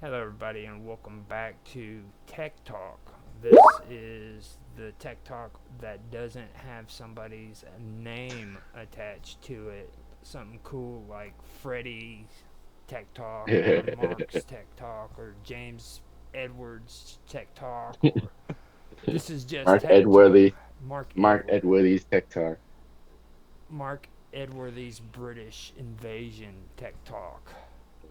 Hello, everybody, and welcome back to Tech Talk. This is the Tech Talk that doesn't have somebody's name attached to it. Something cool like Freddie's Tech Talk, or Mark's Tech Talk, or James Edwards Tech Talk, or this is just Mark Tech Talk. Edworthy, Mark Mark Edward, Edworthy's TikTok. Mark Edworthy's British Invasion Tech Talk.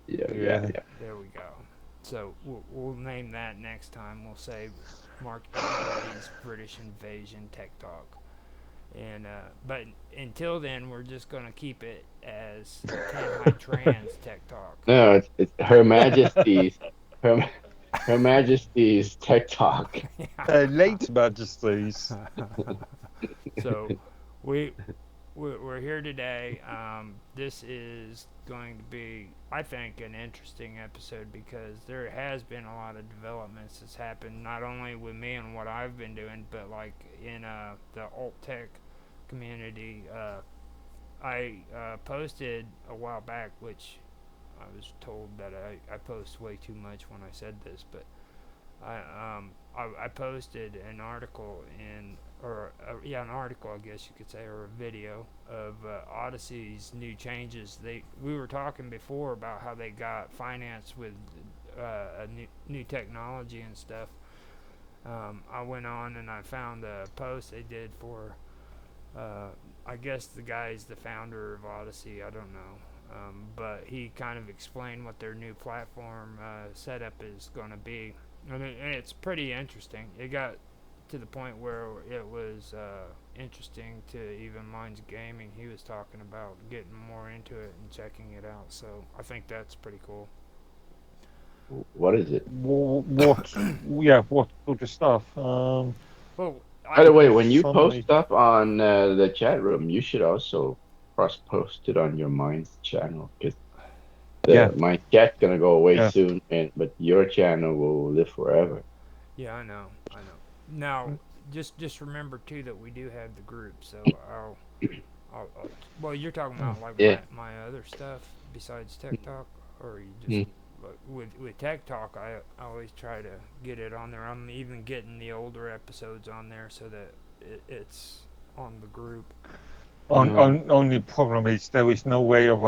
Yeah, yeah, Yeah. yeah. There we go. So we'll name that next time. We'll say Mark Edwards' British Invasion Tech Talk. And but until then, we're just gonna keep it as Tan High Trans Tech Talk. No, it's Her Majesty's Her Her Majesty's TikTok. Late Majesties. So we we're here today. This is going to be, I think, an interesting episode because there has been a lot of developments that's happened, not only with me and what I've been doing, but like in the alt tech community. I posted a while back, which I was told that I post way too much when I said this, but I posted an article in, or yeah, an article, I guess you could say, or a video of Odyssey's new changes. We were talking before about how they got financed with a new technology and stuff. I went on and I found a post they did for, uh, I guess the guy's the founder of Odyssey. I don't know. But he kind of explained what their new platform setup is going to be, and it's pretty interesting. It got to the point where it was interesting to even Minds Gaming. He was talking about getting more into it and checking it out. So I think that's pretty cool. What is it? What? Yeah, what sort of stuff? Well, By I the Give me way, a when you post summary. stuff on the chat room, you should also cross post it on your Minds channel because Yeah, my chat's gonna go away yeah. soon, and but your channel will live forever. Yeah, I know. Now, just remember too that we do have the group. So well, you're talking Mm. about like Yeah. my other stuff besides Tech Talk, or you just Mhm. like, with Tech Talk, I always try to get it on there. I'm even getting the older episodes on there so that it's on the group. Only problem is there is no way of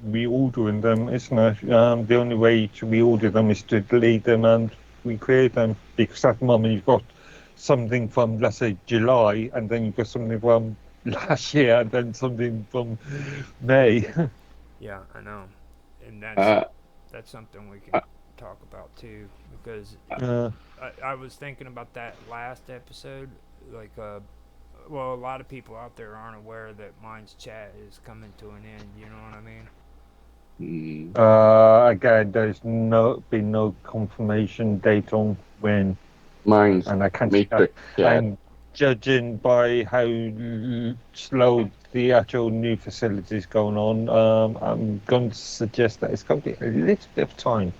reordering them, isn't there? The only way to reorder them is to delete them and recreate them because at the moment you've got something from, let's say, July, and then you've got something from last year, and then something from May. Yeah, I know, and Uh, that's something we can uh, talk about too because uh, I was thinking about that last episode, like well, a lot of people out there aren't aware that Mine's chat is coming to an end. You know what I mean? mm, again, there's been no confirmation date on when, Mine's and I can't see that. Matrix chat. And judging by how slow the actual new facilities going on, I'm going to suggest that it's going to be a little bit of time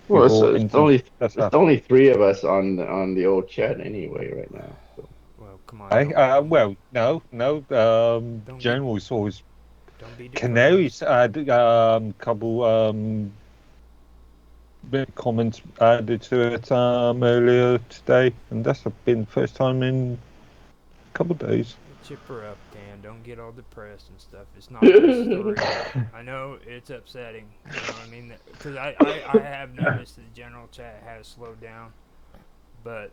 Well, before it's anything only does it's happen. only three of us on the old chat anyway right now. So Well, come on, I, well, no, no. don't get General is always don't be Canaries depressed. had couple bit of comments added to it earlier today, and that's been the first time in a couple of days. Chipper up, Dan. Don't get all depressed and stuff. It's not just story mode. I know it's upsetting. You know what I mean? Because I have noticed that the general chat has slowed down, but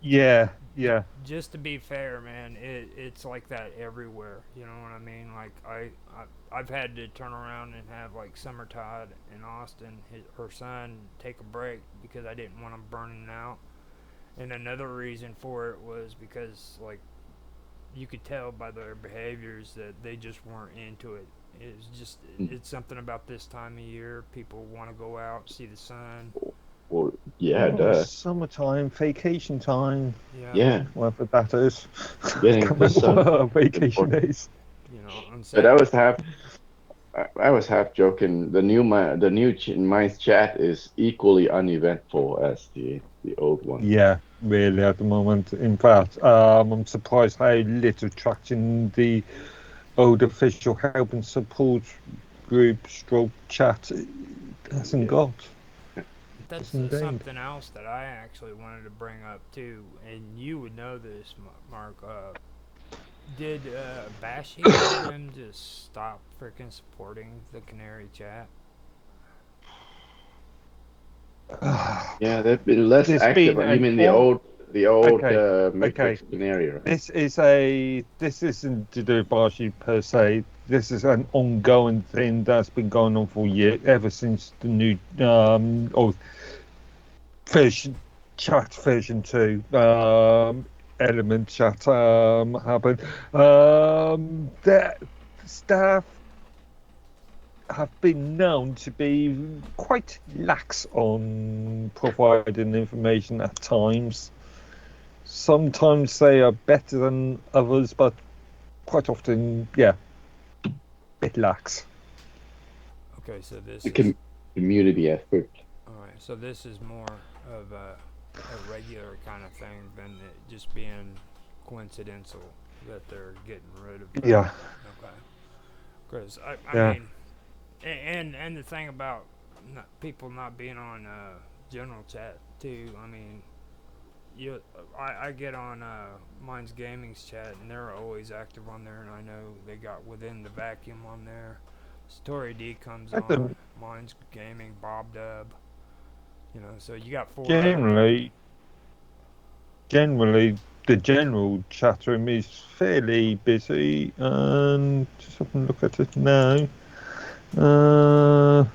Yeah, yeah. just to be fair, man, it's like that everywhere. You know what I mean? Like I've had to turn around and have like Summer Todd and Austin, her son, take a break because I didn't want them burning out. And another reason for it was because like you could tell by their behaviors that they just weren't into it. It's something about this time of year. People want to go out, see the sun. well, yeah, Oh, duh, summertime, vacation time, Yeah, yeah, whatever that is. getting Can't the remember sun what a is vacation important. is. you know, on But set. I was half joking. The new Minds chat is equally uneventful as the old one. Yeah, really, at the moment. In fact, I'm surprised how little traction the old official help and support group stroke chat hasn't Yeah. got. that's indeed. something else that I actually wanted to bring up too, and you would know this, Mark. Did Bashy tell them to stop freaking supporting the Canary chat? Yeah, they've been less There's active. been You a mean form. the old Okay, okay. Matrix Canary, right? This isn't to do with Barshi per se. This is an ongoing thing that's been going on for years, ever since the new or version chat version 2 element chat happened. The staff have been known to be quite lax on providing information at times. Sometimes they are better than others, but quite often, yeah, bit lax. Okay, so this The is community effort. all right. So this is more of a regular kind of thing than it just being coincidental that they're getting rid of the. Yeah, Okay, because I yeah. mean, and the thing about people not being on general chat too. I mean, you I get on Mine's Gaming's chat and they're always active on there, and I know they got Within the Vacuum on there. Story D comes I on. don't Mine's Gaming, Bob Dub. You know, so you got four other people. generally, generally, the general chat room is fairly busy, and just have a look at it now. Uh,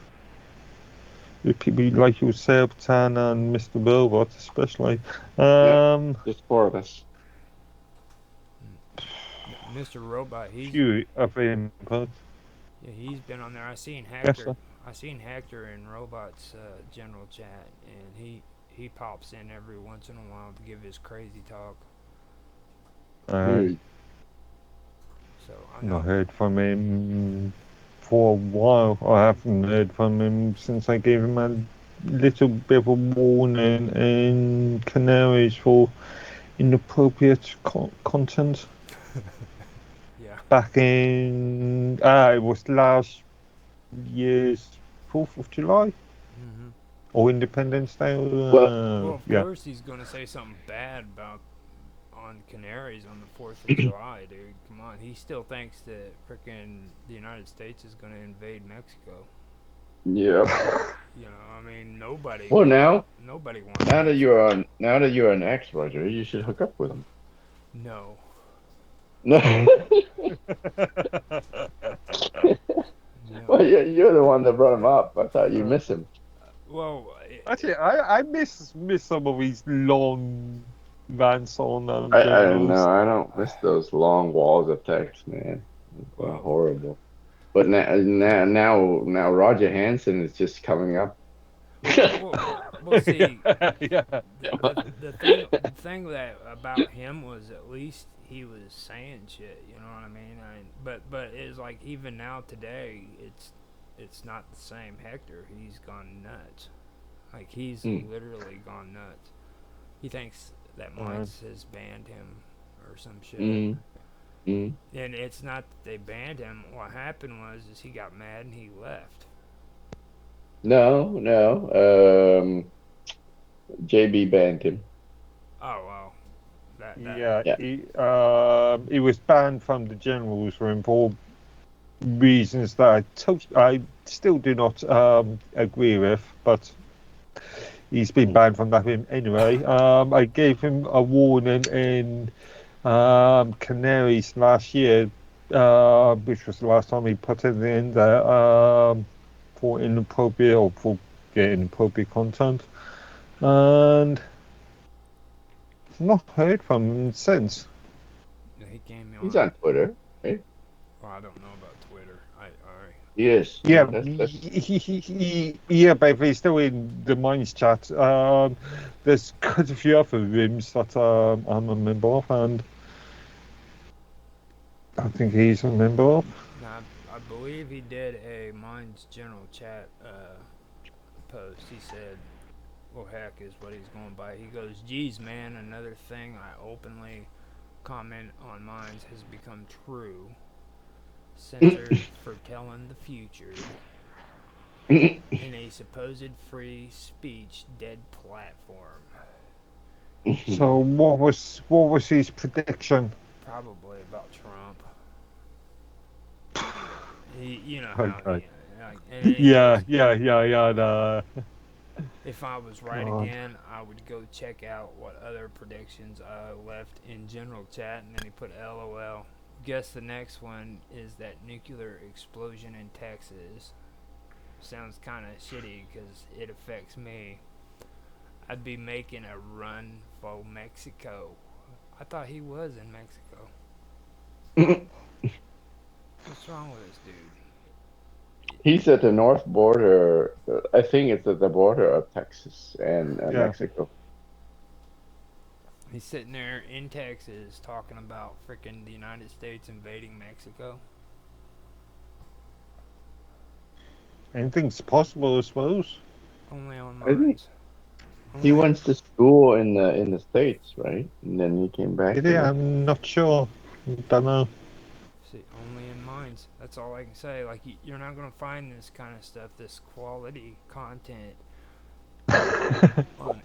with people like yourself, Tan, and Mr. Robot, especially. Yeah, Um, just four of us. Mr. Robot, few of input. yeah, he's been on there. Yes, sir. I seen Hector in Robot's general chat, and he pops in every once in a while to give his crazy talk. Uh, Hmm. So I not know. heard from him for a while. I haven't heard from him since I gave him a little bit of a warning in Canaries for inappropriate content Yeah. back in it was last year's 4th of July Hmm. or Independence Day. Well, Well, of Yeah. course he's gonna say something bad about on Canaries on the 4th of July, dude. Come on, he still thinks that frickin' the United States is gonna invade Mexico. yep. You know, I mean, Well, nobody wants Mexico. now that you're an ex, Roger, you should hook up with him. No, No, well, no. you're the one that brought him up. I thought you Uh, miss him. Well, Actually, I miss some of these long rants on I don't know. generals. I don't miss those long walls of text, man. It's well, horrible. But now Roger Hanson is just coming up. well. See, Yeah. the thing that about him was at least he was saying shit. You know what I mean? But it's like even now today, it's not the same Hector. He's gone nuts. Like he's Mm, literally gone nuts. He thinks that Uh, Mike's has banned him or some shit. mm, mm. And it's not that they banned him. What happened was is he got mad and he left. No, no. JB banned him. Oh well, that yeah, Yeah. he was banned from the generals room for reasons that I still do not agree with, but he's been Mm, banned from that room anyway. I gave him a warning in Canaries last year, which was the last time he put it in there, for inappropriate or for getting inappropriate content, and not heard from him since. he came he's on. on Twitter, right? Well, I don't know about Twitter. Yes. Yeah, That's yeah, but he's still in the Minds chat. There's quite a few other rooms that I'm a member of, and I think he's a member of. Now I believe he did a Mine's general chat post. He said, "Well, heck is what he's going by." He goes, "Geez, man, another thing I openly comment on Mine's has become true. Censored for telling the future." in a supposed free speech dead platform. So what was his prediction? Probably about Trump. You know how Okay. like, and then he Yeah, goes, yeah, yeah, yeah. No. if I was right God. again, I would go check out what other predictions I left in general chat, and then he put LOL. Guess the next one is that nuclear explosion in Texas. Sounds kind of shitty because it affects me. I'd be making a run for Mexico. I thought he was in Mexico. What's wrong with this dude? He's at the north border. I think it's at the border of Texas and Yeah. Mexico. He's sitting there in Texas talking about freaking the United States invading Mexico. Anything's possible, I suppose. Only on I think mines. he Only. went to school in the States, right? And then he came back Did to he? Mexico. I'm not sure. Don't know. See, only in mines. That's all I can say. Like, you're not gonna find this kind of stuff, this quality content on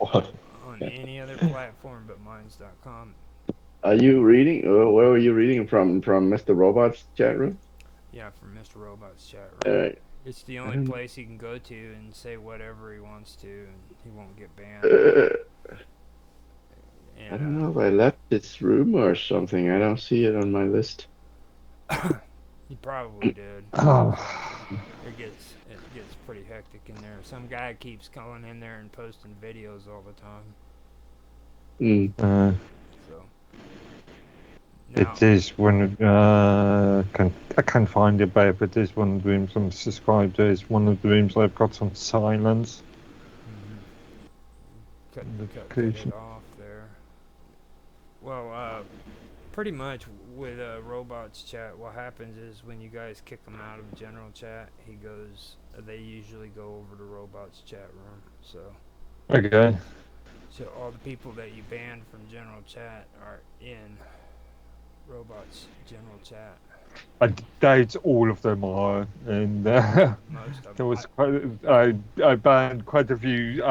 on any other platform but mines.com. Are you reading? Where were you reading from? From Mr. Robot's chat room? Yeah, from Mr. Robot's chat room. Uh, It's the I only don't. place he can go to and say whatever he wants to, and he won't get banned. Uh, I And don't know if I left this room or something. I don't see it on my list. he probably did. Oh. It gets pretty hectic in there. Some guy keeps going in there and posting videos all the time. Mm. So now, It is one. I can't find it, but it is one of the rooms I'm subscribed to. It's one of the rooms I've got on silence. hmm cut it Notification. off there. Well, pretty much with robots chat, what happens is when you guys kick them out of general chat, he goes. They usually go over to robots chat room. Okay. So all the people that you banned from general chat are in robots general chat. I doubt all of them are, and Most of there them. was I banned quite a few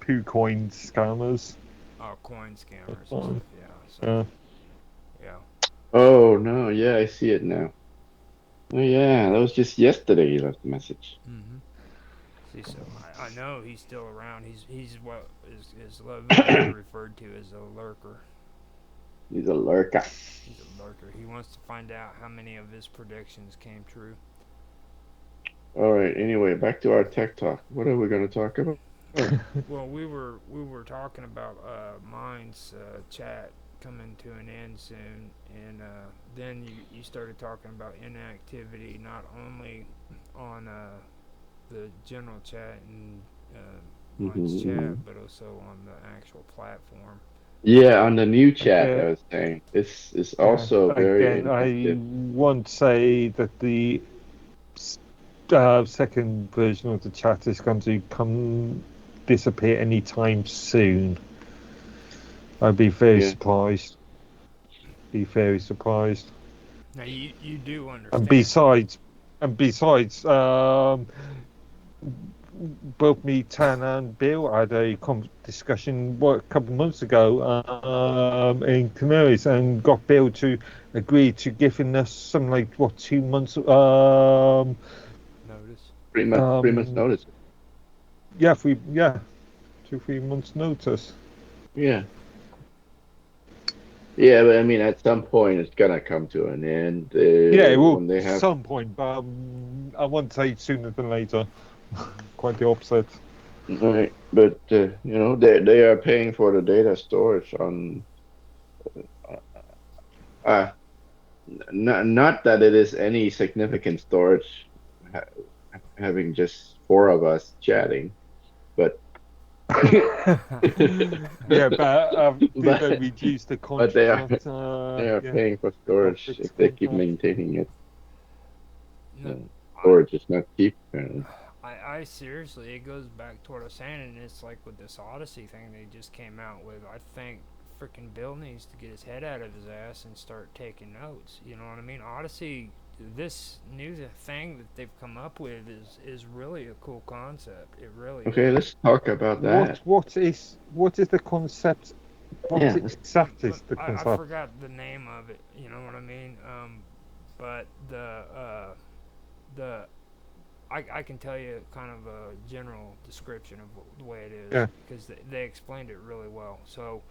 poo coin scammers. Coin scammers and Um, stuff. Yeah. So uh, yeah. Oh no, yeah, I see it now. Oh yeah, that was just yesterday he left a message. Mm-hmm. See, so I know he's still around. He's what is lovingly referred to as a lurker. He's a lurker. He's a lurker. He wants to find out how many of his predictions came true. All right, anyway, back to our tech talk. What are we going to talk about? Well, we were talking about Minds chat coming to an end soon, and then you started talking about inactivity not only on the general chat and Minds chat, Mhm. but also on the actual platform. Yeah, on the new chat, I again, was saying it's yeah, also very again, I inactive. won't say that the second version of the chat is going to come disappear anytime soon. I'd be very Yeah. surprised. Be very surprised. Now you do And understand. besides, and besides, both me, Tana, and Bill had a discussion a couple of months ago in Canaries, and got Bill to agree to giving us something like 2 months. Notice. Pretty much Um, notice it. yeah, 2 3 months notice. Yeah. Yeah, but I mean, at some point, it's gonna come to an end Yeah, it will when they at have. some point, but I won't say sooner than later. Mm-hmm. Quite the opposite. Right, but they are paying for the data storage on. Uh, not that it is any significant storage, ha having just four of us chatting, but Yeah, but did they but reduce the but they are contract? they are Yeah, paying for the storage graphics if they keep contract. maintaining it. No, I Storage is not cheap, apparently. I seriously, it goes back to what I was saying, and it's like with this Odyssey thing they just came out with. I think freaking Bill needs to get his head out of his ass and start taking notes. You know what I mean? Odyssey this new thing that they've come up with is really a cool concept. It really Okay, is. let's talk about that. What is the concept? What Yeah, exactly is the I concept? forgot the name of it. You know what I mean? But the I can tell you kind of a general description of the way it is Yeah. because they explained it really well. So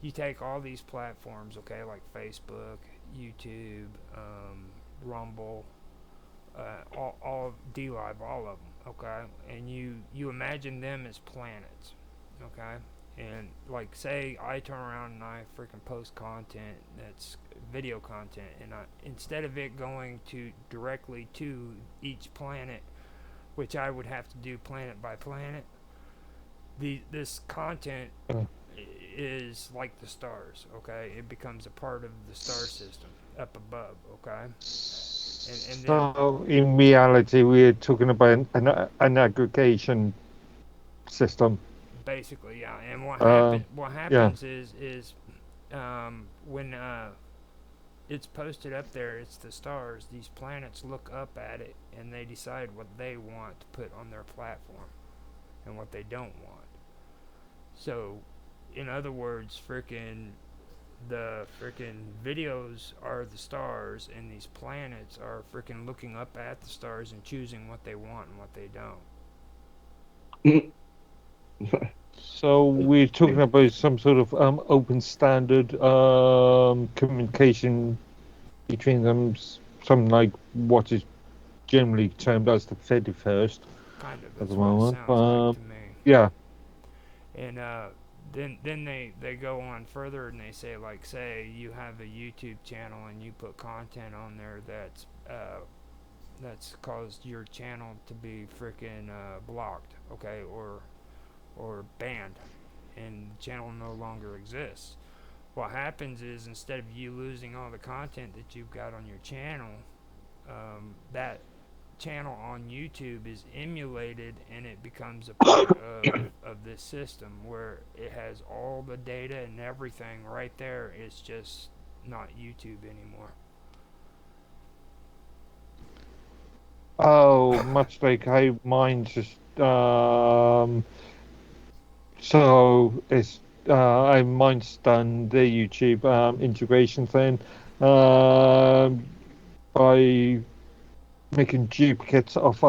you take all these platforms, okay, like Facebook, YouTube, Rumble, all of DLive, all of them, okay, and you imagine them as planets, okay, and like say I turn around and I freaking post content that's video content, and instead of it going to directly to each planet, which I would have to do planet by planet, this content Uh, is like the stars, okay? It becomes a part of the star system up above, okay? And then so in reality, we're talking about an aggregation system. basically, yeah. And Um, what yeah. happens is when it's posted up there, it's the stars. These planets look up at it and they decide what they want to put on their platform and what they don't want. So, in other words, the freaking videos are the stars, and these planets are freaking looking up at the stars and choosing what they want and what they don't. So we're talking about some sort of open standard communication between them, something like what is generally termed as the Fediverse Kind of. at the That's what it moment. sounds like to me. Yeah. And then they go on further and they say like say you have a YouTube channel and you put content on there that's caused your channel to be freaking blocked, okay, or banned, and the channel no longer exists. What happens is instead of you losing all the content that you've got on your channel, that channel on YouTube is emulated and it becomes a part of this system where it has all the data and everything right there. It's just not YouTube anymore. Oh, much like how mine just so it's mine's done the YouTube integration thing by making duplicates of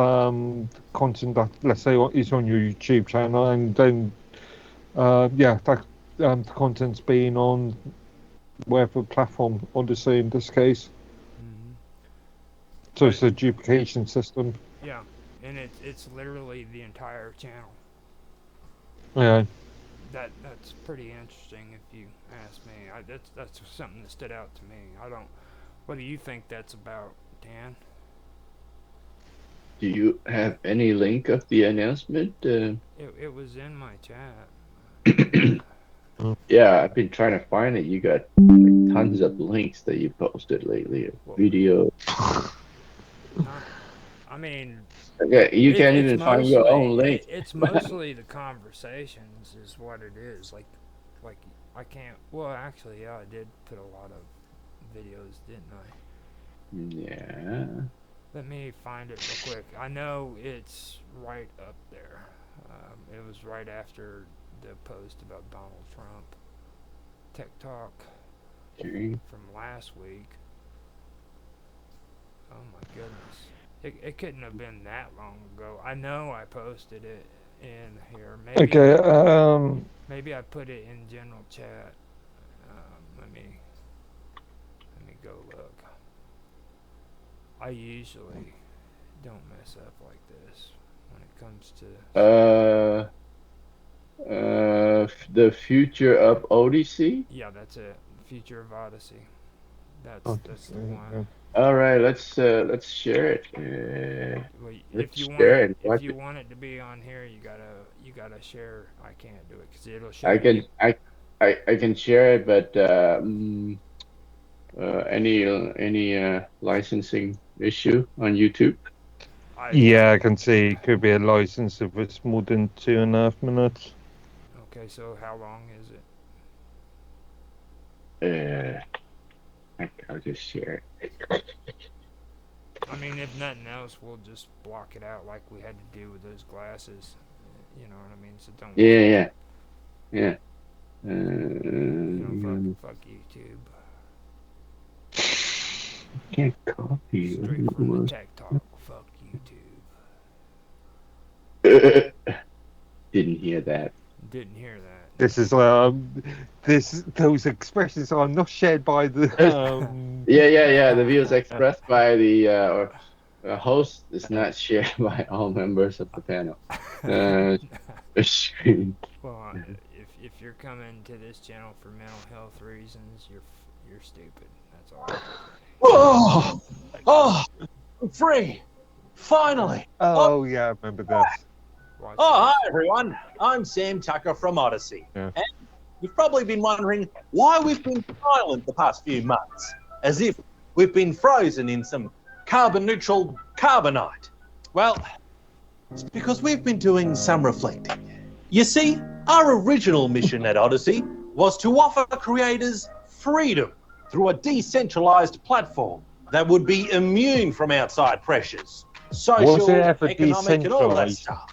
content that let's say is on your YouTube channel, and then yeah, that the content's being on whatever platform, Odyssey in this case. Mm-hmm. So But it's a duplication system. yeah, and it's literally the entire channel. Yeah. That's pretty interesting if you ask me. That's something that stood out to me. I don't. What do you think that's about, Dan? do you have any link of the announcement? It was in my chat. Yeah, I've been trying to find it. You got like tons of links that you posted lately, Well, video. not. I mean, Okay, you can't it's even find your own link. it's mostly the conversations is what it is. Like I can't. Well, actually, yeah, I did put a lot of videos, didn't I? Yeah. Let me find it real quick. I know it's right up there. It was right after the post about Donald Trump. Tech Talk Okay. from last week. Oh my goodness. It couldn't have been that long ago. I know I posted it in here. Okay. Maybe I put it in general chat. Let me go look. I usually don't mess up like this when it comes to Uh, the future of Odyssey. yeah, that's it. Future of Odyssey. That's the one. Oh, All right, let's share it. Well, Let's share it. if What you want it to be on here, you gotta share. I can't do it because it'll show I can you. I can share it, but any licensing issue on YouTube? I yeah, I can see it could be a license if it's more than 2.5 minutes. okay. So how long is it? Uh, I'll just share it. I mean, if nothing else, we'll just block it out like we had to do with those glasses. You know what I mean? So don't Yeah, worry. yeah, yeah. You know, fuck YouTube. Can't copy. Straight from the tech talk. Fuck YouTube. Didn't hear that. Didn't hear that. This is those expressions are not shared by the Yeah. The views expressed by the host is not shared by all members of the panel. Screen. Well, if you're coming to this channel for mental health reasons, you're stupid. That's all. Oh, I'm free. Finally. Oh yeah, I remember that. Watch Oh, this. hi everyone. I'm Sam Tucker from Odyssey. Yeah. And you've probably been wondering why we've been silent the past few months, as if we've been frozen in some carbon neutral carbonite. Well, it's because we've been doing some reflecting. You see, our original mission at Odyssey was to offer creators freedom through a decentralized platform that would be immune from outside pressures, social, ever economic, and all that decentralized? stuff.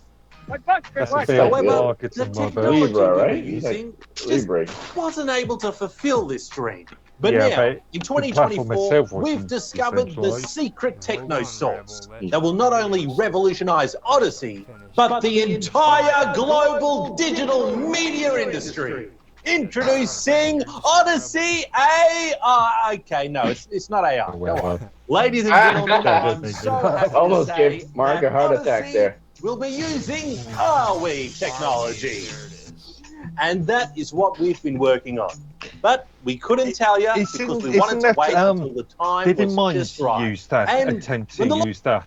That's a bit However, marketing, the my technology bad. Libra, we were right? using just Libra. wasn't able to fulfill this dream. But Yeah, now, but in the platform 2024, itself we've wasn't discovered the decentralized. secret Hold techno on, source Rebel. Let that will not only revolutionize Odyssey, but the entire global digital media industry. Introducing Odyssey AI. Okay, no, it's not AI. Oh, Go well, on. Ladies and gentlemen, I'm Thank so you. happy Almost to say gave Mark a that heart attack Odyssey there. will be using Arweave technology. There it is. And that is what we've been working on. But we couldn't tell you because we wanted to wait until the time Didn't was mind just right. use that, And attempt when to the use that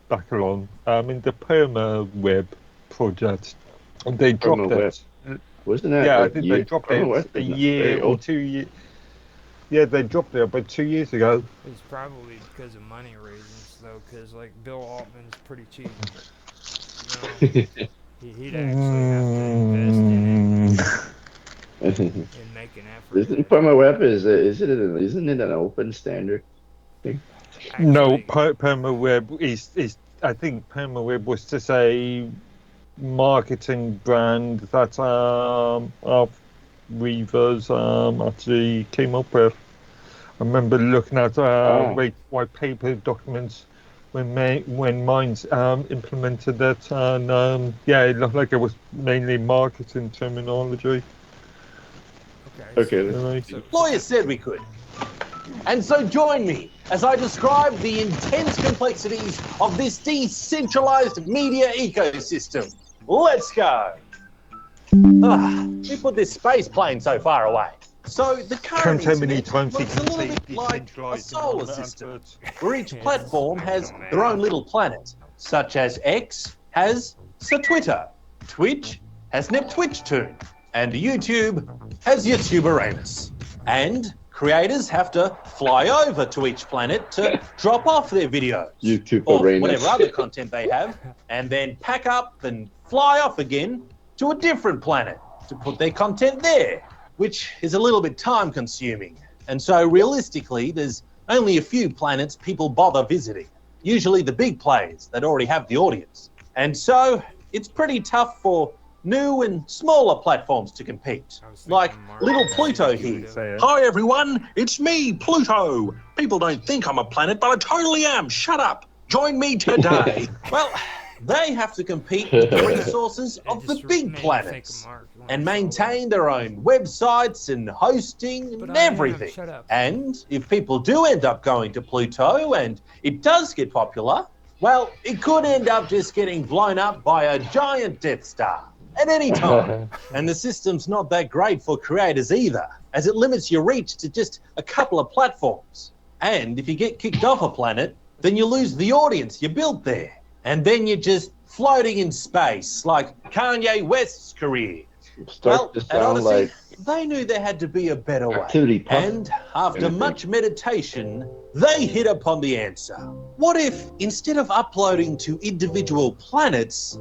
back along in the Perma Web project. And they dropped Perma it. Wasn't that Yeah, I like think year? they dropped Perma it Web a is not year very or old. 2 years. Yeah, they dropped it about 2 years ago. It's probably because of money reasons, though, because, like, Bill Altman's pretty cheap. You know, he'd actually have to invest in it and make an effort at Isn't it. Perma Web isn't it an open standard thing? No, Actually, Perma Web is I think Perma Web was just a marketing brand that our Reavers actually came up with. I remember looking at white paper documents when Minds implemented that, and yeah, it looked like it was mainly marketing terminology. Okay, Really. lawyer said we could. And so join me as I describe the intense complexities of this decentralized media ecosystem. Let's go. We put this space plane so far away. So the current Can't tell many internet times looks you a can little say bit like a decentralized solar on system, adverts. where each platform has their own little planet, such as X has Twitter, Twitch has Neptwitchtune, and YouTube has YouTube Uranus. And creators have to fly over to each planet to drop off their videos YouTube or Uranus. whatever other content they have, and then pack up and fly off again to a different planet to put their content there, which is a little bit time consuming. And so realistically, there's only a few planets people bother visiting, usually the big players that already have the audience. And so it's pretty tough for new and smaller platforms to compete, like little Pluto here. Hi everyone, it's me, Pluto. People don't think I'm a planet, but I totally am. Shut up. Join me today. Well, they have to compete with the resources of the big planets and maintain their own websites and hosting and everything. Shut up. And if people do end up going to Pluto and it does get popular, well, it could end up just getting blown up by a giant Death Star at any time. And the system's not that great for creators either, as it limits your reach to just a couple of platforms. And if you get kicked off a planet, then you lose the audience you built there. And then you're just floating in space, like Kanye West's career. Start to at sound Odyssey, like they knew there had to be a better way. Activity Puff. And after Anything. much meditation, they hit upon the answer. What if, instead of uploading to individual planets,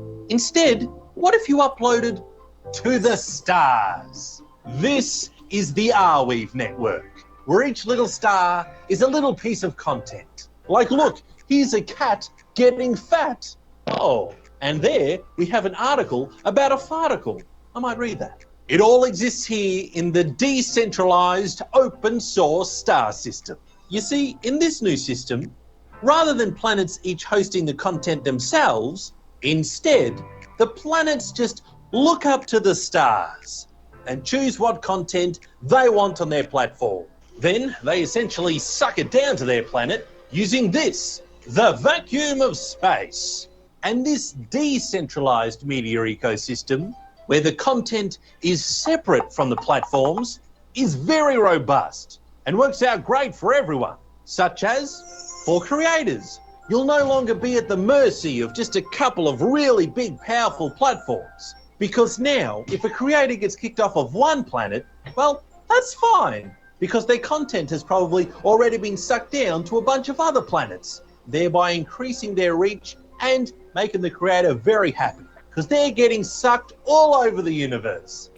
what if you uploaded to the stars? This is the Arweave network, where each little star is a little piece of content. Like, look, here's a cat getting fat. Oh, and there we have an article about a farticle. I might read that. It all exists here in the decentralized open source star system. You see, in this new system, rather than planets each hosting the content themselves, instead, the planets just look up to the stars and choose what content they want on their platform. Then they essentially suck it down to their planet using this, the vacuum of space. And this decentralized media ecosystem, where the content is separate from the platforms, is very robust and works out great for everyone, such as for creators. You'll no longer be at the mercy of just a couple of really big, powerful platforms. Because now, if a creator gets kicked off of one planet, well, that's fine, because their content has probably already been sucked down to a bunch of other planets, thereby increasing their reach and making the creator very happy, because they're getting sucked all over the universe.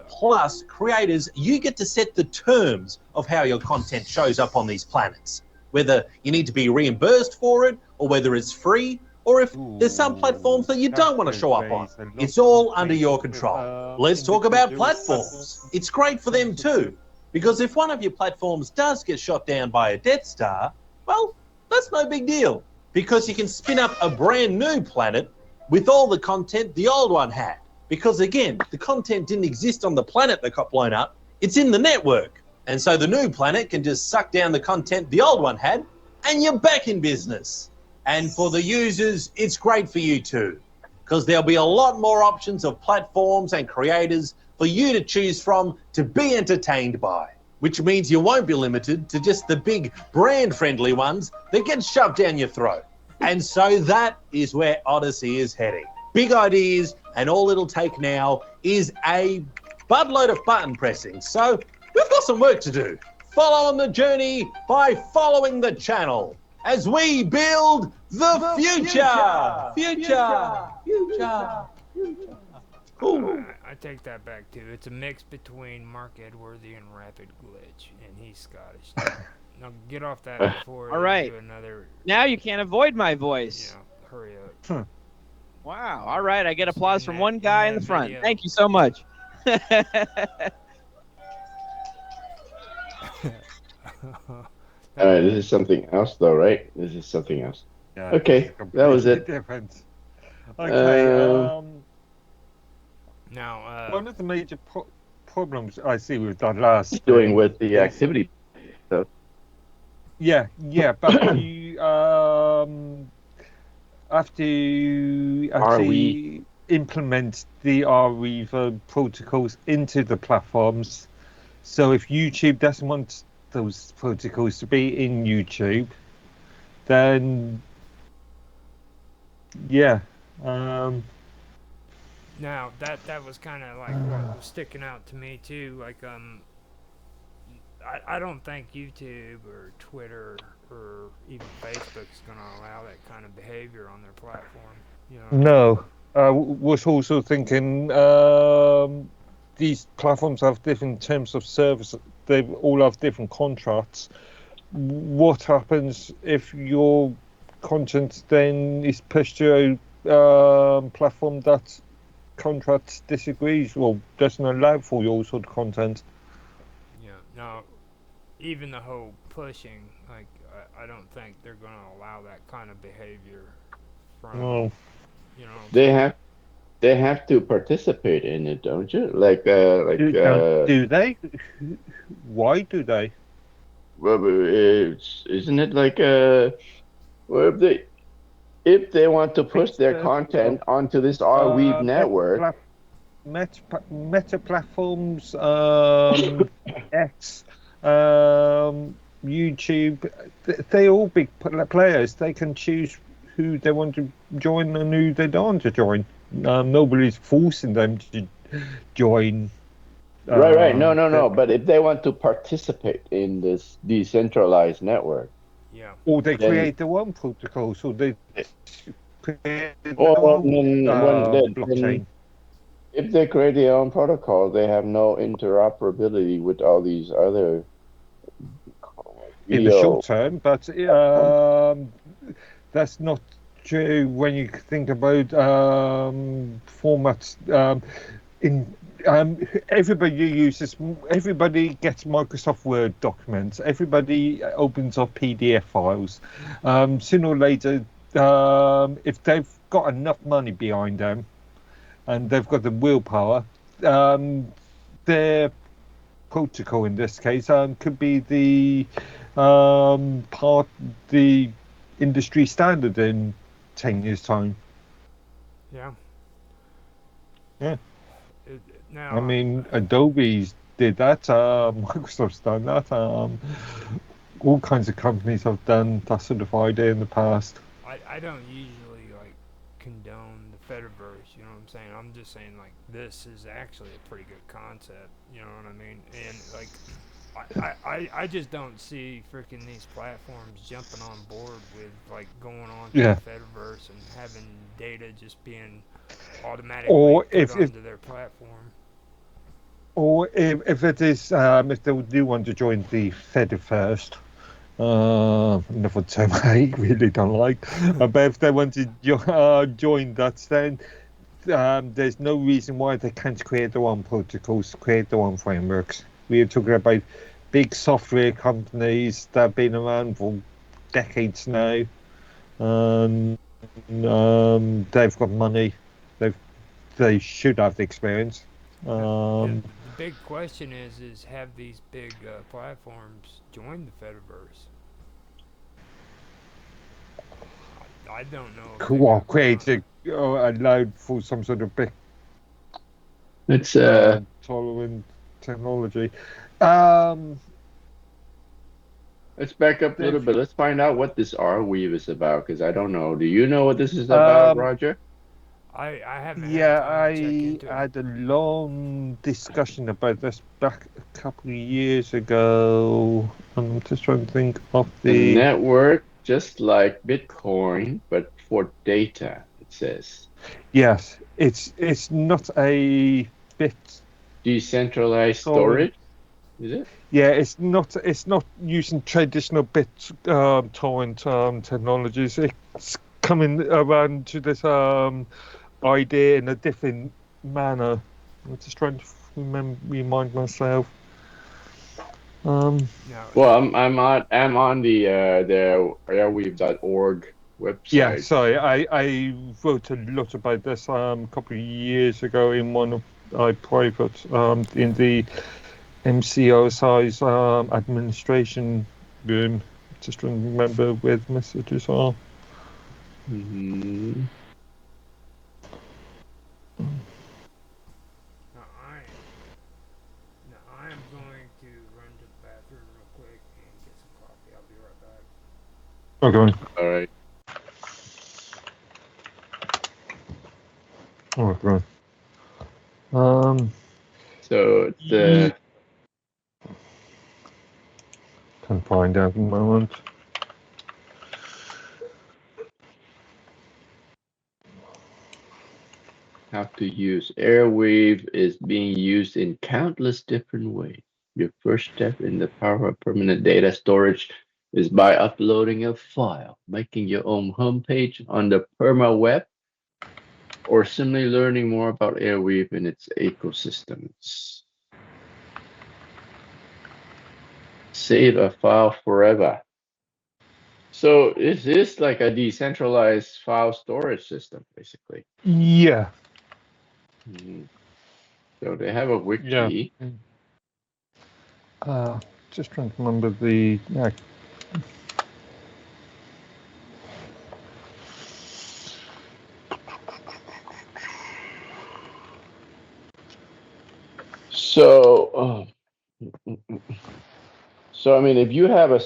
Plus, creators, you get to set the terms of how your content shows up on these planets, whether you need to be reimbursed for it, or whether it's free, or if there's some platforms that you don't want to show up on. It's all under your control. Let's talk about platforms. It's great for them too, because if one of your platforms does get shot down by a Death Star, well, that's no big deal, because you can spin up a brand new planet with all the content the old one had. Because again, the content didn't exist on the planet that got blown up, it's in the network. And so the new planet can just suck down the content the old one had, and you're back in business. And for the users, it's great for you too, because there'll be a lot more options of platforms and creators for you to choose from to be entertained by, which means you won't be limited to just the big brand-friendly ones that get shoved down your throat. And so that is where Odyssey is heading. Big ideas, and all it'll take now is a buttload of button pressing. So we've got some work to do. Follow on the journey by following the channel as we build the future. Future. Ooh. I take that back too. It's a mix between Mark Edworthy and Rapid Glitch, and he's Scottish. Now get off that before All right. you do another. Now you can't avoid my voice. Yeah, hurry up. Wow. All right. I get applause from one in guy in that the front. video. Thank you so much. All right, this is something else, though, right? This is something else. Yeah, Okay, it's that was completely it. different. Okay. Now, One of the major problems I see with that last Doing thing with the is- activity. Yeah, but you have to actually implement the RWeaver protocols into the platforms. So if YouTube doesn't want those protocols to be in YouTube, then yeah. now that was kind of like what was sticking out to me too. Like I don't think YouTube or Twitter or even Facebook is going to allow that kind of behavior on their platform. You know. No, was also thinking these platforms have different terms of service. They all have different contracts. What happens if your content then is pushed to a platform that contract disagrees or doesn't allow for your sort of content? Yeah. Now, even the whole pushing, like I don't think they're going to allow that kind of behavior from. Oh. You know. They have to participate in it, don't you? Do they? Why do they? Well, isn't it like well, if they want to push their content onto this RWeave network, Meta platforms, X, YouTube, they're all big players. They can choose who they want to join and who they don't want to join. Nobody's forcing them to join. Right. No. But if they want to participate in this decentralized network, yeah, or they then, create their own protocols, or they create their or own then blockchain. if they create their own protocol, they have no interoperability with all these other in the short term, but that's not true when you think about formats. Everybody gets Microsoft Word documents. Everybody opens up PDF files. Sooner or later, if they've got enough money behind them and they've got the willpower, their protocol in this case could be the industry standard in 10 years' time. Yeah. Yeah. Now, I mean, Adobe's did that. Microsoft's done that. All kinds of companies have done that sort of idea in the past. I don't usually like condone the Fediverse, you know what I'm saying? I'm just saying like this is actually a pretty good concept, you know what I mean? And like I just don't see freaking these platforms jumping on board with like going on to the Fediverse and having data just being automatically put onto their platform. Or if it is, if they do want to join the Fediverse, another term I really don't like, but if they want to join that, then there's no reason why they can't create their own protocols, create their own frameworks. We are talking about big software companies that have been around for decades now. They've got money. They should have the experience. The big question is have these big platforms joined the Fediverse? I don't know. Well, create allowed for some sort of big it's tolerant technology. Let's back up a little bit. Let's find out what this Arweave is about, because I don't know. Do you know what this is about, Roger? I haven't. Yeah, had time to check into I had a long discussion about this back a couple of years ago. I'm just trying to think of the network, just like Bitcoin, but for data. It says. Yes, it's not a bit decentralized storage. Is it? Yeah, it's not using traditional torrent technologies. It's coming around to this idea in a different manner. I'm just trying to remind myself. Well, I'm on the airweave.org website. Yeah, sorry, I wrote a lot about this a couple of years ago in one of my private in the MCOSI's administration room. Just trying to remember where the messages are. Mm-hmm. I'm going to run to the bathroom real quick and get some coffee. I'll be right back. Okay. All right. Oh, right. So the can find out in a moment. How to use Airwave is being used in countless different ways. Your first step in the power of permanent data storage is by uploading a file, making your own homepage on the PermaWeb, or simply learning more about Airwave and its ecosystems. Save a file forever. So is this like a decentralized file storage system, basically? Yeah. Mm-hmm. So they have a wiki. Yeah. Just trying to remember the. So I mean, if you have a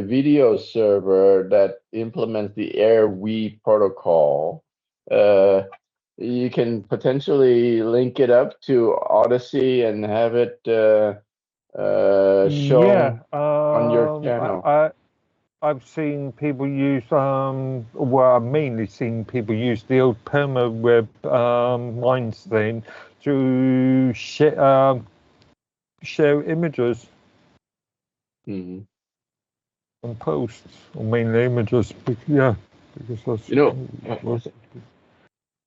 video server that implements the Airweave protocol, you can potentially link it up to Odyssey and have it shown on your channel. I've seen people use I've mainly seen people use the old PermaWeb Minds thing to share images. Hmm. And posts, or mainly images. Yeah, because that's You know,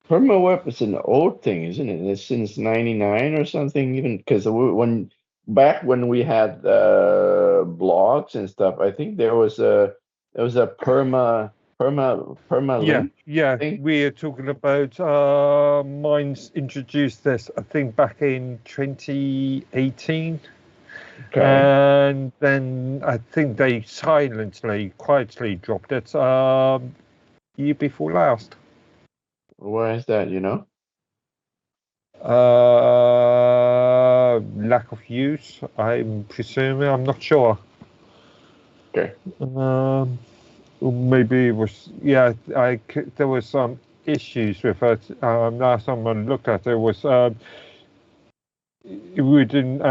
permaweb is an old thing, isn't it? It's since '99 or something. Even because when back when we had blogs and stuff, I think there was a perma link yeah. thing. We're talking about Minds introduced this, I think, back in 2018. Okay. And then I think they quietly dropped it year before last. Why is that? You know? Lack of use, I'm presuming. I'm not sure. Okay. Maybe it was. Yeah, there was some issues with it. Last time I looked at it was it wouldn't.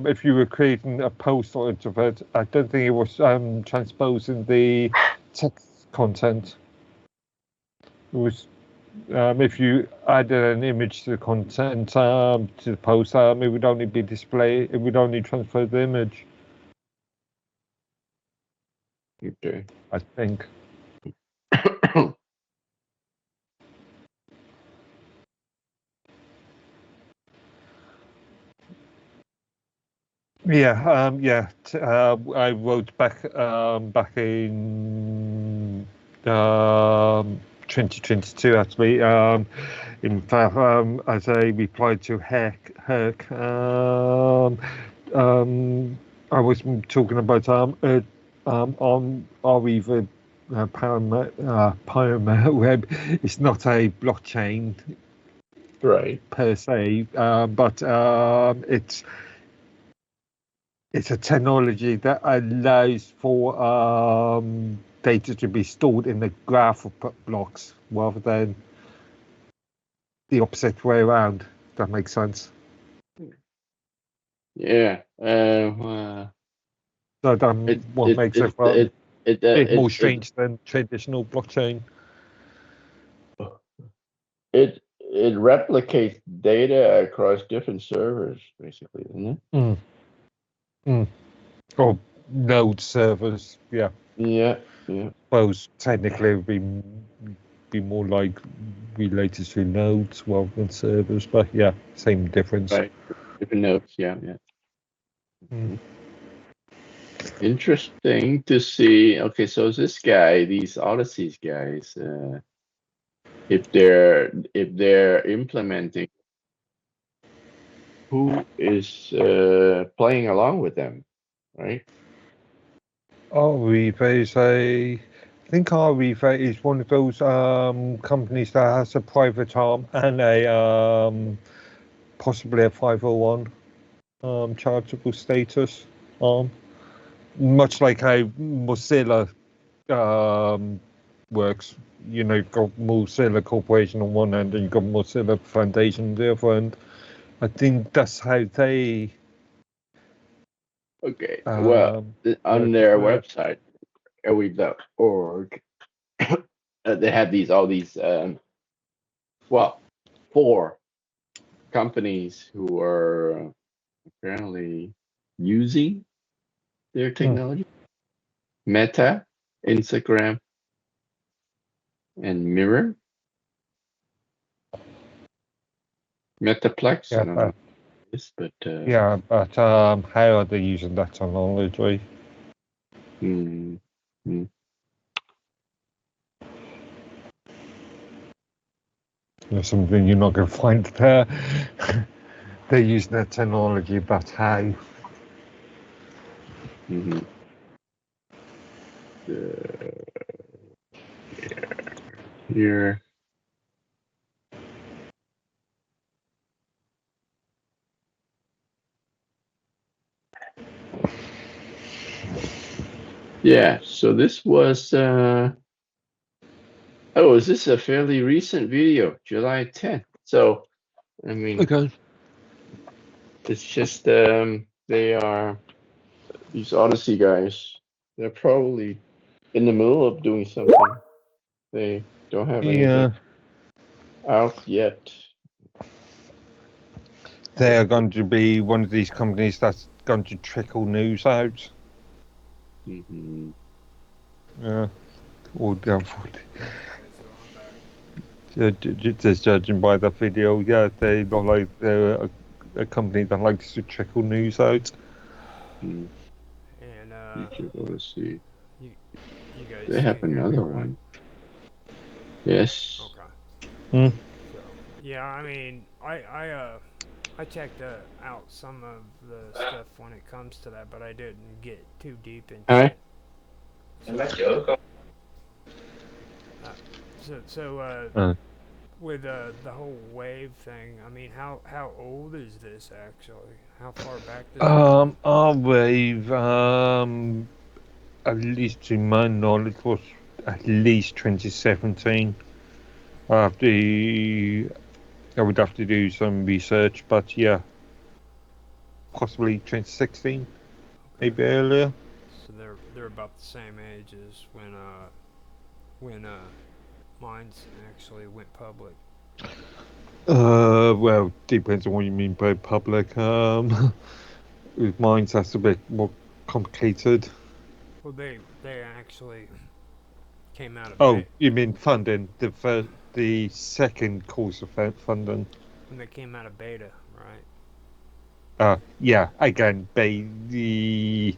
If you were creating a post out of it, I don't think it was transposing the text content. It was. If you added an image to the content to the post, it would only be displayed. It would only transfer the image. Okay. I think. Yeah. I wrote back in 2022 actually. In fact, as a reply to Herc, I was talking about on Arriva Paramount it's not a blockchain Right. per se, but it's a technology that allows for data to be stored in the graph of blocks rather than the opposite way around. If that makes sense. Yeah. So that what makes it a bit more It strange than traditional blockchain. it replicates data across different servers, basically, isn't it? Or node servers, yeah. Yeah. Suppose technically it would be more like related to nodes rather than servers, but yeah, same difference. Right. Different nodes. Yeah. Interesting to see. Okay, so this guy, these Odysseys guys, if they're implementing, who is playing along with them, right? Arriva is I think Arriva is one of those companies that has a private arm and a possibly a 501 charitable status arm, much like how Mozilla works. You know, you've got Mozilla Corporation on one end and you've got Mozilla Foundation on the other end. I think that's how they. Okay. Well, on their website, airweave.org, they have all these, well, 4 companies who are apparently using their technology: Meta, Instagram, and Mirror. Metaplex. I don't know this, but how are they using that technology? There's something you're not going to find there. They're using that technology, but how? Here. Yeah, so this was is this a fairly recent video, July 10th? So, I mean, Okay. It's just they are these Odyssey guys. They're probably in the middle of doing something. They don't have anything out yet. They are going to be one of these companies that's going to trickle news out. Mm-hmm. Yeah. Or doubtfully. Just judging by the video, yeah, they're a company that likes to trickle news out. Mm. And YouTube Odyssey. you guys They have can hear me another all right? one. Yes. Okay. Hmm. So yeah, I mean, I checked out some of the stuff when it comes to that, but I didn't get too deep into Hi. it. So, Uh, with the whole wave thing, I mean, how old is this actually? How far back does it go? our wave, at least to my knowledge, was at least 2017. I would have to do some research, but yeah, possibly 2016, maybe earlier. So they're about the same age as when mines actually went public. Well, depends on what you mean by public. With mines, that's a bit more complicated. Well, they actually came out of Oh, you mean funding? The second course of funding. when they came out of beta, right? Yeah. Again, the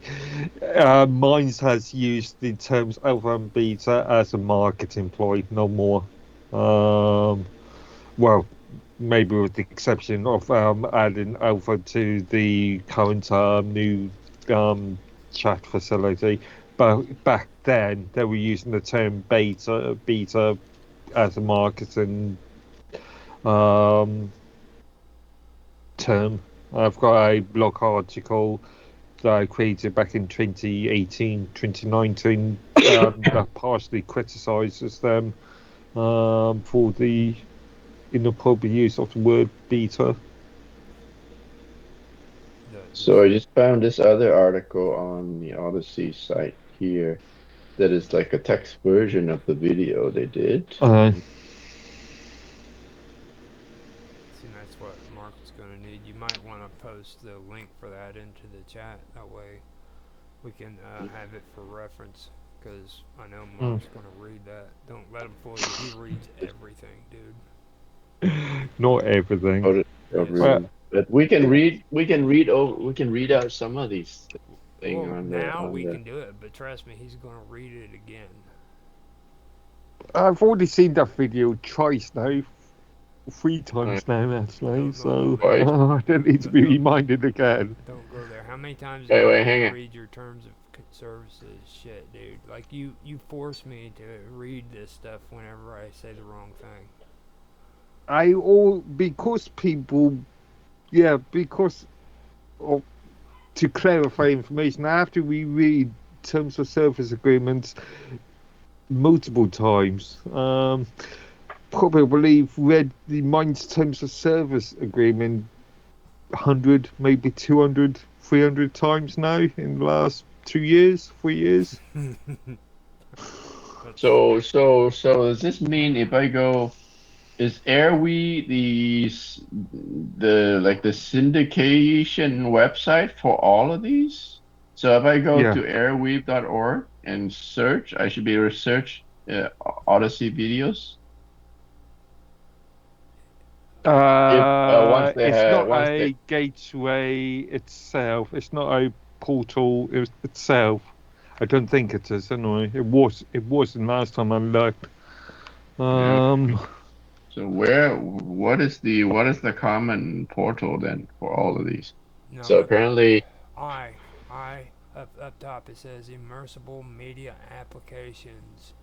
Mines has used the terms alpha and beta as a marketing ploy, no more. Well, maybe with the exception of adding alpha to the current new chat facility. But back then, they were using the term beta as a marketing um, term. I've got a blog article that I created back in 2018, 2019 that partially criticises them for the inappropriate use of the word beta. So I just found this other article on the Odyssey site here that is like a text version of the video they did. See, that's what Mark's going to need. You might want to post the link for that into the chat. That way we can have it for reference. Because I know Mark's going to read that. Don't let him fool you. He reads everything, dude. Not everything. Yes. But we can read out some of these things Well, on now we the can do it, but trust me, he's going to read it again. I've already seen that video twice now, 3 times now actually, so I don't need to be reminded again. Don't go there. How many times Wait, do I hang have to on. read your terms of services shit, dude? Like, you force me to read this stuff whenever I say the wrong thing. Because people, yeah, because of, to clarify information, I have to reread terms of service agreements multiple times. Probably read the Mines terms of service agreement 100, maybe 200, 300 times now in the last 2 years, 3 years. So does this mean if I go, is Airwe the syndication website for all of these? So if I go to airweave.org and search, I should be able to search Odyssey videos. It's not a gateway itself. It's not a portal itself. I don't think it is anyway. It wasn't last time I looked. So what is the common portal then for all of these? No, so apparently up top it says immersible media applications.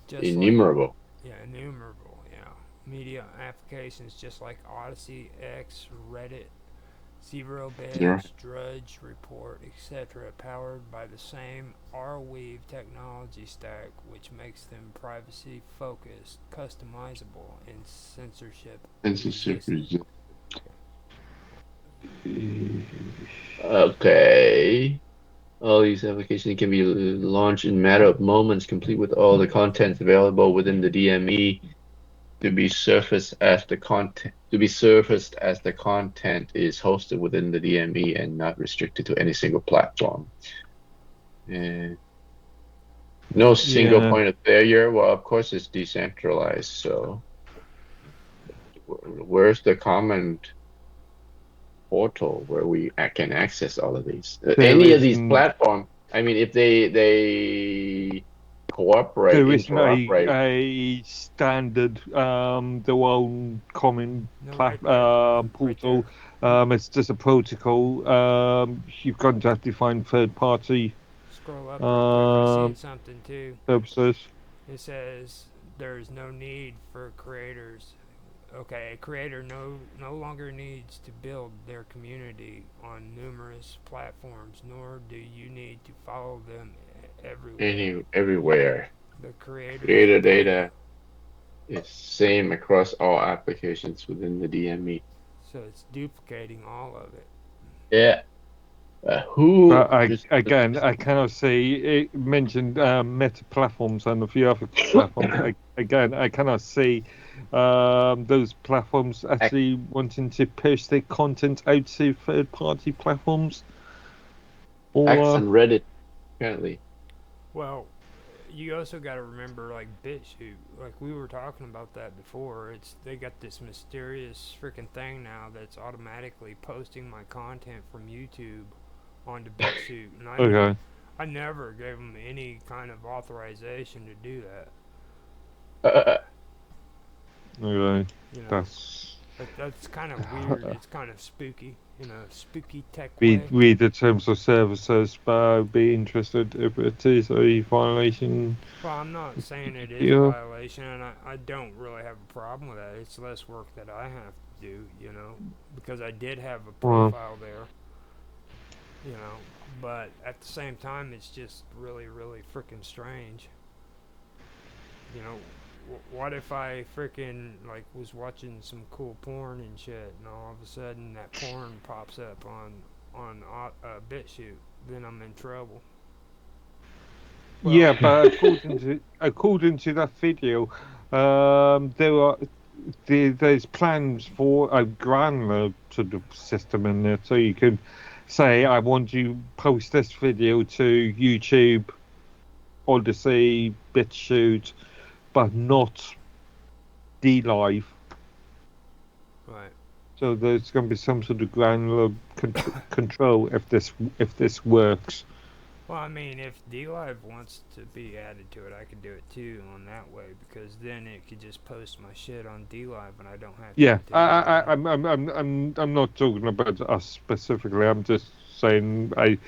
Just innumerable. Innumerable, yeah. Media applications just like Odyssey, X, Reddit, Zero Badge, Drudge, Report, etc., powered by the same Arweave technology stack, which makes them privacy-focused, customizable, and censorship-resistant. Okay. All these applications can be launched in a matter of moments, complete with all the contents available within the DME to be surfaced as the content is hosted within the DME and not restricted to any single platform. And no single Yeah. point of failure. Well, of course, it's decentralized. So where's the common portal where we can access all of these? There Any of these isn't. platforms. I mean, if they cooperate, There isn't interoperate. a standard their own common No, right there. Right portal. there. It's just a protocol. You've got to have to find third party Scroll up real quick. I seen um something too. purposes. It says there's no need for creators. Okay, a creator no longer needs to build their community on numerous platforms, nor do you need to follow them everywhere. Everywhere. The creator's Creator data. data is same across all applications within the DME. So it's duplicating all of it. Yeah. Who But I just again, I cannot see it mentioned meta platforms and a few other platforms. I cannot see those platforms actually wanting to push their content out to third-party platforms. X Or and Reddit apparently. Well, you also got to remember like BitChute. Like we were talking about that before. They got this mysterious freaking thing now that's automatically posting my content from YouTube onto BitChute, and okay, I never gave them any kind of authorization to do that. okay, You know, that's that's kind of weird. It's kind of spooky in a spooky tech read way. the terms of services, but I'd be interested if it is a violation. Well, I'm not saying it is a Yeah. violation, and I don't really have a problem with that. It's less work that I have to do, because I did have a Well, profile there, but at the same time, it's just really, really freaking strange. You know, what if I freaking like was watching some cool porn and shit, and all of a sudden that porn pops up on BitChute? Then I'm in trouble. Well, yeah, but according to that video, there's plans for a granular sort of system in there, so you can say, I want you post this video to YouTube, Odyssey, BitChute, but not DLive. right. So there's going to be some sort of granular control if this works. Well, I mean, if DLive wants to be added to it, I could do it too on that way, because then it could just post my shit on DLive and I don't have to. Yeah, continue. I'm not talking about us specifically. I'm just saying Right.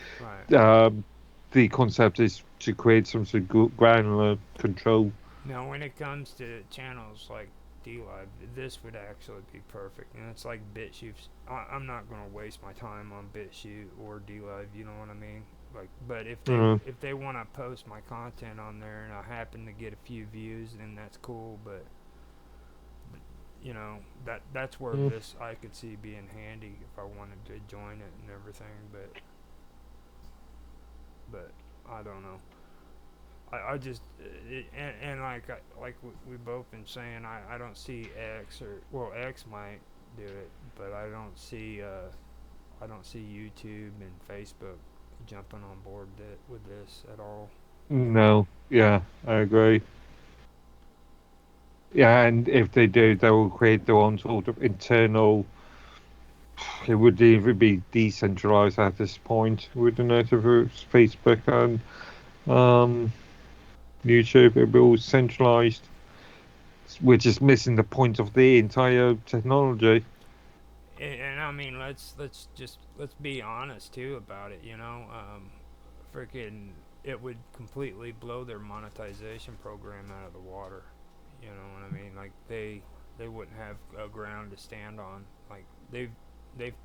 the concept is to create some sort of granular control. Now, when it comes to channels like DLive, this would actually be perfect. And it's like BitChute. I'm not going to waste my time on BitChute or DLive, you know what I mean? Like, but if they want to post my content on there and I happen to get a few views, then that's cool. But that's where this I could see being handy if I wanted to join it and everything. But I don't know. I just and like we both been saying, I don't see X, or well, X might do it, but I don't see YouTube and Facebook jumping on board with this at all. No, yeah, I agree. Yeah, and if they do, they will create their own sort of internal. It would either be decentralized at this point, wouldn't it? If it's Facebook and YouTube, it would be all centralized, which is missing the point of the entire technology. And I mean, let's be honest too about it. Freaking, it would completely blow their monetization program out of the water. You know what I mean? Like they wouldn't have a ground to stand on. Like they've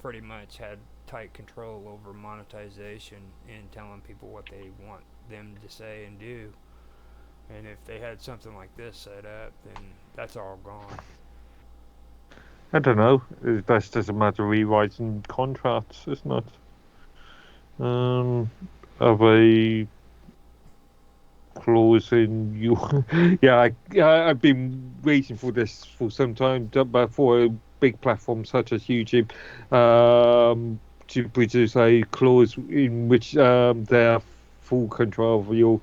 pretty much had tight control over monetization and telling people what they want them to say and do. And if they had something like this set up, then that's all gone. I don't know. That's just a matter of rewriting contracts, isn't it? Of a clause in you. Yeah, I've been waiting for this for some time, but for a big platform such as YouTube, to produce a clause in which their full control of your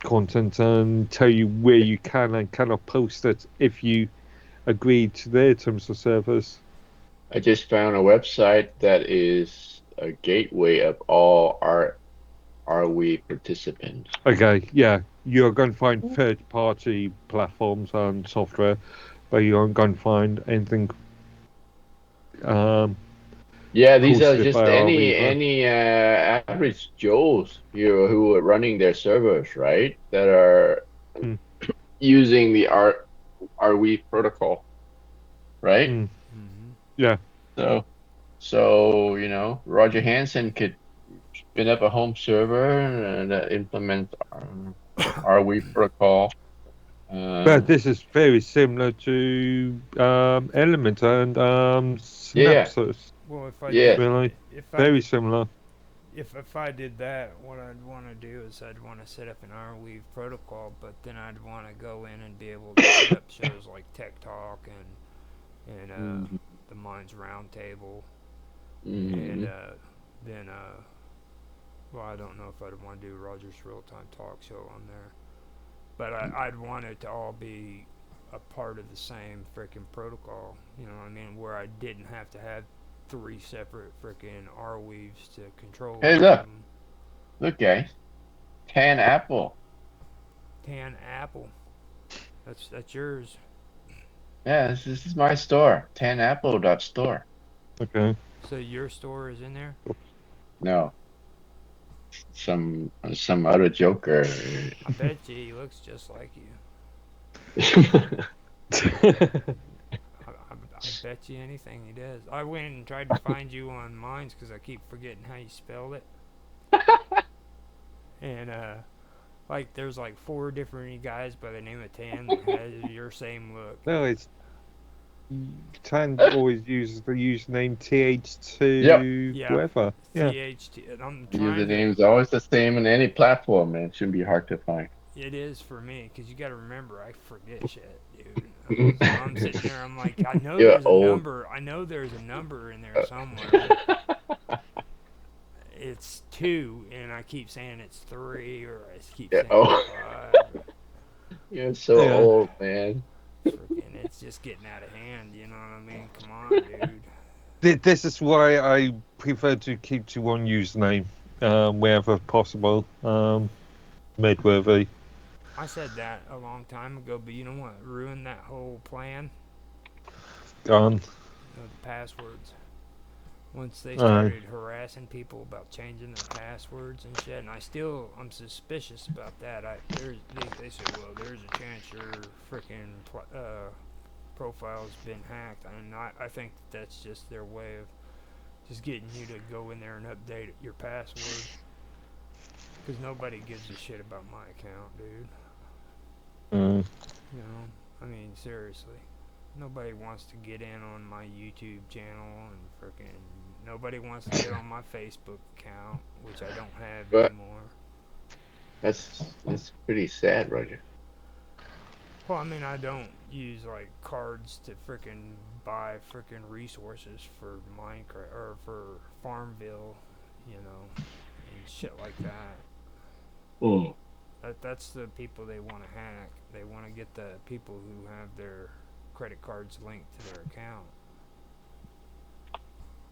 content and tell you where you can and cannot post it if you agree to their terms of service. I just found a website that is a gateway of all Are we participants? Okay, yeah, you're going to find third-party platforms and software, but you aren't going to find anything. Yeah, these are Hosted just by any average Joes here who are running their servers, right? That are Mm. using the Are we protocol, right? Mm-hmm. Yeah. So Roger Hanson could spin up a home server that implements Are we protocol. But this is very similar to Element and Yeah, Synapses. Well, if I yeah. Really, if I very did, similar. if I did that, what I'd want to do is I'd want to set up an Arweave protocol, but then I'd want to go in and be able to set up shows like Tech Talk and Mhm. the Minds Roundtable, and Mhm. then well, I don't know if I'd want to do Roger's Real Time Talk Show on there, but I'd want it to all be a part of the same freaking protocol. You know what I mean? Where I didn't have to have 3 separate freaking Arweaves to control Hey, each of look, them. guys, Tan Apple. Tan Apple. That's yours. Yeah, this is my store, tanapple.store. Okay. So your store is in there? No, some other joker. I bet you he looks just like you. I bet you anything he does. I went and tried to find you on Minds because I keep forgetting how you spelled it. And like there's like 4 different guys by the name of Tan that has your same look. No, it's Tan always uses the username TH2 Yep. whatever. Yeah. THT. And I'm trying to. Username is always the same on any platform, man. It shouldn't be hard to find. It is for me, because you got to remember, I forget shit, dude. I'm sitting there, I'm like, I know You're there's a old. number. I know there's a number in there somewhere. It's 2, and I keep saying it's 3, or I keep saying it's 5. You're so Yeah. old, man. Freaking, it's just getting out of hand, you know what I mean? Come on, dude. This is why I prefer to keep to one username wherever possible. Midworthy. I said that a long time ago, but you know what ruined that whole plan? Gone. The passwords. Once they started harassing people about changing their passwords and shit, and I'm suspicious about that. They said, well, there's a chance your freaking profile's been hacked, and I think that's just their way of just getting you to go in there and update your password. Because nobody gives a shit about my account, dude. You know, I mean, seriously. Nobody wants to get in on my YouTube channel, and freaking nobody wants to get on my Facebook account, which I don't have anymore. That's pretty sad, Roger. Well, I mean, I don't use like cards to freaking buy freaking resources for Minecraft or for Farmville, you know, and shit like that. Mm. That's the people they want to hack. They want to get the people who have their credit cards linked to their account.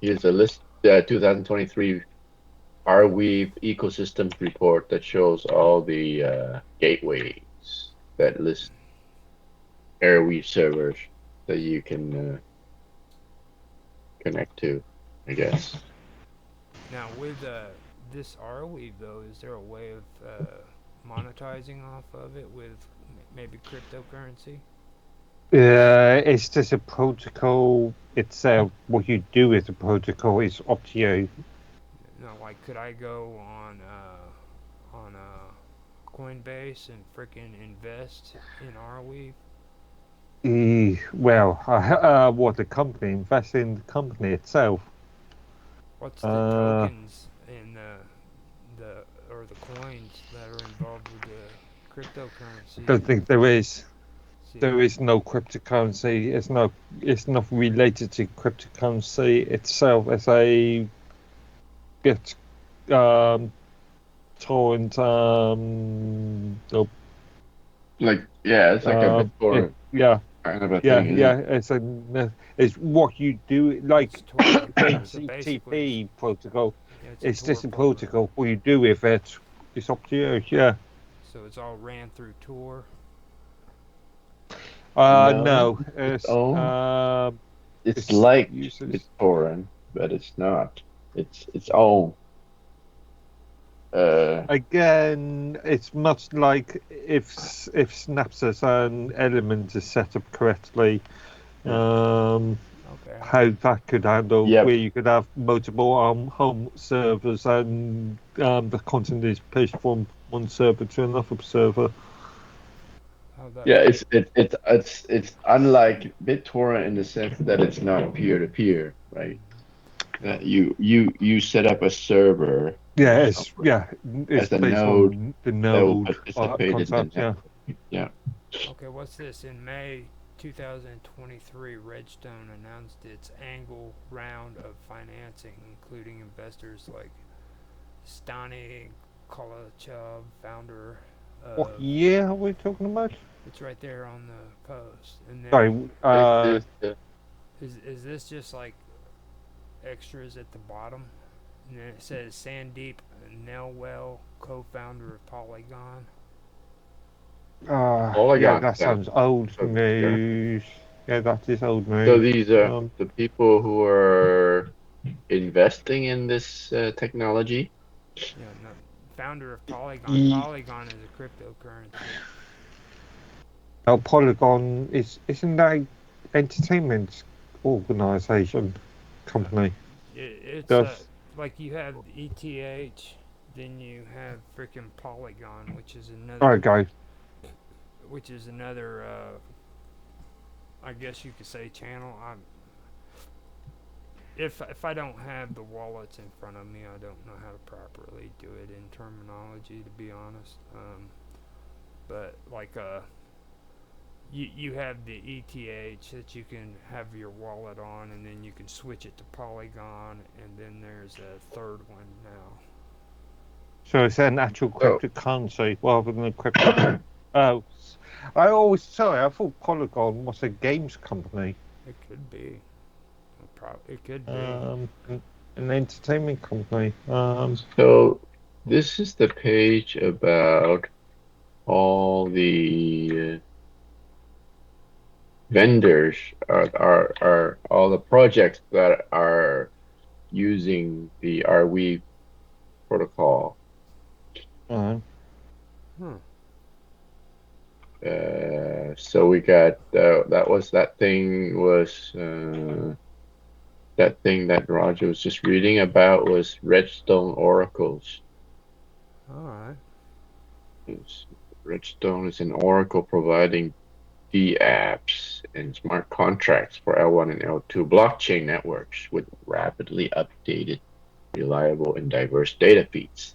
Here's a list, 2023 Arweave ecosystems report that shows all the gateways that list Arweave servers that you can connect to, I guess. Now, with this Arweave, though, is there a way of monetizing off of it with maybe cryptocurrency? It's just a protocol itself. What you do with the protocol is up to you. No, like, could I go on Coinbase and freaking invest in Arweave? Well, what the company invest in the company itself. What's the tokens in the coins that are involved with the cryptocurrency? Don't think there is. See, There is no cryptocurrency. It's not related to cryptocurrency itself. As a BitTorrent. Like, yeah, it's like a BitTorrent Yeah, kind of a yeah, thing, yeah. isn't it? It's what you do, like It's Tor. So basically, HTTP protocol. yeah, it's a It's Tor just a protocol. protocol. What you do with it, it's up to you. Yeah. So it's all ran through Tor. No. Its own. It's It's like uses. BitTorrent, but it's not. It's its own. Uh, Again, it's much like if Synapses and Element is set up correctly. Okay. How that could handle Yep. where you could have multiple home servers and the content is pushed from one server to another server. yeah, it's unlike BitTorrent in the sense that it's not peer-to-peer, right? You set up a server Yeah, it's as a based node on the that will node participate in the concept. Yeah. network. Yeah. Okay, what's this? In May 2023, Redstone announced its annual round of financing, including investors like Stani Kolochov, founder What of. year are we talking about? It's right there on the post. And then Sorry. This is the is this just like extras at the bottom? And then it says Sandeep Nelwell, co-founder of Polygon. Yeah, Polygon that stuff. sounds old So, news. Yeah, that is old news. so these are the people who are investing in this technology. Yeah, no, founder of Polygon. Ye- Polygon is a cryptocurrency. Polygon isn't that entertainment organization company? It's like you have ETH, then you have freaking Polygon, which is another. Okay. Which is another. I guess you could say channel. If I don't have the wallets in front of me, I don't know how to properly do it in terminology, to be honest. But like you have the ETH that you can have your wallet on, and then you can switch it to Polygon, and then there's a third one now. So it's an actual cryptocurrency rather than a crypto. Oh, I thought Polygon was a games company. It could be. It could be. An entertainment company. So this is the page about all the vendors are all the projects that are using the Arweave protocol. So we got that thing that Roger was just reading about was Redstone oracles. All right. Redstone is an oracle providing apps and smart contracts for L1 and L2 blockchain networks with rapidly updated, reliable, and diverse data feeds.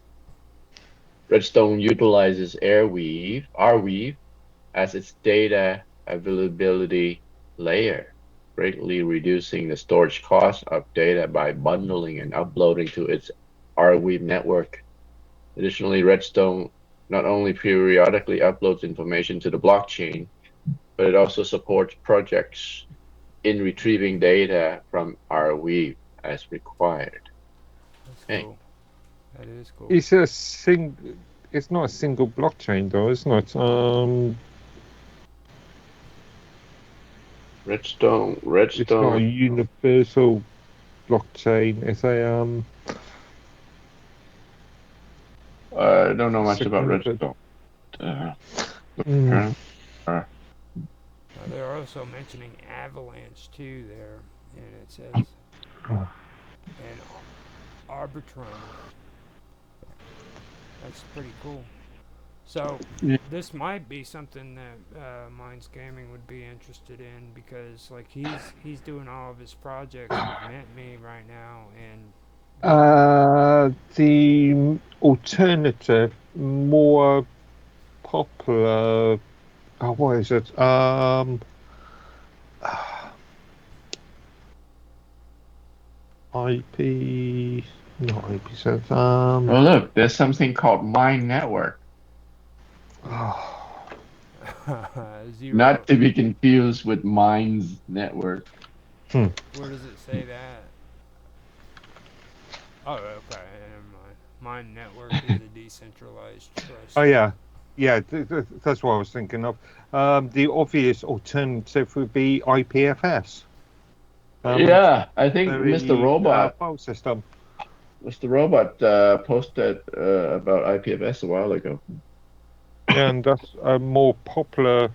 Redstone utilizes Arweave as its data availability layer, greatly reducing the storage cost of data by bundling and uploading to its Arweave network. Additionally, Redstone not only periodically uploads information to the blockchain, but it also supports projects in retrieving data from Arweave as required. That's cool. That is cool. It's not a single blockchain though, isn't it? Redstone. It's not a universal blockchain. It's a I don't know much about Redstone. They're also mentioning Avalanche too there, and it says and Arbitrum. That's pretty cool. So this might be something that Minds Gaming would be interested in, because like he's doing all of his projects with MintMe right now, and the alternative, more popular. What is it? IP. Not IPsec. Oh, look, there's something called Mind Network. Zero. Not to be confused with Minds Network. Where does it say that? Oh, okay. Never mind. Mine network is a decentralized trust. Oh yeah, yeah. That's what I was thinking of. The obvious alternative would be IPFS. Yeah, I think Mr. Very Robot, file system. Mr. Robot posted about IPFS a while ago. Yeah, and that's a more popular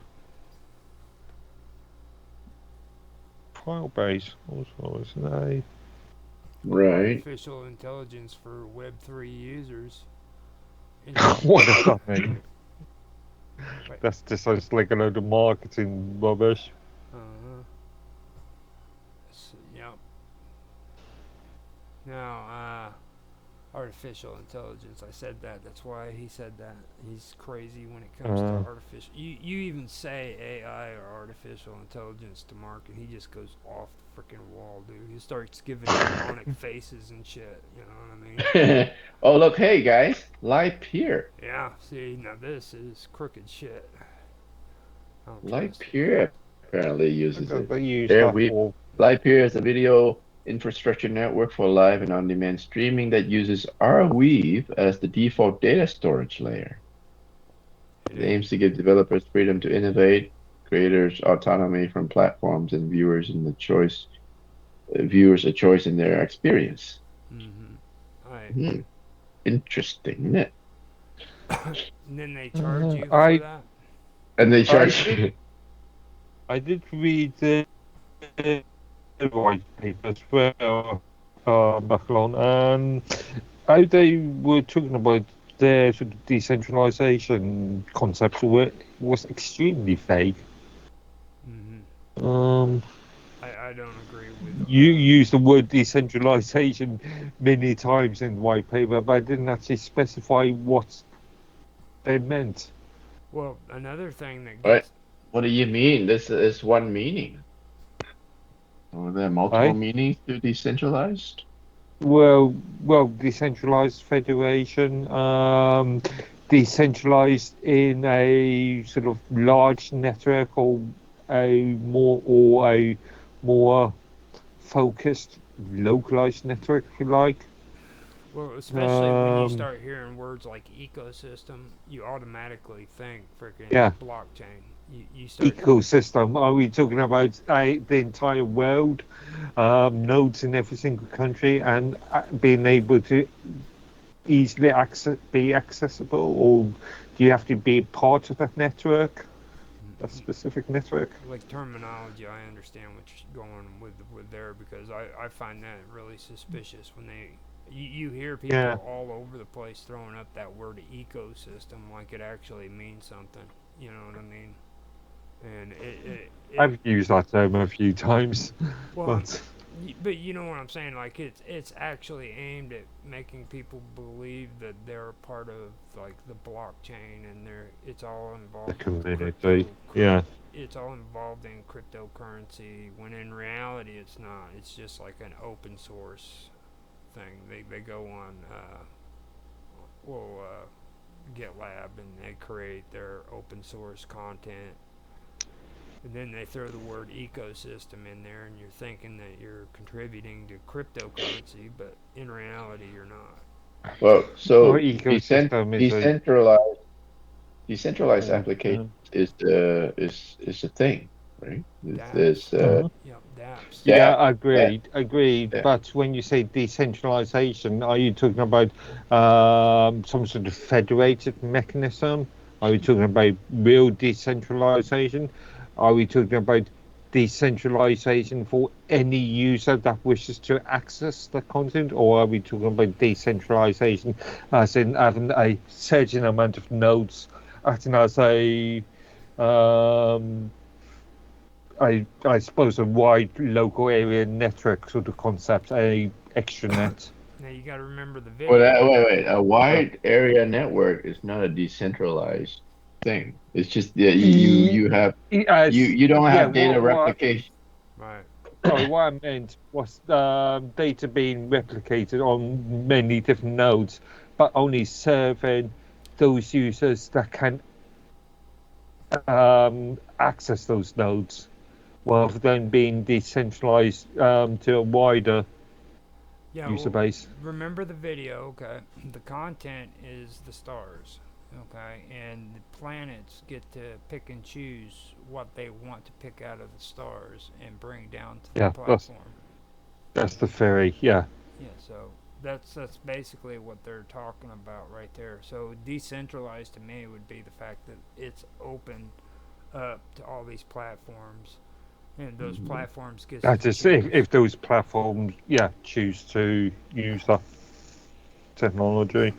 file base. Also, isn't it? Right. Artificial intelligence for Web3 users. What does that mean? Wait. That just sounds like a load of marketing rubbish. Uh-huh. Yep. Now, artificial intelligence. I said that. That's why he said that. He's crazy when it comes to artificial. You even say AI or artificial intelligence to Mark, and he just goes off the freaking wall, dude. He starts giving demonic faces and shit. You know what I mean? Oh, look, hey guys, live peer. Yeah. See, now this is crooked shit. I don't Live trust it. peer apparently uses it. They use There that we. for. Live peer is a video infrastructure network for live and on-demand streaming that uses Arweave as the default data storage layer. It aims to give developers freedom to innovate, creators autonomy from platforms, and viewers a choice in their experience. Right. Interesting, isn't it? And then they charge you I- for that. And they charge you. I did read the white paper as well, Macron, and how they were talking about their sort of decentralization concepts was extremely vague. I don't agree with. You used the word decentralization many times in the white paper, but I didn't actually specify what they meant. Well, another thing that What? gets. What do you mean? This is one meaning. Or there multiple Right? meanings to decentralized? Well, decentralized federation, decentralized in a sort of large network, or a more focused, localized network, if you like. Well, especially when you start hearing words like ecosystem, you automatically think freaking Yeah. blockchain. You start. Ecosystem. Are we talking about the entire world, nodes in every single country, and being able to easily be accessible, or do you have to be part of that network, that specific network? Like terminology, I understand what you're going with there, because I find that really suspicious when you hear people Yeah. all over the place throwing up that word ecosystem like it actually means something. You know what I mean? And I've used that term a few times, well, but but you know what I'm saying? Like it's actually aimed at making people believe that they're part of like the blockchain, and it's all involved. the with community, crypto. yeah. It's all involved in cryptocurrency, when in reality it's not. It's just like an open source thing. They go on GitLab, and they create their open source content, and then they throw the word ecosystem in there, and you're thinking that you're contributing to cryptocurrency, but in reality you're not. Well, so Ecosystem is decentralized applications is the thing, right? This Yep, dApps. Yeah, that agreed. that But when you say decentralization, are you talking about some sort of federated mechanism? Are we talking about real decentralization? Are we talking about decentralization for any user that wishes to access the content? Or are we talking about decentralization as in having a certain amount of nodes acting as um, I suppose a wide local area network sort of concept, a extranet. Now you got to remember the Well, video. wait. A wide area network is not a decentralized thing. It's just that you have As you don't yeah, have data replication. Right. sorry, what I meant was data being replicated on many different nodes, but only serving those users that can access those nodes, rather than being decentralized to a wider Yeah, user well, base. remember the video, okay? The content is the stars, okay? And the planets get to pick and choose what they want to pick out of the stars and bring down to the Yeah, platform. that's the theory. Yeah. Yeah, so that's basically what they're talking about right there. So decentralized to me would be the fact that it's open up to all these platforms, and those platforms get I to just choose. if those platforms, choose to use that technology.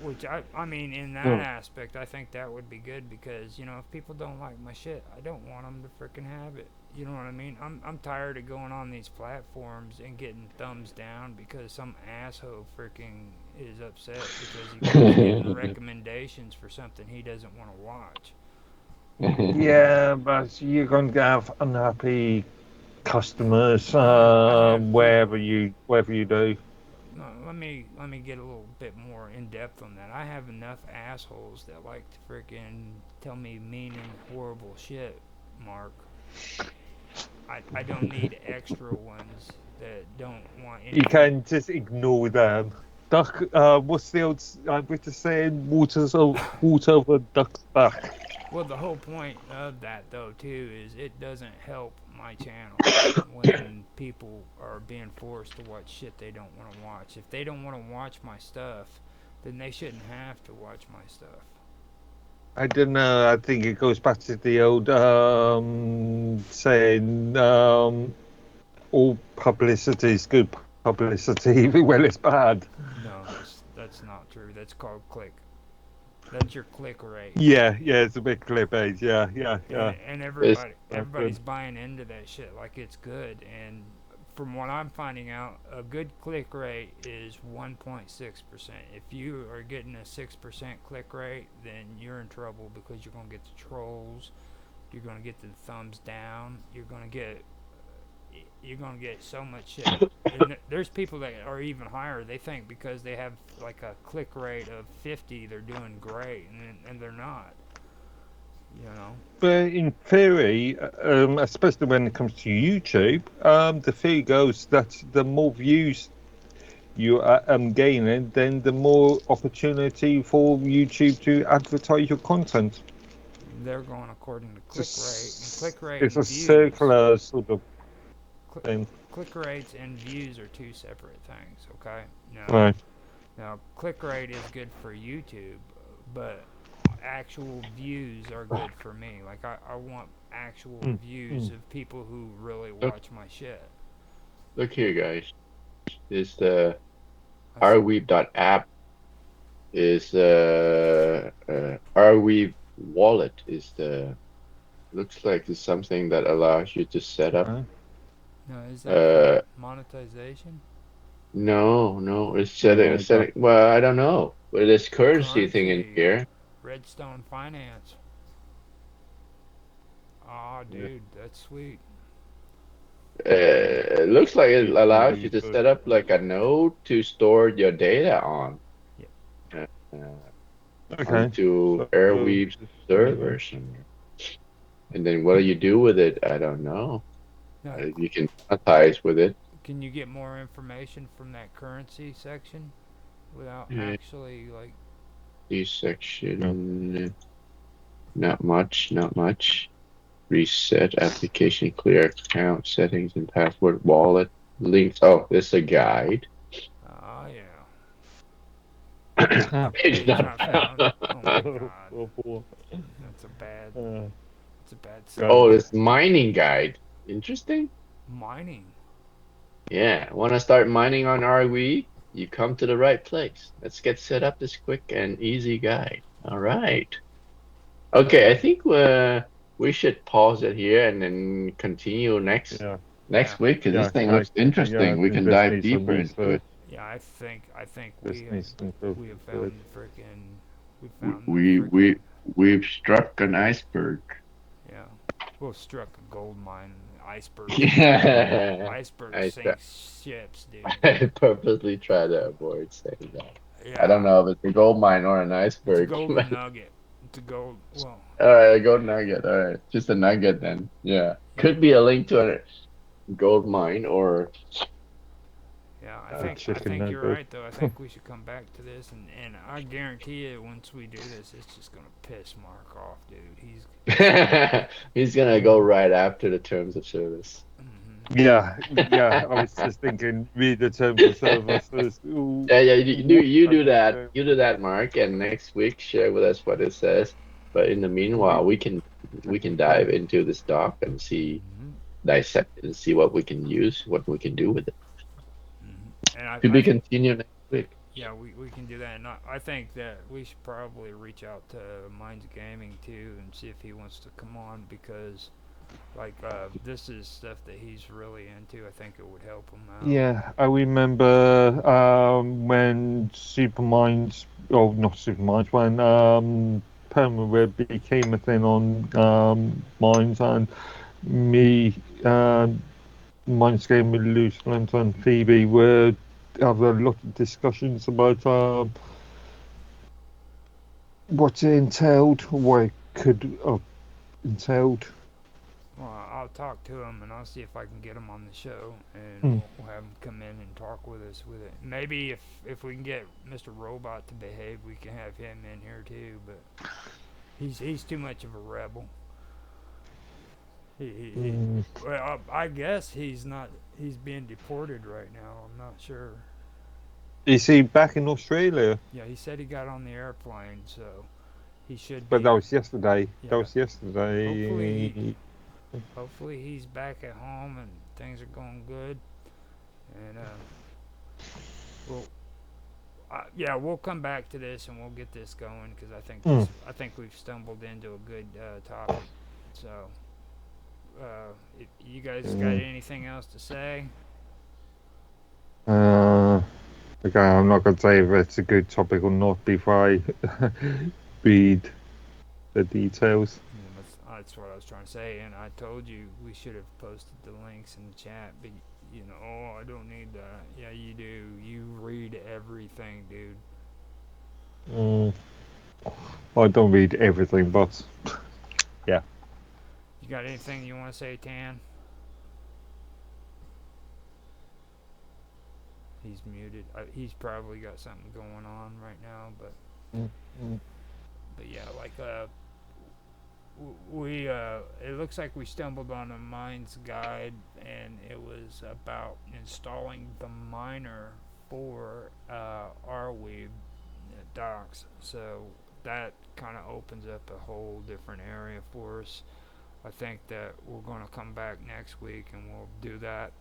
Which I mean, in that aspect, I think that would be good because if people don't like my shit, I don't want them to freaking have it. You know what I mean? I'm tired of going on these platforms and getting thumbs down because some asshole freaking is upset because he keeps getting recommendations for something he doesn't want to watch. Yeah, but you're going to have unhappy customers I have wherever people. you do. Let me get a little bit more in depth on that. I have enough assholes that like to freaking tell me mean and horrible shit, Mark. I don't need extra ones that don't want You anything. can just ignore them. Duck. What's the old British saying? Water over duck's back. Well, the whole point of that, though, too, is it doesn't help my channel when people are being forced to watch shit they don't want to watch. If they don't want to watch my stuff, then they shouldn't have to watch my stuff. I don't know. I think it goes back to the old saying, all publicity is good publicity, when it's bad. No, that's not true. That's called click. That's your click rate. Yeah, it's a bit clickbait. Yeah. And It's everybody's buying into that shit like it's good. And from what I'm finding out, a good click rate is 1.6%. If you are getting a 6% click rate, then you're in trouble because you're going to get the trolls, you're going to get the thumbs down, you're going to get so much shit. And there's people that are even higher. They think because they have like a click rate of 50, they're doing great, and they're not. But in theory, especially when it comes to YouTube, the theory goes that the more views you are gaining, then the more opportunity for YouTube to advertise your content. They're going according to click rate, and click rate It's and a views. circular sort of thing. Click rates and views are two separate things. Okay. Right. Now click rate is good for YouTube, but actual views are good for me. Like I want actual views of people who really look, watch my shit. look here, guys. This the I s- rweave.app is rweave wallet is the looks like it's something that allows you to set up. No, is that Uh, for monetization? no, it's No, setting. Well, I don't know, but there's currency thing in Currency, here. Redstone Finance. Aw, dude, that's sweet. It looks like it allows you to set up like a node to store your data on. Yeah. Onto Airweave servers. And then what do you do with it? I don't know. Now, You can monetize with it. can you get more information from that currency section without Yeah. actually like? This section, not much. Reset application, clear account settings and password, wallet links. Oh, this is a guide. Oh yeah. Page not found. Oh my god, that's a bad. It's a bad Oh, sign. this mining guide. Interesting. Mining. Yeah, want to start mining on RWE? You come to the right place. Let's get set up this quick and easy guide. All right. Okay, I think we should pause it here and then continue next week because this thing looks interesting. We can dive deeper into it. Yeah, I think This needs some we have found freaking we found the We freaking we've struck an iceberg. yeah. Well, struck a gold mine. iceberg. Yeah. Iceberg I, try- sinks ships, dude. I purposely try to avoid saying that. I don't Yeah, know if it's a gold mine or an it's a iceberg. golden nugget. It's a gold. Well, All right, a gold nugget. All right, just a nugget then. Yeah, yeah, could be a link to a gold mine or yeah. I A think chicken you're nugget. right though. I think we should come back to this, and I guarantee you, once we do this, it's just gonna piss Mark off, dude. he's gonna go right after the terms of service. Mhm. Yeah, yeah. I was just thinking, read the terms of service. Yeah, you do that. What? You do that, Mark, and next week share with us what it says. But in the meanwhile, we can dive into this doc and see Mhm. dissect it and see what we can use, what we can do with it. Mhm. And To be continued next week. yeah, we can do that. And I think that we should probably reach out to Minds Gaming too and see if he wants to come on because, like, this is stuff that he's really into. I think it would help him out. Yeah, I remember when Superminds, oh, not Superminds, when Permanent became a thing on Minds, and me, Minds Game with Lucian and Phoebe were have a lot of discussions about what it entailed, what it could have entailed. Well, I'll talk to him and I'll see if I can get him on the show, and Hmm. we'll have him come in and talk with us with it. Maybe if we can get Mr. Robot to behave, we can have him in here too. But he's too much of a rebel. He well, I guess he's not. He's being deported right now. I'm not sure. Is he back in Australia? Yeah, he said he got on the airplane, so he should But be. that was yesterday. Yeah. That was yesterday. Hopefully he's back at home and things are going good. And well, yeah, we'll come back to this and we'll get this going because I think we've stumbled into a good topic. So, if you guys got anything else to say? Okay, I'm not going to say if it's a good topic or not before I read the details. Yeah, that's what I was trying to say, and I told you we should have posted the links in the chat, but oh, I don't need that. Yeah, you do. You read everything, dude. I don't read everything, but yeah. You got anything you want to say, Tan? He's muted. He's probably got something going on right now, but yeah, like we it looks like we stumbled on a Minds guide, and it was about installing the miner for Arweave docks. So that kind of opens up a whole different area for us. I think that we're going to come back next week and we'll do that.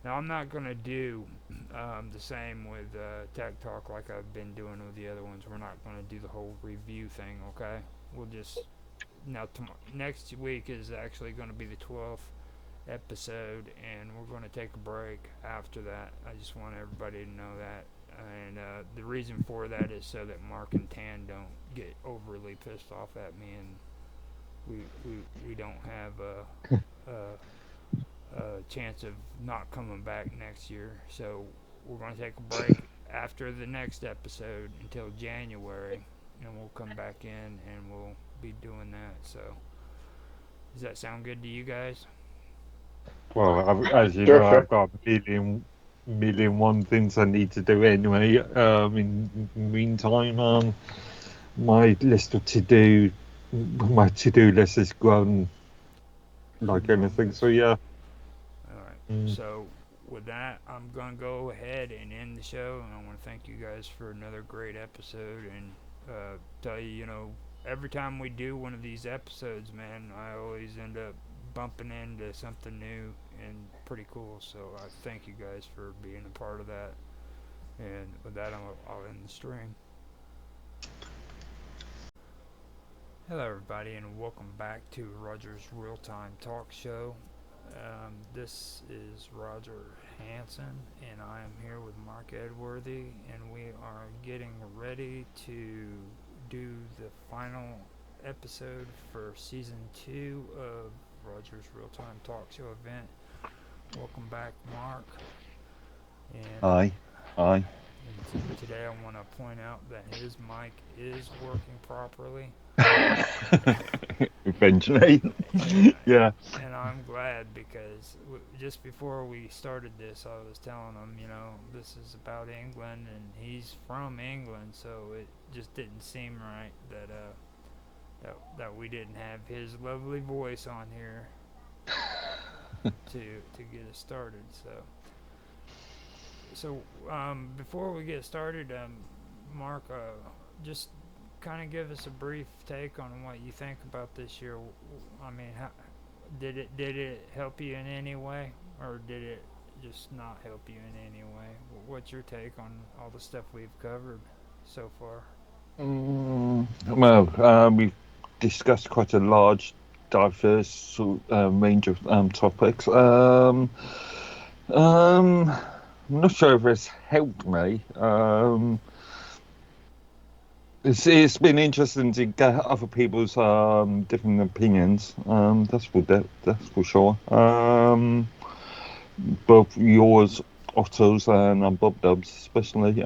Now, I'm not going to do the same with Tech Talk like I've been doing with the other ones. We're not going to do the whole review thing, okay? We'll just. Now, next week is actually going to be the 12th episode, and we're going to take a break after that. I just want everybody to know that. And the reason for that is so that Mark and Tan don't get overly pissed off at me, and we don't have a chance of not coming back next year. So we're going to take a break after the next episode until January, and we'll come back in and we'll be doing that. So does that sound good to you guys? Well, as you Sure, know, sure. I've got a million one things I need to do anyway. In the meantime, my list of my to-do list has grown like anything. So yeah. All right. So with that, I'm going to go ahead and end the show, and I want to thank you guys for another great episode, and tell you, every time we do one of these episodes, man, I always end up bumping into something new and pretty cool. So I thank you guys for being a part of that. And with that, I'll end the stream. Hello, everybody, and welcome back to Roger's Real Time Talk Show. This is Roger Hanson, and I am here with Mark Edworthy, and we are getting ready to do the final episode for season 2 of Roger's Real Time Talk Show event. Welcome back, Mark. And, Aye. and today I want to point out that his mic is working properly. Eventually. Yeah. And I'm glad because just before we started this, I was telling him, this is about England, and he's from England, so it just didn't seem right that we didn't have his lovely voice on here to get us started. So before we get started, Mark, just kind of give us a brief take on what you think about this year. I mean, did it help you in any way, or did it just not help you in any way? What's your take on all the stuff we've covered so far? Well, we've discussed quite a large, diverse range of topics. I'm not sure if it's helped me. It's been interesting to get other people's different opinions. That's for sure. Both yours, Otto's, and Bob Dub's especially.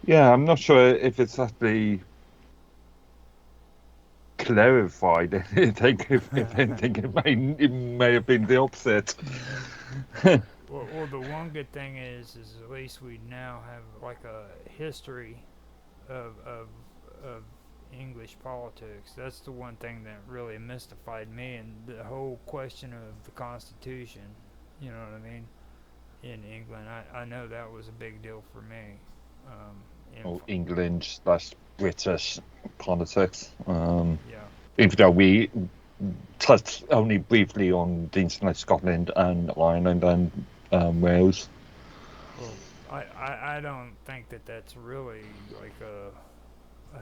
Yeah, I'm not sure if it's actually clarified anything. If anything, it may have been the opposite. Well, the one good thing is at least we now have like a history of English politics. That's the one thing that really mystified me, and the whole question of the Constitution. You know what I mean? In England, I know that was a big deal for me. England/British politics. Yeah. Even though we touched only briefly on things like Scotland and Ireland and Wales. Well, I don't think that's really like a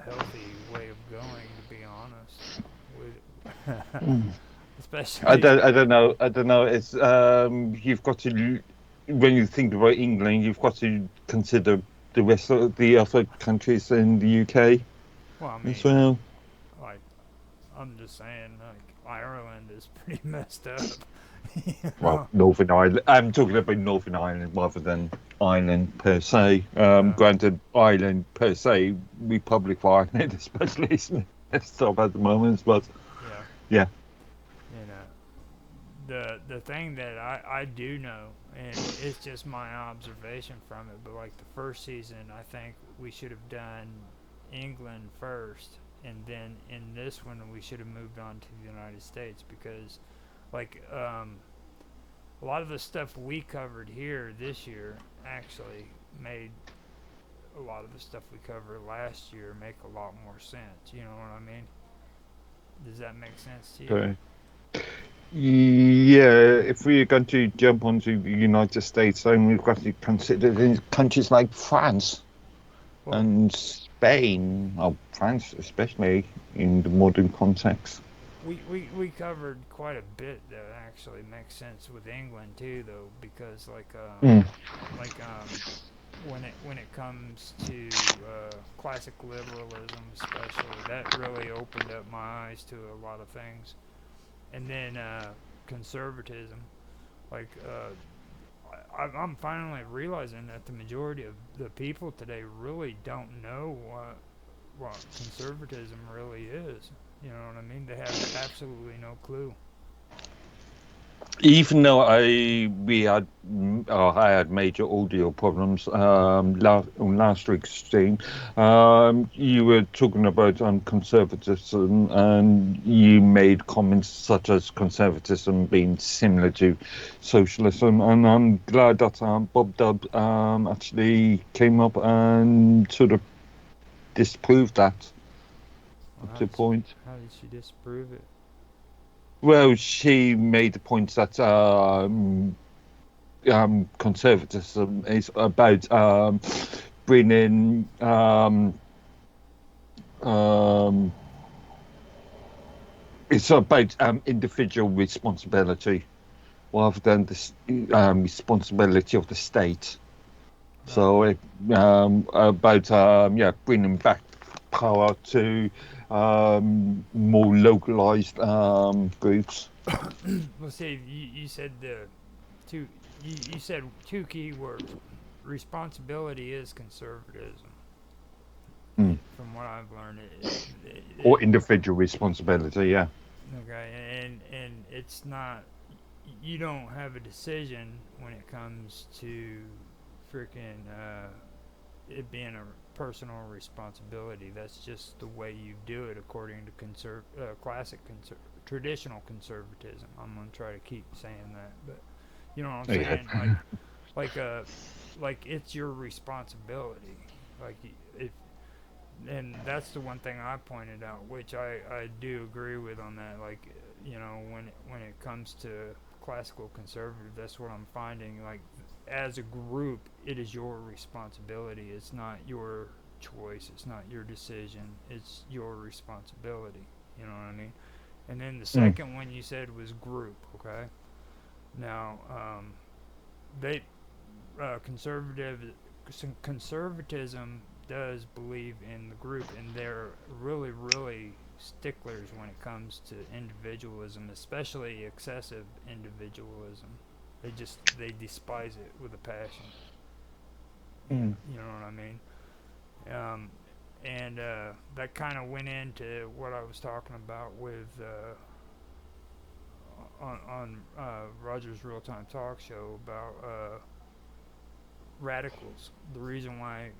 healthy way of going, to be honest. Especially. I don't know. It's you've got to, when you think about England, you've got to consider the rest of the other countries in the UK. Well, I mean, as well. Like, I'm just saying, like, Ireland is pretty messed up. Well, Northern Ireland. I'm talking about Northern Ireland rather than Ireland per se. Granted, Ireland per se, Republic of Ireland especially, is messed up at the moment, but yeah. The thing that I do know, and it's just my observation from it, but like the first season, I think we should have done England first, and then in this one we should have moved on to the United States, because like a lot of the stuff we covered here this year actually made a lot of the stuff we covered last year make a lot more sense. You know what I mean? Does that make sense to you? Okay. Yeah, if we're going to jump onto the United States, then we've got to consider countries like France and Spain, or France especially, in the modern context. We covered quite a bit that actually makes sense with England too, though, because when it comes to classic liberalism, especially, that really opened up my eyes to a lot of things. And then conservatism, like I'm finally realizing that the majority of the people today really don't know what conservatism really is. You know what I mean? They have absolutely no clue. Even though I had major audio problems last week's stream, you were talking about conservatism, and you made comments such as conservatism being similar to socialism, and I'm glad that Bob Dub actually came up and sort of disproved that to a point. How did she disprove it? Well, she made the point that conservatism is about bringing it's about individual responsibility rather than the responsibility of the state. So about bringing back power to more localized groups. Well, see, you said the two. You said two key words. Responsibility is conservatism. Mm. From what I've learned, Or individual responsibility, yeah. okay, and it's not. You don't have a decision when it comes to freaking it being a personal responsibility. That's just the way you do it according to traditional conservatism. I'm gonna try to keep saying that, but you know what I'm Yeah. saying? Like like it's your responsibility. Like if and that's the one thing I pointed out, which I do agree with on that. Like, you know, when it comes to classical conservative, that's what I'm finding. Like, as a group, it is your responsibility. It's not your choice. It's not your decision. It's your responsibility. You know what I mean? And then the second one you said was group. Okay. Now, they conservative conservatism does believe in the group, and they're really sticklers when it comes to individualism, especially excessive individualism. They despise it with a passion. You know what I mean? Um, and that kind of went into what I was talking about with on Roger's Real Time Talk Show about radicals. The reason why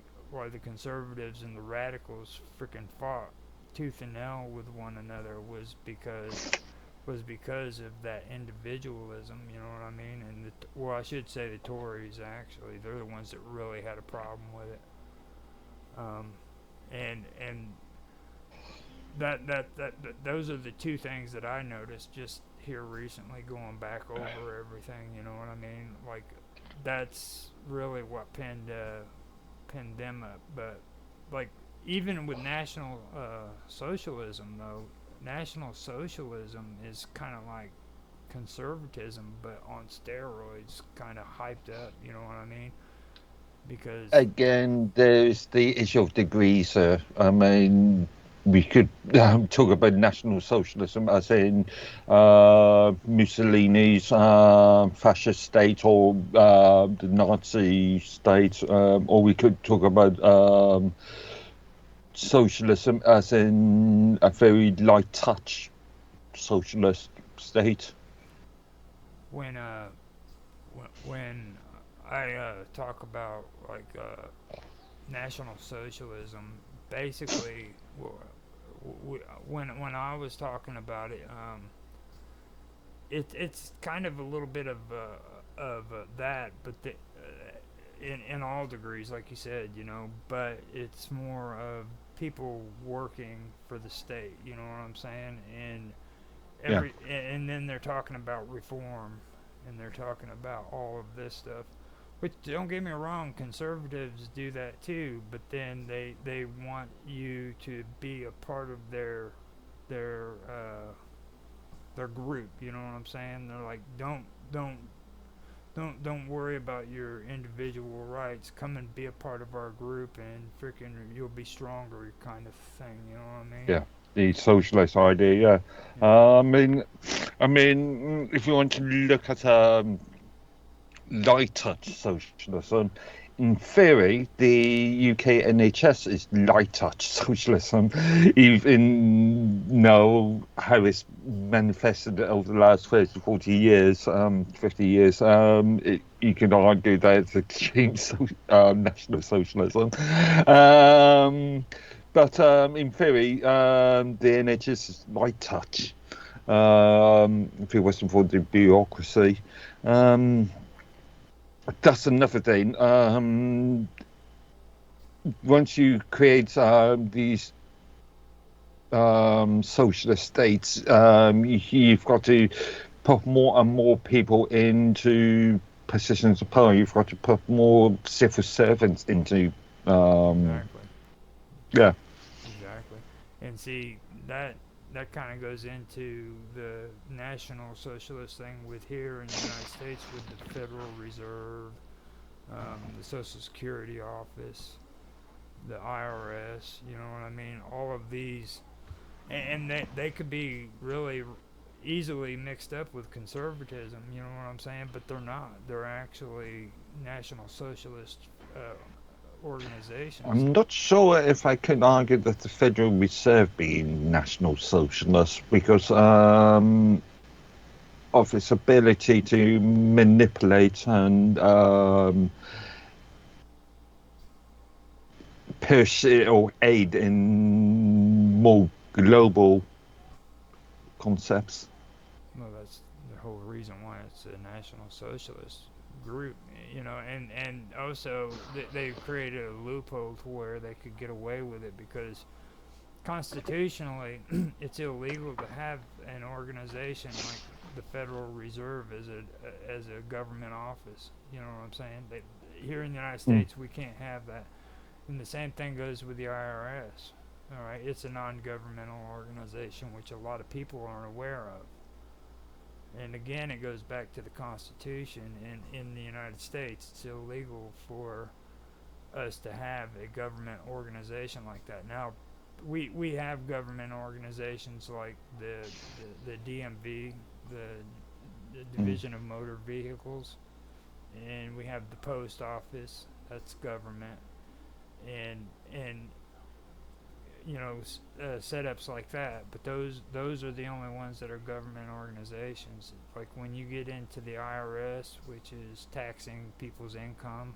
the conservatives and the radicals freaking fought tooth and nail with one another was because of that individualism. You know what I mean? And well, I should say the Tories actually. They're the ones that really had a problem with it. And that those are the two things that I noticed just here recently, going back over everything. You know what I mean? Like, that's really what pinned them up. But like, even with National Socialism, though, National Socialism is kind of like conservatism, but on steroids, kind of hyped up. You know what I mean? Because Again, there's the issue of degrees, sir. I mean, we could talk about National Socialism as in Mussolini's fascist state, or the Nazi state, or we could talk about socialism as in a very light touch socialist state. when when I talk about like National Socialism, basically, when I was talking about it, it's kind of a little bit of that, but in all degrees, like you said, you know, but it's more of people working for the state. You know what I'm saying? And and then they're talking about reform, and they're talking about all of this stuff. Which, don't get me wrong, conservatives do that too, but then they want you to be a part of their their group. You know what I'm saying? They're like, don't worry about your individual rights. Come and be a part of our group, and freaking you'll be stronger, kind of thing. You know what I mean? Yeah, the socialist idea. Yeah, I mean, if you want to look at light touch socialism, in theory, the UK NHS is light touch socialism. Even know how it's manifested over the last 30, 40 years, 50 years, you can argue that it's extreme national socialism. But in theory, the NHS is light touch. If it wasn't for the bureaucracy. That's another thing. Once you create these socialist states, you've got to put more and more people into positions of power. You've got to put more civil servants into. Exactly. Yeah. Exactly. And see, that kind of goes into the National Socialist thing with here in the United States with the Federal Reserve, the Social Security Office, the IRS. You know what I mean? All of these and they could be really easily mixed up with conservatism. You know what I'm saying? But they're not. They're actually National Socialist organizations. I'm not sure if I can argue that the Federal Reserve being National Socialist because of its ability to manipulate and pursue or aid in more global concepts. Well, that's the whole reason why it's a National Socialist group, you know, and also they've created a loophole to where they could get away with it because constitutionally it's illegal to have an organization like the Federal Reserve as a government office. You know what I'm saying? Here in the United States, we can't have that. And the same thing goes with the IRS. All right, it's a non-governmental organization, which a lot of people aren't aware of. And again, it goes back to the Constitution. In the United States, it's illegal for us to have a government organization like that. Now, we have government organizations like the DMV, the Division of Motor Vehicles, and we have the post office. That's government, and you know, setups like that. But those are the only ones that are government organizations. Like when you get into the IRS, which is taxing people's income,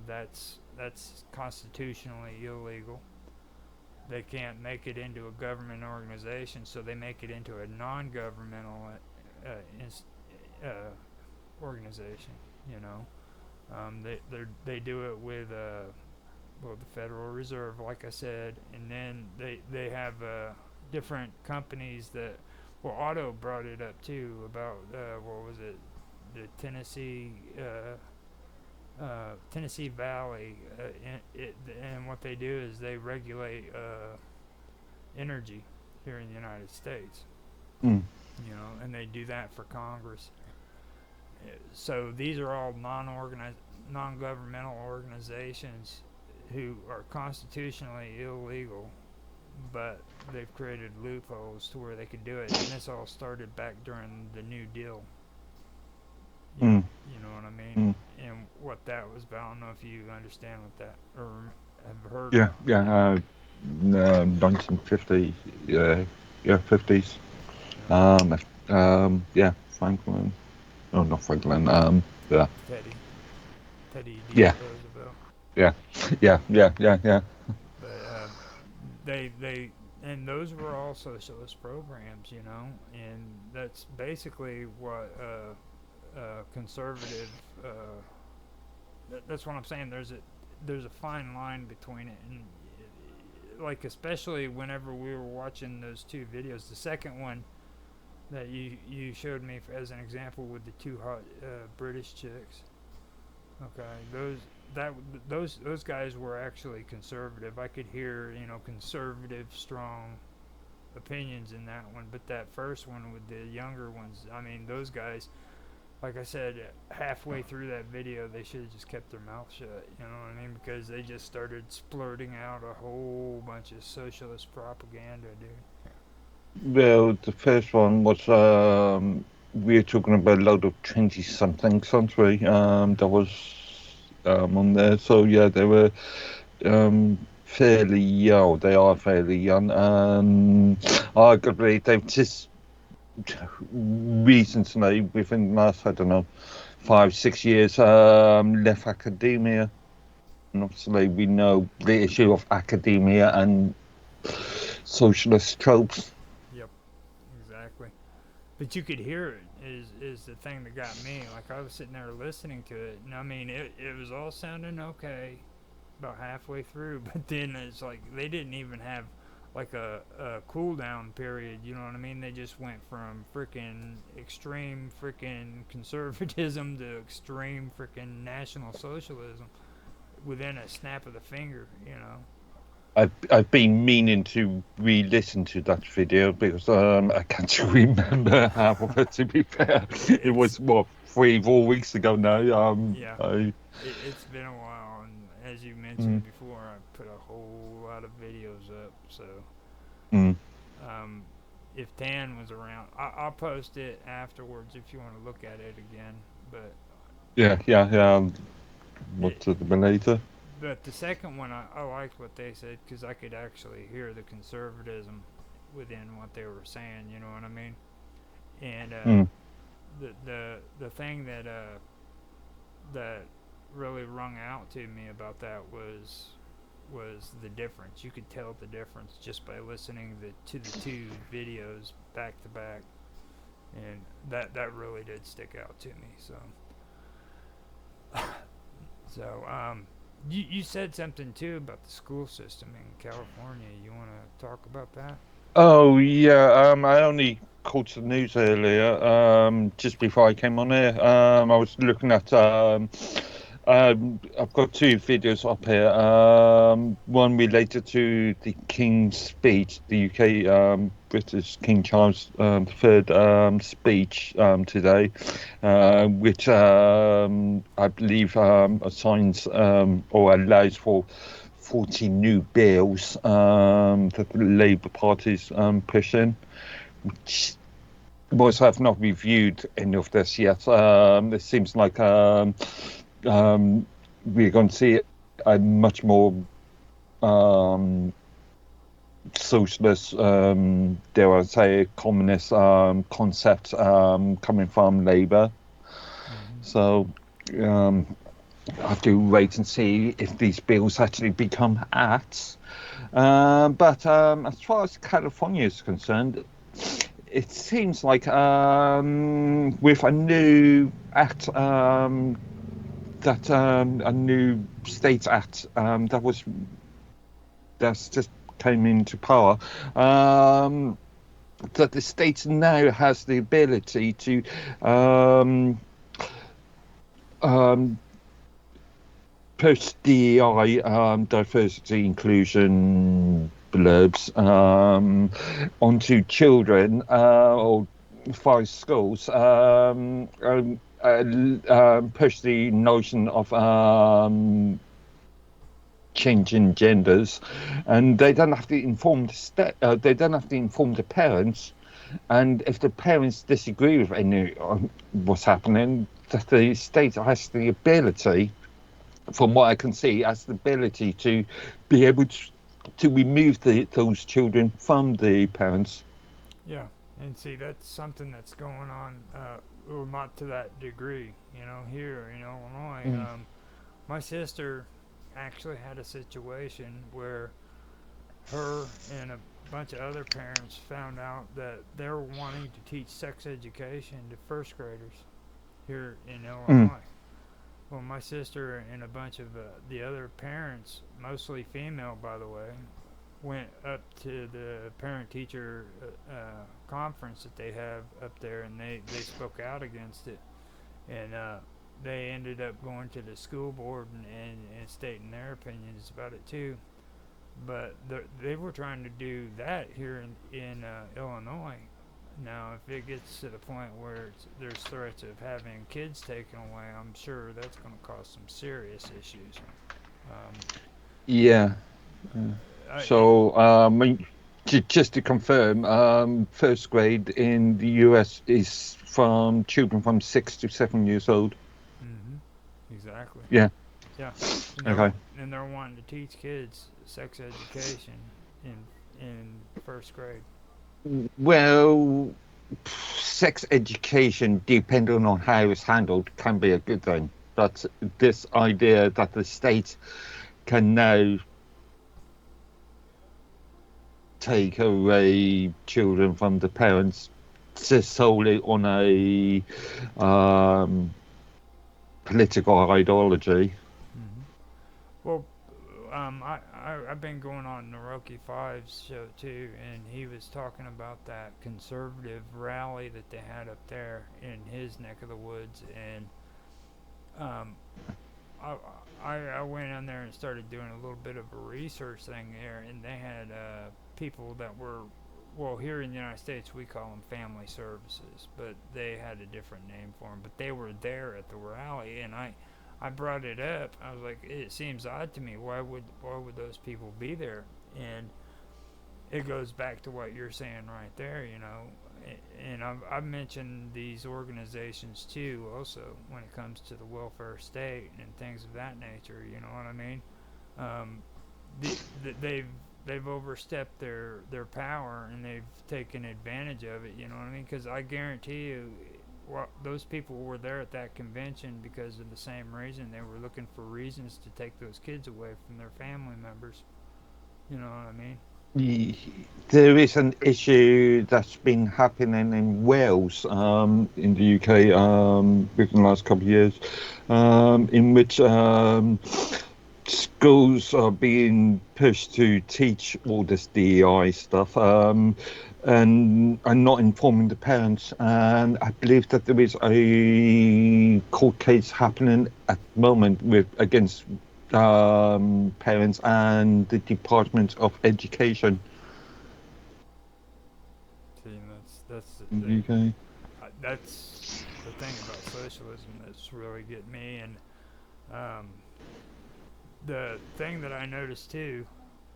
that's constitutionally illegal. They can't make it into a government organization, so they make it into a non-governmental organization. You know, they do it with well, the Federal Reserve, like I said, and then they have different companies that. Well, Otto brought it up too about what was it, the Tennessee Valley, and what they do is they regulate energy here in the United States. Mm. You know, and they do that for Congress. So these are all non-governmental organizations who are constitutionally illegal, but they've created loopholes to where they can do it. And this all started back during the New Deal. You know what I mean? And what that was about. I don't know if you understand what that, or have heard about. Yeah, 1950, yeah, 50s. Yeah, Franklin. No, not Franklin. Yeah. Teddy D. Yeah. Roosevelt. Yeah. But and those were all socialist programs, you know, and that's basically what conservative. That's what I'm saying. There's a fine line between it, and like especially whenever we were watching those two videos, the second one that you showed me as an example with the two hot British chicks. Okay, those guys were actually conservative. I could hear, you know, conservative, strong opinions in that one. But that first one with the younger ones, I mean, those guys, like I said, halfway through that video, they should have just kept their mouth shut. You know what I mean? Because they just started splurting out a whole bunch of socialist propaganda, dude. Well, the first one was we're talking about a load of 20-somethings, aren't we? That was on there. So yeah, they were fairly young. They are fairly young. Arguably, they've just recently, within the last, I don't know, 5-6 years, left academia. And obviously, we know the issue of academia and socialist tropes. Yep, exactly. But you could hear it is the thing that got me. Like I was sitting there listening to it, and I mean it was all sounding okay about halfway through, but then it's like they didn't even have like a cool down period, you know what I mean? They just went from freaking extreme freaking conservatism to extreme freaking national socialism within a snap of the finger, you know. I've been meaning to re-listen to that video because I can't remember half of it. To be fair, it was 3-4 weeks ago now. Yeah, it's been a while, and as you mentioned before, I put a whole lot of videos up. So Mm. If Dan was around, I'll post it afterwards if you want to look at it again. But Yeah. it, What's it been later? but the second one, I liked what they said because I could actually hear the conservatism within what they were saying. You know what I mean? And Mm. the thing that really rung out to me about that was the difference. You could tell the difference just by listening to the two videos back to back, and that really did stick out to me. So you said something too about the school system in California. You want to talk about that? Oh yeah, I only caught the news earlier, just before I came on here. I was looking at I've got two videos up here. One related to the King's speech, the UK British King Charles III speech today, which I believe assigns or allows for 40 new bills that the Labour Party's pushing, which boys have not reviewed any of this yet. It seems like we're going to see a much more socialist, dare I say, communist concept coming from Labour. So I have to wait and see if these bills actually become acts. But as far as California is concerned, it seems like with a new act, a new state act that's just came into power, that the state now has the ability to push DEI, diversity inclusion blurbs, onto children or via schools, push the notion of changing genders, and they don't have to inform they don't have to inform the parents, and if the parents disagree with any what's happening, that the state has the ability, from what I can see, has the ability to be able to remove those children from the parents. Yeah, and see that's something that's going on. Well, not to that degree, here in Illinois. My sister actually had a situation where her and a bunch of other parents found out that they're wanting to teach sex education to first graders here in Mm. Illinois. Well, my sister and a bunch of the other parents, mostly female by the way, went up to the parent-teacher conference that they have up there, and they spoke out against it. And they ended up going to the school board and stating their opinions about it too. But they were trying to do that here in Illinois. Now, if it gets to the point where there's threats of having kids taken away, I'm sure that's going to cause some serious issues. Um, Yeah. I, So, just to confirm, first grade in the US is from children from 6 to 7 years old. exactly. Yeah. Yeah, Okay. and they're wanting to teach kids sex education in first grade. Well, sex education, depending on how it's handled, can be a good thing. But this idea that the state can now take away children from the parents just solely on a political ideology. Well, I've been going on Naroki Five's show too, and he was talking about that conservative rally that they had up there in his neck of the woods, and um, I, I went in there and started doing a little bit of a research thing there, and they had people that were, well, here in the United States we call them family services, but they had a different name for them. But they were there at the rally, and I brought it up. I was like, it seems odd to me. Why would those people be there? And it goes back to what you're saying right there, and I've mentioned these organizations too, also when it comes to the welfare state and things of that nature. You know what I mean? Um, they've overstepped their power and they've taken advantage of it. You know what I mean? Because I guarantee you, those people were there at that convention because of the same reason. They were looking for reasons to take those kids away from their family members. You know what I mean? There is an issue that's been happening in Wales, in the UK, within the last couple of years, in which schools are being pushed to teach all this DEI stuff, and not informing the parents. And I believe that there is a court case happening at the moment against parents and the Department of Education See, that's the in thing. the UK. That's the thing about socialism that's really getting me. And um, the thing that I noticed too,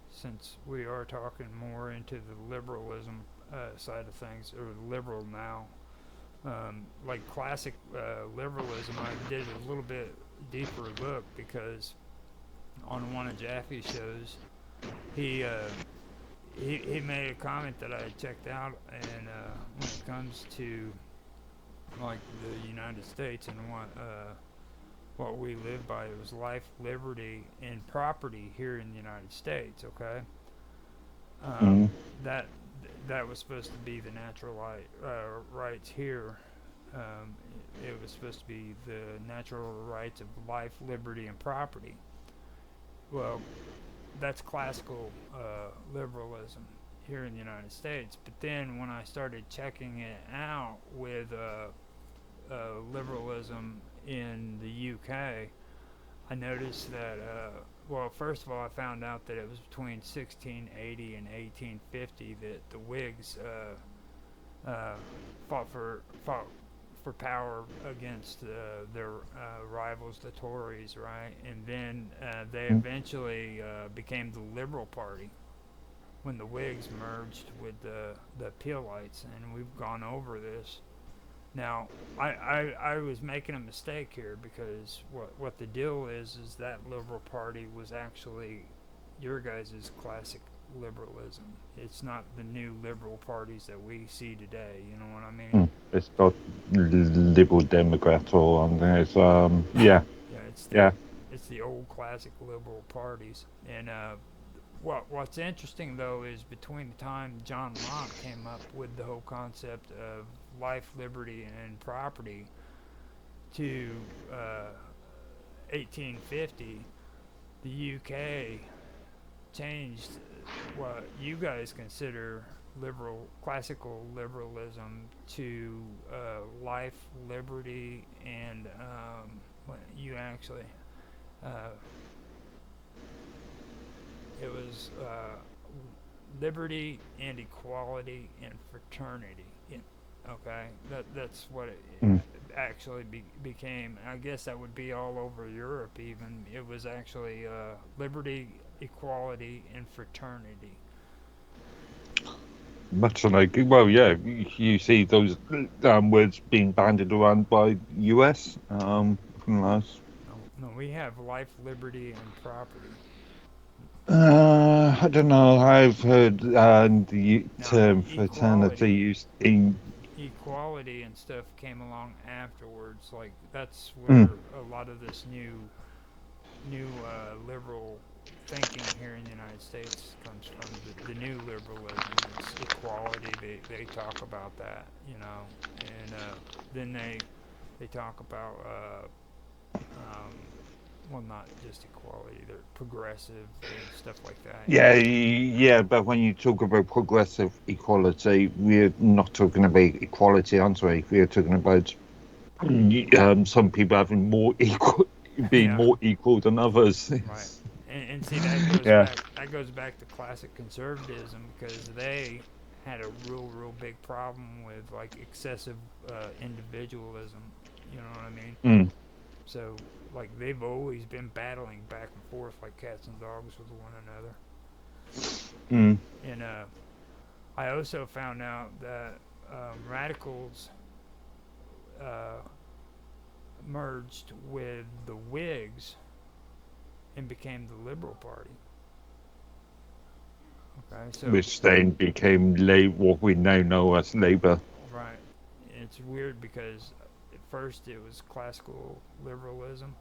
since we are talking more into the liberalism side of things, or liberal now, like classic liberalism, I did a little bit deeper look because on one of Jaffe's shows, he he made a comment that I checked out, and when it comes to like the United States and what we live by, it was life, liberty, and property here in the United States. Okay, Mm. that that was supposed to be the natural rights here. Um, it was supposed to be the natural rights of life, liberty, and property. Well, that's classical liberalism here in the United States. But then when I started checking it out with liberalism in the UK, I noticed that, well, first of all, I found out that it was between 1680 and 1850 that the Whigs uh, fought for power against their rivals, the Tories, right? And then they eventually became the Liberal Party when the Whigs merged with the Peelites, and we've gone over this. Now, I was making a mistake here because what the deal is that Liberal Party was actually your guys' classic liberalism. It's not the new liberal parties that we see today. You know what I mean? It's got Liberal Democrat or on there. It's, yeah, Yeah, it's yeah. the old classic liberal parties. And what's interesting though is between the time John Locke came up with the whole concept of life, liberty, and property to 1850, the UK changed what you guys consider classical liberalism to life, liberty, and what you actually uh, it was liberty and equality and fraternity. Okay, that's what it Mm. actually became. I guess that would be all over Europe. Even it was actually liberty, equality, and fraternity. Much like, well, yeah, you see those words being bandied around by US from last. No, we have life, liberty, and property. I don't know. I've heard the Now, term fraternity used in. equality and stuff came along afterwards. Like that's Mm. where a lot of this new liberal thinking here in the United States comes from. The new liberalism, it's equality. They talk about that, and then they talk about well, not just equality. They're progressive and stuff like that. Yeah, yeah, but when you talk about progressive equality, we're not talking about equality, aren't we? We're talking about some people having more equal, being Yeah. more equal than others. Right. And see that goes Yeah. back to classic conservatism because they had a real big problem with like excessive individualism. You know what I mean? Mm. So like they've always been battling back and forth like cats and dogs with one another. Mm. And I also found out that radicals merged with the Whigs and became the Liberal Party. Okay, so Which then became what we now know as Labour. right, it's weird because at first it was classical liberalism,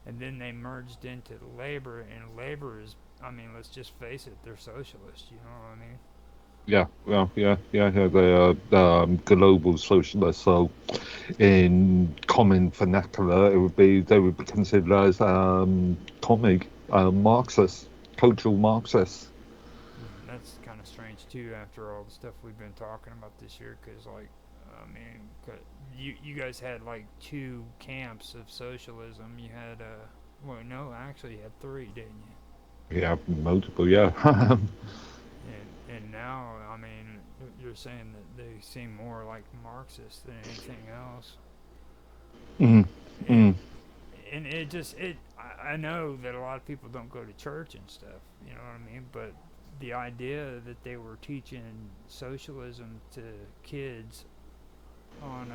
and then they merged into Labor, and Labor is, I mean, let's just face it, they're socialists. You know what I mean? Yeah, they are global socialists. So, in common vernacular, they would be considered as Marxists, cultural Marxists. That's kind of strange too, after all the stuff we've been talking about this year. Because, like, I mean, you guys had like two camps of socialism. You had well, no, actually, you had three, didn't you? Yeah, multiple. Yeah. And now, I mean, you're saying that they seem more like Marxists than anything else. Mm. And, and it just I know that a lot of people don't go to church and stuff. You know what I mean? But the idea that they were teaching socialism to kids on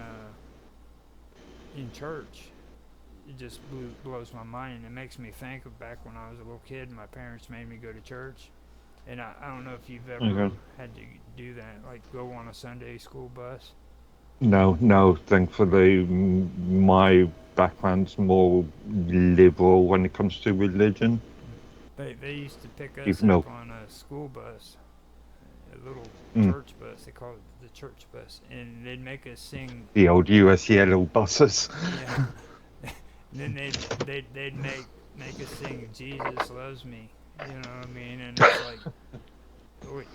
in church, it just blows my mind, and it makes me think of back when I was a little kid and my parents made me go to church. And I don't know if you've ever had to do that, like go on a Sunday school bus. No, thankfully my background's more liberal when it comes to religion. They used to pick us Even up though, on a school bus, a little mm, church bus. They call it the church bus, and they'd make us sing. the old US yellow buses. Yeah. And then they'd make us sing "Jesus Loves Me." You know what I mean? And it's like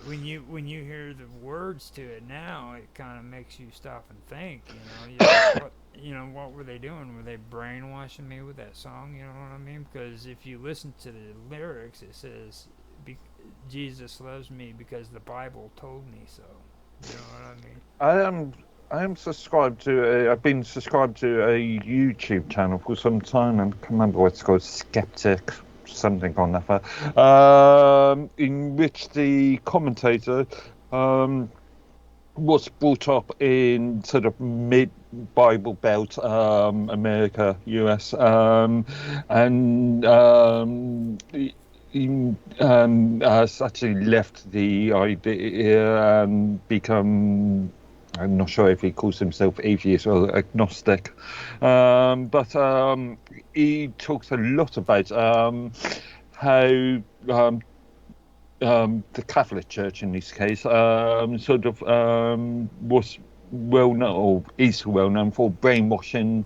when you hear the words to it now, it kind of makes you stop and think. You're like, what were they doing? Were they brainwashing me with that song? You know what I mean? Because if you listen to the lyrics, it says, "Jesus loves me because the Bible told me so." You know what I mean? I am subscribed to. I've been subscribed to a YouTube channel for some time, and I can't remember what it's called. Skeptic, something on that. In which the commentator was brought up in sort of mid-Bible Belt, America, US, and he has actually left the idea and become. I'm not sure if he calls himself atheist or agnostic, but he talks a lot about how the Catholic Church, in this case, sort of was well known, or is well known for brainwashing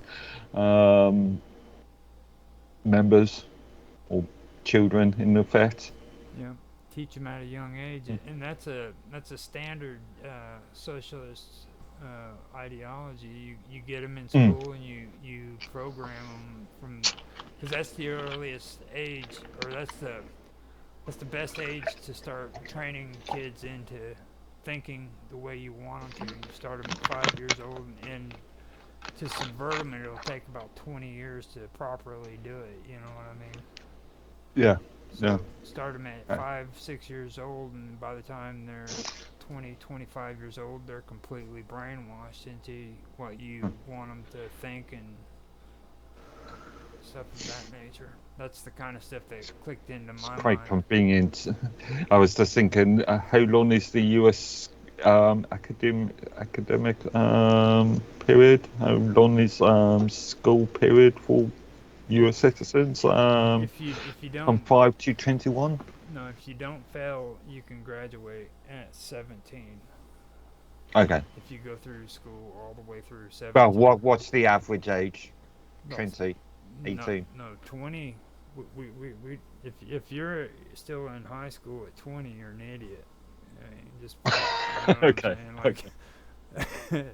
members or children, in effect. Yeah, teach them at a young age, and that's a standard socialist ideology. You get them in school and you program them from, because that's the earliest age, or that's the best age to start training kids into thinking the way you want them to. You start them at 5 years old, and to subvert them, it'll take about 20 years to properly do it. You know what I mean? Yeah. So start them at 5, 6 years old, and by the time they're 20, 25 years old, they're completely brainwashed into what you want them to think and stuff of that nature. That's the kind of stuff that clicked into my mind. Quite convenient. I was just thinking, how long is the US academic period? How long is school period for US citizens? If you don't, from 5 to 21? No, if you don't fail, you can graduate at 17. Okay. If you go through school all the way through 17. Well, what's the average age? 20, 18? No, 20. We if you're still in high school at 20, you're an idiot. I mean, just okay. Like, okay.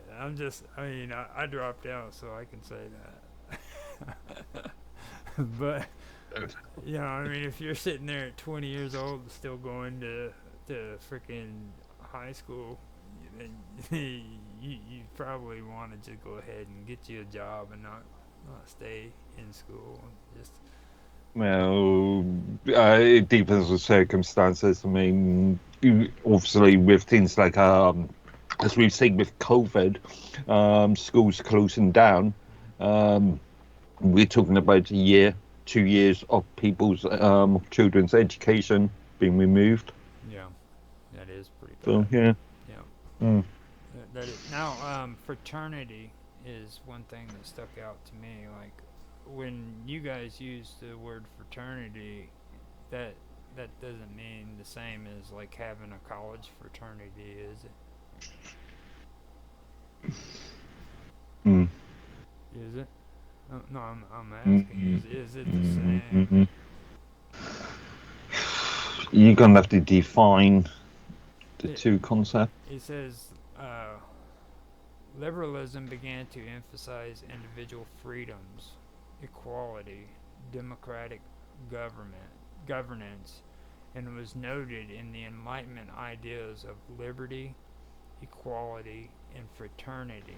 I dropped out, so I can say that. But I mean, if you're sitting there at 20 years old still going to freaking high school, then you probably want to just go ahead and get you a job and not stay in school. Well, it depends on circumstances. I mean, obviously with things like as we've seen with COVID, schools closing down, we're talking about a year, 2 years of people's children's education being removed. Yeah, that is pretty bad. So yeah. Yeah. Mm. Now, fraternity is one thing that stuck out to me. Like, when you guys use the word fraternity, that that doesn't mean the same as like having a college fraternity, is it? Mm. Is it? No, I'm asking. Is it the same? Mm. You're gonna have to define the two concepts. It says liberalism began to emphasize individual freedoms, equality, democratic governance, and was noted in the Enlightenment ideas of liberty, equality, and fraternity,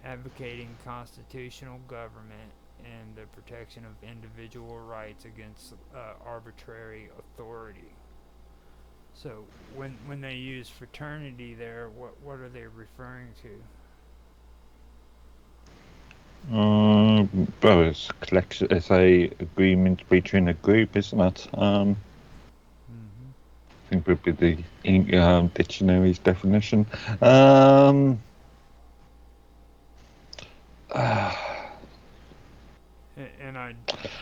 advocating constitutional government and the protection of individual rights against arbitrary authority. So when they use fraternity there, what are they referring to? Well, it's collection. It's a agreement between a group, isn't it? Mm-hmm. I think would be the dictionary's definition. Uh, And I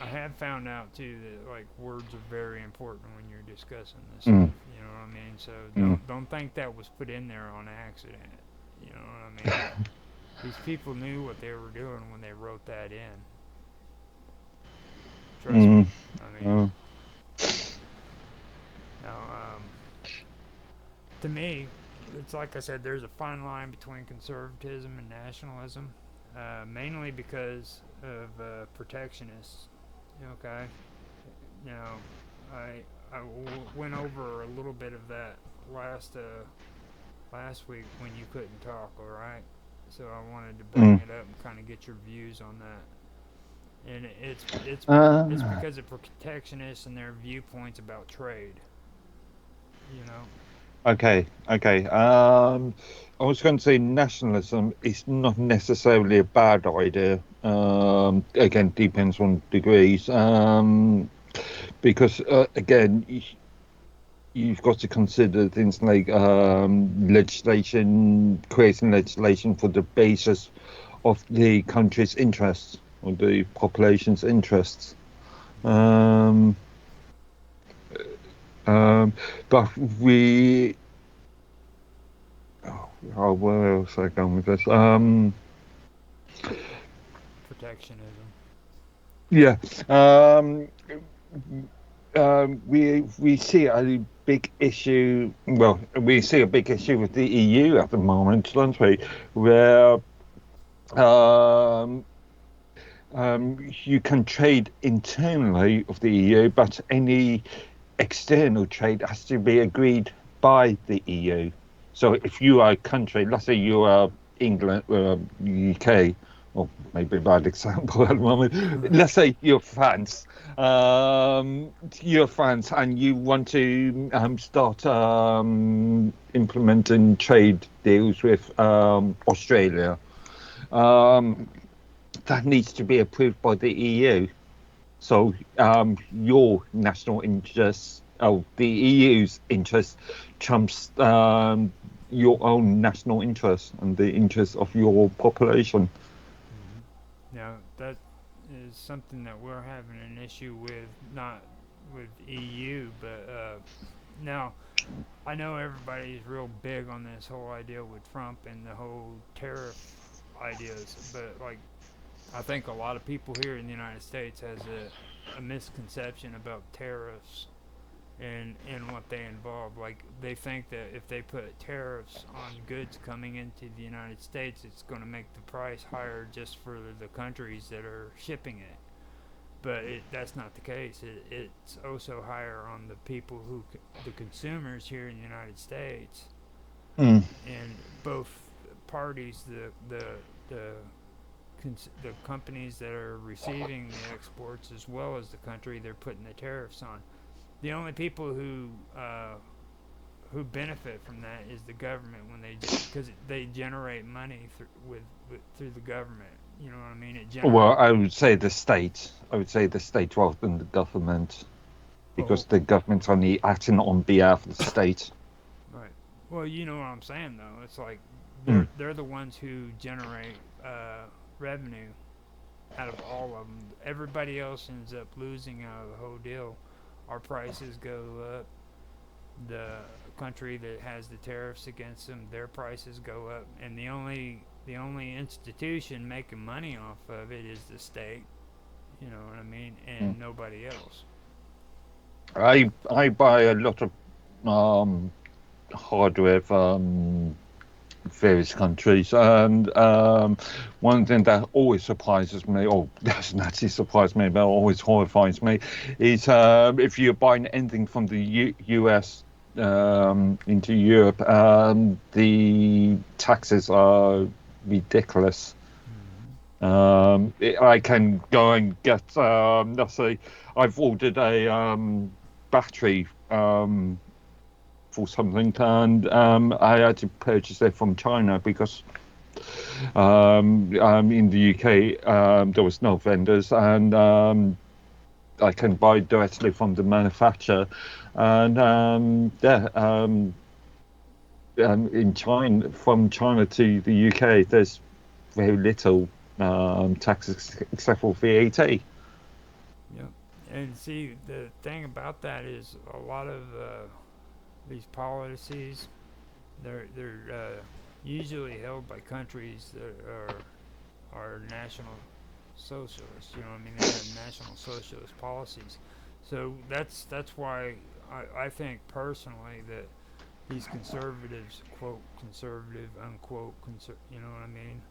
have found out too that like words are very important when you're discussing this Mm. stuff. You know what I mean? So Mm. don't think that was put in there on accident. You know what I mean? These people knew what they were doing when they wrote that in. Trust me. I mean, now, to me, it's like I said, there's a fine line between conservatism and nationalism, mainly because of protectionists. Okay, you know, went over a little bit of that last week when you couldn't talk. All right, so I wanted to bring it up and kind of get your views on that. And it's because of protectionists and their viewpoints about trade. You know. Okay. I was going to say nationalism is not necessarily a bad idea. Again, depends on degrees. Because again, you've got to consider things like creating legislation for the basis of the country's interests or the population's interests. But we. Oh, where else I going with this? Protectionism. Yeah. We see a big issue. Well, we see a big issue with the EU at the moment, don't we? Where you can trade internally of the EU, but any external trade has to be agreed by the EU. So if you are a country, let's say you are England, UK, or maybe a bad example at the moment. Let's say you're France. You're France, and you want to start implementing trade deals with Australia. That needs to be approved by the EU. So your national interests, the EU's interest trumps your own national interests and the interests of your population. Mm-hmm. Now that is something that we're having an issue with, not with EU, but now I know everybody's real big on this whole idea with Trump and the whole tariff ideas, but like I think a lot of people here in the United States has a misconception about tariffs and what they involve. Like they think that if they put tariffs on goods coming into the United States, it's going to make the price higher just for the countries that are shipping it. But that's not the case. It's also higher on the people the consumers here in the United States, Mm. and both parties, the companies that are receiving the exports as well as the country they're putting the tariffs on. The only people who who benefit from that is the government when because they generate money through the government. You know what I mean? It generates. Well, I would say the state. I would say the state rather than the government, because the government's only acting on behalf of the state. Right. Well, you know what I'm saying though. It's like they're the ones who generate revenue out of all of them. Everybody else ends up losing out of the whole deal. Our prices go up. The country that has the tariffs against them, their prices go up, and the only institution making money off of it is the state. You know what I mean? And nobody else. I buy a lot of hardware from various countries, and one thing that always surprises me, or doesn't actually surprise me, but always horrifies me, is if you're buying anything from the US into Europe, the taxes are ridiculous. I can go and get, let's say, I've ordered a battery for something, and I had to purchase it from China because in the UK there was no vendors, and I can buy directly from the manufacturer, and in China, from China to the UK, there's very little taxes except for VAT. Yep. And see, the thing about that is a lot of these policies, they're usually held by countries that are national socialists. You know what I mean? They have national socialist policies. So that's why I think personally that these conservatives, quote conservative, unquote, you know what I mean?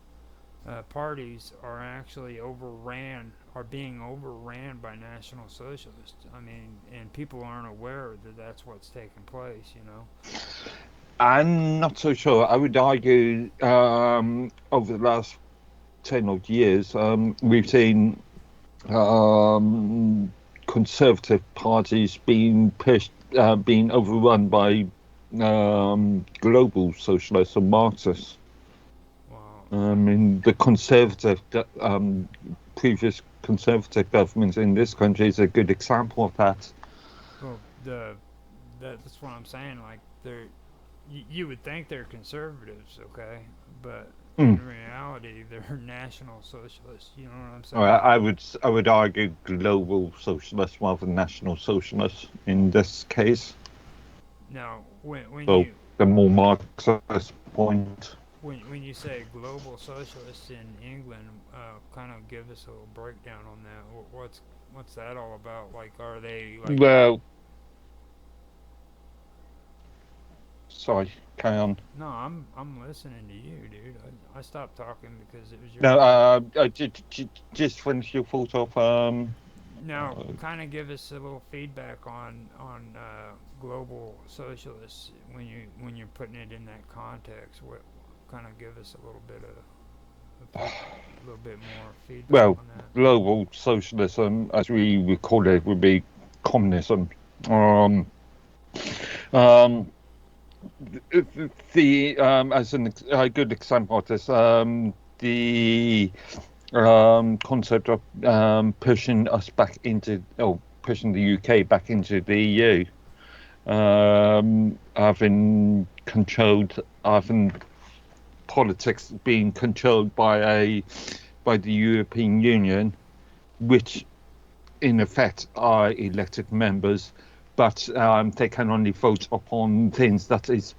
Parties are actually being overran by National Socialists. I mean, and people aren't aware that that's what's taking place, you know? I'm not so sure. I would argue over the last 10 odd years, we've seen conservative parties being overrun by global socialists and Marxists. I mean, the previous conservative governments in this country is a good example of that. Well, that's what I'm saying. Like, you would think they're conservatives, okay, but in reality, they're national socialists. You know what I'm saying? I would argue global socialists rather than national socialists in this case. Now, when so you the more Marxist point. When you say global socialists in England, kind of give us a little breakdown on that. What's that all about? Like, are they like? Well, sorry, carry on. No, I'm listening to you, dude. I stopped talking because it was your. No, just finish your thought off. Now, kind of give us a little feedback on global socialists when you're putting it in that context. What kind of give us a little bit more feedback. Well, on that. Global socialism, as we would call it, would be communism. As a good example of this, the concept of pushing the UK back into the EU, having politics being controlled by the European Union, which in effect are elected members, but they can only vote upon things that is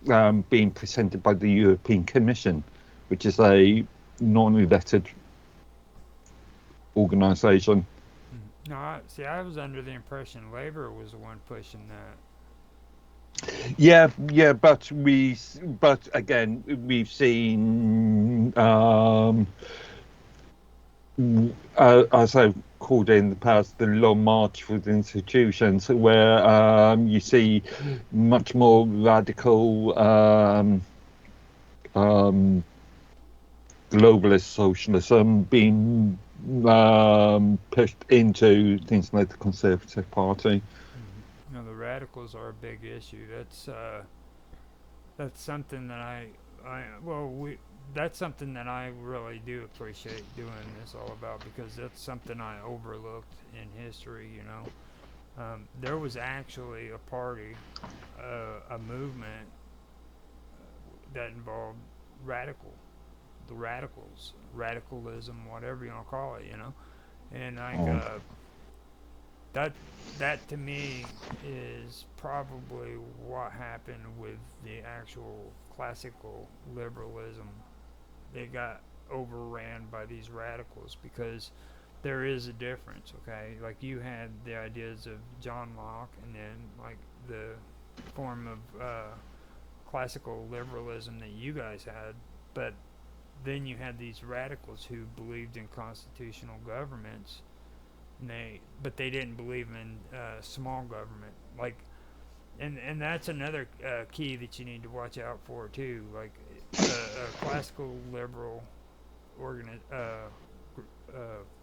being presented by the European Commission, which is a non-elected organisation. No, I was under the impression Labour was the one pushing that. Yeah, but again, we've seen, as I've called it in the past, the long march with institutions, where you see much more radical globalist socialism being pushed into things like the Conservative Party. No, the radicals are a big issue. That's that's something that that's something that I really do appreciate doing this all about, because that's something I overlooked in history. There was actually a party, a movement that involved radical, the radicals, radicalism, whatever you want to call it. And that that to me is probably what happened with the actual classical liberalism. They got overran by these radicals, because there is a difference. Okay, like you had the ideas of John Locke, and then like the form of classical liberalism that you guys had, but then you had these radicals who believed in constitutional governments, and they didn't believe in small government. Like, and that's another key that you need to watch out for too. Like a classical liberal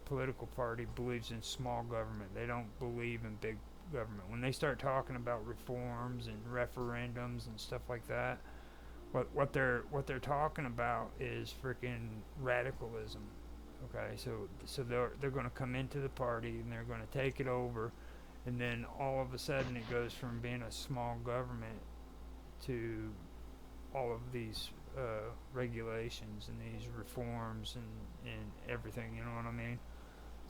political party believes in small government. They don't believe in big government. When they start talking about reforms and referendums and stuff like that, what they're talking about is freaking radicalism. Okay, so they're going to come into the party and they're going to take it over, and then all of a sudden it goes from being a small government to all of these regulations and these reforms and everything. You know what I mean?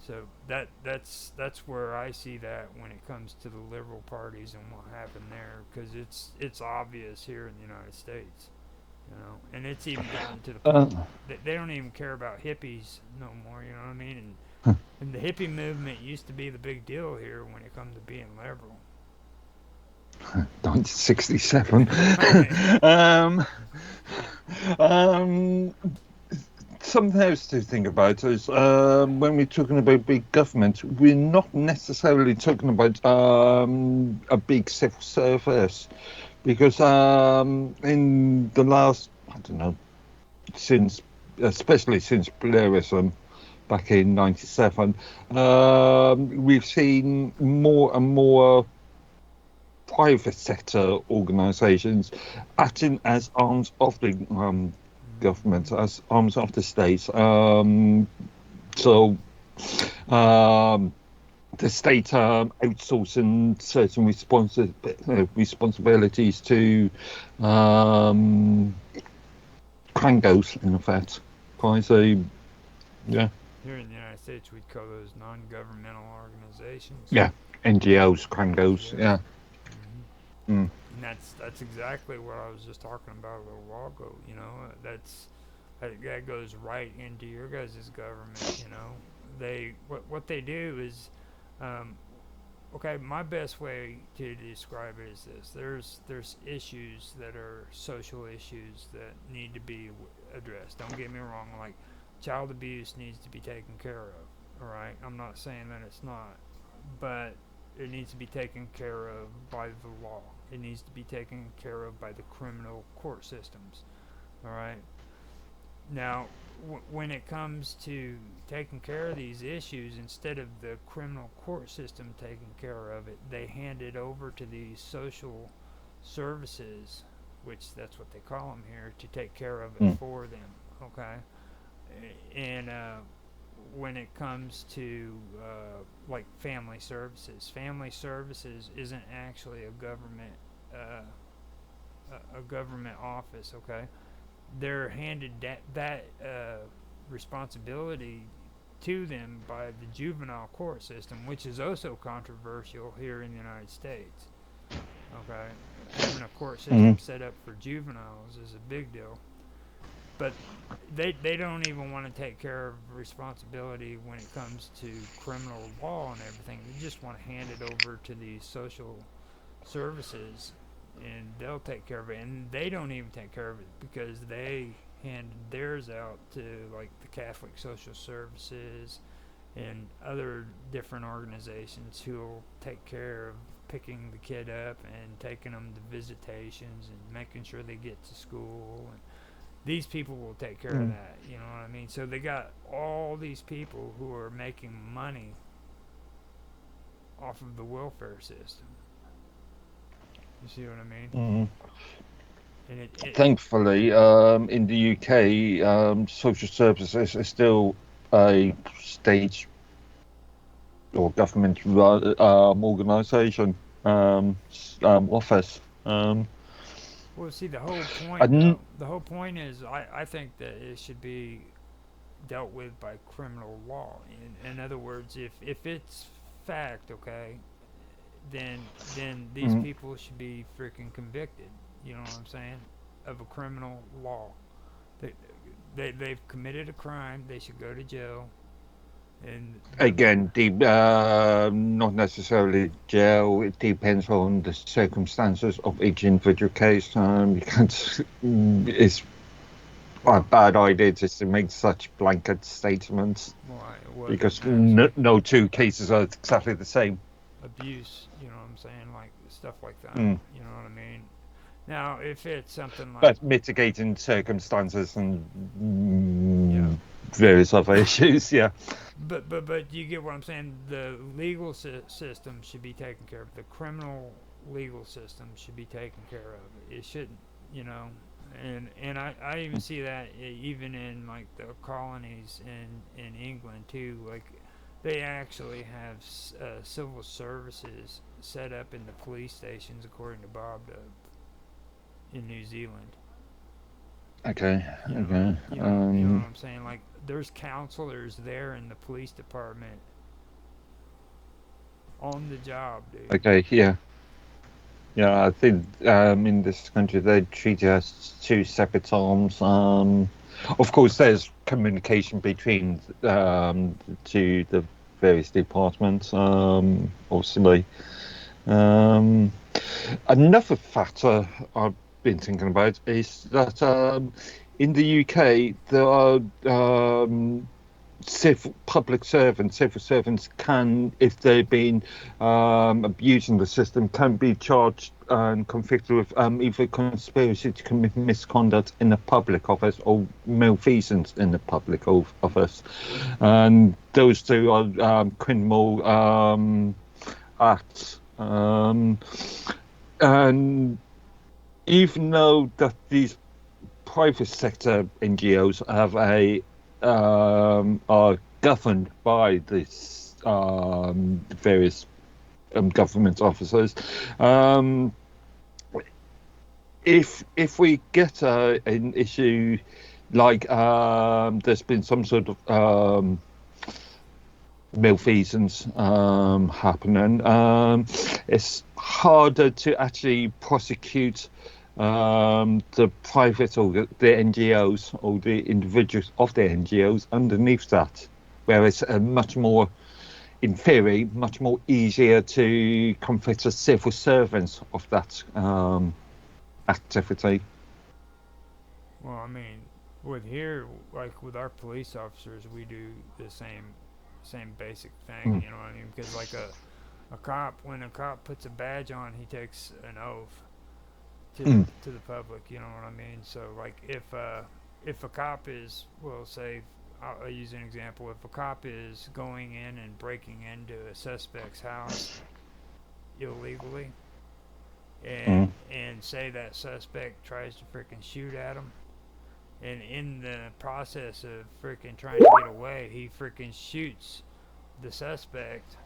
So that's where I see that when it comes to the liberal parties and what happened there, because it's obvious here in the United States. And it's even gotten to the point that they don't even care about hippies no more. You know what I mean? And the hippie movement used to be the big deal here when it comes to being liberal. 1967. Something else to think about is when we're talking about big government, we're not necessarily talking about a big civil service, because in the last, I don't know, especially since Blairism back in '97, we've seen more and more private sector organisations acting as arms of the government, as arms of the state. The state outsourcing certain responsibilities to crangos, in effect. Yeah. Here in the United States, we'd call those non-governmental organizations. Yeah, NGOs, crangos, yeah. Mm-hmm. And that's exactly what I was just talking about a little while ago. That goes right into your guys' government. What they do is, okay. My best way to describe it is this: there's issues that are social issues that need to be addressed. Don't get me wrong. Like, child abuse needs to be taken care of. All right, I'm not saying that it's not, but it needs to be taken care of by the law. It needs to be taken care of by the criminal court systems. All right. Now, when it comes to taking care of these issues, instead of the criminal court system taking care of it, they hand it over to these social services, which that's what they call them here, to take care of it for them. Okay. And when it comes to like family services isn't actually a government office. Okay, they're handed that responsibility to them by the juvenile court system, which is also controversial here in the United States. Okay, having a court system set up for juveniles is a big deal. But they don't even want to take care of responsibility when it comes to criminal law and everything. They just want to hand it over to these social services, and they'll take care of it. And they don't even take care of it, because they hand theirs out to like the Catholic Social Services and other different organizations who will take care of picking the kid up and taking them to visitations and making sure they get to school. And these people will take care of that, you know what I mean? So they got all these people who are making money off of the welfare system. You see what I mean? And it Thankfully, in the UK, social services is still a state or government organisation office. well, see, the whole point And though, the whole point is, I think that it should be dealt with by criminal law. In other words, if it's fact, okay, then these mm, people should be freaking convicted. You know what I'm saying? Of a criminal law. They they've committed a crime. They should go to jail. And the again, not necessarily jail. It depends on the circumstances of each individual case. You can't. It's a well, bad idea just to make such blanket statements well, because actually no two cases are exactly the same. abuse. You know what I'm saying? Like stuff like that. Mm. You know what I mean? Now, if it's something like But mitigating circumstances and yeah, various other issues, yeah. but you get what I'm saying. The legal system should be taken care of. The criminal legal system should be taken care of. It shouldn't, you know. And I even see that even in like the colonies in England too. Like they actually have civil services set up in the police stations, according to Bob Dub, in New Zealand. Okay, You know, okay. you know what I'm saying? Like there's counselors there in the police department on the job, dude. Okay, yeah. Yeah, I think in this country they treat it as two separate arms. Of course, there's communication between the various departments. Obviously, um, another factor I've been thinking about is that in the UK there are public servants, civil servants can, if they've been abusing the system, can be charged and convicted with either conspiracy to commit misconduct in the public office or malfeasance in the public office. And those two are criminal acts. And even though that these private sector NGOs have are governed by this various government officers. If we get an issue like there's been some sort of malfeasance happening, it's harder to actually prosecute the private or the NGOs or the individuals of the NGOs underneath that, where it's much more, in theory, much more easier to convict the civil servants of that activity. Well, I mean, with here, like with our police officers, we do the same basic thing. Mm. You know what I mean? Because like a cop, when a cop puts a badge on, he takes an oath Mm. to the public. You know what I mean? So like if a cop is, well, say, I'll use an example. If a cop is going in and breaking into a suspect's house illegally, and say that suspect tries to freaking shoot at him, and in the process of freaking trying to get away, he freaking shoots the suspect,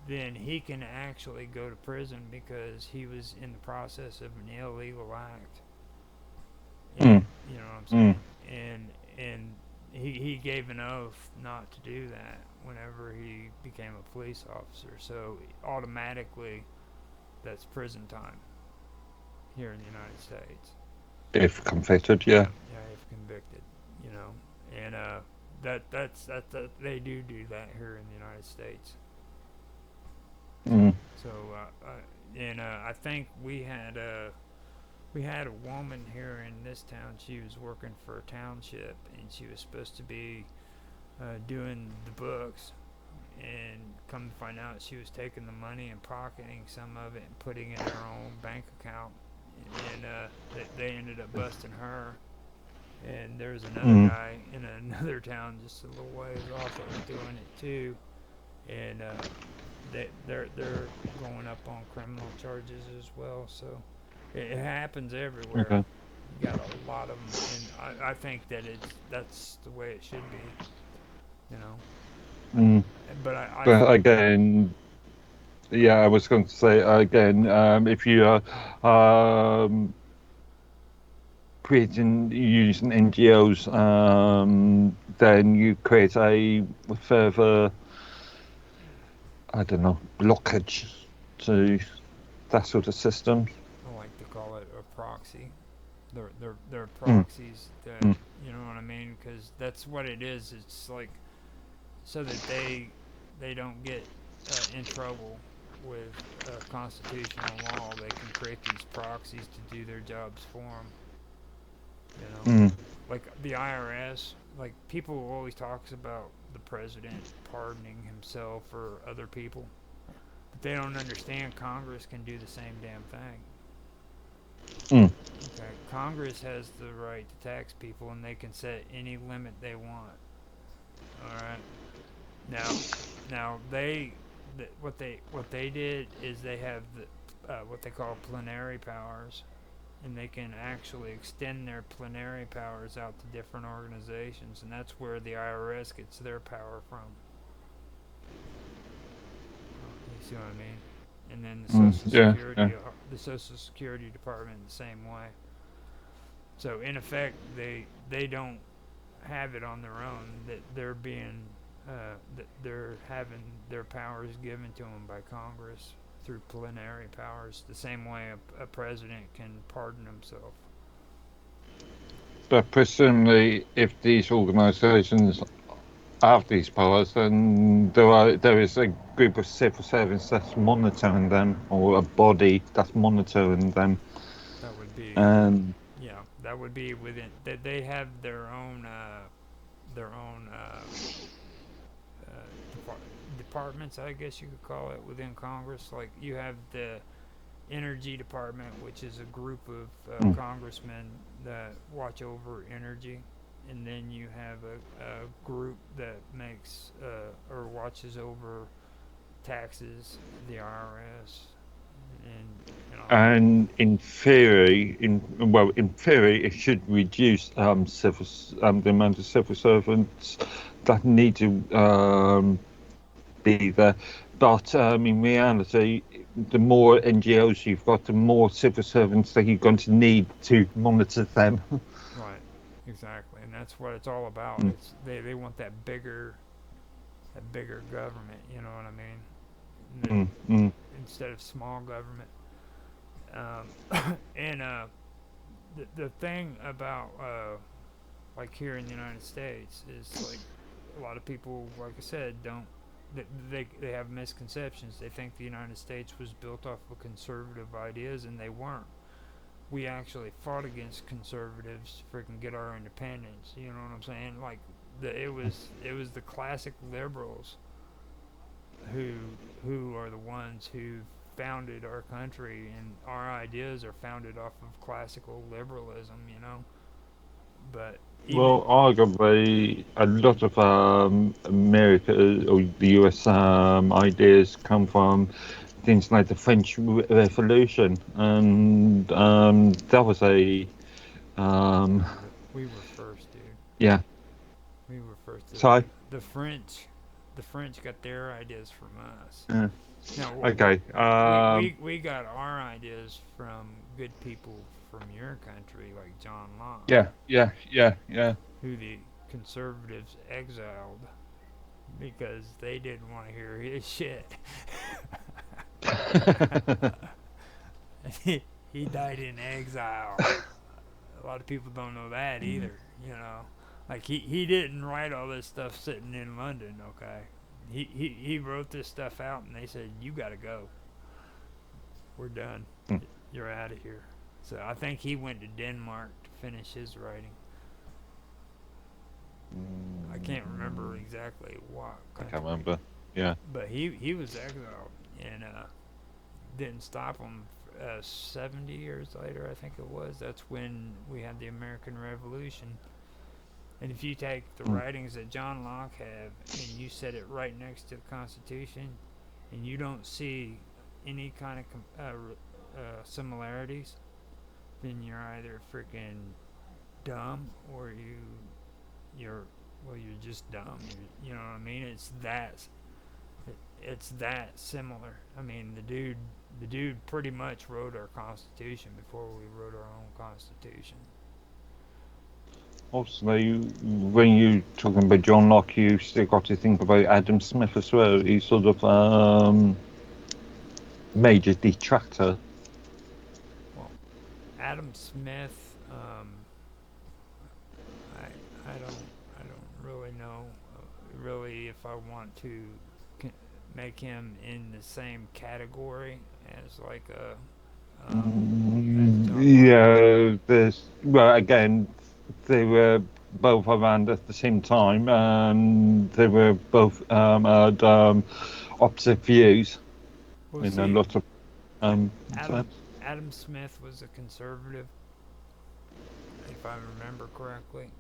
then he can actually go to prison because he was in the process of an illegal act. And, Mm. you know what I'm Mm. saying? And he gave an oath not to do that whenever he became a police officer. So automatically, that's prison time here in the United States. If convicted, yeah. Yeah, if convicted, you know, and that's they do that here in the United States. Mm. So and I think we had a woman here in this town. She was working for a township, and she was supposed to be doing the books. And come to find out, she was taking the money and pocketing some of it and putting it in her own bank account. And they ended up busting her. And there's another Mm. guy in another town just a little ways off that was doing it too. And they're going up on criminal charges as well. So It happens everywhere. Okay. You got a lot of them, and I think that that's the way it should be. You know, Mm. but But again, yeah, I was going to say again, if you are creating using NGOs, then you create a further, I don't know, blockage to that sort of system. I like to call it a proxy. They're Mm. proxies that Mm. you know what I mean, because that's what it is. It's like so that they don't get in trouble with constitutional law. They can create these proxies to do their jobs for them. You know, Mm. like the IRS. Like people always talks about the president pardoning himself or other people, but they don't understand Congress can do the same damn thing. Mm. Okay, Congress has the right to tax people, and they can set any limit they want. All right. Now, what they did is they have what they call plenary powers, and they can actually extend their plenary powers out to different organizations, and that's where the IRS gets their power from. You see what I mean? And then Mm. Yeah. Yeah. The Social Security Department, the same way. So in effect, they don't have it on their own. That they're being that they're having their powers given to them by Congress through plenary powers, the same way a president can pardon himself. But presumably, if these organisations have these powers, then there is a group of civil servants that's monitoring them, or a body that's monitoring them, That would be and yeah, that would be within that they have their own departments, I guess you could call it, within Congress. Like you have the Energy Department, which is a group of mm. congressmen that watch over energy, and then you have a group that makes or watches over taxes, the IRS, and you know. And in theory, in theory, it should reduce the amount of civil servants that need to be there. But in reality, the more NGOs you've got, the more civil servants that you're going to need to monitor them. Right, exactly, and that's what it's all about. Mm. It's they want that bigger government. You know what I mean? Mm. Mm. Instead of small government. And the thing about like here in the United States is like a lot of people, like I said, don't they have misconceptions. They think the United States was built off of conservative ideas, and they weren't. We actually fought against conservatives to freaking get our independence. You know what I'm saying? Like it was the classic liberals who who are the ones who founded our country, and our ideas are founded off of classical liberalism, you know. But even Well, arguably, a lot of America or the US ideas come from things like the French Revolution, and that was a um, we were first, dude. yeah. We were first. So The French got their ideas from us. yeah. No, Okay. we got our ideas from good people from your country, like John Locke, Yeah. Yeah. Yeah. Yeah. who the conservatives exiled because they didn't want to hear his shit. he died in exile. A lot of people don't know that either, you know. Like he didn't write all this stuff sitting in London, okay? He wrote this stuff out, and they said, you gotta go. We're done. You're out of here. So I think he went to Denmark to finish his writing. I can't remember exactly what I country. can't remember. Yeah. But he was exiled, and didn't stop him. 70 years later, I think it was. That's when we had the American Revolution. And if you take the writings that John Locke had and you set it right next to the Constitution, and you don't see any kind of similarities, then you're either freaking dumb or you're just dumb. You know what I mean? It's that similar. I mean, the dude pretty much wrote our Constitution before we wrote our own Constitution. Also, when you're talking about John Locke, you still got to think about Adam Smith as well. He's sort of major detractor. Well, Adam Smith, I don't really know really if I want to make him in the same category as like a as John Locke. Yeah, well, again, they were both around at the same time, and they were both had opposite views Well, in a see, lot of Adam Adam Smith was a conservative, if I remember correctly,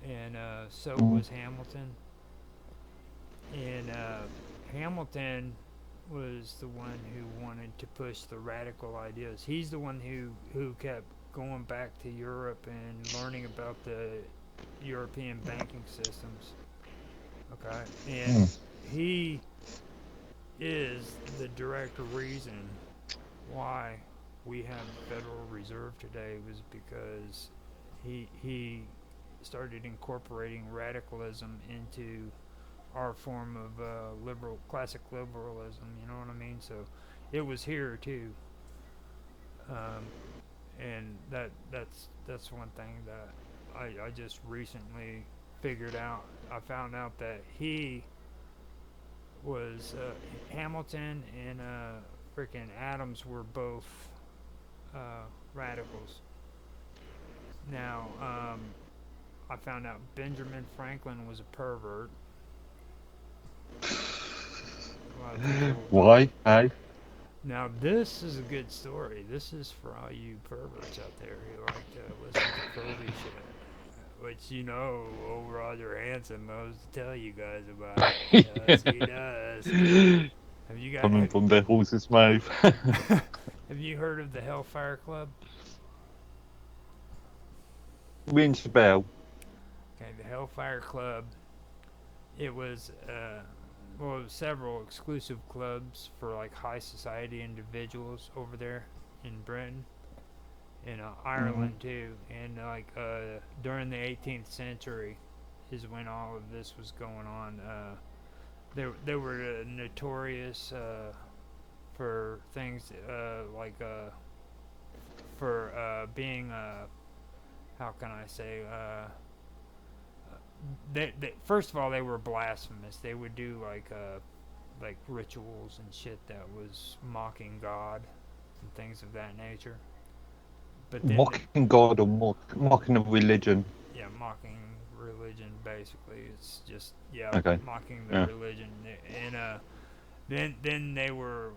and so was Hamilton. And Hamilton was the one who wanted to push the radical ideas. He's the one who kept going back to Europe and learning about the European banking systems. Okay, and he is the direct reason why we have the Federal Reserve today was because he started incorporating radicalism into our form of classic liberalism. You know what I mean? So it was here too, and that's one thing that I just recently figured out. I found out that he was Hamilton and freaking Adams were both radicals. Now, I found out Benjamin Franklin was a pervert. Why? Hey? Now, this is a good story. This is for all you perverts out there who like to listen to pervy shit. Which, you know, old Roger Hanson knows to tell you guys about. Yes, he does. Have you Coming from the horse's mouth. Have you heard of the Hellfire Club? Rings a bell. Okay, the Hellfire Club. It was several exclusive clubs for like high society individuals over there in Britain, in Ireland too, and like during the 18th century is when all of this was going on. They were notorious for things like for being how can I say they first of all they were blasphemous. They would do like rituals and shit that was mocking God and things of that nature. But then Mocking God or mocking a religion. Yeah, mocking religion basically. It's just Okay. mocking the religion. And then they were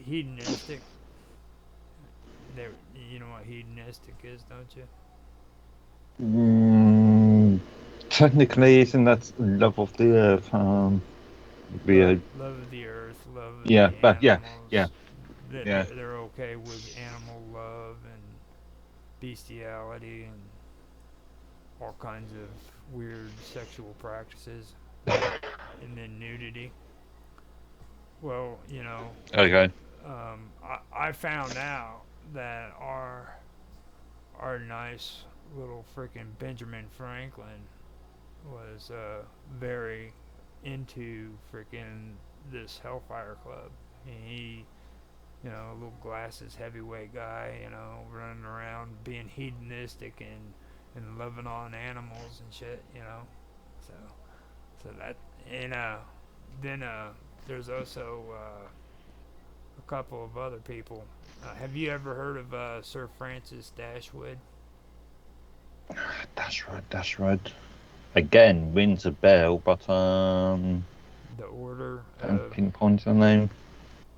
hedonistic. You know what hedonistic is, don't you? Technically, isn't that love of the earth? Love of the earth, love of the animals. They're okay with animal love and bestiality and all kinds of weird sexual practices, and then nudity. Well, you know. Okay. I found out that our nice little freaking Benjamin Franklin was very into freaking this Hellfire Club. And he, you know, little glasses heavyweight guy, you know, running around being hedonistic and loving on animals and shit, you know. So that, and then there's also a couple of other people. Have you ever heard of Sir Francis Dashwood? That's right. Again, rings a bell, but The Order don't pinpoint the name.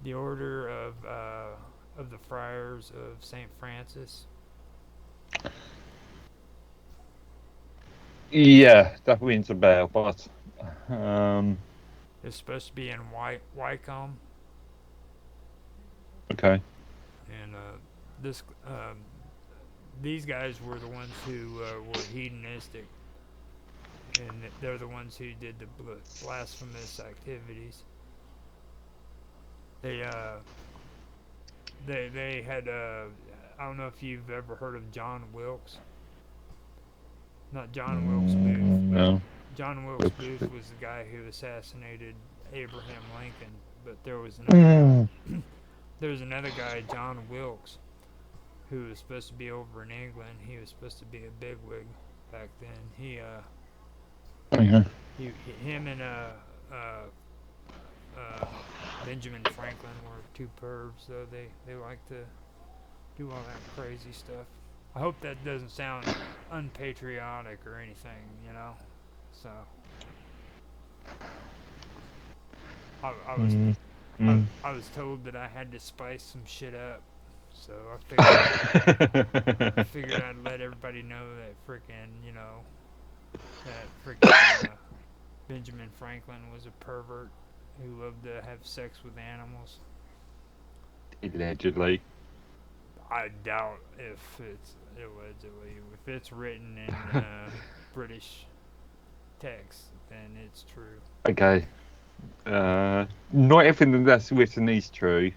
The Order of the Friars of Saint Francis. Yeah, that rings a bell, but It's supposed to be in Wycombe. okay. And these guys were the ones who were hedonistic, and they're the ones who did the blasphemous activities. They they had I don't know if you've ever heard of John Wilkes. Not John Wilkes Booth, but No. John Wilkes Wilkes Booth Booth. was the guy who assassinated Abraham Lincoln. But there was another Mm. guy. There was another guy, John Wilkes, who was supposed to be over in England. He was supposed to be a bigwig back then. Okay. Him and Benjamin Franklin were two pervs, though they like to do all that crazy stuff. I hope that doesn't sound unpatriotic or anything, you know. So I was Mm. Mm. I was told that I had to spice some shit up, so I figured I'd let everybody know that frickin' that frickin' Benjamin Franklin was a pervert who loved to have sex with animals. Allegedly. I doubt if it's allegedly. If it's written in British text, then it's true. Okay. Not everything that's written is true.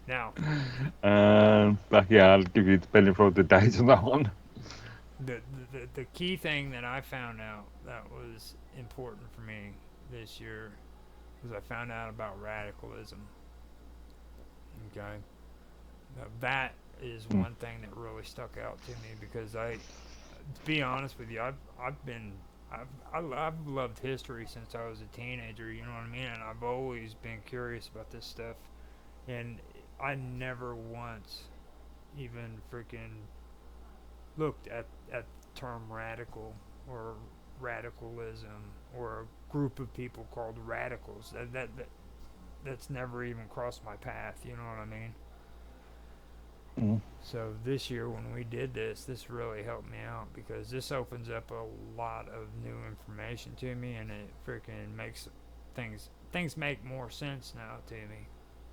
Now, But yeah, I'll give you the benefit of the doubt on that one. the key thing that I found out that was important for me this year was I found out about radicalism. Okay, now, that is one thing that really stuck out to me because to be honest with you, I've loved history since I was a teenager. You know what I mean? And I've always been curious about this stuff, and I never once even freaking looked at the term radical or radicalism or a group of people called radicals. That's never even crossed my path. You know what I mean? Mm. So this year when we did this really helped me out because this opens up a lot of new information to me, and it freaking makes things make more sense now to me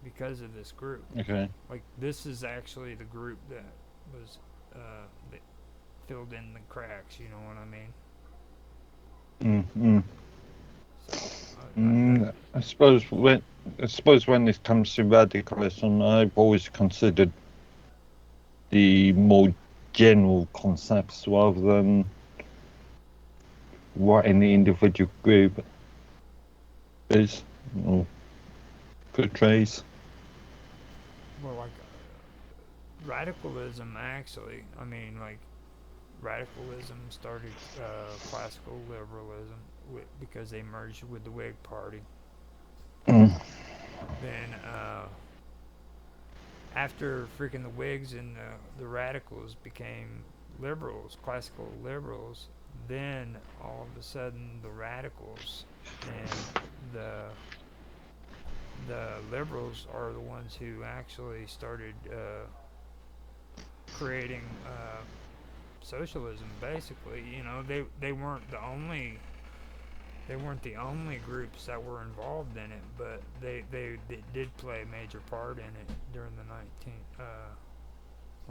because of this group. Okay. Like this is actually the group that was that filled in the cracks. You know what I mean? So, I suppose when it comes to radicalism, I've always considered the more general concepts rather than what any individual group is or portrays. well, like radicalism actually. I mean, like radicalism started classical liberalism because they merged with the Whig Party. Mm. Then after freaking the Whigs and the radicals became liberals, classical liberals, then all of a sudden the radicals and the liberals are the ones who actually started creating socialism. Basically, you know, they weren't the only groups that were involved in it, but they did play a major part in it during the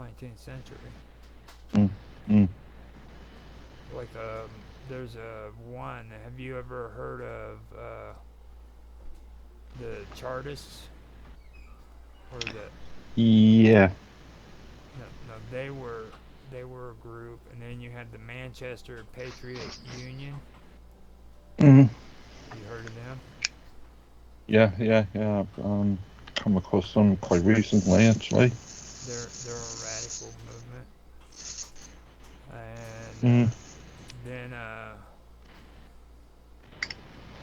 19th century. Mm. Mm. Like there's a one. Have you ever heard of the Chartists or the? Yeah. No, they were a group, and then you had the Manchester Patriot Union. Mm. You heard of them? Yeah. I've come across them quite recently, actually. They're a radical movement, and then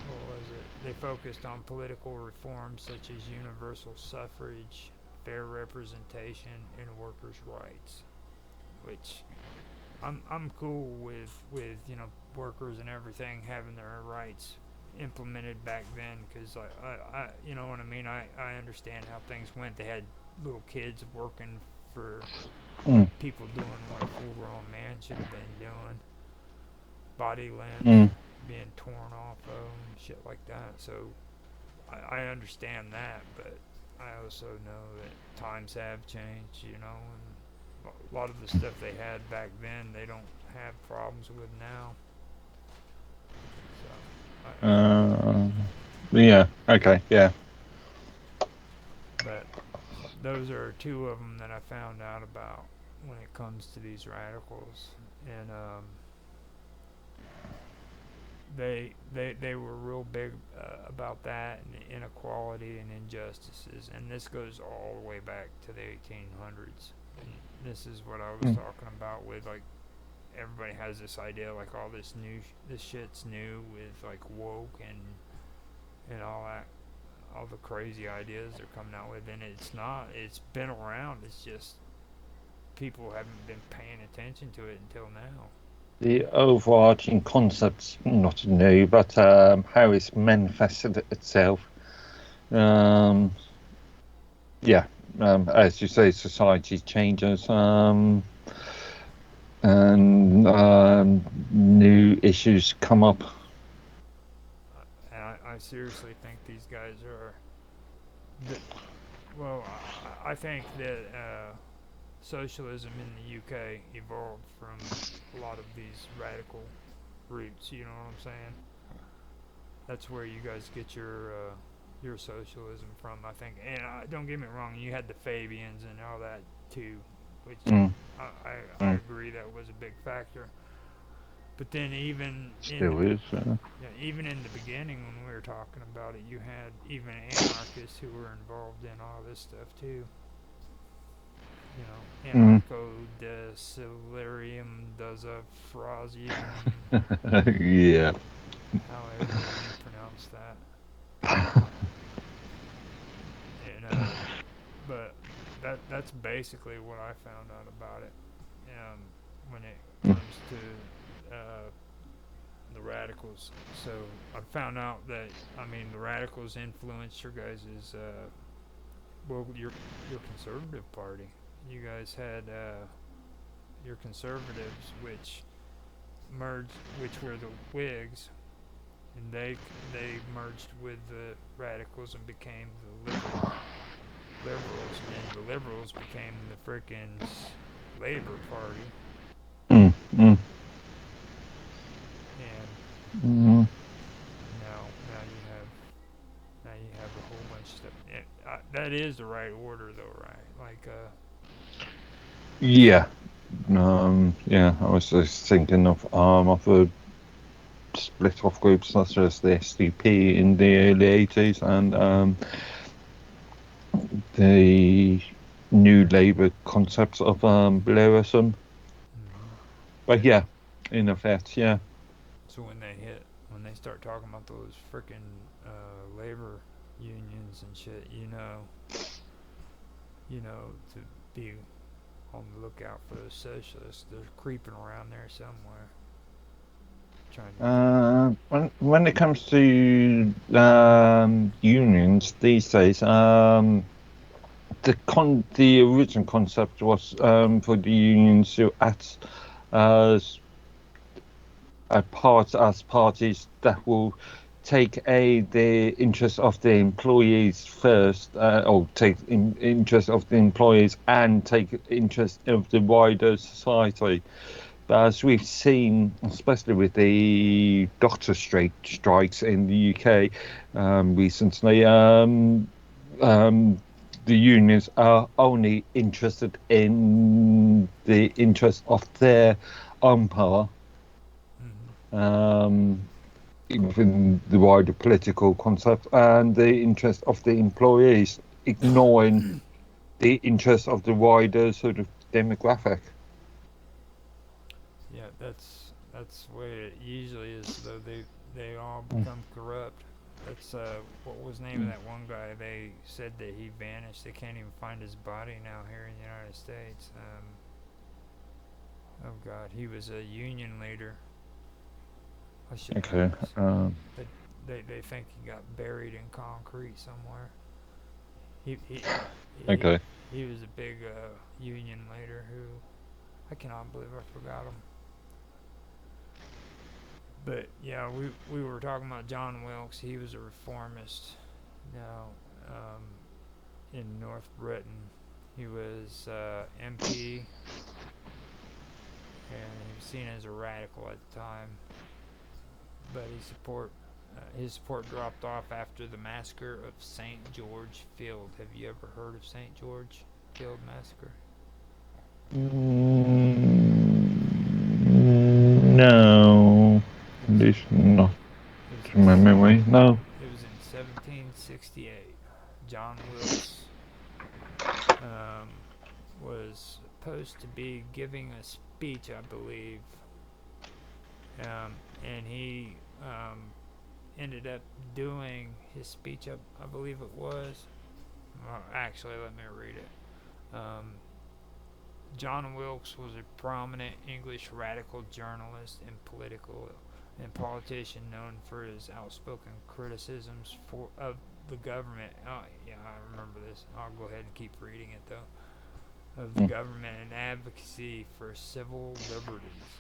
what was it? They focused on political reforms such as universal suffrage, fair representation, and workers' rights. Which I'm cool with workers and everything having their rights implemented back then because I you know what I mean. I understand how things went. They had little kids working for people doing what a full-grown man should have been doing. Body limbs being torn off of them, shit like that. So I understand that, but I also know that times have changed, you know, and a lot of the stuff they had back then, they don't have problems with now. So, Yeah. Okay. Yeah. but those are two of them that I found out about when it comes to these radicals, and they were real big about that and inequality and injustices, and this goes all the way back to the 1800s. And this is what I was talking about with like everybody has this idea like all this shit's new with like woke and all that, all the crazy ideas they're coming out with, and it's not. It's been around. It's just people haven't been paying attention to it until now. The overarching concept's not new, but how it's manifested itself. Yeah, as you say, society changes, and new issues come up. And I seriously think these guys are. Well, I think that socialism in the UK evolved from a lot of these radical roots. You know what I'm saying? That's where you guys get your socialism from, I think. And don't get me wrong, you had the Fabians and all that too, which I agree that was a big factor. But then Still is. even in the beginning when we were talking about it, you had even anarchists who were involved in all this stuff too. You know, anarcho desilarium does a frosium, Yeah. however you pronounce that. And but that's basically what I found out about it. When it comes to the radicals. So I found out that the radicals influenced your guys's your conservative party. You guys had your conservatives, which were the Whigs, and they merged with the radicals and became the liberals, and the liberals became the frickin' Labor Party. And now you have a whole bunch of stuff. That is the right order, though, right? Like, Yeah. Yeah. I was just thinking of the split off groups such as the SDP in the early 80s and the new Labour concepts of Blairism. But yeah, in effect, yeah. So when they start talking about those frickin' labor unions and shit, to be on the lookout for those socialists. They're creeping around there somewhere. When it comes to unions these days, the original concept was for the unions to act as parties that will take the interest of the employees first, or take interest of the employees and take interest of the wider society. But as we've seen, especially with the doctor strikes in the UK recently, the unions are only interested in the interest of their own power. Within the wider political concept and the interest of the employees, ignoring the interest of the wider sort of demographic. Yeah, that's the way it usually is. Though they all become corrupt. That's what was the name of that one guy? They said that he vanished. They can't even find his body now here in the United States. Oh God, he was a union leader. Okay. They think he got buried in concrete somewhere. He Okay. He was a big union leader who I cannot believe I forgot him. But yeah, we were talking about John Wilkes. He was a reformist, in North Britain, He was MP, and he was seen as a radical at the time. But his support dropped off after the massacre of St. George Field. Have you ever heard of St. George Field massacre? No, this not to my memory. No. It was in 1768. John Wilkes was supposed to be giving a speech, I believe, and he ended up doing his speech. I believe it was. Well, actually, let me read it. John Wilkes was a prominent English radical journalist and politician known for his outspoken criticisms of the government. Oh, yeah, I remember this. I'll go ahead and keep reading it though. Of the government and advocacy for civil liberties.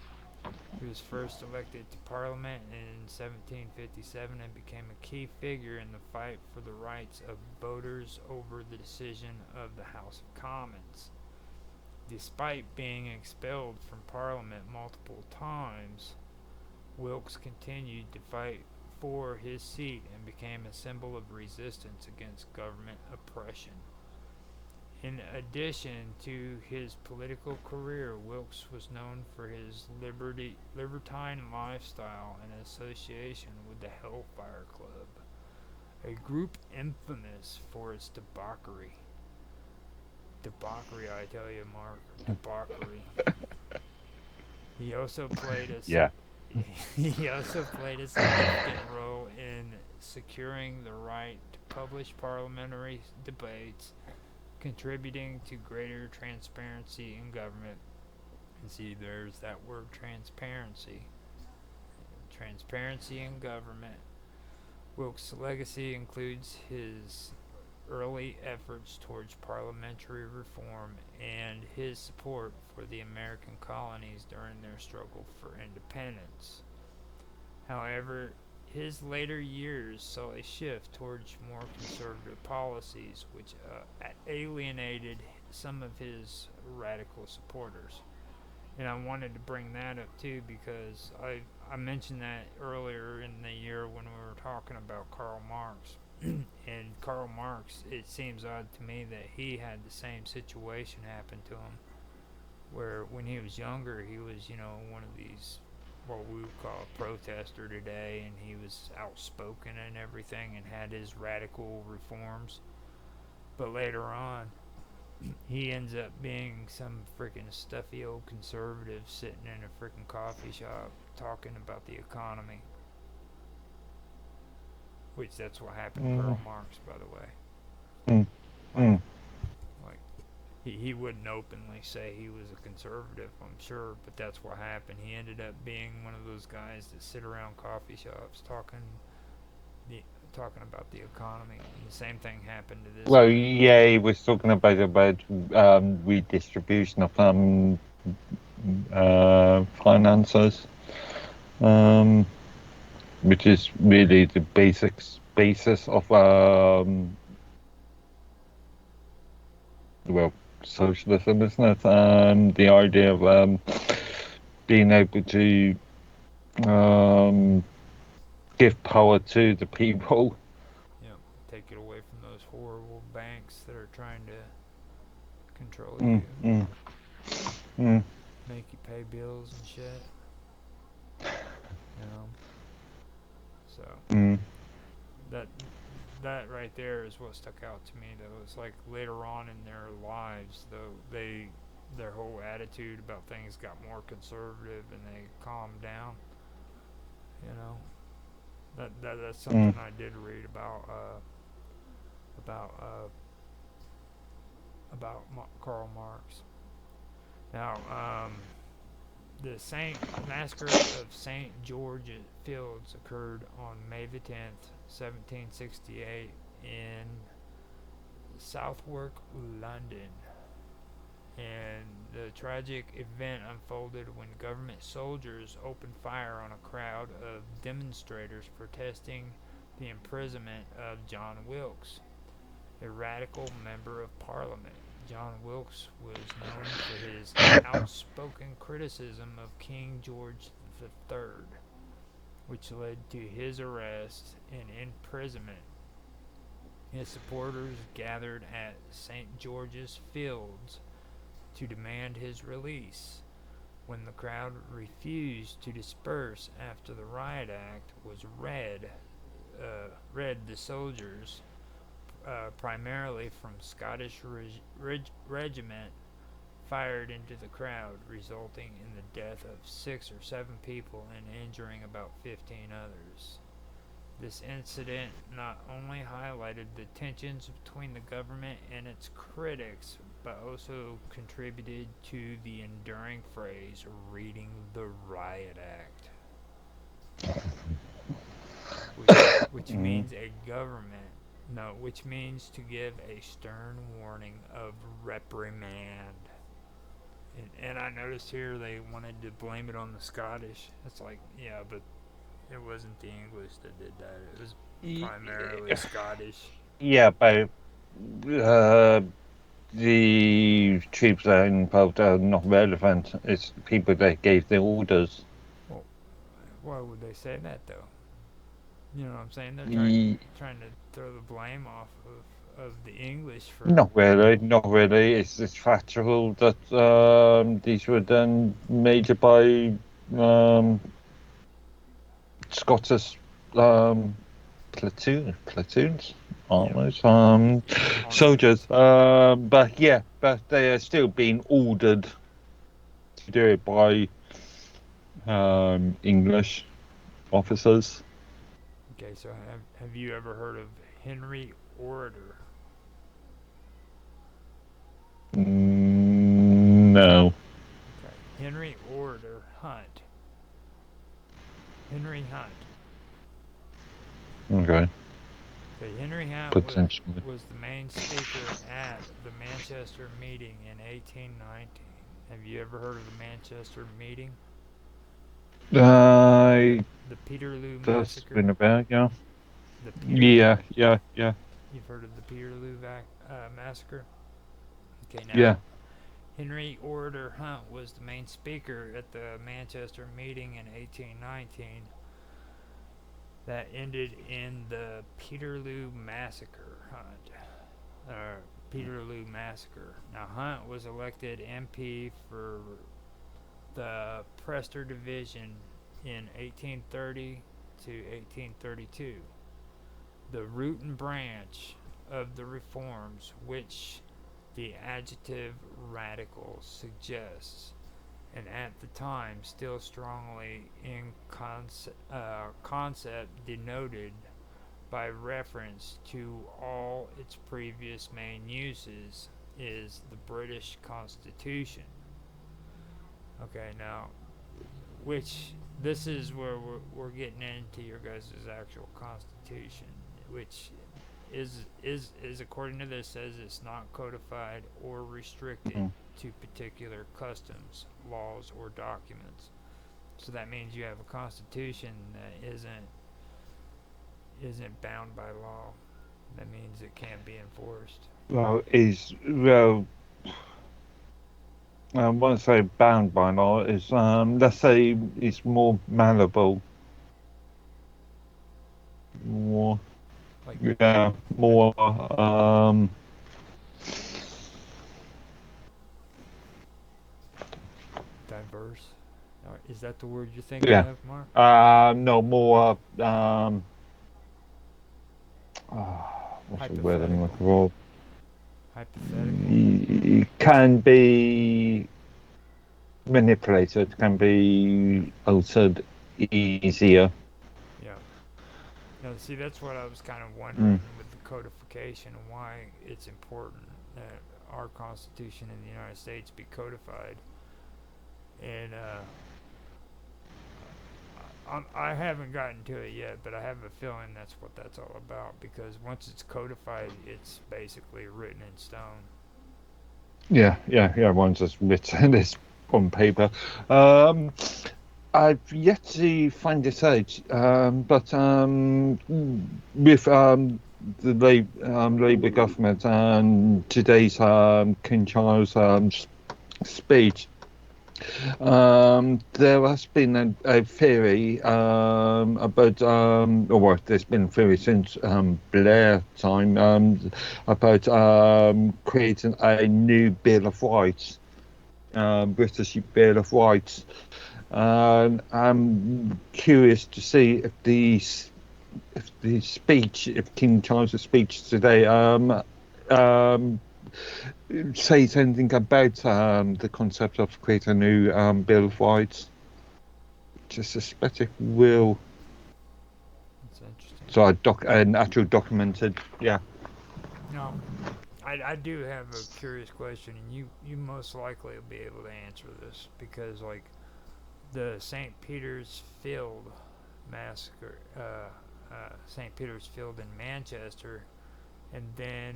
He was first elected to Parliament in 1757 and became a key figure in the fight for the rights of voters over the decision of the House of Commons. Despite being expelled from Parliament multiple times, Wilkes continued to fight for his seat and became a symbol of resistance against government oppression. In addition to his political career, Wilkes was known for his libertine lifestyle and association with the Hellfire Club, a group infamous for its debauchery. Debauchery, I tell you, Mark. Debauchery. He also played a significant role in securing the right to publish parliamentary debates, contributing to greater transparency in government. And see, there's that word transparency. Transparency in government. Wilkes' legacy includes his early efforts towards parliamentary reform and his support for the American colonies during their struggle for independence. However, his later years saw a shift towards more conservative policies, which alienated some of his radical supporters. And I wanted to bring that up too because I mentioned that earlier in the year when we were talking about Karl Marx. And Karl Marx, it seems odd to me that he had the same situation happen to him, where when he was younger, he was, one of these, what we would call a protester today, and he was outspoken and everything and had his radical reforms. But later on, he ends up being some freaking stuffy old conservative sitting in a freaking coffee shop talking about the economy. Which that's what happened to Karl Marx, by the way. Like he wouldn't openly say he was a conservative, I'm sure, but that's what happened. He ended up being one of those guys that sit around coffee shops talking about the economy. And the same thing happened to this. Well, yeah, he was talking about redistribution of finances, which is really the basis of socialism, isn't it? The idea of being able to give power to the people. Take it away from those horrible banks that are trying to control you. Make you pay bills and shit. So that right there is what stuck out to me though. It's like later on in their lives though, their whole attitude about things got more conservative and they calmed down. That's something I did read about Karl Marx. Now, the Massacre of St. George Fields occurred on May the 10th, 1768 in Southwark, London. And the tragic event unfolded when government soldiers opened fire on a crowd of demonstrators protesting the imprisonment of John Wilkes, a radical member of Parliament. John Wilkes was known for his outspoken criticism of King George III, which led to his arrest and imprisonment. His supporters gathered at St. George's Fields to demand his release. When the crowd refused to disperse after the riot act was read, the soldiers, primarily from Scottish regiment, fired into the crowd, resulting in the death of 6 or 7 people and injuring about 15 others. This incident not only highlighted the tensions between the government and its critics, but also contributed to the enduring phrase, reading the Riot Act, which means a government, no, which means to give a stern warning of reprimand. And I noticed here they wanted to blame it on the Scottish. It's like, yeah, but it wasn't the English that did that. It was primarily Scottish. Yeah, but the troops that are involved are not relevant. It's the people that gave the orders. Well, why would they say that though? You know what I'm saying? They're trying to throw the blame off of the English for. Not really. It's factual that these were done major by Scottish platoons, almost soldiers. But they are still being ordered to do it by English officers. Okay, so have you ever heard of Henry Orator? No. Okay, Henry Orator Hunt. Henry Hunt. Okay. Okay, Henry Hunt was the main speaker at the Manchester meeting in 1819. Have you ever heard of the Manchester meeting? The Peterloo Massacre? Been about, yeah. Yeah. Yeah. You've heard of the Peterloo Massacre? Okay, now. Yeah. Henry Orator Hunt was the main speaker at the Manchester meeting in 1819 that ended in the Peterloo Massacre. Peterloo Massacre. Now, Hunt was elected MP for the Prester Division in 1830 to 1832. The root and branch of the reforms which the adjective radical suggests, and at the time still strongly in concept denoted by reference to all its previous main uses, is the British Constitution. Okay, now, which this is where we're getting into your guys' actual Constitution, which is according to this, says it's not codified or restricted to particular customs, laws, or documents. So that means you have a constitution that isn't bound by law. That means it can't be enforced. I won't say bound by law. Is let's say it's more malleable. More diverse. Is that the word you're thinking of, Mark? No, more what's the word I'm looking for? Hypothetical. It can be manipulated, can be altered easier. Yeah. Now, see, that's what I was kind of wondering with the codification and why it's important that our Constitution in the United States be codified. And I haven't gotten to it yet, but I have a feeling that's what that's all about, because once it's codified, it's basically written in stone. Yeah. Once it's written, it's on paper. I've yet to find this out, but with Labour government and today's King Charles speech, there has been a theory about, or well, there's been a theory since Blair time about creating a new Bill of Rights, British Bill of Rights. I'm curious to see if the speech, if King Charles' speech today, says anything about the concept of creating a new Bill of Rights. Just suspect it will. It's interesting. So an actual documented, yeah. No, I do have a curious question, and you most likely will be able to answer this because like the St. Peter's Field massacre, St. Peter's Field in Manchester, and then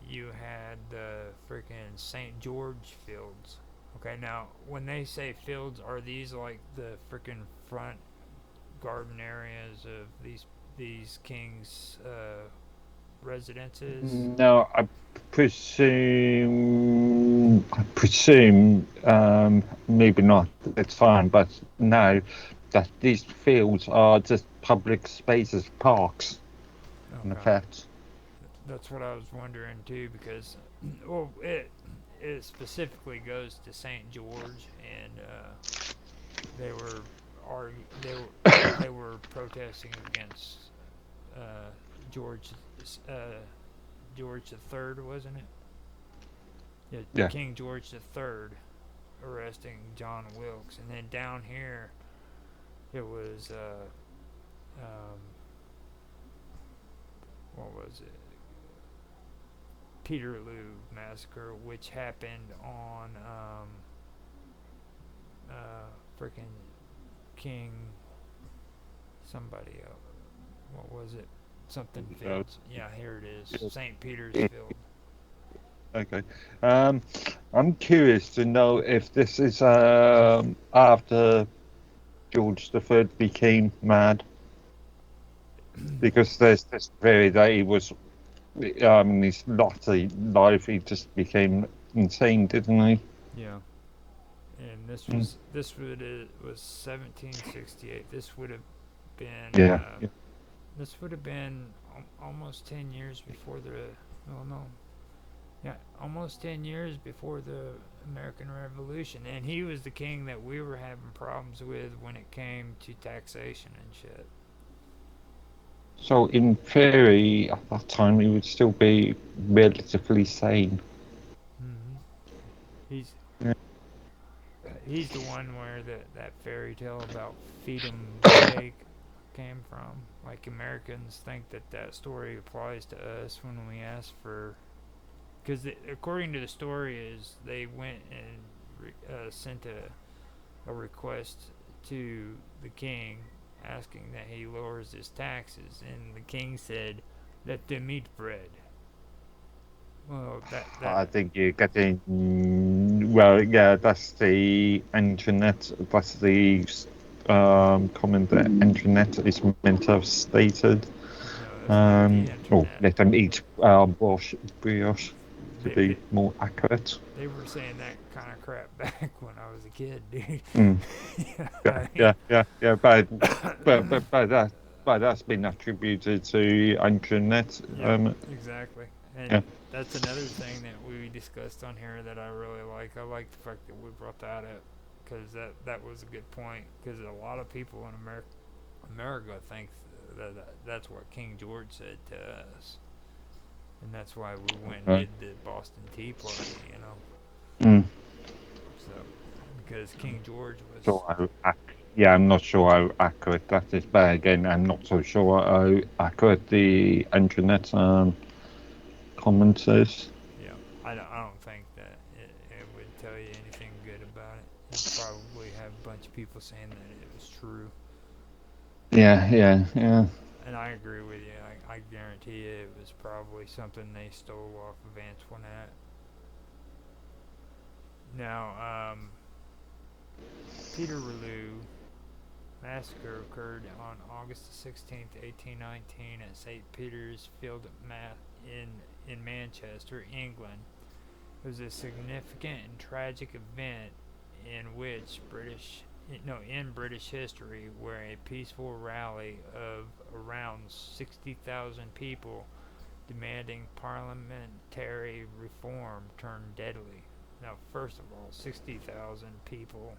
you had the freaking St. George Fields. Okay, now when they say fields, are these like the freaking front garden areas of these kings' residences? No, I presume, maybe not. It's fine, but no, that these fields are just public spaces, parks, in Okay. effect. That's what I was wondering too, because well, it specifically goes to St. George, and they were they were protesting against uh, George uh, George the Third, wasn't it? Yeah, Yeah. King George the Third arresting John Wilkes, and then down here it was um, what was it? Peterloo massacre, which happened on freaking King somebody else. What was it? Something Fields. Yeah, here it is. St. Peter's Field. Okay. I'm curious to know if this is after George III became mad, because there's this theory that he was, in his latter life, he just became insane, didn't he? Yeah. And Mm. this was 1768. This would have been Yeah. this would have been almost 10 years before the well no yeah almost 10 years before the American Revolution, and he was the king that we were having problems with when it came to taxation and shit. So in theory, at that time, he would still be relatively sane. Mm-hmm. He's Yeah. he's the one where that fairy tale about feed 'em the cake came from. Like Americans think that story applies to us when we ask for, because according to the story is they went and sent a request to the king asking that he lowers his taxes, and the king said, "Let them eat bread." Well, that I think you're getting, well, yeah, that's the internet, that's the comment that internet is meant to have stated. no, that's not the Or internet. let them eat brioche, to They, be they more accurate. they were saying that kind of crap back when I was a kid, dude. Mm. I mean, Yeah, but that's been attributed to internet. yep, exactly. Yeah. And that's another thing that we discussed on here that I really like. I like the fact that we brought that up because that was a good point. Because a lot of people in America think that's what King George said to us, and that's why we went and Right. did the Boston Tea Party. Mm. So because King George was So yeah, I'm not sure how accurate that is, but again, I'm not so sure how accurate the internet comment is. yeah. I don't think that it would tell you anything good about it. You'd probably have a bunch of people saying that it was true. Yeah. And I agree with you. I guarantee you it was probably something they stole off of Antoinette. Now, Peter Relu, massacre occurred on August 16th, 1819 at St. Peter's Field in Manchester, England. It was a significant and tragic event in which in British history, where a peaceful rally of around 60,000 people demanding parliamentary reform turned deadly. Now, first of all, 60,000 people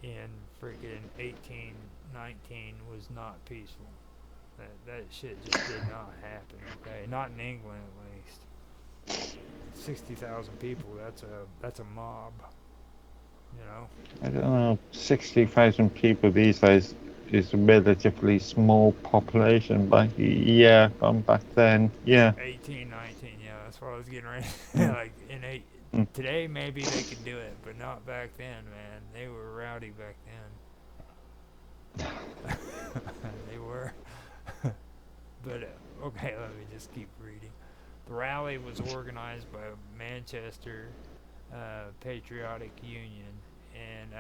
in freaking 1819 was not peaceful. That shit just did not happen. Okay, not in England at least. 60,000 people. That's a mob. You know. I don't know. 60,000 people these days is a relatively small population, but yeah, back then, yeah. 1819. Yeah, that's what I was getting ready. Mm. Like Mm. today, maybe they could do it, but not back then, man. They were rowdy back then. They were. But okay, let me just keep reading. The rally was organized by Manchester Patriotic Union and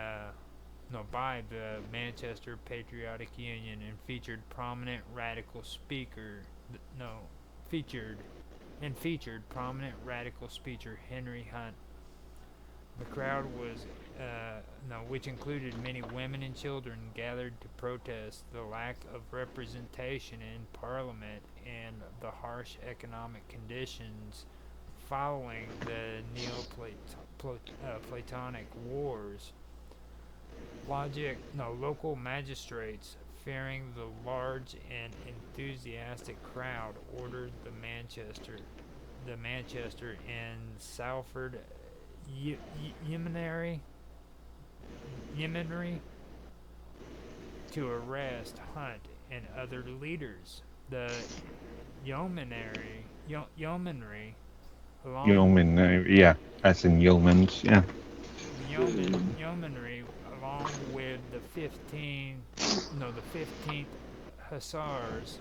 by the Manchester Patriotic Union and featured prominent radical speaker. No, featured prominent radical speaker Henry Hunt. The crowd which included many women and children, gathered to protest the lack of representation in Parliament and the harsh economic conditions following the Neoplatonic Wars. Local magistrates, fearing the large and enthusiastic crowd, ordered the Manchester and Salford Yeomanry to arrest Hunt and other leaders. The yeomanry, along Yeoman, yeah, as in yeomans, yeah. the yeomanry, along with the 15th Hussars,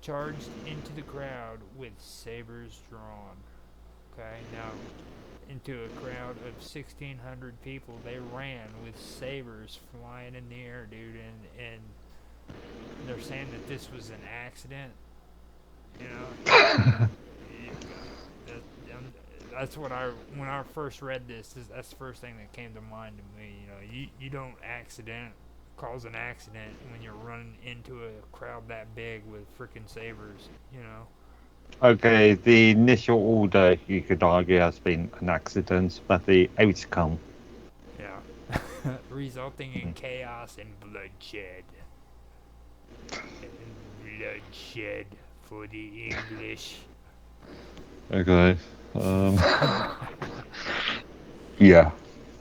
charged into the crowd with sabers drawn. Okay, now into a crowd of 1,600 people, they ran with sabers flying in the air, dude, and they're saying that this was an accident. You know, that's what when I first read this. That's the first thing that came to mind to me. You know, you don't cause an accident when you're running into a crowd that big with freaking sabers. You know. Okay, the initial order, you could argue, has been an accident, but the outcome. Yeah. Resulting in chaos and bloodshed. Bloodshed for the English. Okay. Yeah.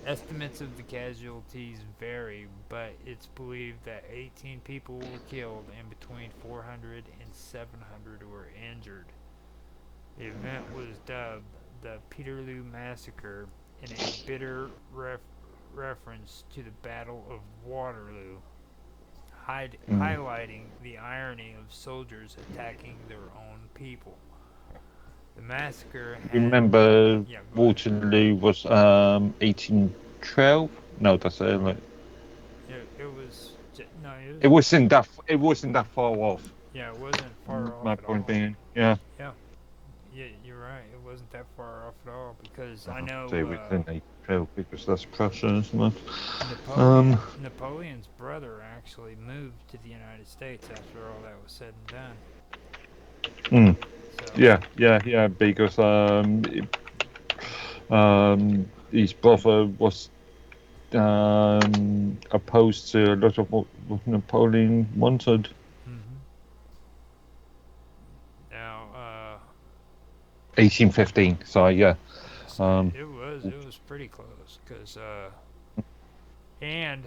Estimates of the casualties vary, but it's believed that 18 people were killed and between 400 and 700 were injured. The event was dubbed the Peterloo Massacre in a bitter reference to the Battle of Waterloo, highlighting the irony of soldiers attacking their own people. The massacre had... Remember, Yeah, Waterloo was 1812? No, that's early. It was... No, It wasn't that far off. Yeah, it wasn't far off My at point all. being, yeah. Yeah, you're right. It wasn't that far off at all because I know... Say within 1812 because that's Prussia, isn't it? Napoleon's brother actually moved to the United States after all that was said and done. So, Yeah, because his brother was opposed to a lot of what Napoleon wanted. Now, 1815. So yeah. It was pretty close because and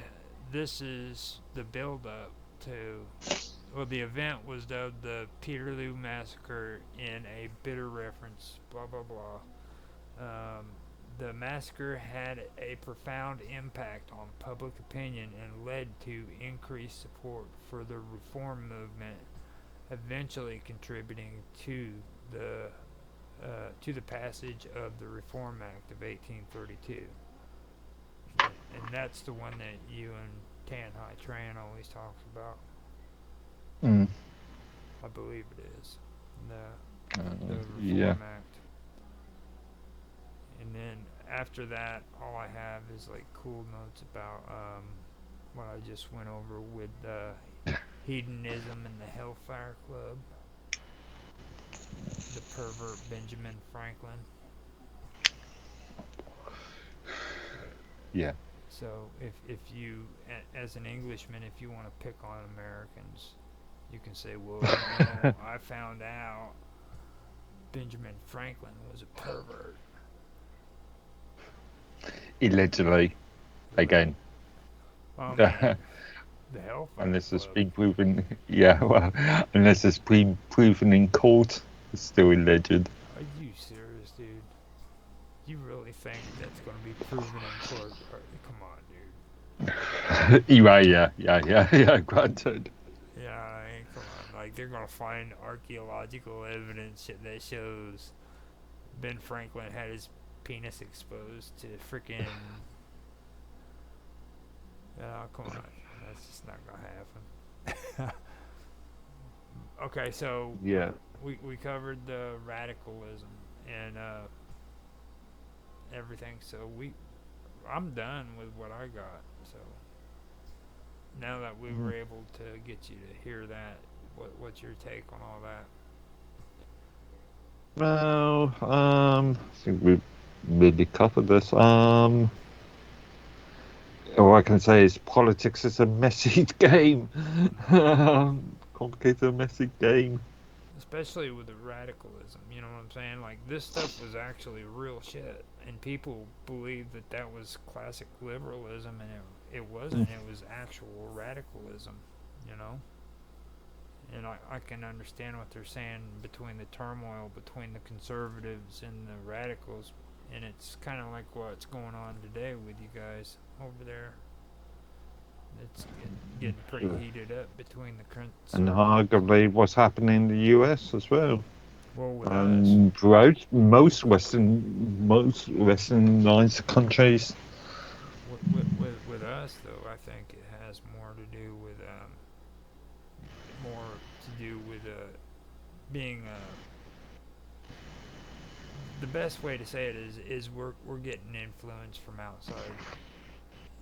this is the build up to... Well, the event was dubbed the Peterloo Massacre in a bitter reference, blah, blah, blah. The massacre had a profound impact on public opinion and led to increased support for the reform movement, eventually contributing to the passage of the Reform Act of 1832. And that's the one that you and Tan Hai Tran always talks about. Mm. I believe it is the Yeah. Reform Act. And then after that, all I have is like cool notes about what I just went over with hedonism and the Hellfire Club, the pervert Benjamin Franklin. Yeah. So if you, as an Englishman, if you want to pick on Americans, you can say, well, I found out Benjamin Franklin was a pervert. Allegedly, again. I mean, the Hellfire Unless it's Club. been proven, yeah, well, unless it's been proven in court, it's still alleged. Are you serious, dude? You really think that's going to be proven in court? Come on, dude. Yeah, granted. Yeah, I mean, come on. Like, they're going to find archaeological evidence that shows Ben Franklin had his penis exposed to freaking. Come on. That's just not going to happen. Okay, so Yeah. we covered the radicalism and everything. So I'm done with what I got. So now that we were able to get you to hear that, what's your take on all that? Well, I think we've really covered this. All I can say is politics is a messy game. Complicated, messy game. Especially with the radicalism, you know what I'm saying? Like, this stuff was actually real shit, and people believed that was classic liberalism, and it wasn't. It was actual radicalism, you know? And I can understand what they're saying between the turmoil between the conservatives and the radicals, and it's kind of like what's going on today with you guys over there. It's getting pretty heated up between the conservatives. And arguably what's happening in the US as well. Well, with throughout most westernized countries. With us, though, I think it has more to do with being the best way to say it is we're getting influence from outside.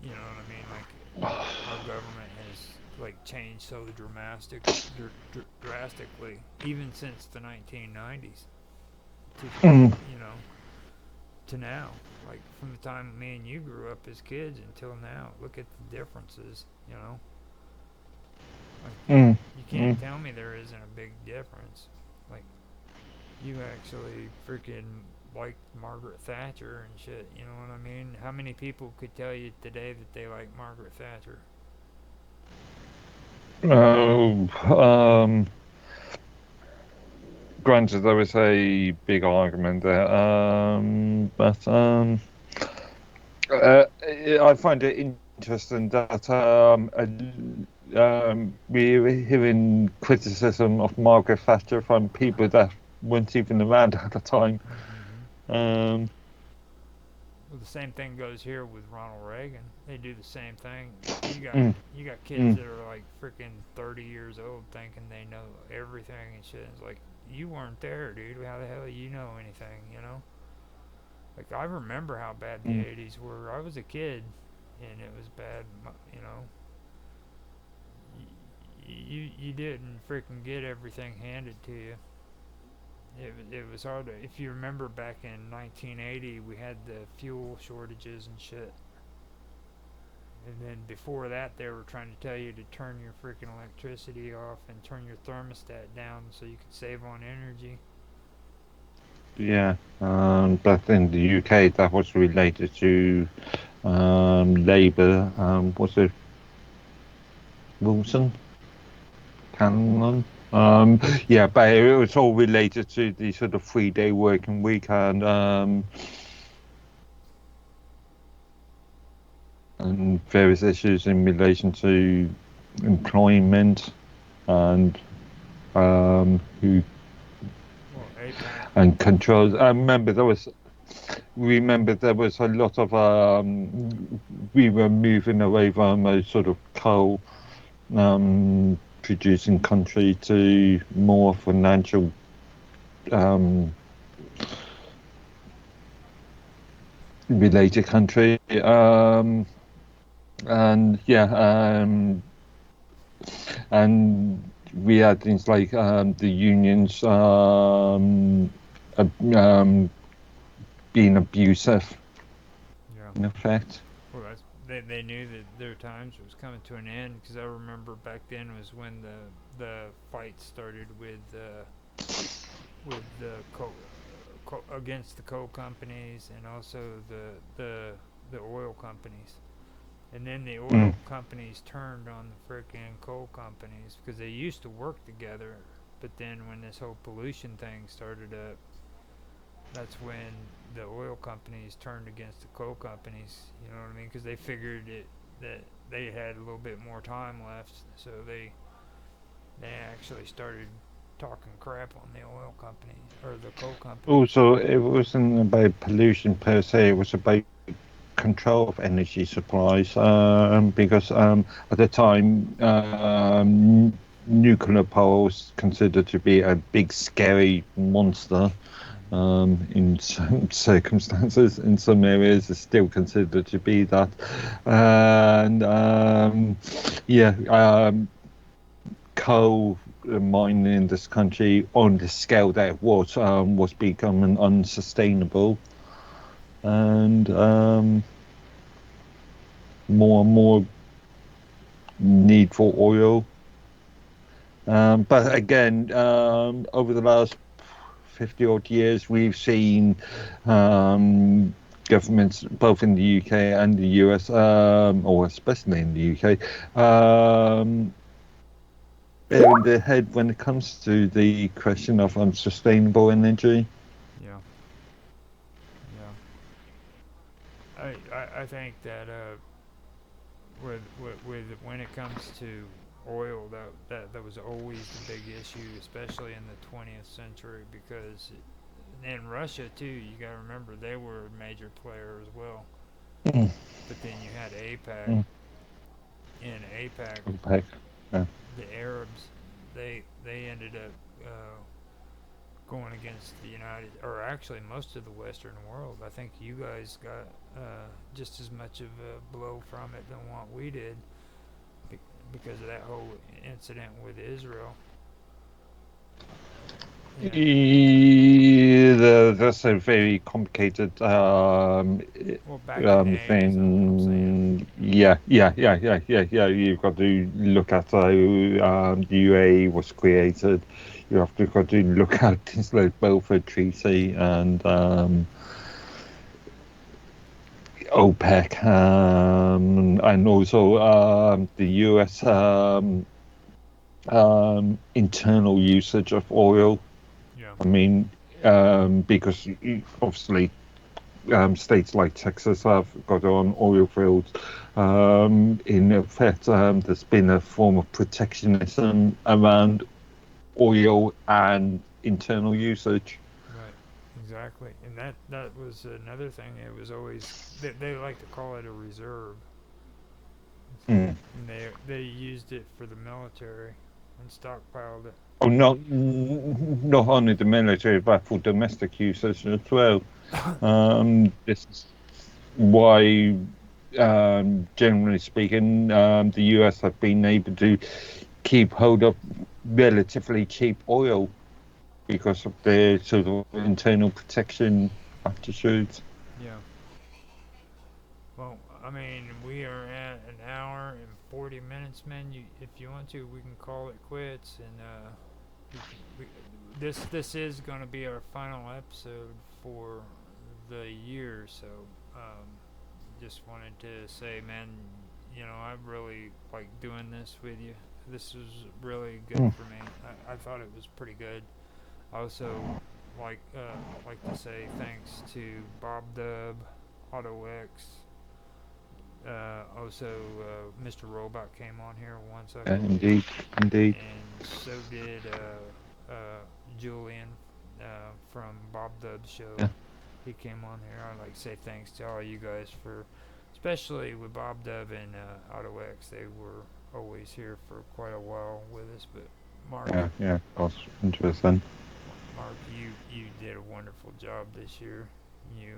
You know what I mean? Like, our government has like changed so drastically, even since the 1990s. You know, to now, like from the time me and you grew up as kids until now. Look at the differences. You know, like you can't tell me there isn't a big difference. Like, you actually freaking liked Margaret Thatcher and shit, you know what I mean? How many people could tell you today that they like Margaret Thatcher? Granted, there was a big argument there, but I find it interesting that we're hearing criticism of Margaret Thatcher from people that weren't even around at the time. Well, the same thing goes here with Ronald Reagan. They do the same thing. You got kids that are like freaking 30 years old thinking they know everything and shit. It's like, you weren't there, dude. How the hell do you know anything, you know? Like, I remember how bad the 80s were. I was a kid, and it was bad, you know? You didn't freaking get everything handed to you. It was hard to, if you remember back in 1980, we had the fuel shortages and shit. And then before that, they were trying to tell you to turn your freaking electricity off and turn your thermostat down so you could save on energy. Yeah, but in the UK, that was related to Labour. Was it Wilson? Cameron? Yeah, but it was all related to the sort of 3-day working week and various issues in relation to employment and who and controls. I remember there was a lot of we were moving away from a sort of coal producing country to more financial related country. And and we had things like the unions being abusive Yeah. in effect. Well, they knew that their times was coming to an end, because I remember back then was when the fight started with against the coal companies, and also the oil companies. And then the oil companies turned on the frickin' coal companies, because they used to work together. But then when this whole pollution thing started up, that's when the oil companies turned against the coal companies. You know what I mean? Because they figured that they had a little bit more time left, so they actually started talking crap on the oil company or the coal company. Also, it wasn't about pollution per se, it was about control of energy supplies, because at the time nuclear power was considered to be a big scary monster. In some circumstances, in some areas, it's still considered to be that. And coal mining in this country, on the scale that it was becoming unsustainable, and more and more need for oil. But again, over the last 50 odd years, we've seen governments, both in the UK and the US, or especially in the UK, bearing their head when it comes to the question of unsustainable energy. Yeah. I think that with when it comes to oil, that was always the big issue, especially in the 20th century, because in Russia too, you got to remember they were a major player as well. Mm. But then you had APAC. In APAC, OPEC. Yeah. the Arabs, they ended up going against the United, or actually most of the Western world. I think you guys got just as much of a blow from it than what we did, because of that whole incident with Israel. Yeah, that's a very complicated Well, back in the 80s, I'm saying. thing. Yeah. You've got to look at how the UAE was created. You have to got to look at things like Belfast Treaty and OPEC, and also the US internal usage of oil. Yeah. I mean, because obviously states like Texas have got their own oil fields. In effect, there's been a form of protectionism around oil and internal usage. Right. Exactly. And that was another thing. It was always they like to call it a reserve. Mm. And they used it for the military and stockpiled it. Oh, not only the military, but for domestic usage as well. This is why, generally speaking, the US have been able to keep hold of relatively cheap oil because of their sort of internal protection attitudes. Yeah. Well, I mean, we are at an hour and 40 minutes, man. If you want to, we can call it quits, and this is going to be our final episode for the year. So, just wanted to say, man, I really like doing this with you. This was really good for me. I thought it was pretty good. I also like to say thanks to Bob Dub, AutoX. Also, Mr. Robot came on here once, I believe. Indeed. And so did Julian from Bob Dub's show. Yeah. He came on here. I'd like to say thanks to all you guys for especially with Bob Dove and AutoX. They were always here for quite a while with us. But Mark, Yeah, that's interesting. Mark, you did a wonderful job this year. You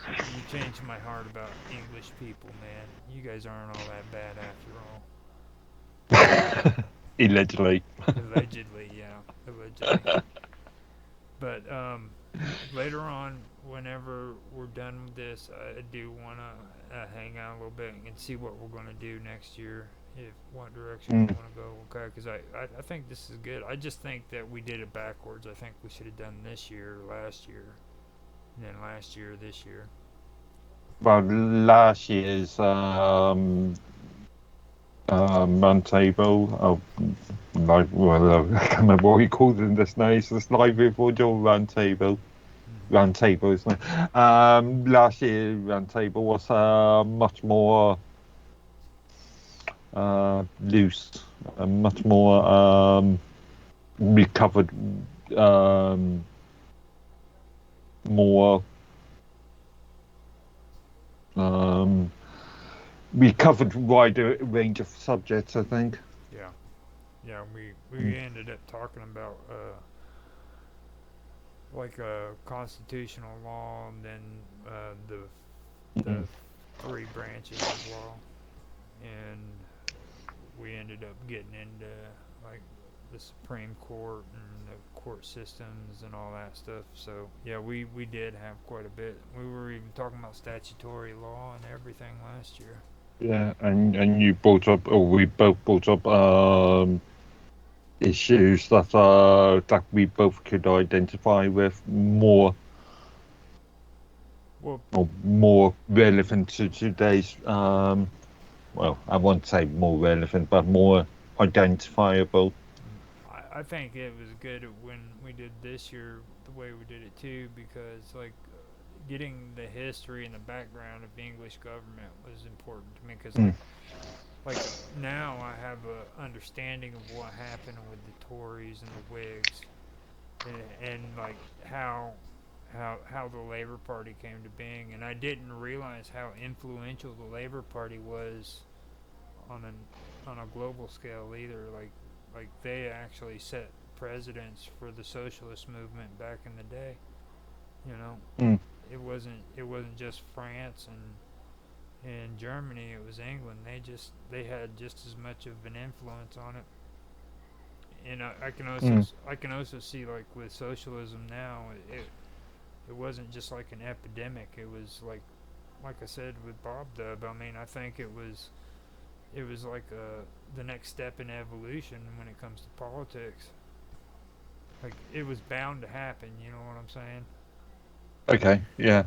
you changed my heart about English people, man. You guys aren't all that bad after all. Allegedly. Allegedly, yeah, allegedly. But later on, whenever we're done with this, I do want to hang out a little bit and see what we're going to do next year, if what direction we want to go. Okay, because I think this is good. I just think that we did it backwards. I think we should have done this year, last year, and then last year, this year. Well, last year's roundtable, like, well, I can't remember what he called it in this now. It's this live report or roundtable. Roundtable, isn't it? Last year roundtable was much more loose, much more we covered more. We covered a wider range of subjects, I think. Yeah, yeah. We ended up talking about like constitutional law, and then the three branches of law, and we ended up getting into like the Supreme Court and the court systems and all that stuff. So yeah, we did have quite a bit. We were even talking about statutory law and everything last year. Yeah, and you brought up, or we both brought up issues that we both could identify with more, Well, or more relevant to today's. Well, I won't say more relevant, but more identifiable. I think it was good when we did this year the way we did it too, because like getting the history and the background of the English government was important to me, because like now I have a understanding of what happened with the Tories and the Whigs, and like how the Labor Party came to being, and I didn't realize how influential the Labor Party was on a global scale either. Like they actually set precedents for the socialist movement back in the day. You know, it wasn't just France and Germany. It was England. They had just as much of an influence on it. And I can also see like with socialism now, it wasn't just like an epidemic. It was like I said with Bob Dub. I mean, I think it was like the next step in evolution when it comes to politics. Like it was bound to happen. You know what I'm saying? Okay, yeah.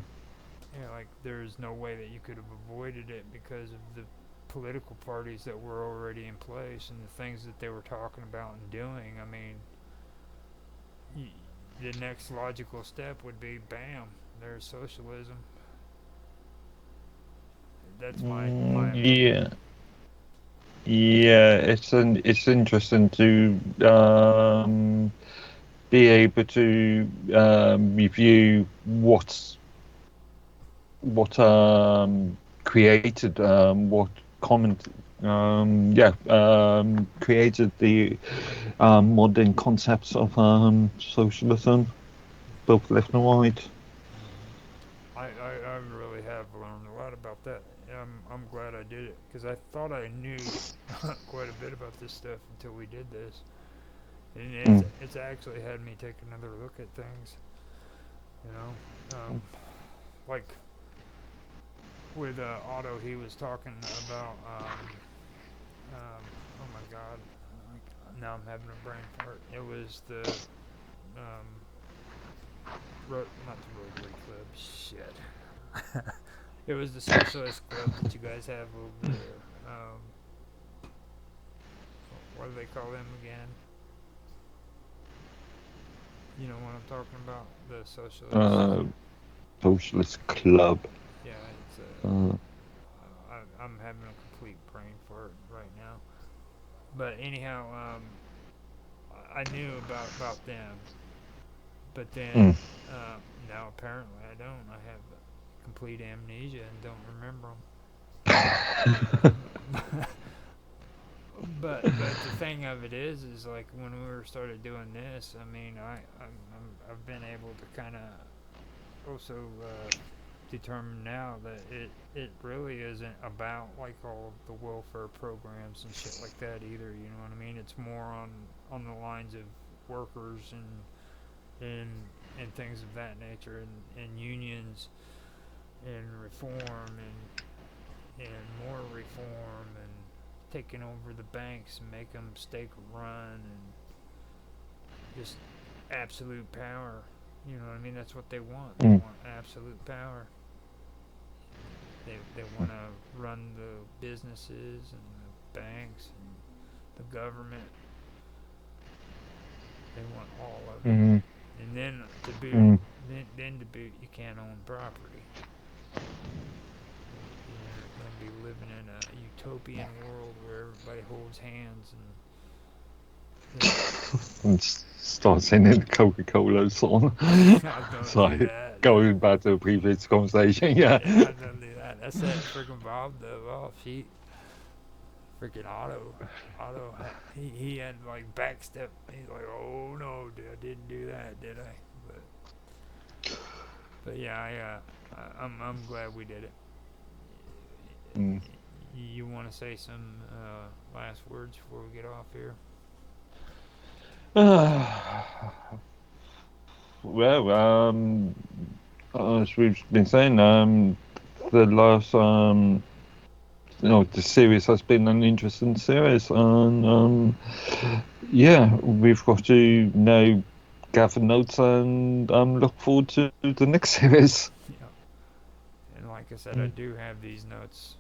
Yeah, like there's no way that you could have avoided it because of the political parties that were already in place and the things that they were talking about and doing. I mean, the next logical step would be bam, there's socialism. That's my opinion. Yeah, it's interesting to be able to review what created what comment created the modern concepts of socialism, both left and right. I really have learned a lot about that. I'm glad I did it because I thought I knew quite a bit about this stuff until we did this, and it's actually had me take another look at things. You know, like with Otto, he was talking about oh my God, now I'm having a brain fart. It was the um, not the Rotary Club. Shit. It was the socialist club that you guys have over there. What do they call them again? You know what I'm talking about? The socialist. Socialist club. Yeah, it's I'm having a complete brain fart right now. But anyhow, I knew about them, but then now apparently I don't. I have complete amnesia and don't remember them. But the thing of it is like when we started doing this, I mean, I've been able to kind of also determine now that it really isn't about like all of the welfare programs and shit like that either. You know what I mean? It's more on the lines of workers and things of that nature, and unions and reform and more reform and taking over the banks and make them stake a run and just absolute power. You know what I mean? That's what they want. They want absolute power. They want to run the businesses and the banks and the government. They want all of it. And then to boot, then to boot, you can't own property. You're going to be living in a utopian world where everybody holds hands and start singing the Coca-Cola song. Sorry, going back to the previous conversation, yeah. I don't do that. That's that freaking Bob though. Oh, she freaking Otto, he had like backstep. He's like, oh no, dude, I didn't do that, did I? But yeah, I'm glad we did it. You want to say some last words before we get off here? Well, as we've been saying, the last, the series has been an interesting series, and yeah, we've got to now gather notes and look forward to the next series. Yeah, and like I said, I do have these notes.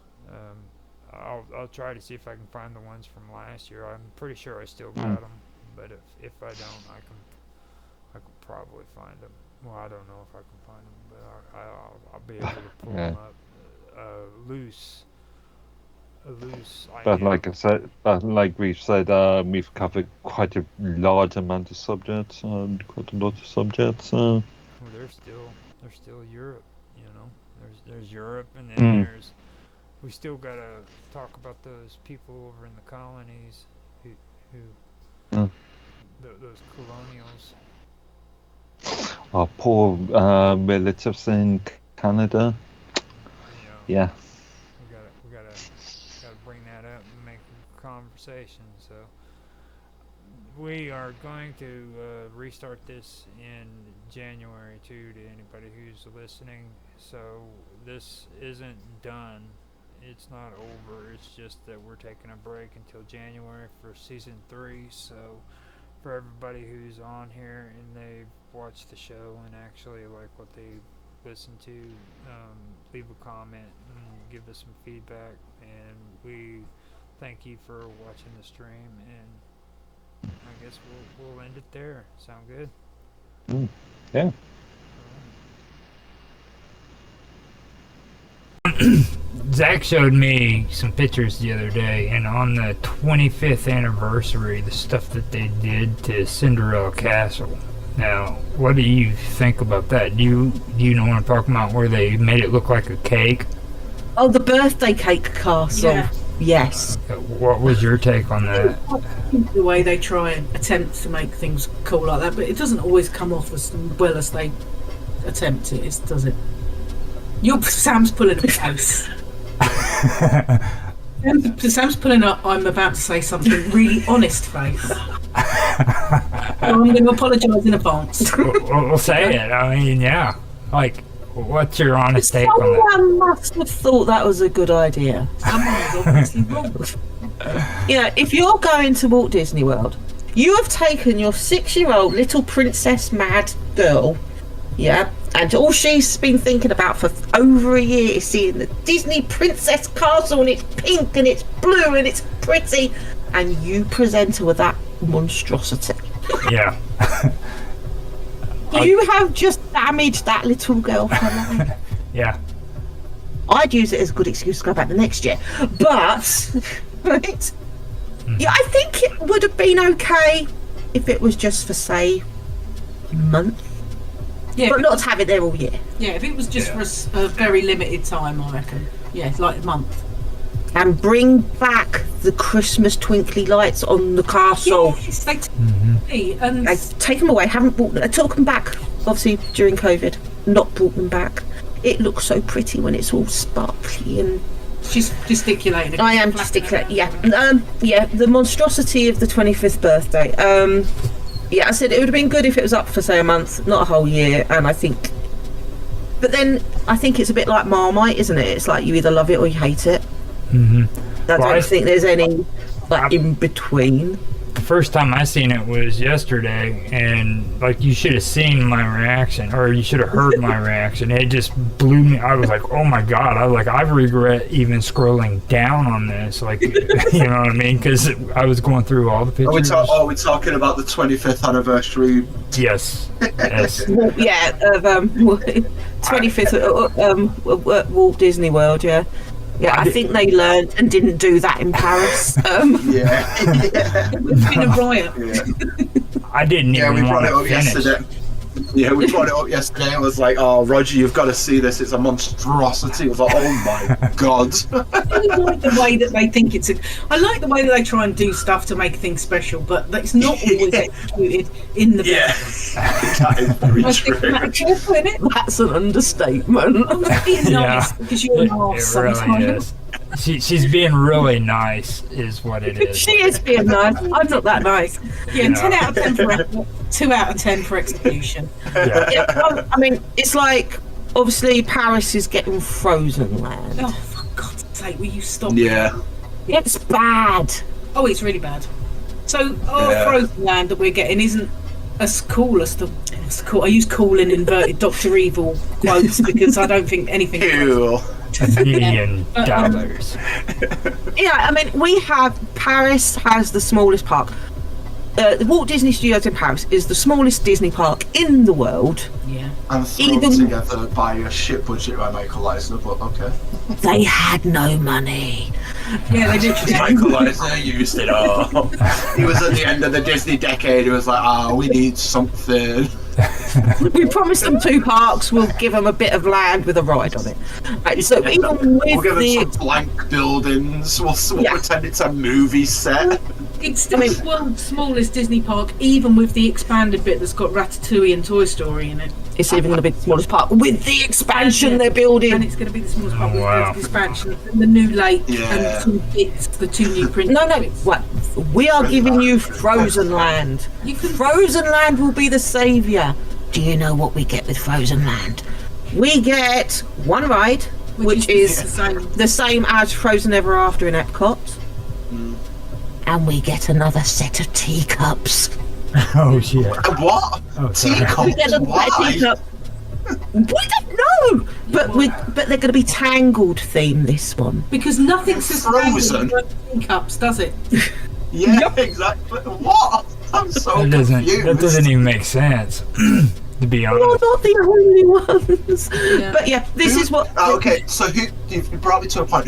I'll try to see if I can find the ones from last year. I'm pretty sure I still got them, but if I don't, I can probably find them. Well, I don't know if I can find them, but I'll be able to pull them up. Loose. But like I said, we've said, we've covered quite a large amount of subjects, quite a lot of subjects. Well, there's still Europe, you know. There's Europe, and then we still gotta talk about those people over in the colonies who those colonials. Our poor relatives in Canada. Yeah. We gotta bring that up and make a conversation. So we are going to restart this in January too. To anybody who's listening, so this isn't done. It's not over. It's just that we're taking a break until January for season 3. So for everybody who's on here and they've watched the show and actually like what they listened to, leave a comment and give us some feedback, and we thank you for watching the stream, and I guess we'll end it there. Sound good? Yeah. Zach showed me some pictures the other day, and on the 25th anniversary, the stuff that they did to Cinderella Castle. Now, what do you think about that? Do you know what I'm talking about, where they made it look like a cake? Oh, the birthday cake castle. Yeah. Yes. What was your take on that? The way they try and attempt to make things cool like that, but it doesn't always come off as well as they attempt it, does it? Sam's pulling a face. Sam's pulling up, I'm about to say something really honest face. I'm going to apologise in advance. We'll say it. I mean, yeah. Like, what's your honest take on that? Someone must have thought that was a good idea. Someone was obviously wrong. If you're going to Walt Disney World, you have taken your 6-year-old little princess mad girl, and all she's been thinking about for over a year is seeing the Disney Princess Castle, and it's pink and it's blue and it's pretty, and you present her with that monstrosity. Yeah. You have just damaged that little girl for life. Yeah. I'd use it as a good excuse to go back the next year, but right? Yeah, I think it would have been okay if it was just for say a month. Yeah, but not to have it there all year. yeah. If it was just for a very limited time, I reckon. Yeah, like a month. And bring back the Christmas twinkly lights on the castle. Yes, they and I take them away. Haven't brought them. I took them back, obviously during COVID. Not brought them back. It looks so pretty when it's all sparkly and. she's gesticulating. I am gesticulating. Yeah, yeah. The monstrosity of the 25th birthday. Yeah, I said it would have been good if it was up for say a month, not a whole year. And I think, but then I think it's a bit like Marmite, isn't it? It's like you either love it or you hate it. I don't think there's any like in between. The first time I seen it was yesterday, and like you should have seen my reaction, or you should have heard my reaction. It just blew me. I was like, "Oh my god!" I was like, "I regret even scrolling down on this." Like, you know what I mean? Because I was going through all the pictures. Are we talking about the 25th anniversary? Yes. Yes. Yeah, of 25th at Walt Disney World. Yeah. Yeah, I think they learned and didn't do that in Paris. Yeah. It's been a riot. I didn't even we brought want it to up finish. yesterday. Yeah, we brought it up yesterday. I was like, "Oh, Roger, you've got to see this. It's a monstrosity." I was like, "Oh my god!" I like the way that they think it's. I like the way that they try and do stuff to make things special, but it's not always executed in the best. That is very true. Careful, innit? That's an understatement. I'm just being nice because you're an arse It really sometimes. is. She's being really nice, is what it is. She is being nice. I'm not that nice. Yeah, 10 out of 10 for effort, 2 out of 10 for execution. Yeah. Yeah, I mean, it's like obviously Paris is getting Frozen Land. Oh, for God's sake, will you stop? Yeah. It's bad. Oh, it's really bad. So, our Frozen Land that we're getting isn't as cool as the. I use cool in inverted Dr. Evil quotes because I don't think anything. Ew. $1 million. Yeah, I mean, we have Paris has the smallest park. The Walt Disney Studios in Paris is the smallest Disney park in the world. Yeah. And thrown together by a shit budget by Michael Eisner, but okay. They had no money. Yeah, they did. Michael Eisner used it all. He was at the end of the Disney decade. He was like, we need something. We promised them 2 parks. We'll give them a bit of land with a ride on it. Right, so even with We'll give the them some blank buildings. We'll pretend it's a movie set. It's still the world's smallest Disney park, even with the expanded bit that's got Ratatouille and Toy Story in it. it's even going to be the smallest park with the expansion they're building. And it's going to be the smallest park with wow. the expansion, and the new lake, and the 2 bits, the 2 new prints. No, what? We are giving you Frozen Land. Frozen Land will be the saviour. Do you know what we get with Frozen Land? We get one ride, which is the same as Frozen Ever After in Epcot. And we get another set of teacups. Oh shit! What? Oh, sorry. Teacups? We get another set of teacups. We don't know, but they're going to be Tangled theme this one. Because nothing says Frozen. cups, does it? Yeah, exactly. What? I'm so confused. That doesn't even make sense. To be honest. You're not the only ones. Yeah. But yeah, this is what. Okay, so you brought me to a point.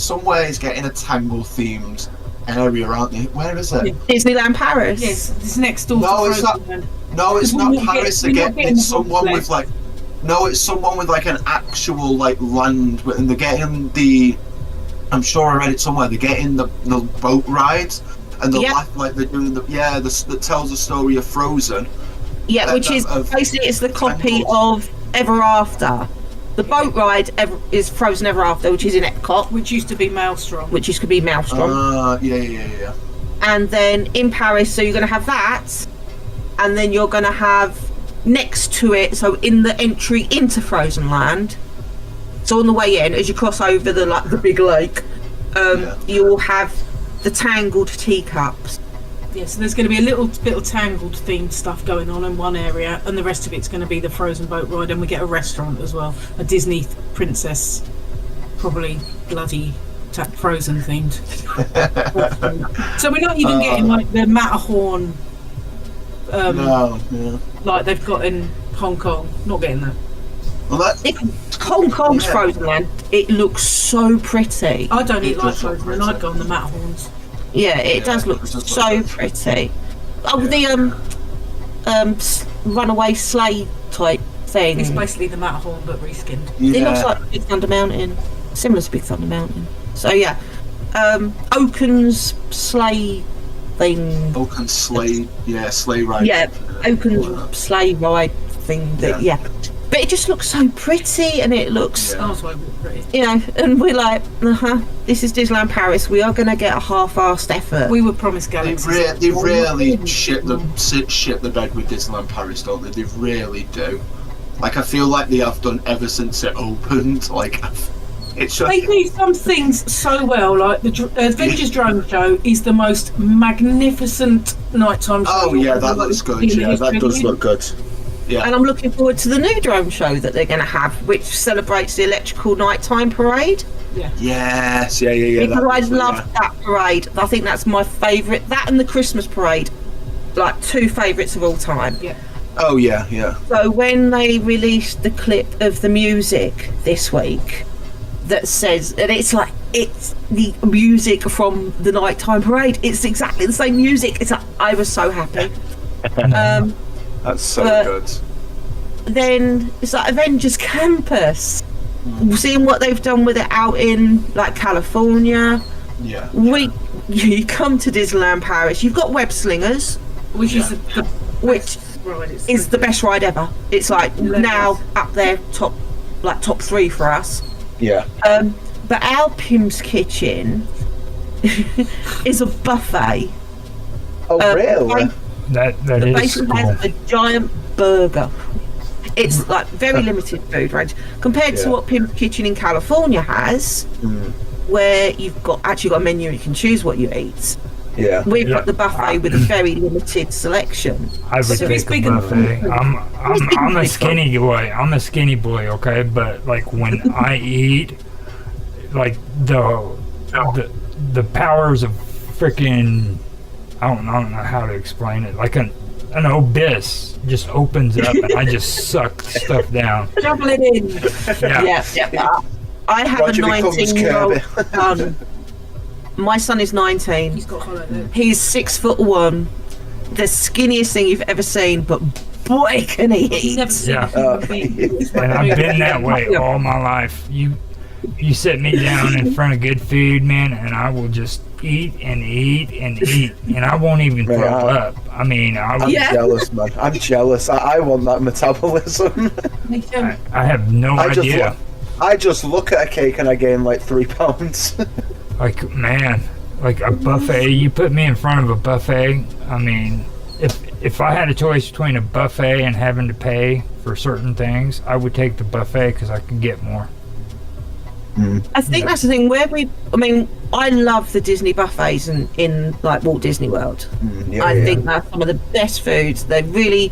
Somewhere is getting a Tangle themed area, aren't they? Where is it? Disneyland Paris. Yes, it's next door No, to it's not. Frozen Land. No, it's We're not not Paris getting- we're not again. getting It's the someone whole with like. No, it's someone with like an actual like land, and they're getting the. I'm sure I read it somewhere. They're getting the boat rides, and the like they're doing that tells the story of Frozen. Yeah, which is basically it's the copy of Ever After. The boat ride is Frozen Ever After, which is in Epcot, Which used to be Maelstrom. which used to be Maelstrom. Yeah. And then in Paris, so you're going to have that, and then you're going to have next to it, so in the entry into Frozen Land, so on the way in, as you cross over the big lake, you'll have the Tangled teacups. Yeah, so there's going to be a little bit of Tangled themed stuff going on in one area, and the rest of it's going to be the Frozen boat ride, and we get a restaurant as well, a Disney princess, probably bloody Frozen themed. So we're not even getting like the Matterhorn, like they've got in Hong Kong. Not getting that. Well, Hong Kong's Frozen Land, it looks so pretty. I don't eat like Frozen, and I'd go on the Matterhorns. Yeah, it does look so pretty. Oh, the runaway sleigh type thing. It's basically the Matterhorn but reskinned. It looks like Big Thunder Mountain, similar to Big Thunder Mountain. So yeah, Oaken's sleigh thing. Oaken sleigh, sleigh ride. Yeah, Oaken's sleigh ride thing. That but it just looks so pretty, and it looks, pretty. you know, and we're like, this is Disneyland Paris. We are going to get a half-assed effort. We were promised galaxies. They really shit the bed with Disneyland Paris, don't they? They really do. Like, I feel like they have done ever since it opened. Like, it's just... They do some things so well. Like the Avengers Drone Show is the most magnificent nighttime show. Oh yeah, that looks good. Yeah, that does look good. Yeah. And I'm looking forward to the new drone show that they're going to have, which celebrates the electrical nighttime parade. Yeah. Yes. Yeah. Because I love that parade. I think that's my favourite. That and the Christmas parade, like 2 favourites of all time. Yeah. Oh yeah. So when they released the clip of the music this week, that says, and it's like, it's the music from the nighttime parade. It's exactly the same music. It's like, I was so happy. That's so good. Then it's like Avengers Campus. Seeing what they've done with it out in like California. Yeah. You come to Disneyland Paris. You've got Web Slingers, which is the best ride ever. It's like now up there top 3 for us. Yeah. But our Pim's Kitchen is a buffet. Oh really? That is basically cool. has a giant burger. It's like very limited food range compared to what Pim's Kitchen in California has, where you've got a menu and you can choose what you eat. Yeah, we've got the buffet with a very limited selection. I would take a buffet. I'm a skinny boy. I'm a skinny boy, okay? But like when I eat, like the powers of freaking, I don't know how to explain it. Like an abyss just opens up and I just suck stuff down. Double it in. Yeah. I have Roger a 19-year-old son. My son is 19. He's got hollow legs. He's 6'1", the skinniest thing you've ever seen, but boy can he eat. And I've been that way all my life. You sit me down in front of good food, man, and I will just eat and eat and eat, and I won't even throw up. I mean, I'm jealous, man. I'm jealous. I want that metabolism. I have no idea. I just look at a cake and I gain like 3 pounds. Like, man, like a buffet, you put me in front of a buffet, I mean, if I had a choice between a buffet and having to pay for certain things, I would take the buffet because I can get more. I think that's the thing. I love the Disney buffets in like Walt Disney World. I think that's some of the best foods. They really,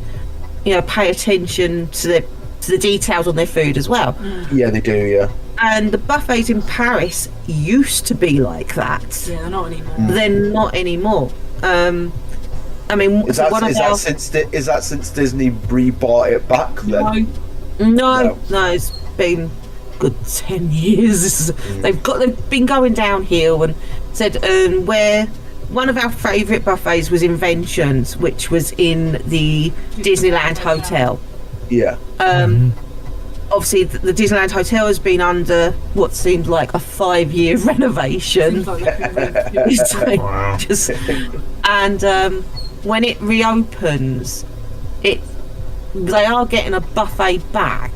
pay attention to the details on their food as well. Yeah, they do. Yeah. And the buffets in Paris used to be like that. Yeah, they're not anymore. They're not anymore. Is that since Disney rebought it back then? No, it's been good 10 years. They've been going downhill, and said where one of our favourite buffets was Inventions, which was in the Disneyland Hotel. Yeah. Obviously, the Disneyland Hotel has been under what seemed like a 5-year renovation. And when it reopens, they are getting a buffet back.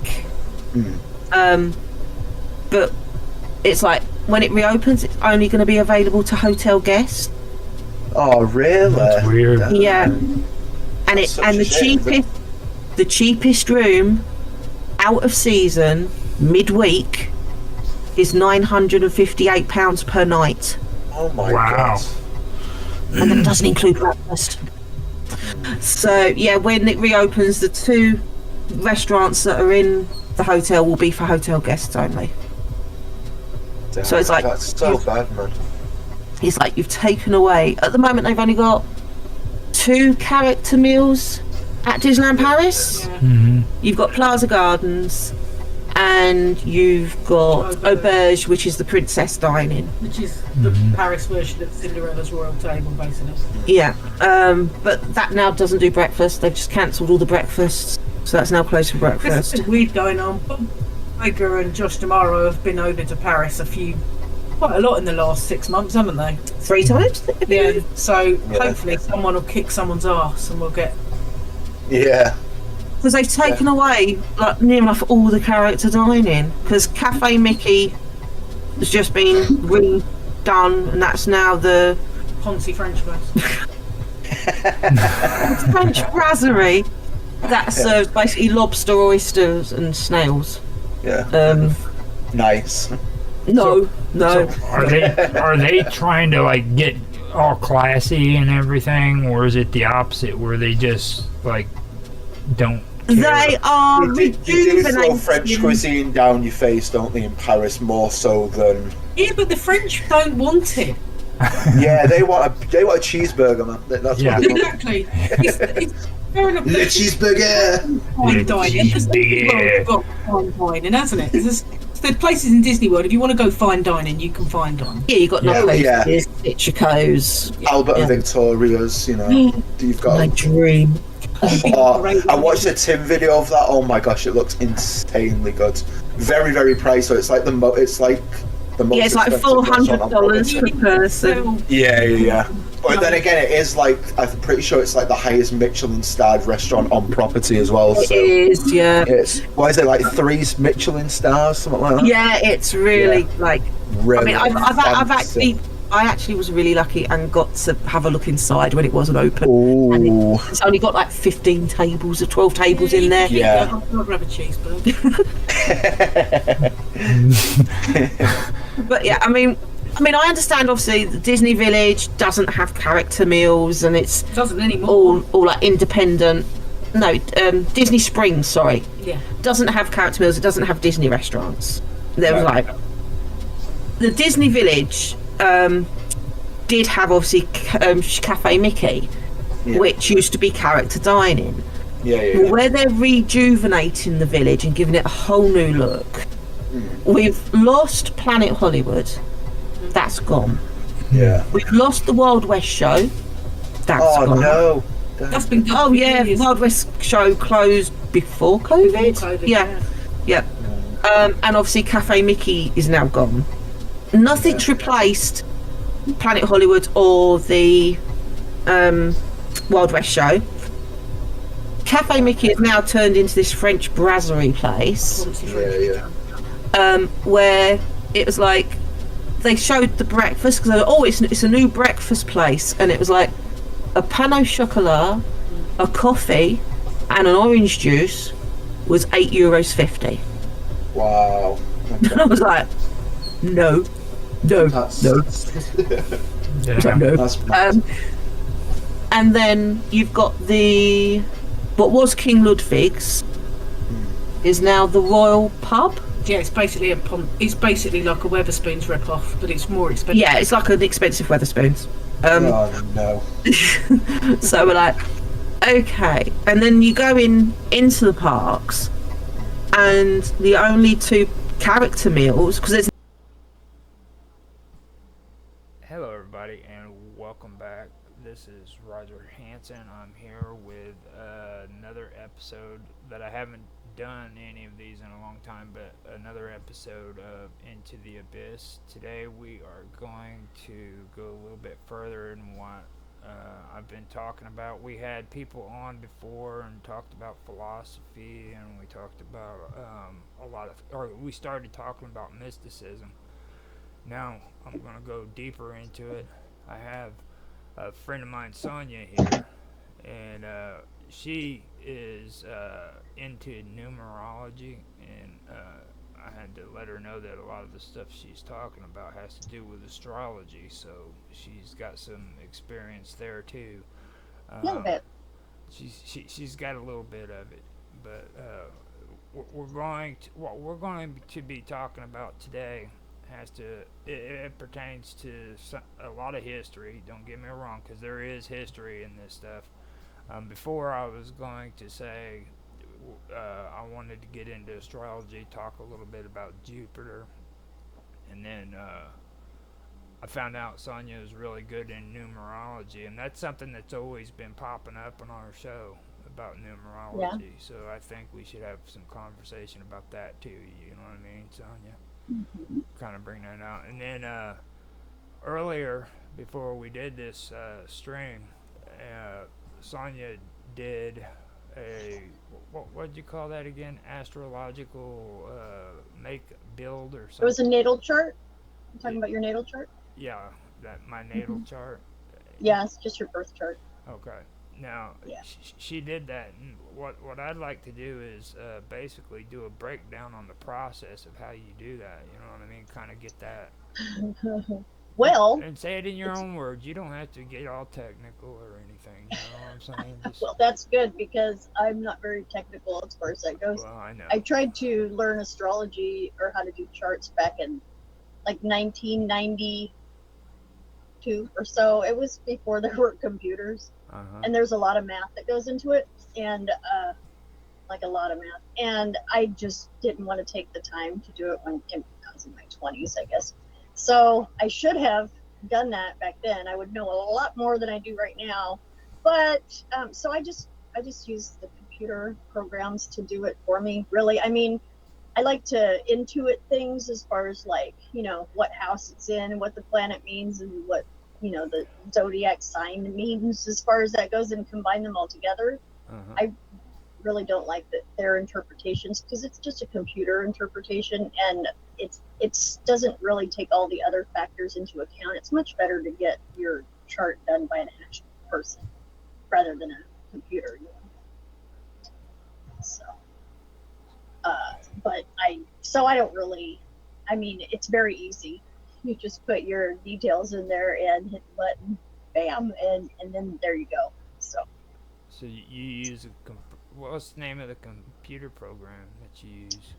But it's like when it reopens, it's only going to be available to hotel guests. Oh, really? That's weird. Yeah, and the cheapest room out of season midweek is £958 per night. Oh my god! And that doesn't include breakfast. So yeah, when it reopens, the 2 restaurants that are in the hotel will be for hotel guests only. Damn, so it's like that's so bad, man. It's like you've taken away. At the moment, they've only got 2 character meals at Disneyland Paris. You've got Plaza Gardens and you've got auberge, which is the princess dining. Which is the Paris version of Cinderella's royal table, basically. Yeah, but that now doesn't do breakfast. They've just cancelled all the breakfasts, so that's now closed for breakfast. There's weird going on. Tiger and Josh Damaro have been over to Paris quite a lot in the last 6 months, haven't they? 3 times? Yeah, so hopefully someone will kick someone's arse and we'll get... Yeah. Because they've taken away like near enough all the character dining. Because Cafe Mickey has just been redone, and that's now the Poncy French place. French brasserie that serves basically lobster, oysters, and snails. Yeah. Nice. No. Are they trying to like get all classy and everything, or is it the opposite where they just like don't care? They are You do throw rejuvenating. French cuisine down your face, don't they, in Paris, more so than... Yeah, but the French don't want it. Yeah, they want a cheeseburger, man. That's what they want. Exactly. It's fair enough. Le cheeseburger! Fine dining. It's got fine dining, hasn't it? There's places in Disney World, if you want to go fine dining, you can fine dine. Yeah, you've got Knockouts, Chico's, Albert and Victoria's, you know. You've got... My dream. I watched a Tim video of that. Oh my gosh, it looks insanely good. Very, very pricey. It's like the most It's like expensive $400 restaurant per person. Yeah. But then again, it is like, I'm pretty sure it's like the highest Michelin-starred restaurant on property as well. It is, yeah. It's, what is it, like 3 Michelin stars, something like that? Yeah, it's really like. Really I mean, I actually was really lucky and got to have a look inside when it wasn't open. Ooh. And it's only got like 15 tables or 12 tables in there. Yeah. I'll grab a cheeseburger. But yeah, I mean, I understand. Obviously, the Disney Village doesn't have character meals, and it's doesn't anymore. All like independent. No, Disney Springs, sorry. Yeah. Doesn't have character meals. It doesn't have Disney restaurants. There was like the Disney Village did have obviously Cafe Mickey, which used to be character dining. Yeah. Where they're rejuvenating the village and giving it a whole new look. We've lost Planet Hollywood. That's gone. Yeah. We've lost the Wild West show. That's gone. Oh no. That's been done. Oh yeah, Wild West show closed before COVID. Yeah. And obviously Cafe Mickey is now gone. Nothing's replaced Planet Hollywood or the Wild West show. Cafe Mickey has now turned into this French brasserie place. Where it was like they showed the breakfast because it's a new breakfast place, and it was like a pain au chocolat, a coffee, and an orange juice was €8.50. Wow. Okay. And I was like, no. That's no. That's and then you've got what was King Ludwig's is now the Royal Pub. Yeah, it's basically like a Weatherspoons rip-off, but it's more expensive. Yeah, it's like an expensive Weatherspoons. Oh no. So we're like, okay, and then you go into the parks, and the only 2 character meals because there's. Hello, everybody, and welcome back. This is Roger Hanson. I'm here with another episode that I haven't done any of these in a long time, but another episode of Into the Abyss. Today we are going to go a little bit further in what I've been talking about. We had people on before and talked about philosophy, and we talked about we started talking about mysticism. Now I'm going to go deeper into it. I have a friend of mine, Sonia, here, and she is into numerology, and I had to let her know that a lot of the stuff she's talking about has to do with astrology, so she's got some experience there too. A little bit. She's got a little bit of it, but what we're going to be talking about today it pertains to a lot of history. Don't get me wrong, because there is history in this stuff. Before I was going to say I wanted to get into astrology, talk a little bit about Jupiter, and then I found out Sonia is really good in numerology, and that's something that's always been popping up on our show about numerology. So I think we should have some conversation about that too. You know what I mean, Sonia? Kind of bring that out, and then earlier before we did this stream, Sonia did a what'd you call that again? Astrological make build or something. It was a natal chart. I'm talking about your natal chart. Yeah, that my natal chart. Yeah, it's just your birth chart. Okay. Now she did that, and what I'd like to do is basically do a breakdown on the process of how you do that. You know what I mean? Kind of get that. Well, and say it in your own words. You don't have to get all technical or anything. You know what I'm saying? Just, well, that's good because I'm not very technical as far as that goes. Well, I know. I tried to learn astrology or how to do charts back in like 1992 or so. It was before there were computers, and there's a lot of math that goes into it, and like a lot of math. And I just didn't want to take the time to do it when I was in my 20s, I guess. So I should have done that back then. I would know a lot more than I do right now. But so I just use the computer programs to do it for me. Really, I mean, I like to intuit things as far as like, you know, what house it's in, what the planet means, and what, you know, the zodiac sign means as far as that goes, and combine them all together. I really don't like their interpretations because it's just a computer interpretation, and it doesn't really take all the other factors into account. It's much better to get your chart done by an actual person rather than a computer, you know. So, but I don't really. I mean, it's very easy. You just put your details in there and hit the button, bam, and then there you go. So you use what's the name of the computer program that you use?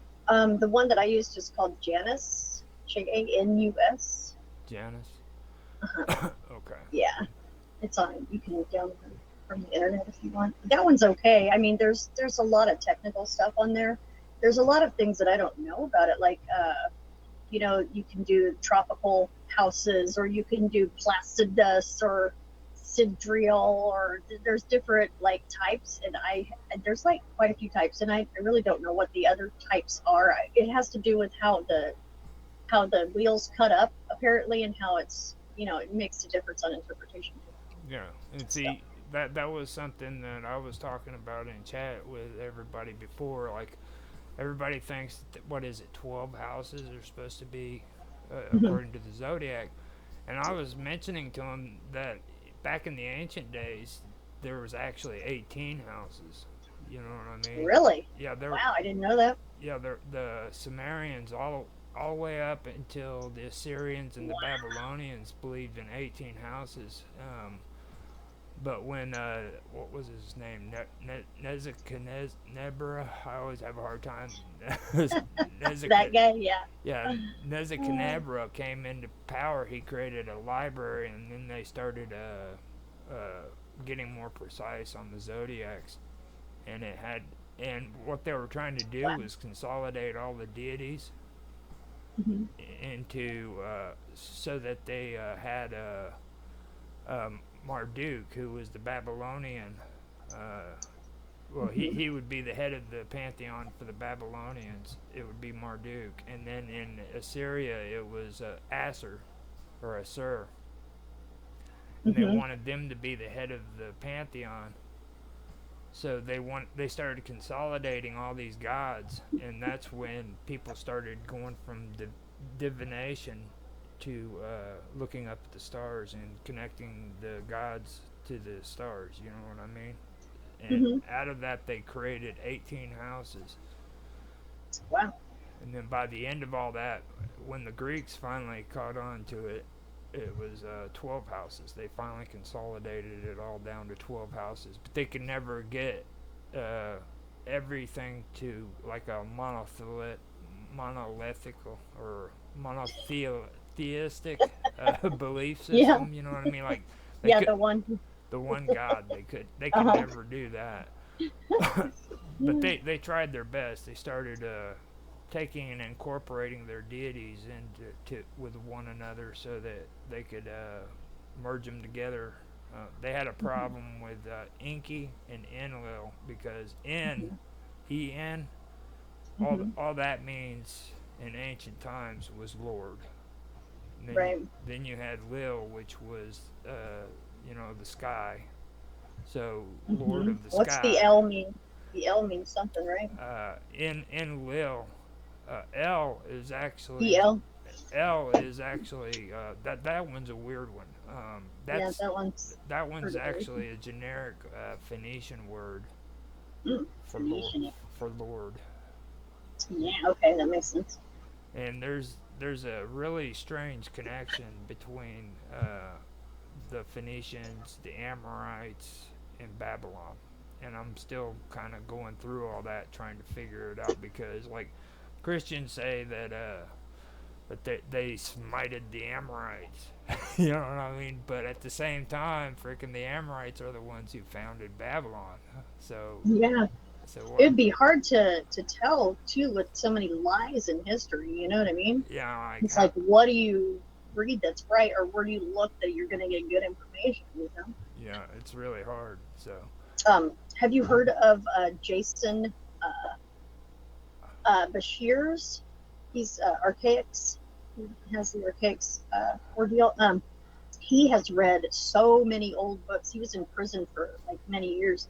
The one that I used is called Janus, Janus. Janus. Okay. Yeah, it's on. You can download it from the internet if you want. That one's okay. I mean, there's a lot of technical stuff on there. There's a lot of things that I don't know about it, like you know, you can do tropical houses, or you can do Placidus or Sidriel, or there's different like types, and there's like quite a few types, and I really don't know what the other types are. It has to do with how the wheels cut up apparently, and how it's, you know, it makes a difference on interpretation. Yeah, and see that was something that I was talking about in chat with everybody before. Like, everybody thinks that, what is it, 12 houses are supposed to be according to the zodiac, and I was mentioning to them that back in the ancient days there was actually 18 houses. You know what I mean? Really? Yeah. Wow, I didn't know that. Yeah, the Sumerians all the way up until the Assyrians and the Babylonians believed in 18 houses. But when what was his name? Nebuchadnezzar. I always have a hard time. That guy, yeah. Yeah, Nebuchadnezzar came into power. He created a library, and then they started getting more precise on the zodiacs, and what they were trying to do was consolidate all the deities into so that they had Marduk, who was the Babylonian. He would be the head of the pantheon for the Babylonians. It would be Marduk, and then in Assyria it was Assur, or Assur. And they wanted them to be the head of the pantheon. So they started consolidating all these gods, and that's when people started going from divination to looking up at the stars and connecting the gods to the stars. You know what I mean? And out of that, they created 18 houses. Wow. And then by the end of all that, when the Greeks finally caught on to it, it was 12 houses. They finally consolidated it all down to 12 houses. But they could never get everything to like a monolithical or monotheistic belief system. Yeah. You know what I mean? Like the one God. They could never do that. but they tried their best. They started taking and incorporating their deities into with one another so that they could merge them together. They had a problem with Enki and Enlil because En, all that means in ancient times was Lord. And then you had Lil, which was the sky. So Lord of the What's sky. the L mean? The L means something, right? In Lil, L is actually The L. That one's a weird one. Yeah, that one's actually a generic Phoenician word for Lord. Yeah, okay, that makes sense. And there's a really strange connection between the Phoenicians, the Amorites, and Babylon. And I'm still kind of going through all that, trying to figure it out because, like, Christians say that they smited the Amorites. You know what I mean? But at the same time, freaking the Amorites are the ones who founded Babylon. So yeah, it'd be hard to tell too with so many lies in history. You know what I mean? Yeah, it's like, what do you read that's right, or where do you look that you're going to get good information? You know? Yeah, it's really hard. So, have you heard of Jason Bashir's? He's Archaics. He has the Archaics ordeal. He has read so many old books. He was in prison for like many years,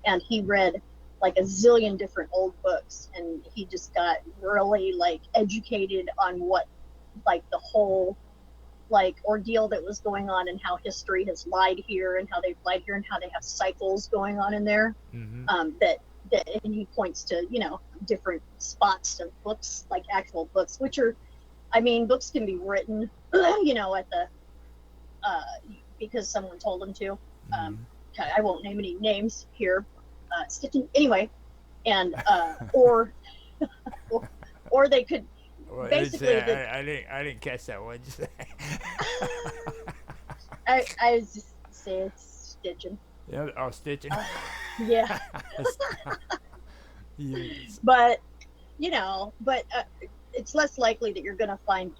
and he read like a zillion different old books, and he just got really like educated on what like the whole like ordeal that was going on and how history has lied here and how they've lied here and how they have cycles going on in there. And he points to different spots of books, like actual books, which are, I mean, books can be written at the because someone told them to. I won't name any names here. Anyway, and or they could basically. I didn't catch that. What'd you say? I was just saying stitching. Yeah, stitching. Yeah. Yes. But it's less likely that you're going to find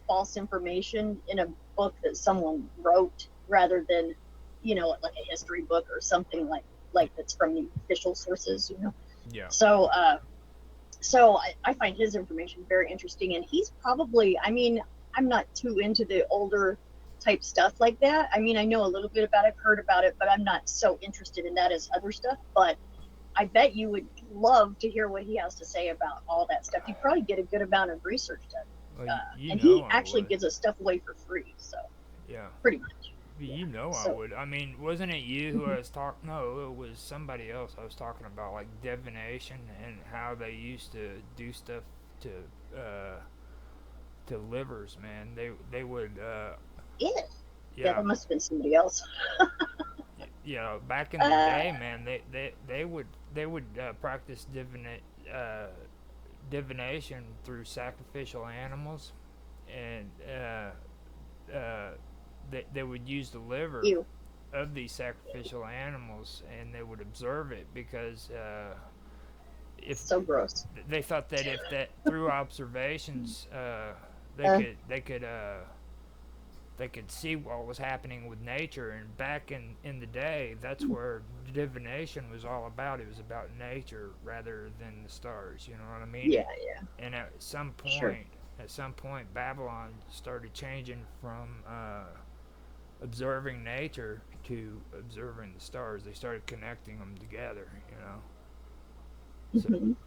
false information in a book that someone wrote rather than, like a history book or something like that's from the official sources, Yeah. So, I find his information very interesting, and he's probably, I mean, I'm not too into the older type stuff like that. I mean, I know a little bit about it, heard about it, but I'm not so interested in that as other stuff. But I bet you would love to hear what he has to say about all that stuff. You'd probably get a good amount of research done. Well, and he actually gives us stuff away for free, so yeah, pretty much. I would. I mean, wasn't it you who I was talking? No, it was somebody else I was talking about, like divination and how they used to do stuff to livers. Man, they would. Yeah, that must have been somebody else. Back in the day, man, they would practice divination through sacrificial animals, and they would use the liver of these sacrificial animals, and they would observe it because if so gross, they thought that if that through observations they could see what was happening with nature. And back in the day, that's where divination was all about. It was about nature rather than the stars. You know what I mean? Yeah. And at some point, Babylon started changing from observing nature to observing the stars. They started connecting them together.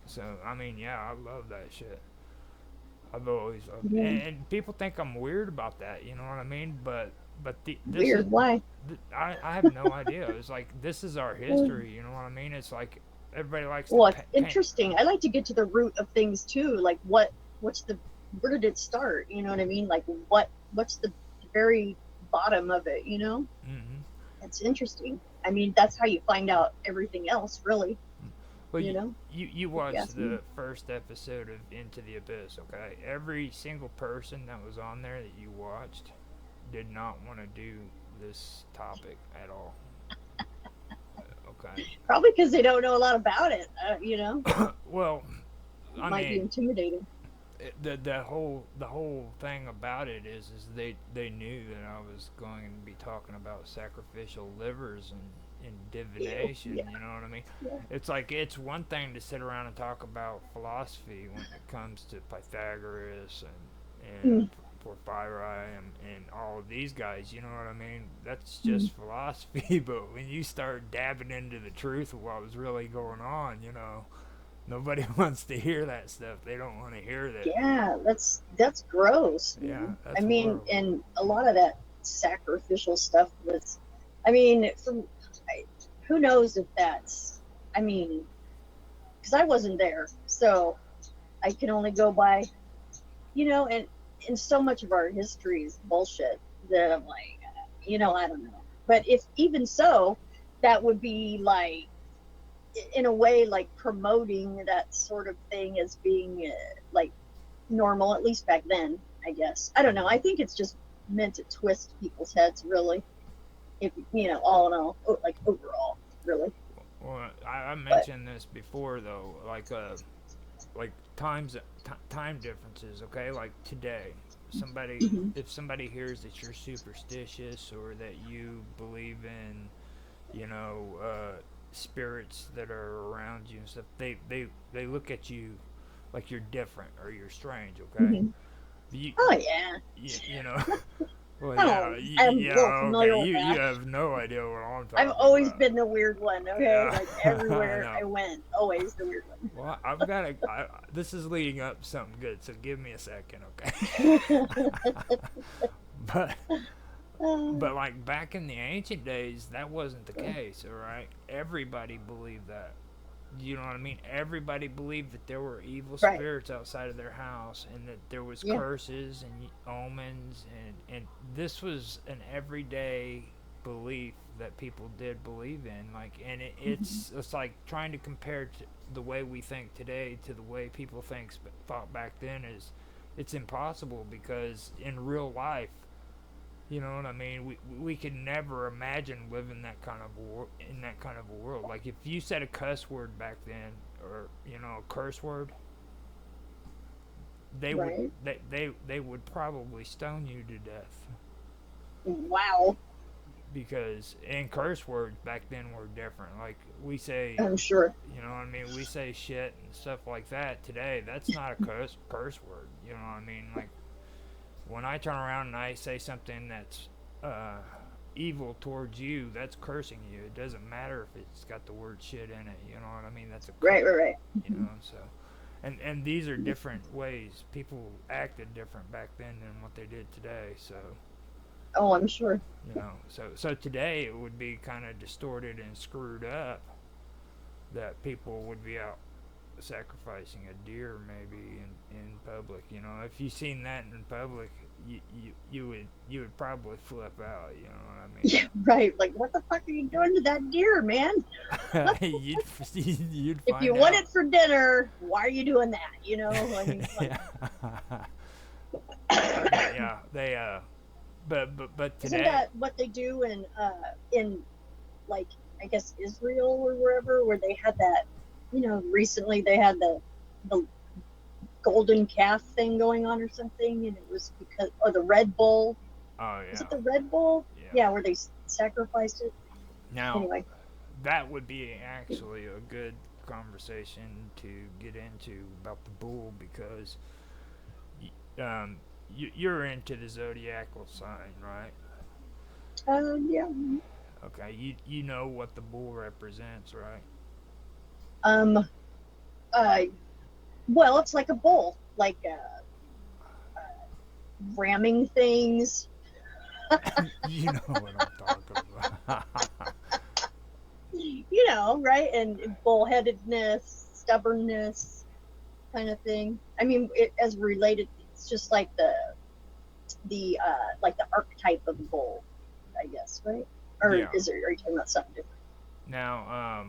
So I mean, yeah, I love that shit. I've always loved it. And people think I'm weird about that, you know what I mean? But weird. Why? I have no idea. It's like, this is our history, you know what I mean? It's like everybody likes. Well, it's interesting. I like to get to the root of things too. Like where did it start? You know what I mean? Like what's the very bottom of it? It's interesting. I mean, that's how you find out everything else, really. Well, you watched the first episode of Into the Abyss, okay? Every single person that was on there that you watched did not want to do this topic at all. Okay. Probably because they don't know a lot about it. You know, Well, it I might be mean, intimidating. the whole thing about it is they knew that I was going to be talking about sacrificial livers and divination. Yeah. You know what I mean? Yeah. It's like it's one thing to sit around and talk about philosophy when it comes to Pythagoras and Porphyry and all of these guys. You know what I mean? That's just philosophy. But when you start dabbing into the truth of what was really going on, you know. Nobody wants to hear that stuff. They don't want to hear that. Yeah, that's gross. Yeah, Man. that's I mean, horrible. and a lot of that sacrificial stuff was, I mean, who knows if that's, I mean, because I wasn't there, so I can only go by, you know, and so much of our history is bullshit that I'm like, you know, I don't know. But if even so, that would be like, in a way, like promoting that sort of thing as being like normal, at least back then, I guess. I don't know. I think it's just meant to twist people's heads, really. If you know, all in all, like overall, really. Well, I mentioned this before though, like time differences. Okay, like today, somebody if somebody hears that you're superstitious or that you believe in, you know, spirits that are around you and stuff, they look at you like you're different or you're strange. Okay. You, Oh yeah. you know. Well, Oh, yeah, I'm yeah, real familiar okay. with You that. have no idea what I'm talking I've always about. been the weird one. Okay, Yeah. like everywhere I I know. went, always the weird one. Well, I've got to. This is leading up to something good, so give me a second, okay? but but like back in the ancient days, that wasn't the case. All right, everybody believed that. You know what I mean? Everybody believed that there were evil Right. spirits outside of their house, and that there was Yeah. curses and omens, and this was an everyday belief that people did believe in. Like, and it's like trying to compare the way we think today to the way people thought back then is, it's impossible because in real life. You know what I mean? We could never imagine living that kind of in that kind of a world. Like if you said a cuss word back then, or you know, a curse word, they Right. would they would probably stone you to death Wow. because and curse words back then were different. Like we say, I'm sure. you know what I mean? We say shit and stuff like that today. That's not a curse word. You know what I mean? Like. When I turn around and I say something that's evil towards you, that's cursing you. It doesn't matter if it's got the word shit in it. You know what I mean? That's a curse. Right. You know, so and these are different ways. People acted different back then than what they did today. So Oh, I'm sure. you know, so today it would be kind of distorted and screwed up that people would be out sacrificing a deer maybe in public. You know, if you seen that in public, you would probably flip out. You know what I mean? Yeah, right. Like, what the fuck are you doing to that deer, man? you'd If find you out. want it for dinner, why are you doing that? You know, I mean, like, yeah, they but isn't today. that what they do in like I guess Israel or wherever, where they had that, you know, recently they had the golden calf thing going on or something, and it was because, or the Red Bull. Oh Is yeah. it the Red Bull? Yeah, where they sacrificed it. Now Anyway, that would be actually a good conversation to get into about the bull because you're into the zodiacal sign, right? yeah. Okay, you know what the bull represents, right? Uh, well, it's like a bull, like ramming things. You know what I'm talking about. You know, right? And bullheadedness, stubbornness, kind of thing. I mean, as related, it's just like the like the archetype of the bull, I guess, right? Or Yeah. are you talking about something different? Now,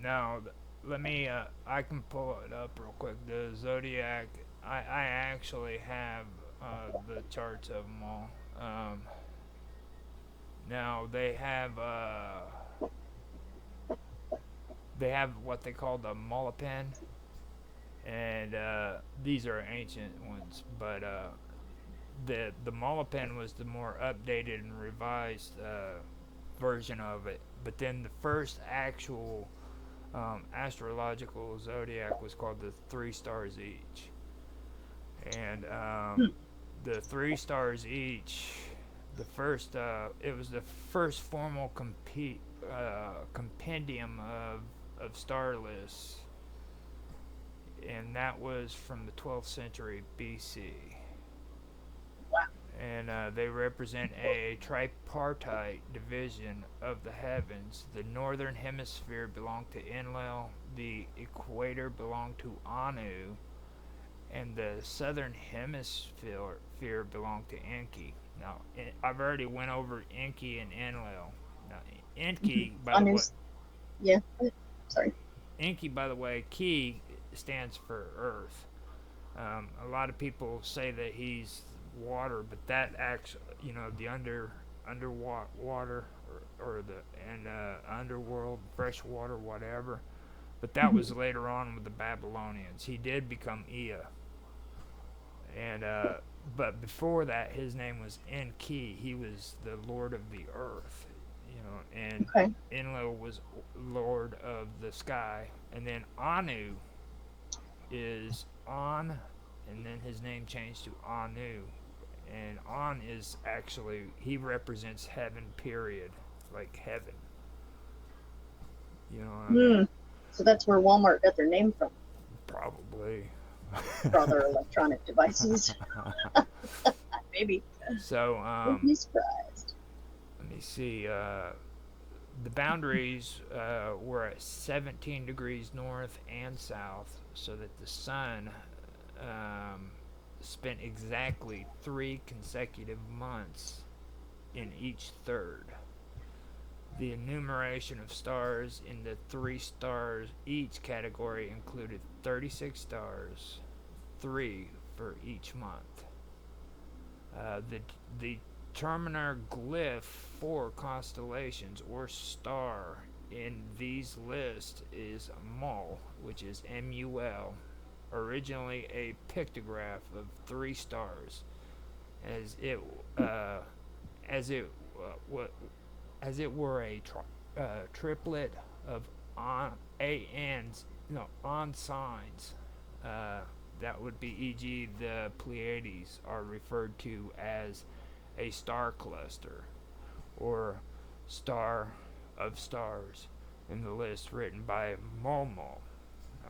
now, let me. I can pull it up real quick. The zodiac. I actually have the charts of them all. Now they have they have what they call the Molopen, and these are ancient ones, but the Molopen was the more updated and revised version of it. But then the first actual astrological zodiac was called the Three Stars Each, and the Three Stars Each, the first it was the first formal compendium of star lists, and that was from the 12th century BC. And they represent a tripartite division of the heavens. The northern hemisphere belonged to Enlil, the equator belonged to Anu, and the southern hemisphere belonged to Enki. Now, I've already went over Enki and Enlil. Now, Enki, by the way, yeah, sorry. Enki, by the way, Ki stands for Earth. A lot of people say that he's water, but that actually, the underwater or the underworld, fresh water, whatever. But that was later on with the Babylonians. He did become Ea, and but before that, his name was Enki. He was the Lord of the Earth, and Enlil was Lord of the Sky, and then Anu is On, and then his name changed to Anu. And On is actually, he represents heaven, period. Like heaven. You know what I mean? So that's where Walmart got their name from. Probably. For all their electronic devices. Maybe. So, wouldn't be surprised. Let me see. The boundaries were at 17 degrees north and south, so that the sun spent exactly 3 consecutive months in each third. The enumeration of stars in the 3 stars each category included 36 stars, 3 for each month. The terminal glyph for constellations or star in these lists is Mul, which is MUL, originally a pictograph of 3 stars, as it were a triplet of on signs. That would be, e.g., the Pleiades are referred to as a star cluster or star of stars in the list written by Momo.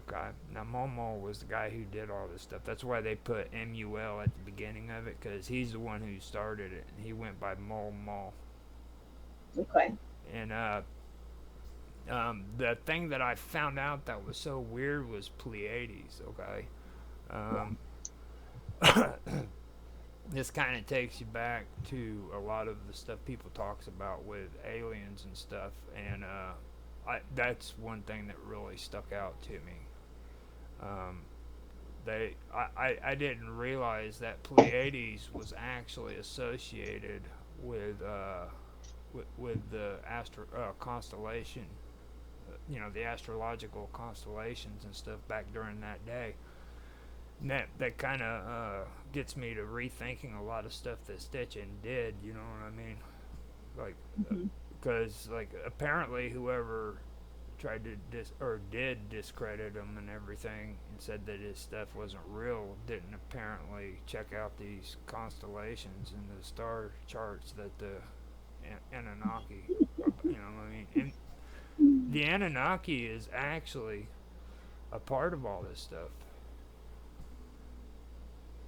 Okay, now Momo was the guy who did all this stuff. That's why they put MUL at the beginning of it, because he's the one who started it, and he went by Momo. Okay. And the thing that I found out that was so weird was Pleiades. Okay. This kind of takes you back to a lot of the stuff people talks about with aliens and stuff, and that's one thing that really stuck out to me. I didn't realize that Pleiades was actually associated with the constellation, the astrological constellations and stuff back during that day. And that kind of gets me to rethinking a lot of stuff that Stitchin did, you know what I mean? Like, because apparently whoever tried to did discredit him and everything and said that his stuff wasn't real didn't apparently check out these constellations and the star charts that the Anunnaki, you know what I mean? And the Anunnaki is actually a part of all this stuff.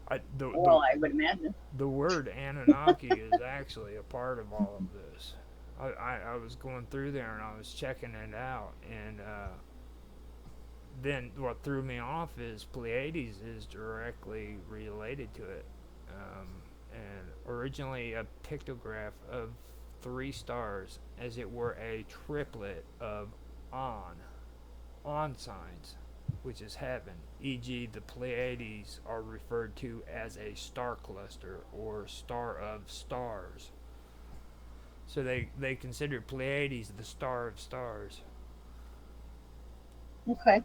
I would imagine. The word Anunnaki is actually a part of all of this. I was going through there and I was checking it out, and then what threw me off is Pleiades is directly related to it, and originally a pictograph of 3 stars, as it were a triplet of on signs, which is heaven, e.g. the Pleiades are referred to as a star cluster or star of stars. So they consider Pleiades the star of stars. Okay.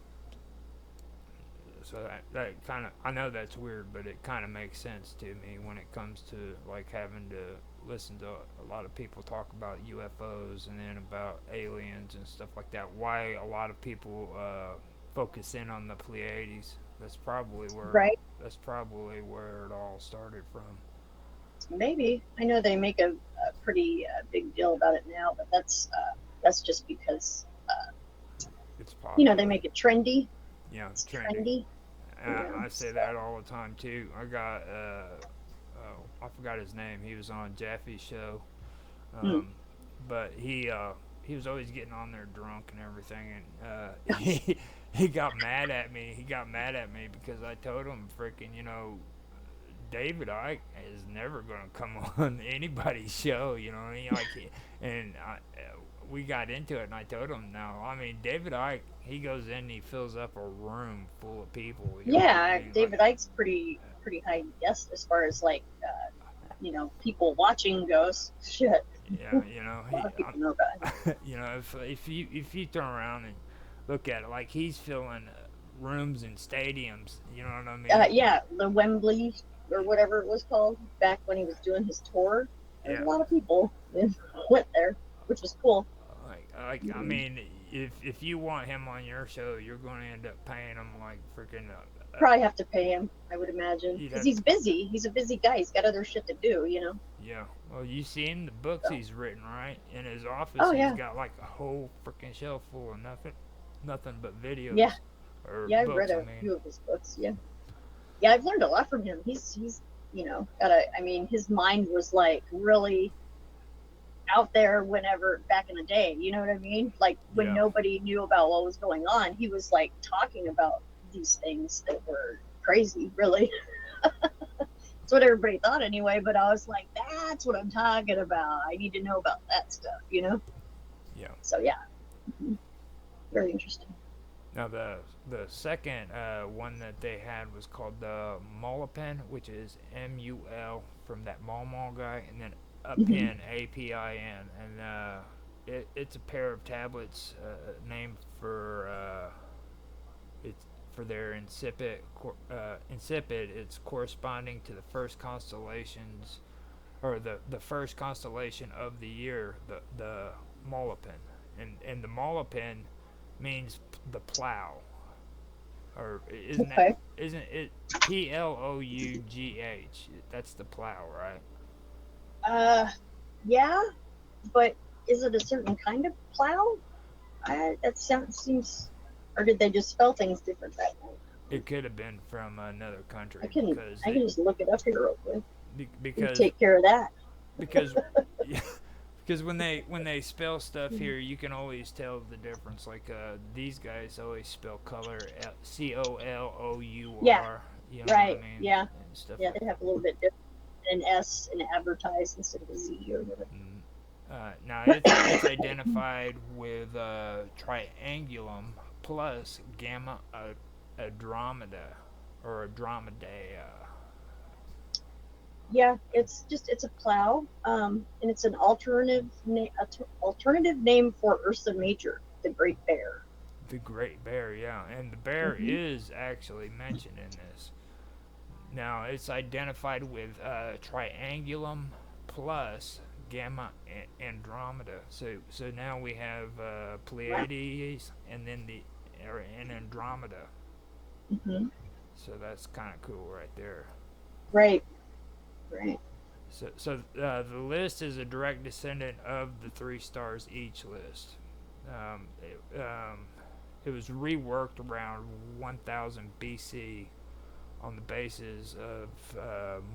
So that kind of, I know that's weird, but it kind of makes sense to me when it comes to like having to listen to a lot of people talk about UFOs and then about aliens and stuff like that. Why a lot of people focus in on the Pleiades. That's probably where Right. it all started from. Maybe. I know they make a pretty big deal about it now, but that's just because It's popular. they make it trendy. Yeah, It's trendy. trendy. I say that all the time too. I got I forgot his name. He was on Jaffe's show, but he was always getting on there drunk and everything, and he got mad at me. He got mad at me because I told him, freaking, David Icke is never gonna come on anybody's show, and we got into it, and I told him, no, I mean, David Icke, he goes in, and he fills up a room full of people. Yeah, David Icke's pretty high guest as far as like people watching goes. Shit. Yeah, A lot of people know about him. if you turn around and look at it, like he's filling rooms in stadiums. You know what I mean? Yeah, the Wembley or whatever it was called back when he was doing his tour. There's a lot of people that went there, which was cool. I mean, if you want him on your show, you're going to end up paying him like freaking. Probably have to pay him, I would imagine, because he's busy. He's a busy guy. He's got other shit to do, Yeah. Well, you seen the books he's written, right? In his office, he's got like a whole freaking shelf full of nothing but videos. Yeah. Yeah, I've read a few of his books. Yeah. Yeah, I've learned a lot from him. He's his mind was like really out there whenever back in the day. You know what I mean? Like when nobody knew about what was going on, he was like talking about these things that were crazy, really. That's what everybody thought anyway, but I was like, that's what I'm talking about. I need to know about that stuff, Yeah. So yeah. Very interesting. Now the second one that they had was called the Mulapin, which is MUL from that Mall guy, and then Apin, APIN, and it's a pair of tablets named for their incipit. It's corresponding to the first constellations, or the first constellation of the year, the Mulapin, and the Mulapin means the plow, or isn't it PLOUGH? That's the plow, right? Yeah, but is it a certain kind of plow? That seems, or did they just spell things different that way? It could have been from another country. I can just look it up here real quick. Because take care of that. Because when they spell stuff here, you can always tell the difference. Like these guys always spell color COLOUR. Yeah. You know right. What I mean? Yeah. Stuff yeah, they have a little bit different. An S and advertise instead of a Z or whatever. Now it's identified with triangulum plus gamma Andromeda or Andromeda. Yeah, it's a plow, and it's an alternative name for Ursa Major, the Great Bear. The Great Bear, yeah, and the bear is actually mentioned in this. Now it's identified with triangulum plus gamma Andromeda. So now we have Pleiades and then and Andromeda. So that's kind of cool right there. Right. So the list is a direct descendant of the 3 stars each list. It was reworked around 1000 BC on the basis of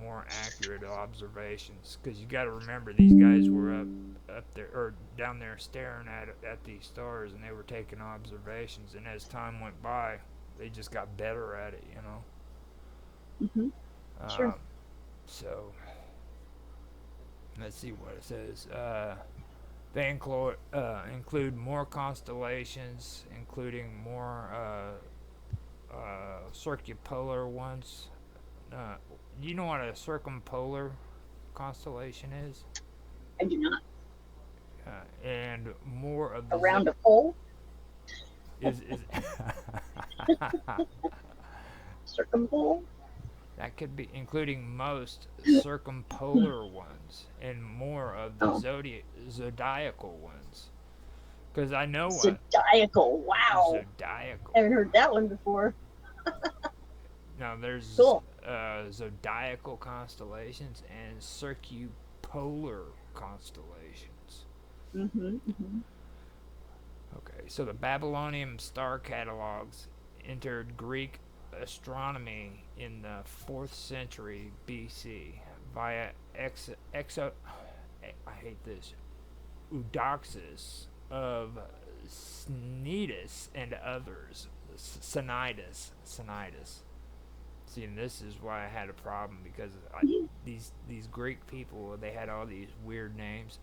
more accurate observations. Because you got to remember, these guys were up there or down there staring at these stars, and they were taking observations. And as time went by, they just got better at it, Sure. So let's see what it says. They include more constellations, including more circumpolar ones. Do you know what a circumpolar constellation is? I do not. And more of the around a pole. is Circumpole? that could be including most circumpolar ones and more of the Oh. zodiacal ones. Because I know what Zodiacal. Wow. zodiacal. Haven't heard that one before. Now there's Cool. zodiacal constellations and circupolar constellations. Mm-hmm. Okay, so the Babylonian star catalogs entered Greek astronomy in the 4th century BC via I hate this, Eudoxus of Cnidus and others. Cnidus. See, and this is why I had a problem because these Greek people, they had all these weird names,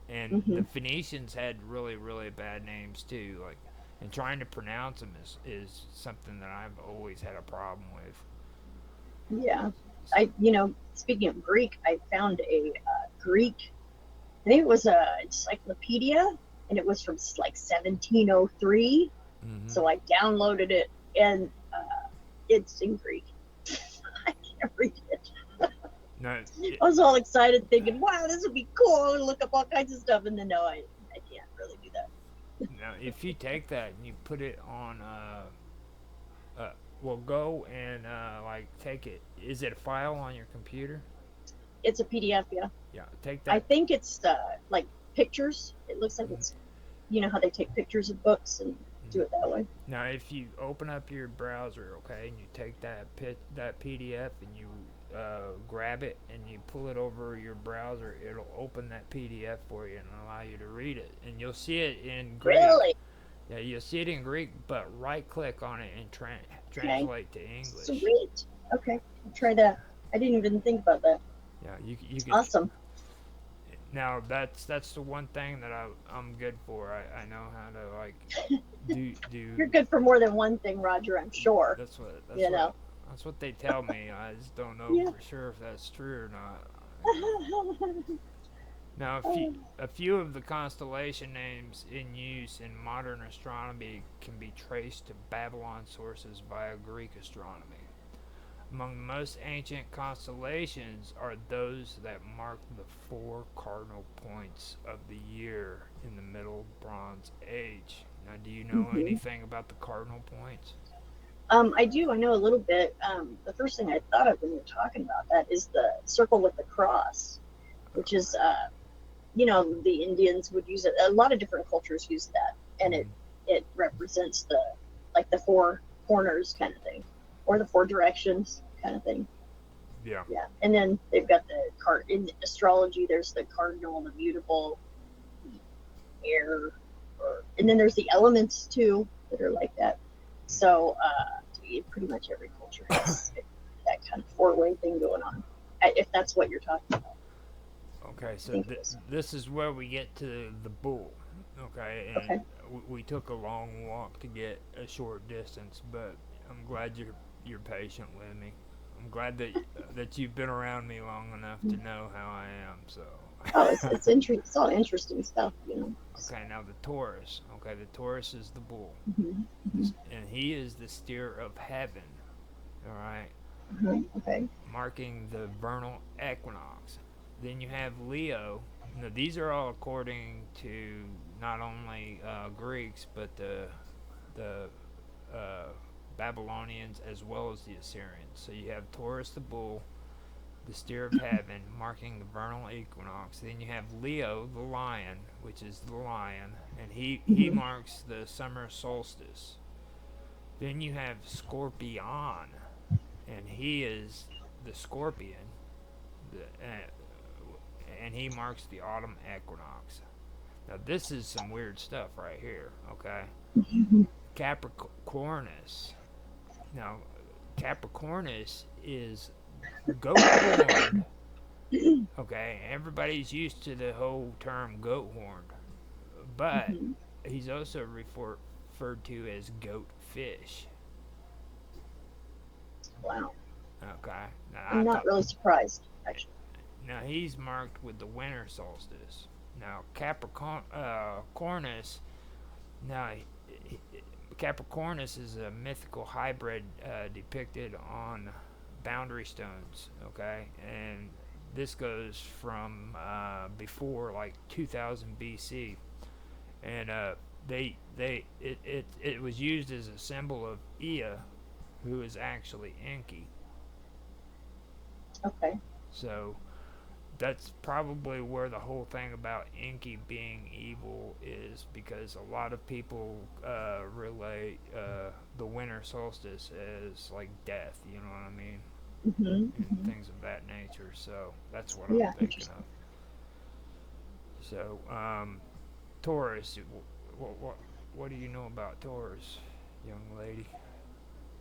and the Phoenicians had really bad names too. Like, and trying to pronounce them is something that I've always had a problem with. Yeah. Speaking of Greek, I found a Greek, I think it was a encyclopedia, and it was from like 1703. So I downloaded it, and it's in Greek. I can't read it. No, I was all excited thinking, wow, this would be cool, and look up all kinds of stuff, and then no, I can't really do that. Now, if you take that and you put it on, well, go and like take it. Is it a file on your computer? It's a PDF, yeah. Yeah, take that. I think it's like pictures. It looks like it's, you know how they take pictures of books and do it that way. Now, if you open up your browser, okay, and you take that PDF and you grab it and you pull it over your browser, it'll open that PDF for you and allow you to read it. And you'll see it in Greek. Really? Yeah, you'll see it in Greek, but right-click on it and translate to English. Sweet. Okay, I'll try that. I didn't even think about that. Yeah, you can. Awesome. Now that's the one thing that I'm good for. I know how to like do. You're good for more than one thing, Roger. I'm sure. That's what that's what they tell me. I just don't know for sure if that's true or not. Now, a few of the constellation names in use in modern astronomy can be traced to Babylon sources via Greek astronomy. Among the most ancient constellations are those that mark the 4 cardinal points of the year in the Middle Bronze Age. Now, do you know anything about the cardinal points? I do. I know a little bit. The first thing I thought of when you were talking about that is the circle with the cross, which is, the Indians would use it. A lot of different cultures use that, and it represents the 4 corners kind of thing, or the 4 directions kind of thing. Yeah. Yeah. And then they've got in astrology, there's the cardinal, the mutable, the air, and then there's the elements too that are like that. So pretty much every culture has that kind of 4-way thing going on, if that's what you're talking about. Okay, so this is where we get to the bull. Okay, and we took a long walk to get a short distance, but I'm glad you're patient with me. I'm glad that you've been around me long enough to know how I am. So. Oh, it's interesting. It's all interesting stuff, Okay, now the Taurus. Okay, the Taurus is the bull, and he is the steer of heaven. All right. Okay. Marking the vernal equinox. Then you have Leo. Now, these are all according to not only Greeks, but the Babylonians as well as the Assyrians. So you have Taurus the bull, the steer of heaven, marking the vernal equinox. Then you have Leo the lion, which is the lion, and he marks the summer solstice. Then you have Scorpion, and he is the scorpion, and he marks the autumn equinox. Now this is some weird stuff right here, okay? Capricornus. Now, Capricornus is goat horned. Okay, everybody's used to the whole term goat horned, but he's also referred to as goat fish. Wow. Okay. Now, I'm not really surprised, actually. Now he's marked with the winter solstice. Now Capricornus. Now Capricornus is a mythical hybrid depicted on boundary stones, okay? And this goes from before like 2000 BC. And it was used as a symbol of Ea, who is actually Enki. Okay. So that's probably where the whole thing about Enki being evil is, because a lot of people relate the winter solstice as like death, you know what I mean? And things of that nature. So that's what I'm thinking of. So, Taurus, what do you know about Taurus, young lady?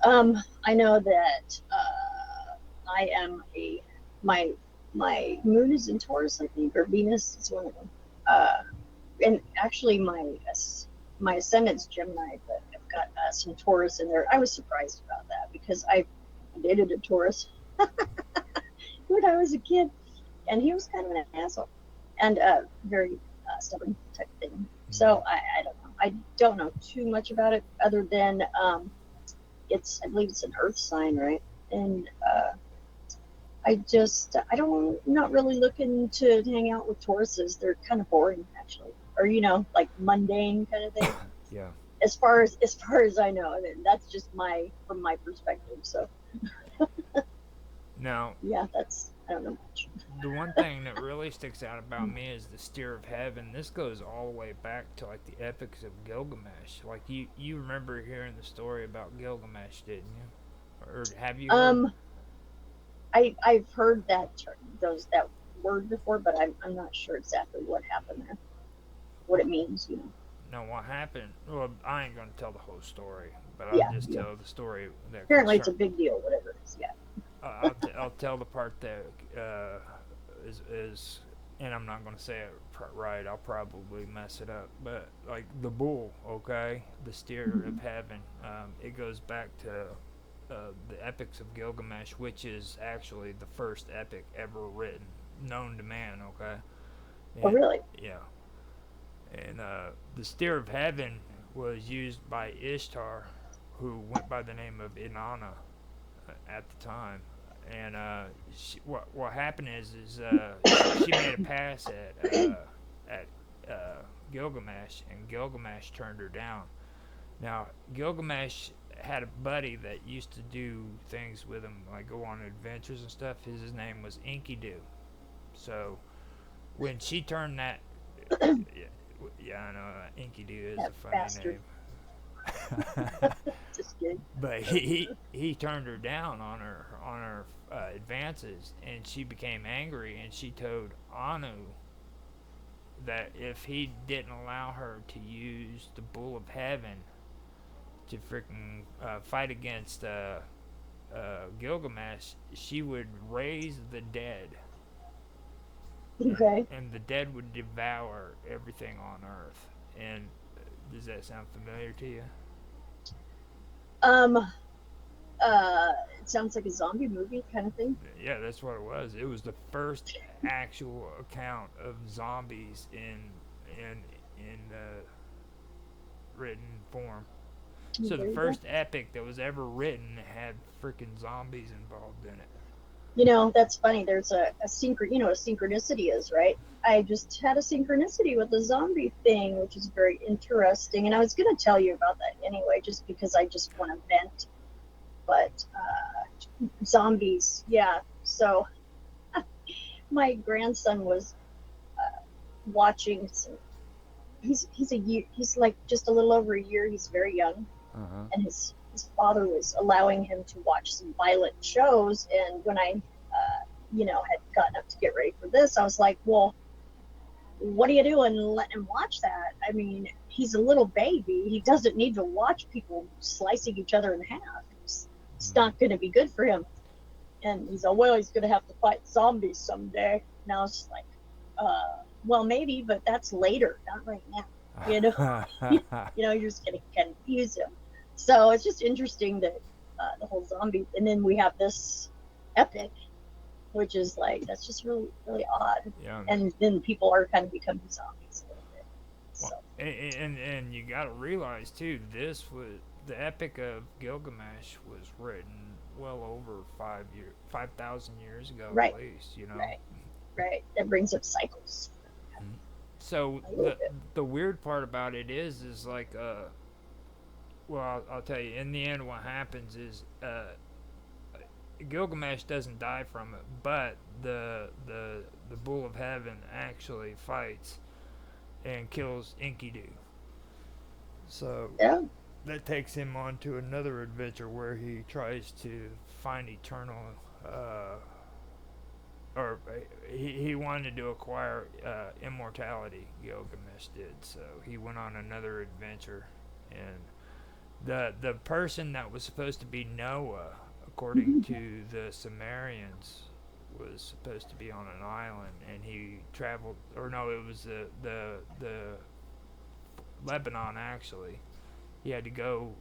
I know that I am my moon is in Taurus, I think, or Venus is one of them. And actually my ascendant's Gemini, but I've got some Taurus in there. I was surprised about that because I dated a Taurus when I was a kid, and he was kind of an asshole and very stubborn type thing. So I don't know. I don't know too much about it other than I believe it's an Earth sign, right? And I'm not really looking to hang out with Tauruses. They're kind of boring, actually, or like mundane kind of thing. Yeah. As far as I know, I mean, that's just from my perspective. So. Now. Yeah, I don't know much. The one thing that really sticks out about me is the Steer of Heaven. This goes all the way back to like the epics of Gilgamesh. Like you remember hearing the story about Gilgamesh, didn't you? Or have you? I've heard that word before, but I'm not sure exactly what happened there, what it means, No, what happened? Well, I ain't gonna tell the whole story, but I'll just tell the story. That apparently, it's a big deal, whatever it is. Yeah. I'll tell the part that is, and I'm not gonna say it right. I'll probably mess it up, but like the bull, okay, the Steer of Heaven. It goes back to the epics of Gilgamesh, which is actually the first epic ever written, known to man, okay? And, oh, really? Yeah. And the Steer of Heaven was used by Ishtar, who went by the name of Inanna at the time. And what happened is she made a pass at Gilgamesh, and Gilgamesh turned her down. Now, Gilgamesh had a buddy that used to do things with him, like go on adventures and stuff. His name was Enkidu. So when she turned that, yeah, I know Enkidu is a funny bastard. name. Just kidding. But he turned her down on her advances, and she became angry, and she told Anu that if he didn't allow her to use the Bull of Heaven to freaking fight against Gilgamesh, she would raise the dead. Okay. And the dead would devour everything on Earth. And does that sound familiar to you? It sounds like a zombie movie kind of thing. Yeah, that's what it was. It was the first actual account of zombies in written form. So the first epic that was ever written had freaking zombies involved in it. That's funny. There's a synchronicity is, right? I just had a synchronicity with the zombie thing, which is very interesting. And I was going to tell you about that anyway, just because I just want to vent. But zombies, yeah. So my grandson was watching some. He's like just a little over a year. He's very young, and his father was allowing him to watch some violent shows. And when I, had gotten up to get ready for this, I was like, well, what are you doing letting him watch that? I mean, he's a little baby. He doesn't need to watch people slicing each other in half. It's not going to be good for him. And he's like, well, he's going to have to fight zombies someday. And I was just like, well, maybe, but that's later, not right now. You're just going to confuse him. So it's just interesting that the whole zombie, and then we have this epic, which is like, that's just really, really odd. Yeah. And then people are kind of becoming zombies a little bit. So. And you got to realize too, this was the Epic of Gilgamesh was written well over 5,000 years ago Right. at least. You know. Right. That brings up cycles. So the weird part about it is like well, I'll tell you. In the end, what happens is Gilgamesh doesn't die from it, but the Bull of Heaven actually fights and kills Enkidu. So that takes him on to another adventure where he tries to find eternal, or he wanted to acquire immortality. Gilgamesh did, so he went on another adventure, and the person that was supposed to be Noah, according to the Sumerians, was supposed to be on an island, and he traveled, or no, it was the Lebanon actually. He had to go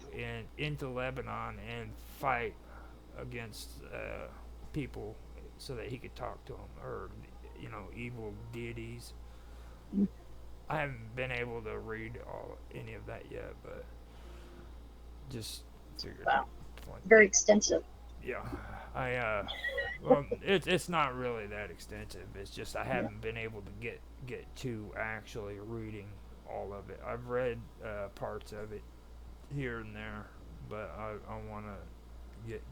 into Lebanon and fight against people so that he could talk to them, or evil deities. I haven't been able to read any of that yet, but just figured. Wow. Very extensive. Yeah, well, it's not really that extensive. It's just I haven't been able to get to actually reading all of it. I've read parts of it here and there, but I want to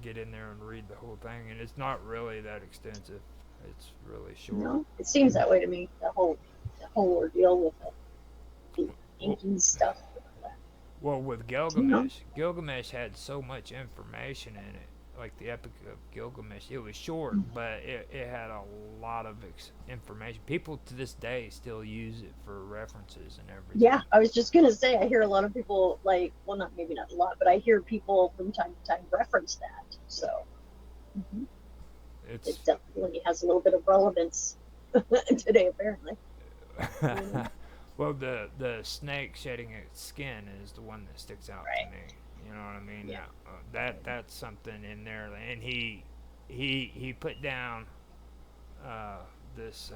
get in there and read the whole thing, and it's not really that extensive. It's really short. No, it seems that way to me. The whole ordeal with the inking stuff. Well, with Gilgamesh had so much information in it, like the Epic of Gilgamesh. It was short, but it had a lot of information. People to this day still use it for references and everything. Yeah, I was just gonna say, I hear a lot of people maybe not a lot, but I hear people from time to time reference that. So it definitely has a little bit of relevance today, apparently. Well, the snake shedding its skin is the one that sticks out to me. You know what I mean? Yeah. That's something in there, and he put down this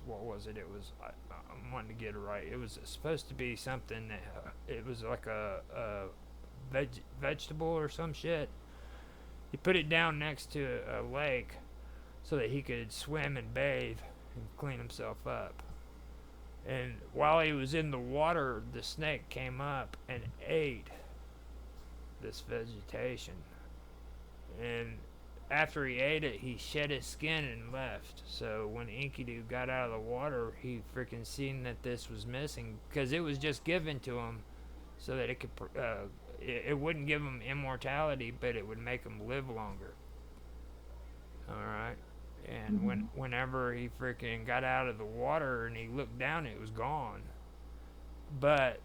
what was it? It was I'm wanting to get it right. It was supposed to be something that it was like a vegetable or some shit. He put it down next to a lake so that he could swim and bathe and clean himself up. And while he was in the water, the snake came up and ate this vegetation. And after he ate it, he shed his skin and left. So when Enkidu got out of the water, he freaking seen that this was missing, because it was just given to him so that it could it wouldn't give him immortality, but it would make him live longer. All right. And whenever he freaking got out of the water and he looked down, it was gone. But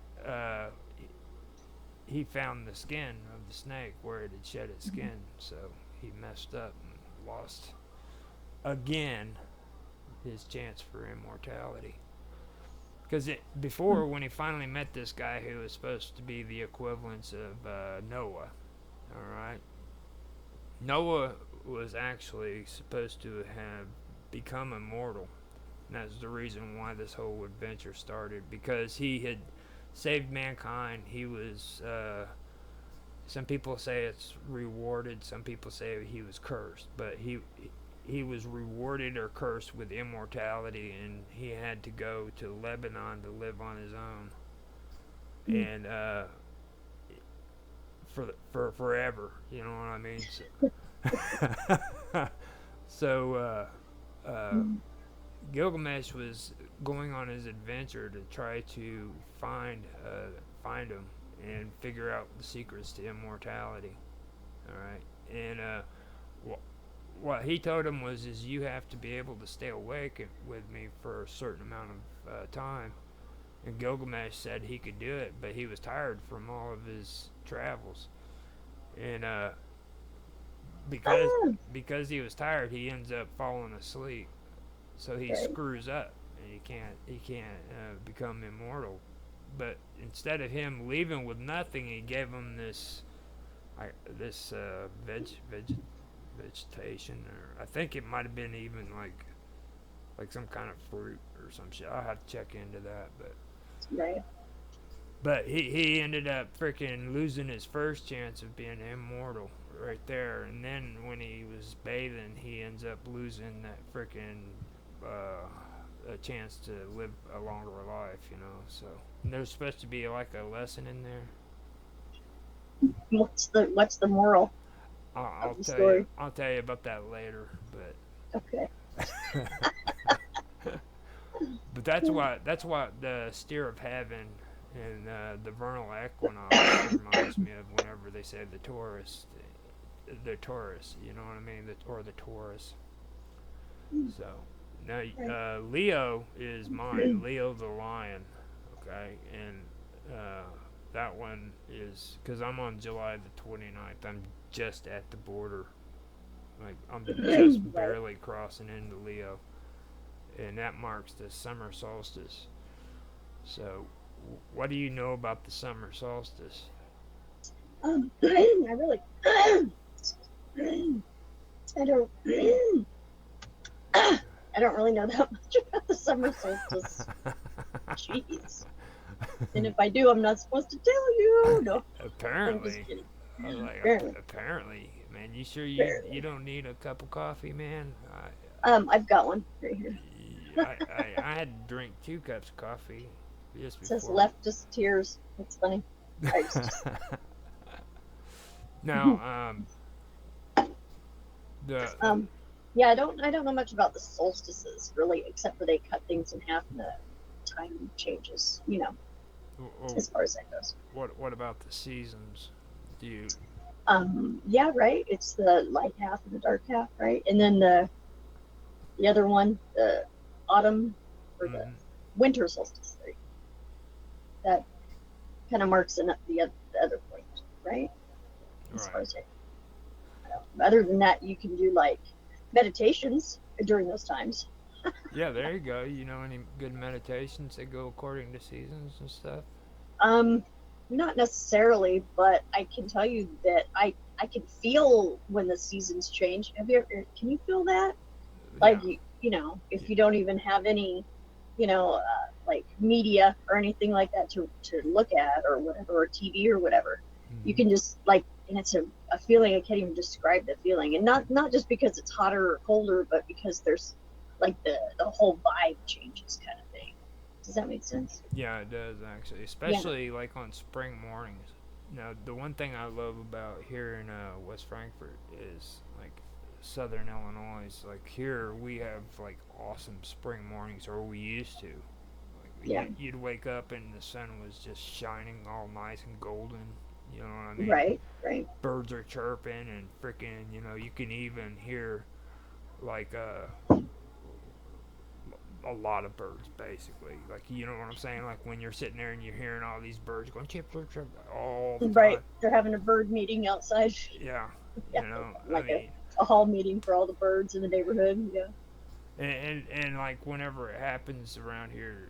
he found the skin of the snake where it had shed its skin, so he messed up and lost again his chance for immortality. Because before, when he finally met this guy who was supposed to be the equivalence of Noah, all right, Noah was actually supposed to have become immortal. And that's the reason why this whole adventure started, because he had saved mankind. He was, some people say it's rewarded, some people say he was cursed, but he was rewarded or cursed with immortality, and he had to go to Lebanon to live on his own. And for forever, you know what I mean? So Gilgamesh was going on his adventure to try to find him and figure out the secrets to immortality. All right, and what he told him was, you have to be able to stay awake with me for a certain amount of time. And Gilgamesh said he could do it, but he was tired from all of his travels, and because he was tired, he ends up falling asleep. So he screws up, and he can't become immortal. But instead of him leaving with nothing, he gave him this vegetation, or I think it might have been even like like some kind of fruit or some shit. I'll have to check into that, but. Right. But he ended up freaking losing his first chance of being immortal right there, and then when he was bathing, he ends up losing that freaking a chance to live a longer life, you know. So and there's supposed to be like a lesson in there. What's the moral I'll of the tell story? you. I'll tell you about that later, but. Okay. But that's what the steer of heaven and the vernal equinox reminds me of whenever they say the Taurus, you know what I mean, or the Taurus. So now Leo is mine, Leo the lion, okay, and that one is because I'm on July the 29th. I'm just at the border, like I'm just barely crossing into Leo. And that marks the summer solstice. So, what do you know about the summer solstice? I really, I don't, I don't really know that much about the summer solstice. Jeez. And if I do, I'm not supposed to tell you. No. Apparently. I'm just kidding. Apparently, man. You sure you don't need a cup of coffee, man? I've got one right here. I had to drink 2 cups of coffee just before. It says leftist tears. That's funny. Now, yeah, I don't know much about the solstices really, except for they cut things in half and the time changes. You know, as far as that goes. What about the seasons? Do you? Yeah, right. It's the light half and the dark half, right? And then the other one, the autumn or the winter solstice, right? That kind of marks the other point, right? As far as other than that, you can do like meditations during those times. Yeah, there you go. You know any good meditations that go according to seasons and stuff? Not necessarily, but I can tell you that I can feel when the seasons change. Can you feel that? Like, you know, if you don't even have any, you know, like media or anything like that to look at or whatever, or TV or whatever, you can just like, and it's a feeling I can't even describe the feeling, and not just because it's hotter or colder, but because there's like the whole vibe changes kind of thing. Does that make sense? Yeah, it does actually, especially like on spring mornings. Now, the one thing I love about here in West Frankfort is like Southern Illinois. Like here, we have like awesome spring mornings, or we used to. Like, you'd wake up and the sun was just shining all nice and golden. You know what I mean? Right. Birds are chirping and freaking, you know, you can even hear like a lot of birds basically. Like, you know what I'm saying? Like when you're sitting there and you're hearing all these birds going chip chip chip all the time. Right. They're having a bird meeting outside. Yeah. You know, like I mean, a hall meeting for all the birds in the neighborhood. Yeah. And like whenever it happens around here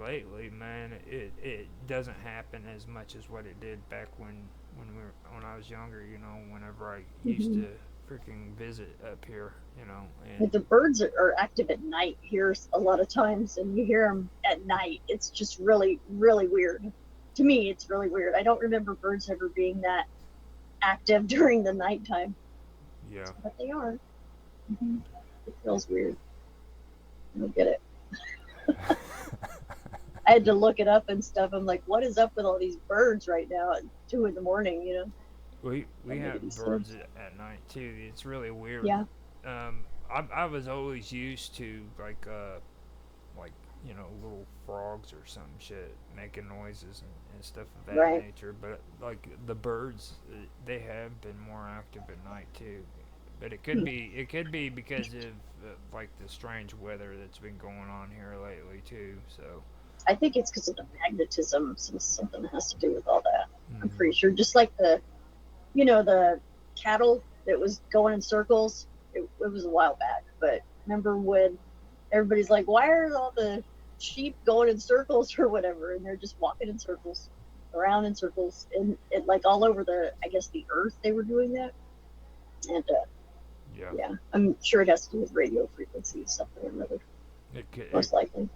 lately, man, it doesn't happen as much as what it did back when I was younger, you know, whenever I used to freaking visit up here, you know. And the birds are active at night here a lot of times, and you hear them at night. It's just really, really weird. To me, it's really weird. I don't remember birds ever being that active during the nighttime. Yeah. But they are. It feels weird. I don't get it. I had to look it up and stuff. I'm like, what is up with all these birds right now at 2 a.m, you know? We have birds at night too. It's really weird. Yeah. I was always used to like you know, little frogs or some shit making noises and stuff of that nature. But like the birds, they have been more active at night too. But it could be because of like the strange weather that's been going on here lately too. So I think it's because of the magnetism. Something has to do with all that. I'm pretty sure. Just like the cattle that was going in circles. It was a while back, but remember when everybody's like, why are all the sheep going in circles or whatever? And they're just walking in circles, around in circles, and it like all over the earth they were doing that. And yeah, I'm sure it has to do with radio frequency, something or another. most likely.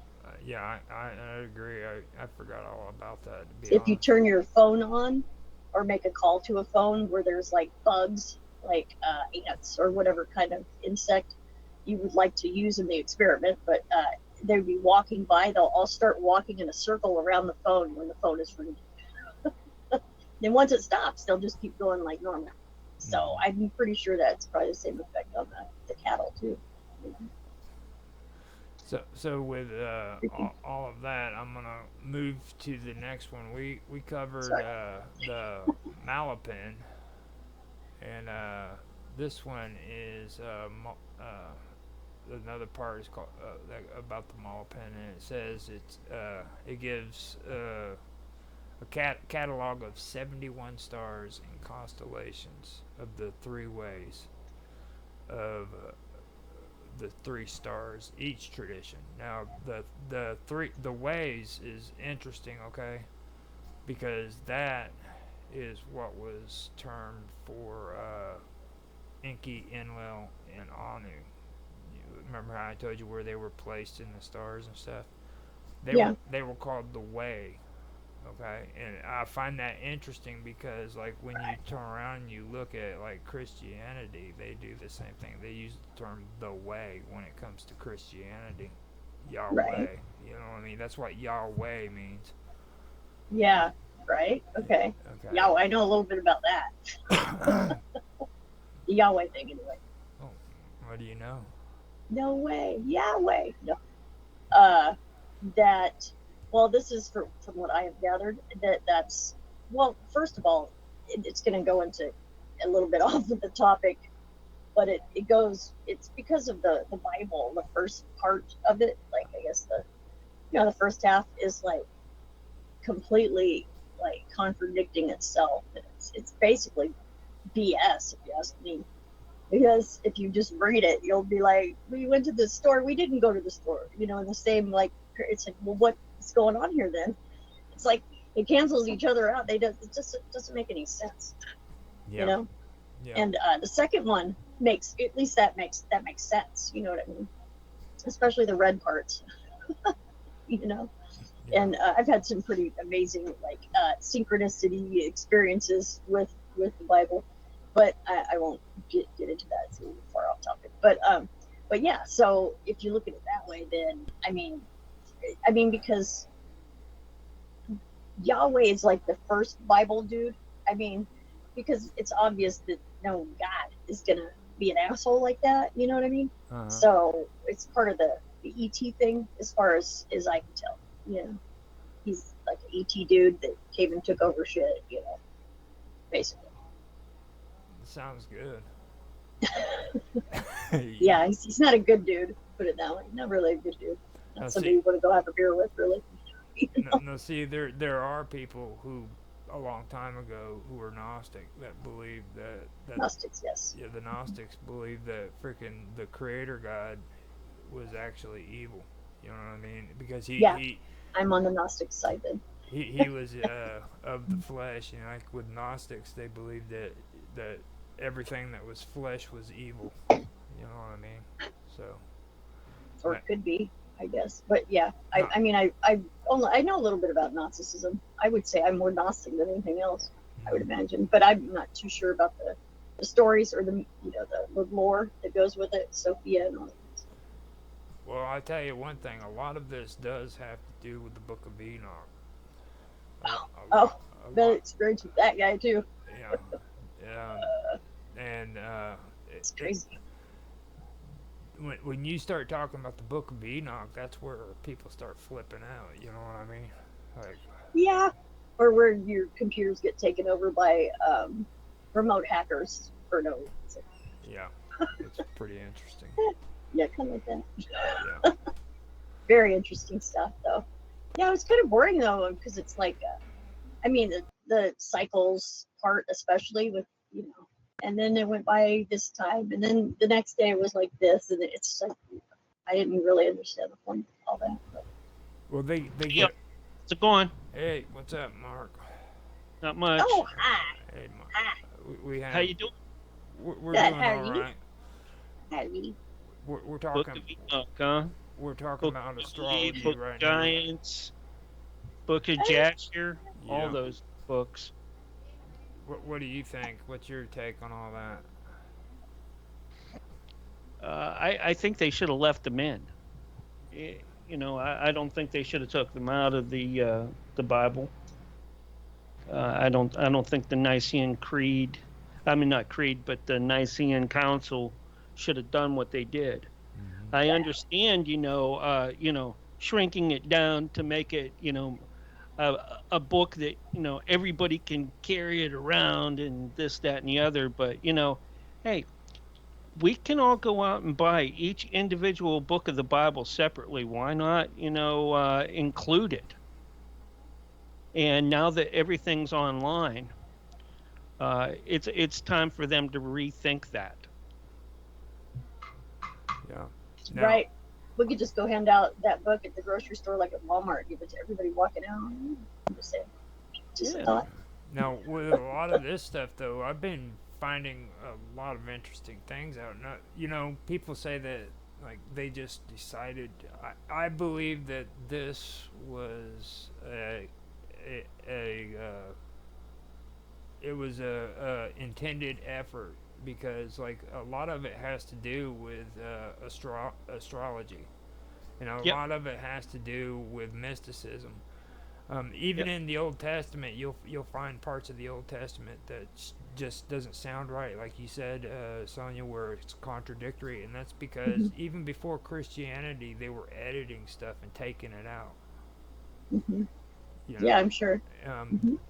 Yeah, I agree. I forgot all about that, to be If you honest. turn your phone on or make a call to a phone where there's like bugs, like ants or whatever kind of insect you would like to use in the experiment, but they'd be walking by, they'll all start walking in a circle around the phone when the phone is ringing. Then once it stops, they'll just keep going like normal. So I'm pretty sure that's probably the same effect on the cattle too. You know? So with all of that, I'm gonna move to the next one. We covered the Malapin, and this one is another part is called about the Malapin, and it says it gives a catalog of 71 stars and constellations of the three ways of the three stars each tradition. Now the ways is interesting, okay, because that is what was termed for Enki, Enlil, and Anu. You remember how I told you where they were placed in the stars and stuff? They were called the way. Okay, and I find that interesting because, like, when you turn around and you look at like Christianity, they do the same thing. They use the term "the way" when it comes to Christianity, Yahweh. Right. You know what I mean? That's what Yahweh means. Yeah. Right. Okay. Yahweh. I know a little bit about that. The Yahweh thing, anyway. Oh, what do you know? No way, Yahweh. No. That. Well, this is from what I have gathered. That's well. First of all, it's going to go into a little bit off of the topic, but it goes. It's because of the Bible. The first part of it, like I guess the first half is like completely like contradicting itself. It's basically BS, if you ask me. Because if you just read it, you'll be like, we went to the store. We didn't go to the store. You know, in the same, like, it's like, well, what's going on here then? It's like, it cancels each other out. It just doesn't make any sense. Yeah. You know? Yeah. And the second one makes, at least that makes sense. You know what I mean? Especially the red parts. You know? Yeah. And I've had some pretty amazing, like, synchronicity experiences with the Bible. But I won't get into that. It's a little far off topic. But yeah. So if you look at it that way, then I mean, because Yahweh is like the first Bible dude. I mean, because it's obvious that no God is gonna be an asshole like that. You know what I mean? Uh-huh. So it's part of the ET thing, as far as I can tell. You know, he's like an ET dude that came and took over shit. You know, basically. Sounds good. Yeah, he's not a good dude, put it that way. Not really a good dude. Not somebody you want to go have a beer with, really. You know? No, see, there are people who, a long time ago, who were Gnostic that believed that Gnostics, yes. Yeah, the Gnostics believed that freaking the Creator God was actually evil. You know what I mean? Because I'm on the Gnostic side then. He was of the flesh. You know, like with Gnostics, they believed that everything that was flesh was evil. You know what I mean? So. Or it could be, I guess. But yeah, I mean, I know a little bit about Gnosticism. I would say I'm more Gnostic than anything else. I would imagine, but I'm not too sure about the stories or the lore that goes with it, Sophia and all that. Well, I'll tell you one thing. A lot of this does have to do with the Book of Enoch. Been experience with that guy too. Yeah. And it's crazy. When you start talking about the Book of Enoch, that's where people start flipping out. You know what I mean? Like. Yeah. Or where your computers get taken over by remote hackers for no reason. Yeah. It's pretty interesting. Yeah, kind of like that. Yeah. Very interesting stuff, though. Yeah, it was kind of boring though, because it's like, I mean, the cycles part, especially with and then it went by this time, and then the next day it was like this, and it's like I didn't really understand the point of all that. But. Well, they get. Yep. How's it going? Hey, what's up, Mark? Not much. Oh, hi. Hey, Mark. Hi. We have. How you doing? We're doing all right. Howdy. We're talking. Book of Enoch, huh? we're talking Book about of astrology Book right now. Giants, Book of Jasher, all Yeah. those books. What do you think? What's your take on all that? I think they should have left them in. You know, I don't think they should have took them out of the Bible. I don't think the Nicene Creed, I mean not Creed, but the Nicene Council should have done what they did. I understand, shrinking it down to make it, a book that everybody can carry it around and this, that, and the other. But hey, we can all go out and buy each individual book of the Bible separately. Why not, include it? And now that everything's online, it's time for them to rethink that. Yeah. Right. We could just go hand out that book at the grocery store, like at Walmart, give it to everybody walking out. I'm just saying. Just a thought. Now, with a lot of this stuff, though, I've been finding a lot of interesting things out. People say that like they just decided. I believe that this was it was a intended effort, because like a lot of it has to do with astrology. A lot of it has to do with mysticism. Even in the Old Testament, you'll find parts of the Old Testament that just doesn't sound right, like you said, Sonia, where it's contradictory, and that's because even before Christianity, they were editing stuff and taking it out. Yeah, I'm sure.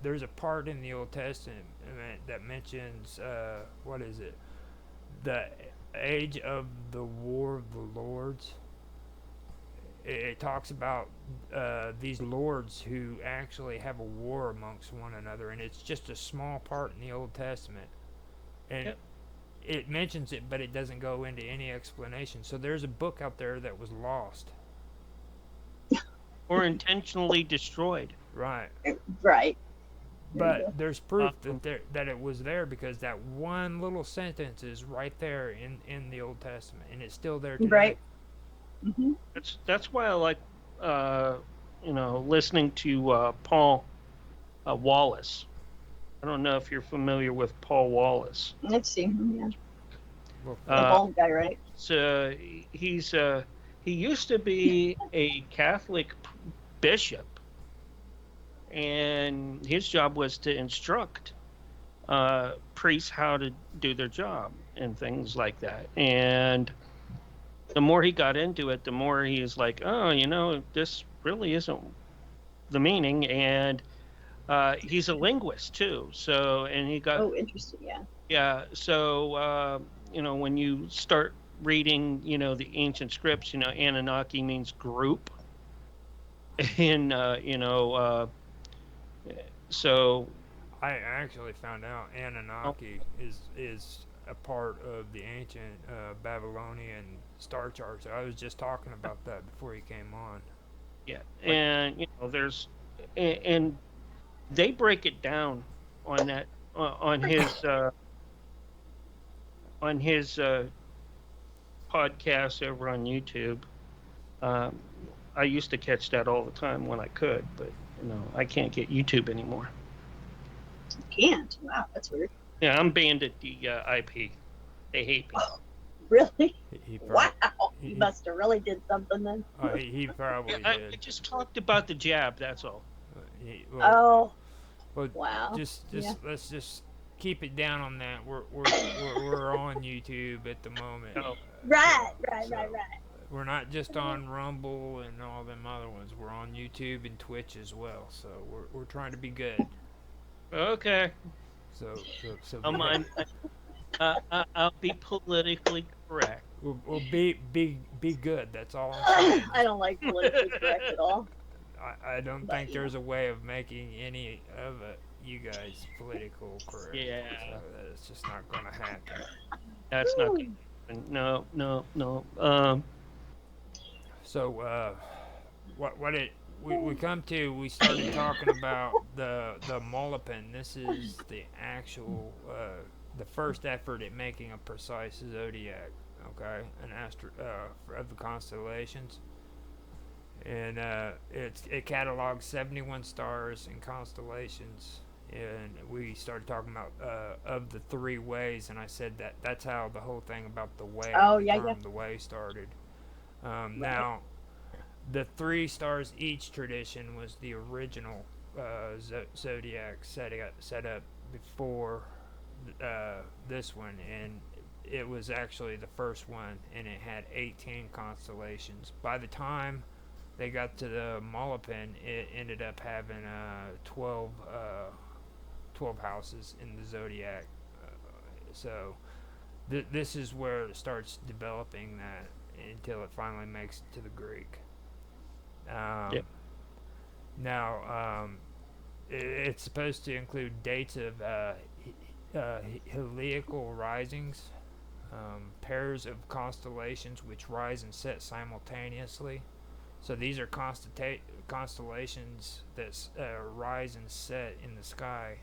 There's a part in the Old Testament that mentions what is it? The age of the war of the lords. It talks about these lords who actually have a war amongst one another, and it's just a small part in the Old Testament. And it mentions it, but it doesn't go into any explanation. So there's a book out there that was lost. Or intentionally destroyed. Right. Right. But there's proof that it was there, because that one little sentence is right there in the Old Testament, and it's still there today. Right. That's why I like listening to Paul Wallace. I don't know if you're familiar with Paul Wallace. Let's see. Yeah. The bald guy, right? So he used to be a Catholic bishop, and his job was to instruct priests how to do their job and things like that. And the more he got into it, the more he is like, oh, this really isn't the meaning. And he's a linguist too. So, and he got. Oh, interesting. Yeah. Yeah. So, when you start reading, the ancient scripts, Anunnaki means group. And, so. I actually found out Anunnaki is a part of the ancient Babylonian star chart. So I was just talking about that before you came on. Yeah, and there's and they break it down on that on his podcast over on YouTube. I used to catch that all the time when I could, but I can't get YouTube anymore. You can't? Wow, that's weird. Yeah, I'm banned at the IP. They hate me. Oh, really? Wow. He must have really did something then. He probably did. I just talked about the jab, that's all. Well, wow. Let's just keep it down on that. We're on YouTube at the moment. Right. We're not just on Rumble and all them other ones. We're on YouTube and Twitch as well. So we're trying to be good. Okay. So I'll be politically correct. We'll be good. That's all I'm saying. I don't like politically correct at all. I don't think there's a way of making any of you guys political correct. Yeah. So that's just not going to happen. That's not going to happen. No. So we come to, we started talking about the Mullipen. This is the actual the first effort at making a precise zodiac, okay, an of the constellations. and it catalogs 71 stars and constellations. And we started talking about of the three ways, and I said that's how the whole thing about the way, Oh, the yeah, term yeah. the way started. Right. Now, the 3 stars each tradition was the original zodiac set up before this one, and it was actually the first one, and it had 18 constellations. By the time they got to the Mullipen, it ended up having 12 houses in the zodiac. So this is where it starts developing that until it finally makes it to the Greek. Yep. Now, it's supposed to include dates of heliacal risings, pairs of constellations which rise and set simultaneously. So these are constellations that rise and set in the sky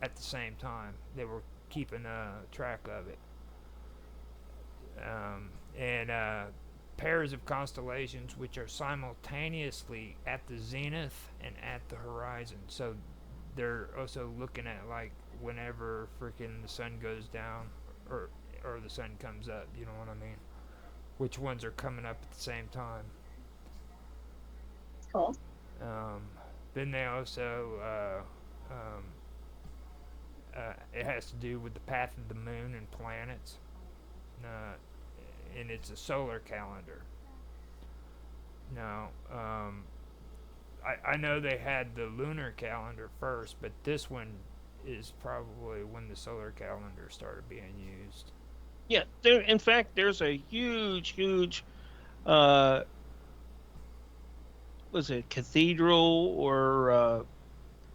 at the same time. They were keeping track of it. And pairs of constellations which are simultaneously at the zenith and at the horizon. So they're also looking at like whenever freaking the sun goes down or the sun comes up, you know what I mean? Which ones are coming up at the same time. Cool. Then they also it has to do with the path of the moon and planets. And it's a solar calendar. Now, I know they had the lunar calendar first, but this one is probably when the solar calendar started being used. Yeah, in fact, there's a huge, was it cathedral or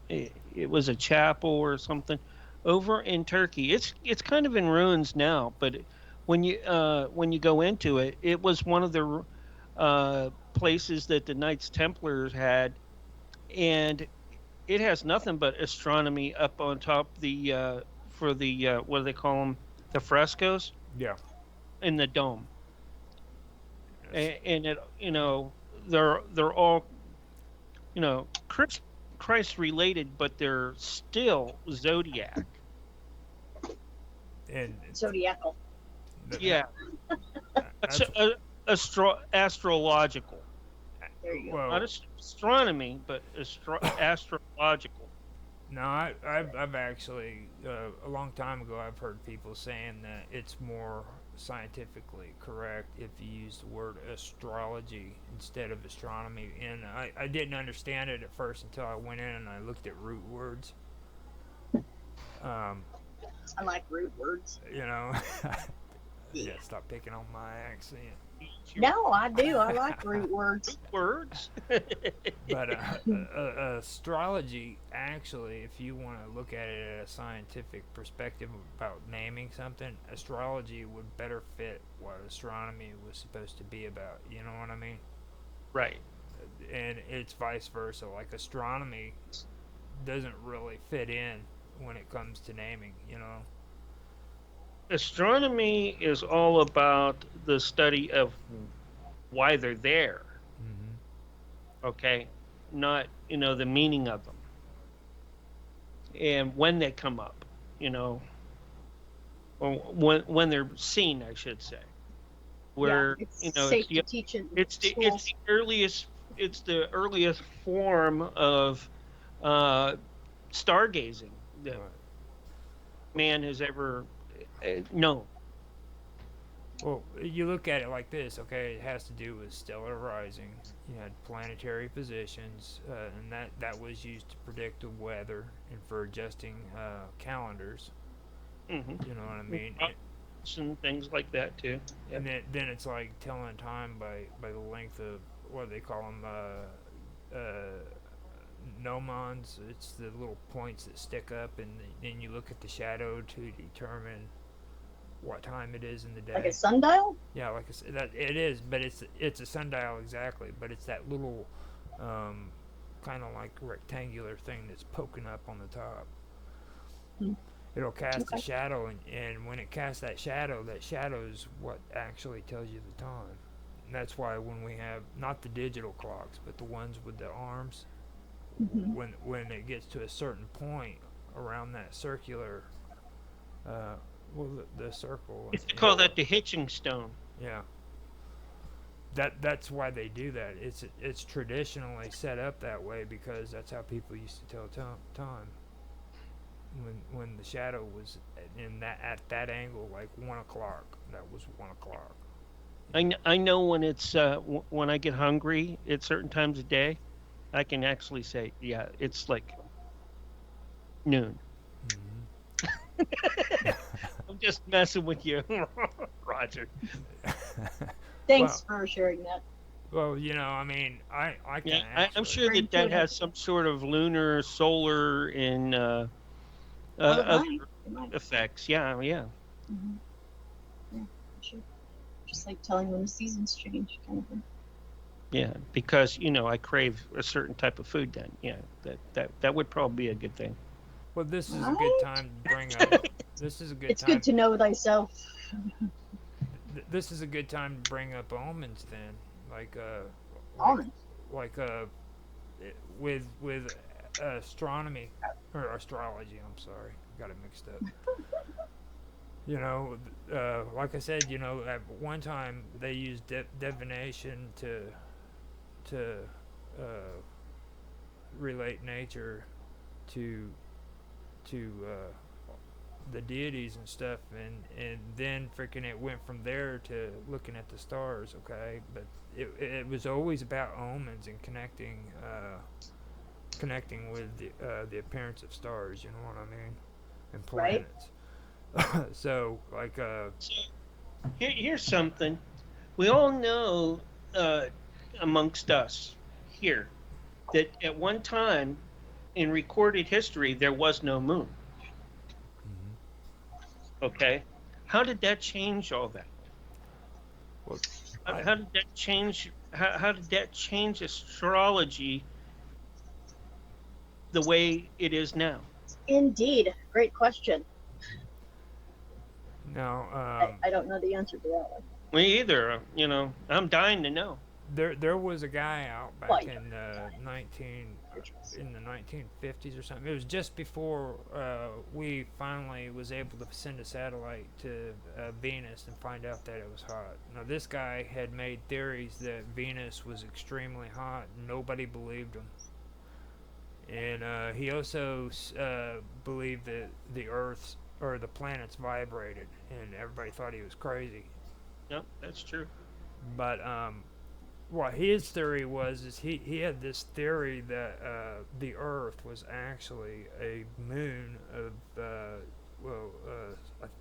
it was a chapel or something over in Turkey. It's kind of in ruins now, but when you go into it, it was one of the places that the Knights Templars had, and it has nothing but astronomy up on top the for the what do they call them, the frescoes. Yeah. In the dome. Yes. And it, they're all, Christ related, but they're still zodiac. And Zodiacal. Yeah. Astrological. There you go. Well, Not astronomy, but astrological. no, I've actually a long time ago I've heard people saying that it's more scientifically correct if you use the word astrology instead of astronomy, and I didn't understand it at first until I went in and I looked at root words. I like root words. Yeah, stop picking on my accent. No, I do. I like root words. Words. But astrology, actually, if you want to look at it at a scientific perspective about naming something, astrology would better fit what astronomy was supposed to be about. You know what I mean? Right. And it's vice versa. Like astronomy doesn't really fit in when it comes to naming. Astronomy is all about the study of why they're there. Mm-hmm. Okay, not the meaning of them and when they come up, or when they're seen, I should say. Where it's safe to teach in it's the earliest form of stargazing that man has ever known. Well, you look at it like this, okay? It has to do with stellar rising. You had planetary positions, and that was used to predict the weather and for adjusting calendars. Mm-hmm. You know what I mean? And things like that too. And then it's like telling time by the length of what they call them, gnomons. It's the little points that stick up, and then you look at the shadow to determine what time it is in the day. Like a sundial? Yeah, that it is, but it's a sundial exactly, but it's that little kind of like rectangular thing that's poking up on the top. It'll cast a shadow, and when it casts that shadow is what actually tells you the time. that's why when we have not the digital clocks, but the ones with the arms, Mhm. when it gets to a certain point around that circular, well, the circle. It's called that the hitching stone. Yeah. That's why they do that. It's traditionally set up that way because that's how people used to tell time. When the shadow was in that at that angle, like 1 o'clock, that was 1 o'clock. I know when it's when I get hungry at certain times of day, I can actually say, yeah, it's like noon. I'm just messing with you, Roger. Thanks for sharing that. Well, I mean, I can Yeah, actually. I'm sure that has some sort of lunar, solar, and Well, other it might. effects. Yeah. Mhm. Yeah, for sure. Just like telling when the seasons change, kind of thing. Yeah, because I crave a certain type of food. Then, yeah, that would probably be a good thing. Well, this is a Right? good time to bring up. This is a good It's time. good to know thyself. This is a good time to bring up omens then, like Almonds. like with astronomy or astrology. I'm sorry, got it mixed up. Like I said, at one time they used divination to relate nature to the deities and stuff, and then freaking it went from there to looking at the stars. Okay, but it was always about omens and connecting with the appearance of stars. You know what I mean? And Right. planets. So like Here's something we all know amongst us here that at one time in recorded history there was no moon. Okay, how did that change all that? Well, how did that change? How did that change astrology the way it is now? Indeed. Great question. No, I don't know the answer to that one. Me either. I'm dying to know. there was a guy out back Why? in the 1950s or something. It was just before we finally was able to send a satellite to Venus and find out that it was hot. Now this guy had made theories that Venus was extremely hot. Nobody believed him, and he also believed that the Earth's or the planets vibrated, and everybody thought he was crazy. Yep, that's true. But what his theory was is he had this theory that the Earth was actually a moon of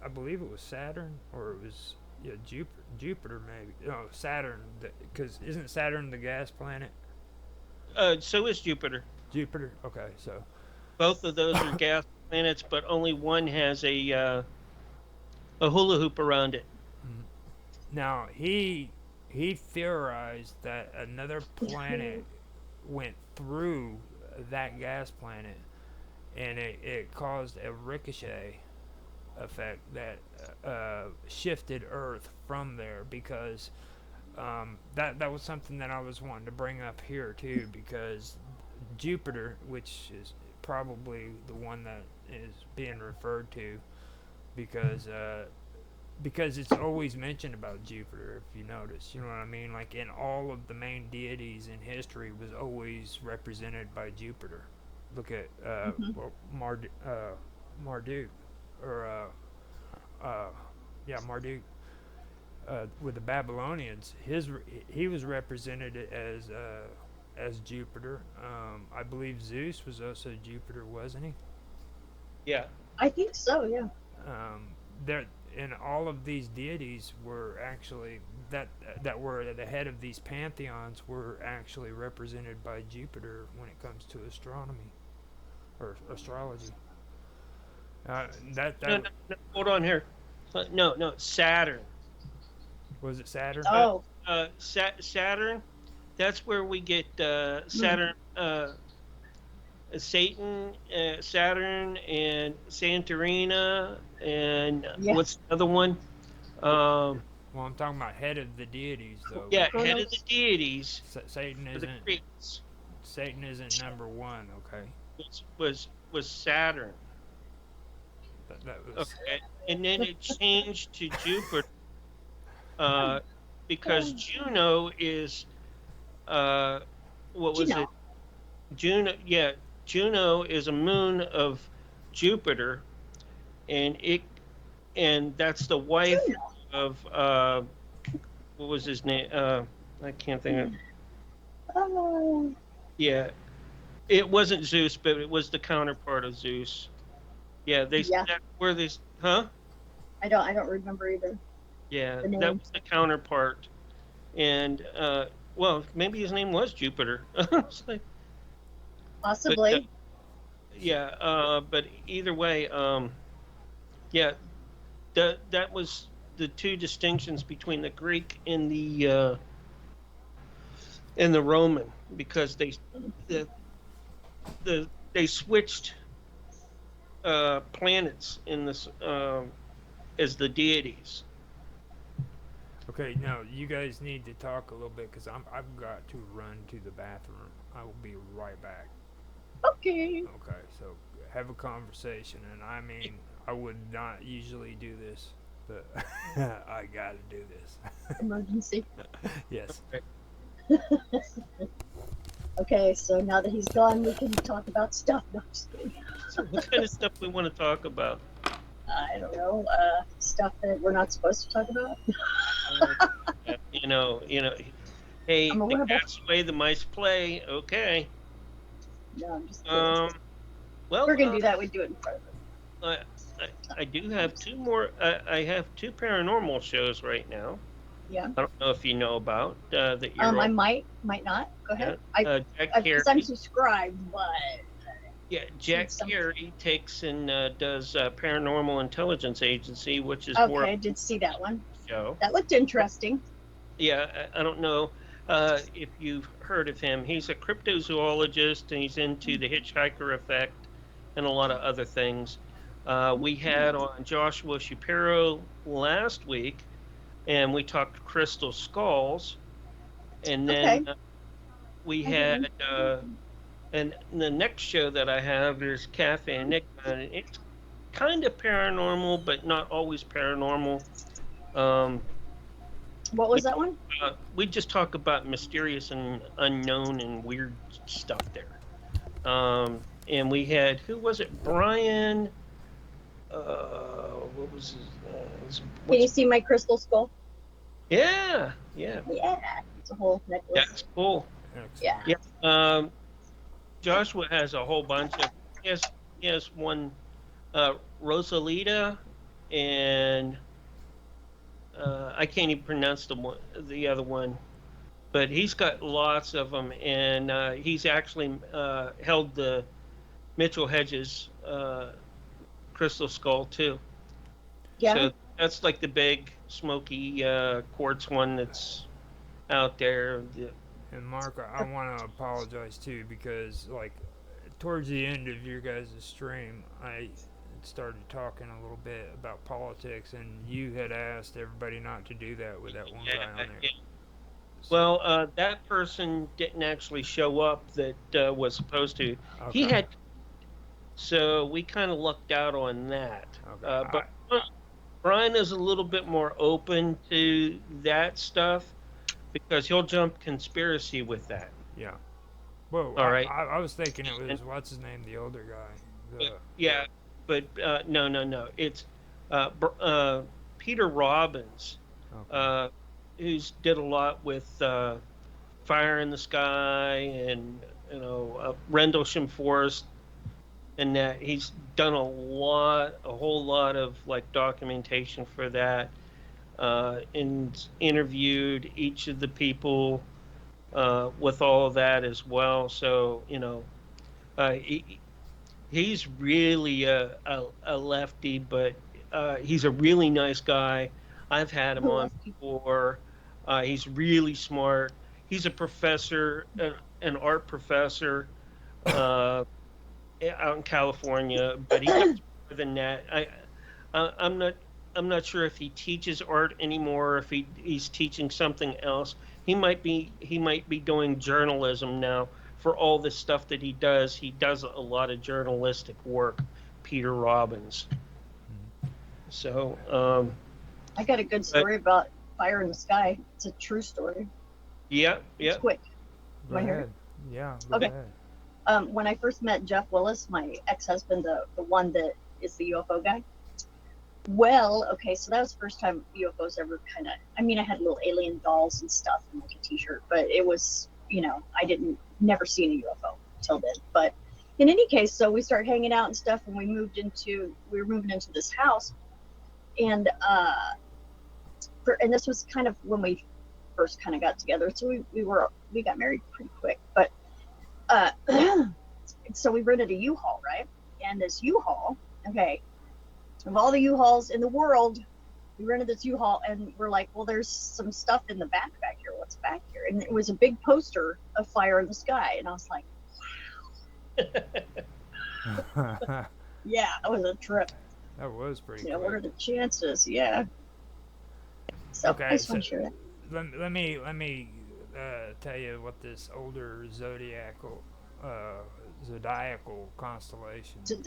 I believe it was Saturn, or it was Jupiter maybe. No, Saturn, because isn't Saturn the gas planet? So is Jupiter. Jupiter. Okay, so both of those are gas planets, but only one has a hula hoop around it. Now he theorized that another planet went through that gas planet, and it caused a ricochet effect that shifted Earth from there, because that was something that I was wanting to bring up here too, because Jupiter, which is probably the one that is being referred to, because it's always mentioned about Jupiter, if you notice. You know what I mean? Like in all of the main deities in history was always represented by Jupiter. Look at Marduk, or Marduk. With the Babylonians, he was represented as Jupiter. I believe Zeus was also Jupiter, wasn't he? Yeah. I think so. Yeah. There, and all of these deities were actually that were at the head of these pantheons were actually represented by Jupiter when it comes to astronomy or astrology. No, hold on here. No, Saturn. Was it Saturn? Oh. Saturn. That's where we get Saturn, Satan, Saturn, and Santorina, and what's the other one? Well, I'm talking about head of the deities, though. Yeah, head of the deities. Satan for the isn't. Greeks Satan isn't number one. Okay. was Saturn. That was. Okay, and then it changed to Jupiter because Juno is what was it? Juno, yeah, Juno is a moon of Jupiter, and that's the wife of what was his name? I can't think of. Yeah, it wasn't Zeus, but it was the counterpart of Zeus. Yeah, were they? Huh? I don't remember either. Yeah, that was the counterpart, and well, maybe his name was Jupiter. Like, possibly. But either way, yeah, that was the two distinctions between the Greek and the Roman, because they switched planets in this as the deities. Okay, now you guys need to talk a little bit because I've got to run to the bathroom. I will be right back. Okay. Okay, so have a conversation, and I mean, I would not usually do this, but I gotta do this. Emergency. Yes. Okay, so now that he's gone, we can talk about stuff. No, just kidding. So what kind of stuff we want to talk about? I don't know, stuff that we're not supposed to talk about. you know. Hey, the cats play, the mice play. Okay. No, I'm just kidding. Well, we're gonna do that. We do it in front of them. I do have two more. I have two paranormal shows right now. Yeah. I don't know if you know about that. You're I might not. Go ahead. Jack Because I'm subscribed, but. Yeah, Jack Carey takes and does Paranormal Intelligence Agency, which is okay. I did see that one. Show that looked interesting. Yeah, I don't know if you've heard of him. He's a cryptozoologist, and he's into the hitchhiker effect and a lot of other things. We had on Joshua Shapiro last week, and we talked crystal skulls, and then we had. And the next show that I have is Cafe Enigma. And it's kind of paranormal, but not always paranormal. What was that one? We just talk about mysterious and unknown and weird stuff there. And we had, who was it? Brian. What was his? Can you see my crystal skull? Yeah. It's a whole necklace. That's cool. Yeah. Joshua has a whole bunch of. He has one, Rosalita, and I can't even pronounce the other one, but he's got lots of them, and he's actually held the Mitchell Hedges crystal skull too. Yeah. So that's like the big smoky quartz one that's out there. And Mark, I want to apologize too because, like, towards the end of your guys' stream, I started talking a little bit about politics, and you had asked everybody not to do that with that one guy on there. Yeah. Well, that person didn't actually show up that was supposed to. Okay. He had, so we kind of lucked out on that. Okay. But Brian is a little bit more open to that stuff, because he'll jump conspiracy with that. Yeah. Well, all right. I was thinking it was, what's his name, the older guy. But no. It's Peter Robbins, who's did a lot with Fire in the Sky and Rendlesham Forest, and that he's done a whole lot of like documentation for that. And interviewed each of the people with all of that as well. So he's really a lefty, but he's a really nice guy. I've had him on before. He's really smart. He's a professor, an art professor out in California, but he does more than that. I'm not I'm not sure if he teaches art anymore, or if he's teaching something else. He might be doing journalism now for all the stuff that he does. He does a lot of journalistic work, Peter Robbins. So I got a good story about Fire in the Sky. It's a true story. Yeah. It's quick. Go ahead. Yeah. Go Okay. ahead. When I first met Jeff Willis, my ex-husband, the one that is the UFO guy. Well, okay, so that was the first time UFOs ever kind of. I mean, I had little alien dolls and stuff and like a T-shirt, but it was, I didn't never seen a UFO till then. But in any case, so we started hanging out and stuff, and we were moving into this house, and and this was kind of when we first kind of got together. So we got married pretty quick, but so we rented a U-Haul, right? And this U-Haul, okay, of all the U-Hauls in the world, we rented this U-Haul, and we're like, well, there's some stuff in the back here. What's back here? And it was a big poster of Fire in the Sky, and I was like, wow. Yeah, it was a trip. That was pretty cool. What are the chances? Yeah. So okay, I just want to share that. Let me tell you what this older zodiacal constellation thing is.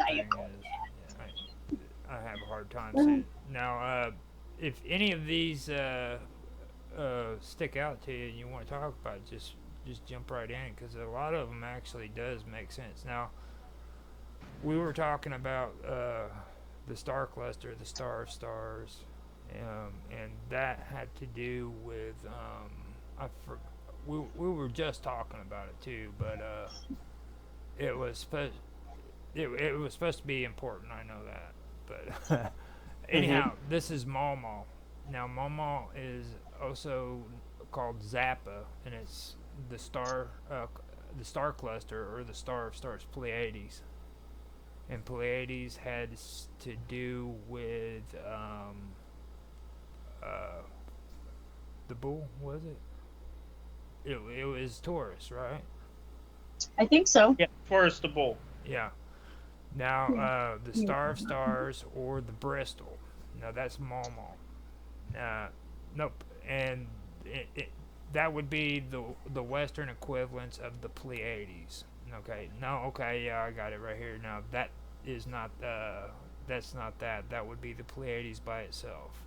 I have a hard time saying it. Now, if any of these stick out to you and you want to talk about it, just jump right in, because a lot of them actually does make sense. Now, we were talking about the star cluster, the Star of Stars, and that had to do with we were just talking about it too, but it was supposed to be important. I know that, but anyhow, this is Maw. Now, Maw is also called Zappa, and it's the star cluster, or the Star of Stars, Pleiades. And Pleiades had to do with the bull, was it? It was Taurus, right? I think so. Yeah, Taurus the bull. Yeah. Now, the Star of Stars, or the Bristol. Now, that's Maw. Nope. And that would be the Western equivalents of the Pleiades. Okay. No. Okay. Yeah, I got it right here. Now, that is not. That's not that. That would be the Pleiades by itself.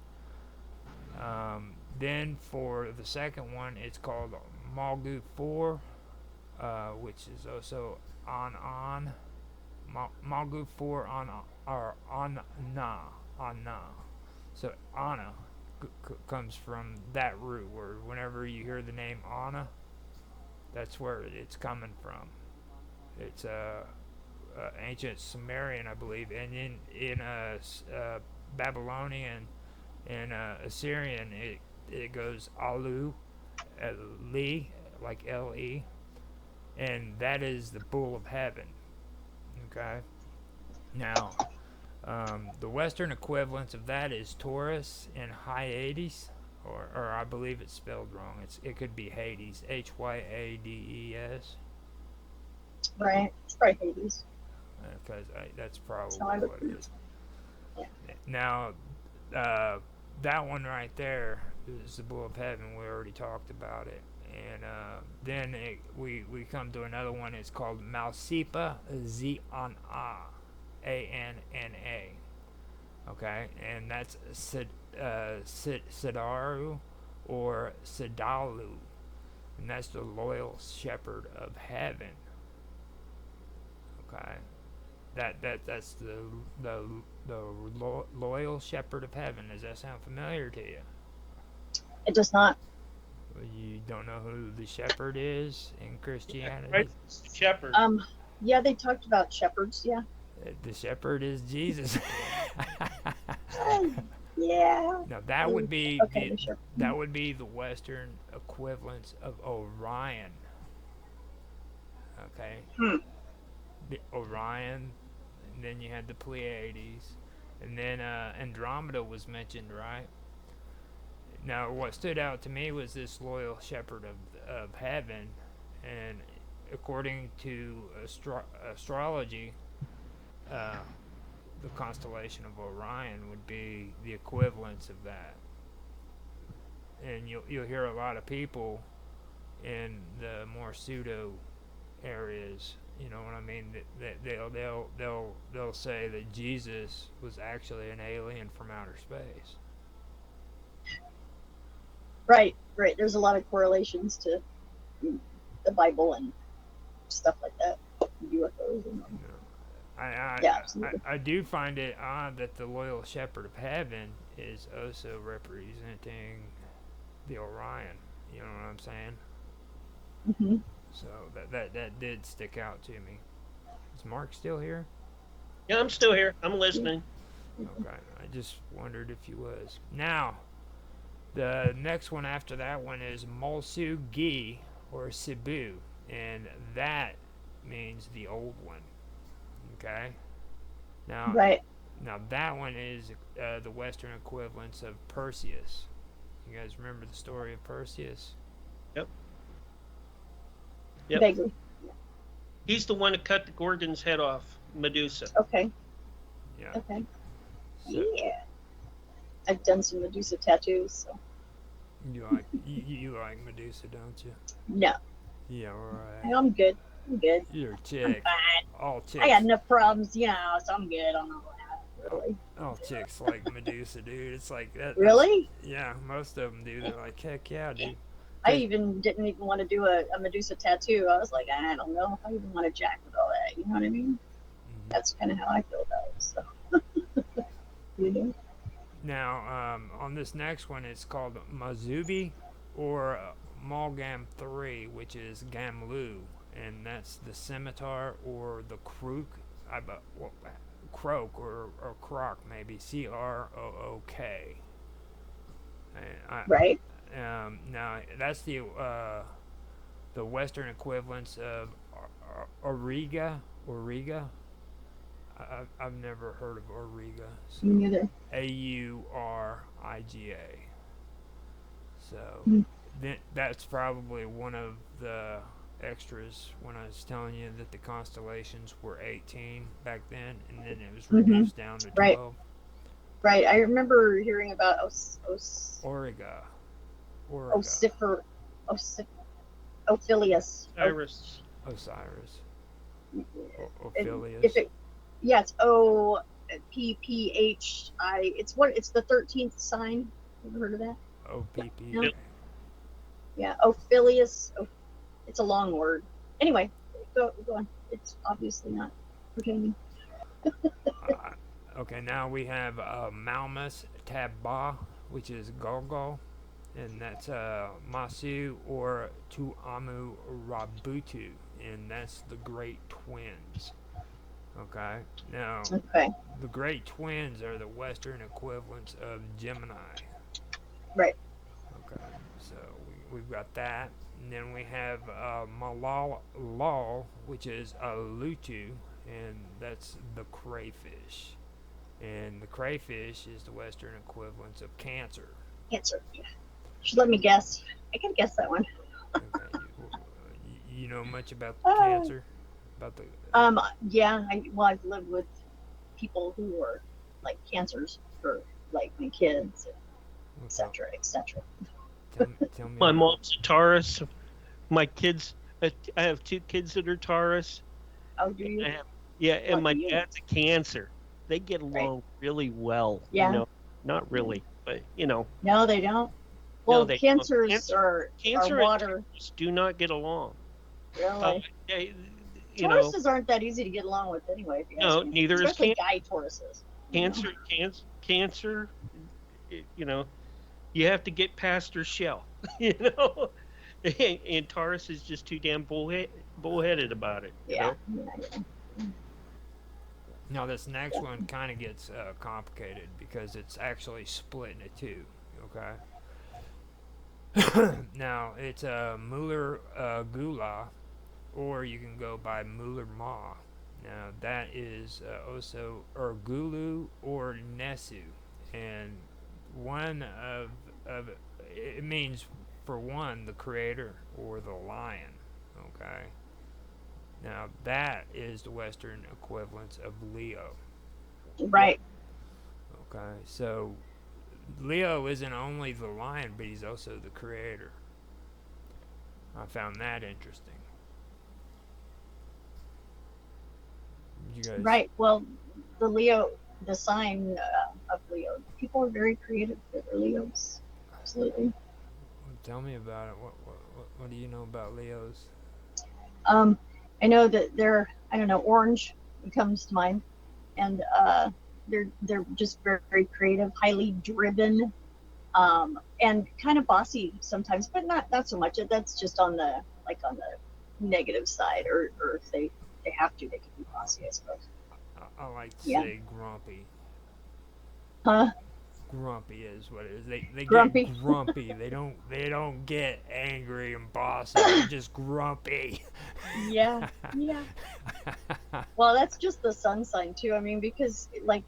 Then for the second one, it's called Malgu 4, which is also on. Malgu 4 on na. So Anna comes from that root, where whenever you hear the name Anna, that's where it's coming from. It's ancient Sumerian, I believe, and in Babylonian and Assyrian, it goes Alu, Li, like L-E, and that is the bull of heaven. Okay. Now, the Western equivalence of that is Taurus and Hyades, or I believe it's spelled wrong. It could be Hades, Hyades. Right, it's probably Hades. Because that's probably what it is. Yeah. Now, that one right there is the bull of heaven. We already talked about it. And then we come to another one. It's called Mausipa Zana, Anna. Okay, and that's Sidaru or Sidalu, and that's the loyal shepherd of heaven. Okay, that's the loyal shepherd of heaven. Does that sound familiar to you? It does not. You don't know who the shepherd is in Christianity? Right, it's the shepherd. Yeah, they talked about shepherds. Yeah. The shepherd is Jesus. Yeah. Now that would be sure. that would be the Western equivalence of Orion. Okay. The Orion, and then you had the Pleiades, and then Andromeda was mentioned, right? Now, what stood out to me was this loyal shepherd of heaven, and according to astrology, the constellation of Orion would be the equivalence of that. And you'll hear a lot of people in the more pseudo areas, you know what I mean, that they'll say that Jesus was actually an alien from outer space. Right. There's a lot of correlations to the Bible and stuff like that. UFOs and I do find it odd that the loyal shepherd of heaven is also representing the Orion. You know what I'm saying? Mm-hmm. So that did stick out to me. Is Mark still here? Yeah, I'm still here. I'm listening. Okay, I just wondered if he was. Now, the next one after that one is Molsu Gi or Cebu, and that means the old one. Okay. Now, Now that one is the Western equivalence of Perseus. You guys remember the story of Perseus? Yep. Vaguely. He's the one who cut the Gorgon's head off, Medusa. Okay. Yeah. Okay. So, yeah. I've done some Medusa tattoos. So. You like Medusa, don't you? No. Yeah, right. I'm good. You're a chick. All chicks. I got enough problems, so I'm good on all that. Really. All chicks like Medusa, dude. It's like that. Really? Yeah, most of them do. They're like, heck yeah, dude. I didn't even want to do a Medusa tattoo. I was like, I don't know if I even want to jack with all that. You know what I mean? Mm-hmm. That's kind of how I feel about it. So. You know? Now, on this next one, it's called Mazubi or Malgam 3, which is Gamlu, and that's the scimitar or the crook, croak or croc maybe, Crook. Right. Now that's the Western equivalence of Auriga. I've never heard of Auriga. So Me neither. Auriga. So that's probably one of the extras when I was telling you that the constellations were 18 back then, and then it was reduced down to 12. Right. I remember hearing about Auriga. Ophilius. Osiris. Ophilius. It's OPPHI. It's the 13th sign. Ever heard of that? OPP. No? Yeah, Ophilius. It's a long word. Anyway, go on. It's obviously not pertaining. Okay, now we have Malmus Tabba, which is Golgol, and that's Masu or Tuamu Rabutu, and that's the Great Twins. Okay, now the Great Twins are the Western equivalents of Gemini. Right. Okay, so we've got that. And then we have Malal, which is Lutu, and that's the crayfish. And the crayfish is the Western equivalent of Cancer. Cancer, yeah. Should let me guess. I can guess that one. Okay. You know much about Cancer? About the yeah. I've lived with people who were like cancers for like my kids, etc., etc. Tell me. My mom's a Taurus. My kids, I have 2 kids that are Taurus. Oh, do you? And my dad's a Cancer. They get along really well. Yeah. You know, not really, but you know. No, they don't. Well, no, cancers are water. And do not get along. Really? Tauruses aren't that easy to get along with anyway. If you ask me. Neither especially is guy Tauruses. Cancer. You know, you have to get past her shell. You know, and Taurus is just too damn bullheaded about it. Yeah. Now this next one kind of gets complicated because it's actually split into 2. Okay. Now it's Muller Gula, or you can go by Muller Ma. Now that is also Gulu or Nesu, and one of it means for one the creator or the lion. Okay. Now that is the Western equivalent of Leo. Right. Okay, so Leo isn't only the lion, but he's also the creator. I found that interesting. You guys. Right. Well, the sign of Leo. People are very creative. They're Leos. Absolutely. Tell me about it. What do you know about Leos? I know that they're, I don't know, orange comes to mind, and they're just very, very creative, highly driven, and kind of bossy sometimes, but not so much. That's just on the negative side, or if they have to, they can be bossy, I suppose. I like to say grumpy. Huh? Grumpy is what it is. They Grumpy? get grumpy. They don't get angry and bossy. They're just grumpy. Yeah. Well, that's just the sun sign too. I mean, because like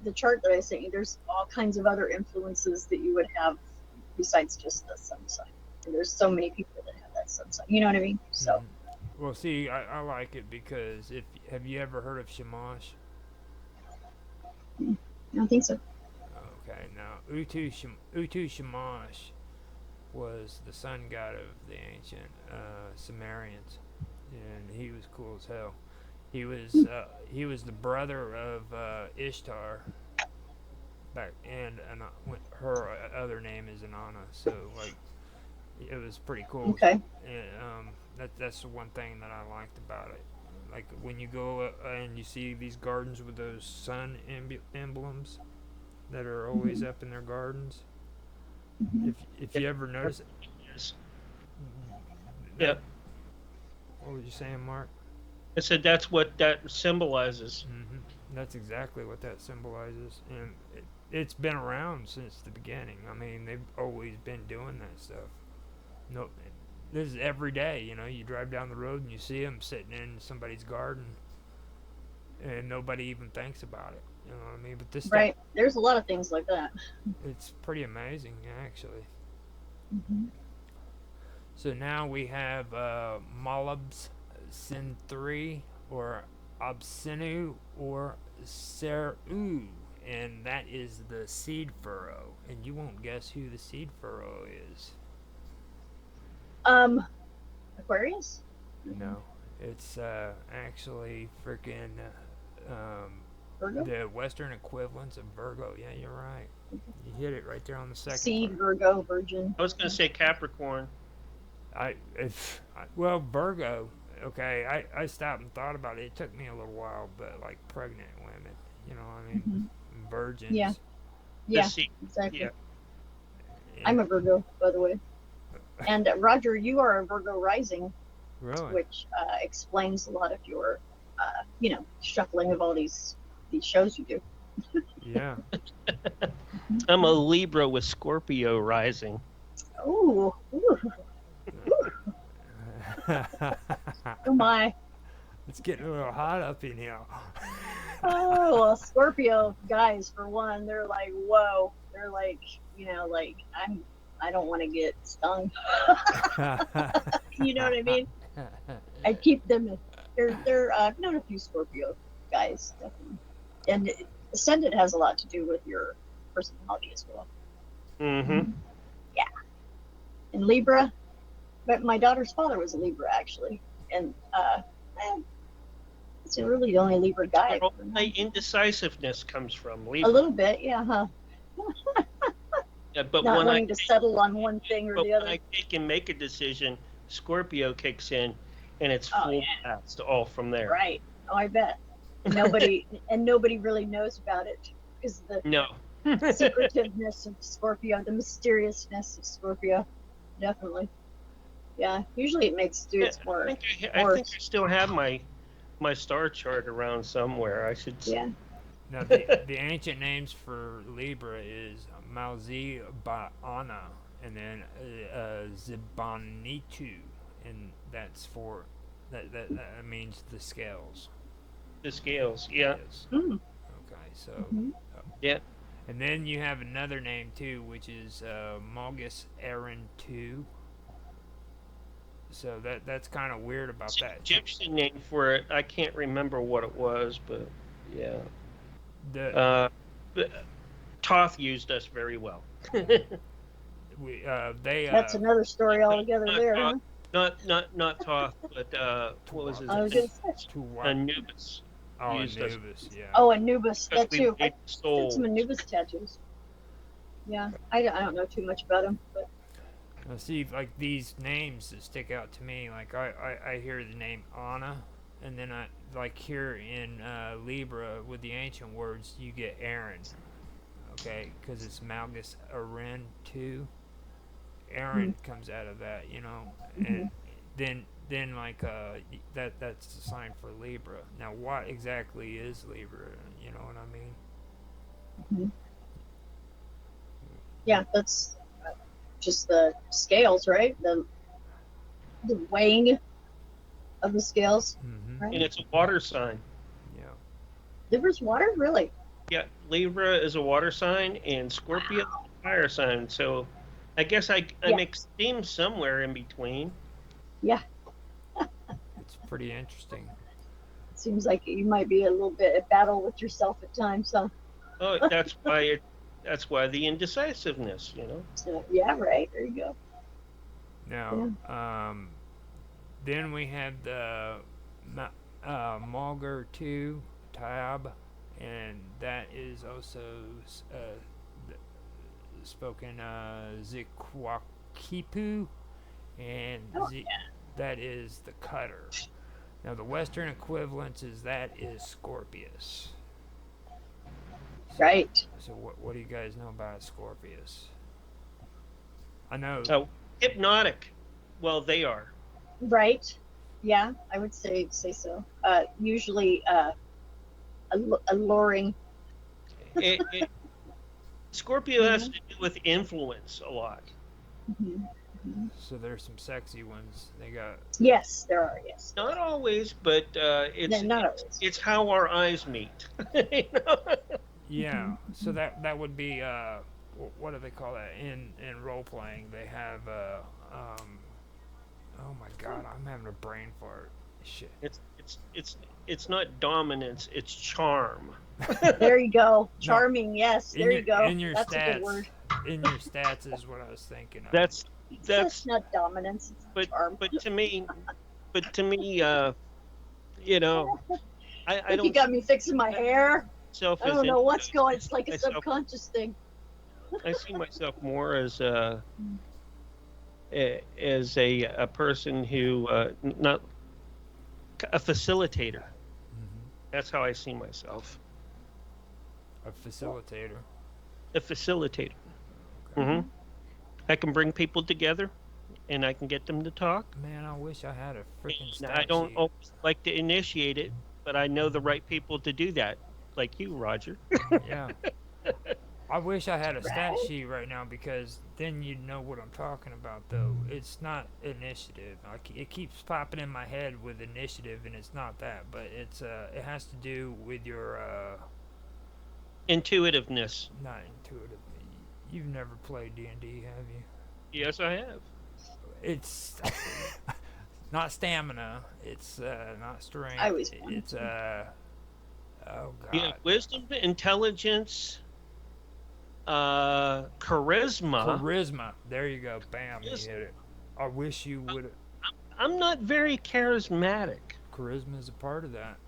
the chart that I sent you, there's all kinds of other influences that you would have besides just the sun sign. And there's so many people that have that sun sign. You know what I mean? So. Well, see, I like it because have you ever heard of Shamash? I don't think so. Okay, now Utu Shamash was the sun god of the ancient Sumerians, and he was cool as hell. He was the brother of Ishtar, and her other name is Inanna. So like, it was pretty cool. Okay. And, that's the one thing that I liked about it. Like when you go and you see these gardens with those sun emblems that are always up in their gardens. If you ever notice it. Yes. Yeah. What were you saying, Mark? I said that's what that symbolizes. Mm-hmm. That's exactly what that symbolizes, and it's been around since the beginning. I mean, they've always been doing that stuff. No, this is every day. You know, you drive down the road and you see them sitting in somebody's garden, and nobody even thinks about it. You know what I mean? But this right, stuff, there's a lot of things like that. It's pretty amazing, actually. Mm-hmm. So now we have Malab's Sin 3, or Absinu, or Seru, and that is the seed furrow. And you won't guess who the seed furrow is. Aquarius? No, it's actually freaking Virgo? the Western equivalents of Virgo. Yeah, you're right. You hit it right there on the second Seed, part. Virgo, Virgin. I was going to say Capricorn. Well, Virgo. Okay, I stopped and thought about it. It took me a little while, but like pregnant women, you know what I mean? Virgins. Yeah. Exactly. Yeah. I'm a Virgo, by the way. And Roger, you are a Virgo rising, really? Which explains a lot of your, shuffling of all these shows you do. Yeah. I'm a Libra with Scorpio rising. Ooh. Oh my. It's getting a little hot up in here. Oh, well, Scorpio guys, for one, they're like, whoa. They're like, I don't want to get stung. You know what I mean? I keep them. They're I've known a few Scorpio guys, definitely. And Ascendant has a lot to do with your personality as well. Mm-hmm. Yeah. And Libra, but my daughter's father was a Libra actually, and it's really the only Libra guy. The indecisiveness comes from Libra. A little bit, yeah, huh? Yeah, but not when wanting to settle on one thing or the other. When I take and make a decision, Scorpio kicks in, and it's full blast all from there. Right. Oh, I bet. Nobody really knows about it because the secretiveness of Scorpio, the mysteriousness of Scorpio, definitely. Yeah. Usually it makes dudes more. I think I still have my star chart around somewhere. I should. Yeah. Now the ancient names for Libra is Malzi Ba'ana, and then Zibanitu, and that's for that means the scales. The scales, yeah. Mm. Okay, so yeah. And then you have another name too, which is Malgus Aaron 2. So that's kind of weird about that. Egyptian name for it. I can't remember what it was, but yeah. Toth used us very well. That's another story altogether there, huh? Not Toth, but what was his I was name? gonna say. Anubis. Oh, used us. Anubis, yeah. Oh, Anubis, Because that we too. I made did souls. some Anubis tattoos. Yeah, I don't know too much about him, but Now, see, like these names that stick out to me, like I hear the name Anna, and then I like here in Libra with the ancient words you get Aaron, okay, because it's Malgus Aren too. Aaron comes out of that, you know, and then like that's the sign for Libra. Now, what exactly is Libra? You know what I mean? yeah, that's just the scales, right? The weighing of the scales, right? And it's a water sign. Yeah. Libra's water, really? Yeah, Libra is a water sign, and Scorpio is a fire sign. So, I guess I mix themes somewhere in between. Yeah. It's pretty interesting. Seems like you might be a little bit at battle with yourself at times, huh? Oh, that's why the indecisiveness, you know. So, yeah, right. There you go. Now, then we have the Mulgar 2 tab, and that is also spoken Zikwakipu, and that is the cutter. Now, the Western equivalent is that is Scorpius. Right. So what do you guys know about Scorpius? I know. Oh, hypnotic. Well, they are. Right. Yeah, I would say so. Usually alluring. Scorpio has to do with influence a lot. So there's some sexy ones. They got. Yes, there are. Yes. Not always, but it's how our eyes meet. You know? Yeah. So that would be what do they call that in role playing? They have oh my god, I'm having a brain fart. Shit. It's not dominance, it's charm. There you go. Charming, yes. There you go. In your That's stats, a good word. In your stats is what I was thinking of. That's not dominance, it's charm. But to me, you know, I don't. You got me fixing my hair. I don't know what's going. It's like a myself, subconscious thing. I see myself more as a person who not a facilitator. That's how I see myself. A facilitator. A facilitator. Okay. I can bring people together, and I can get them to talk. Man, I wish I had a freaking stat I don't sheet. always like to initiate it, but I know the right people to do that, like you, Roger. Yeah. I wish I had a stat sheet right now, because then you'd know what I'm talking about, though. It's not initiative. It keeps popping in my head with initiative, and it's not that, but it's it has to do with your intuitiveness. Not intuitive. You've never played D&D, have you? Yes, I have. It's not stamina. It's not strength. It's oh god. Yeah, wisdom, intelligence, charisma. Charisma. There you go. Bam, you hit it. I wish you would. I'm not very charismatic. Charisma is a part of that.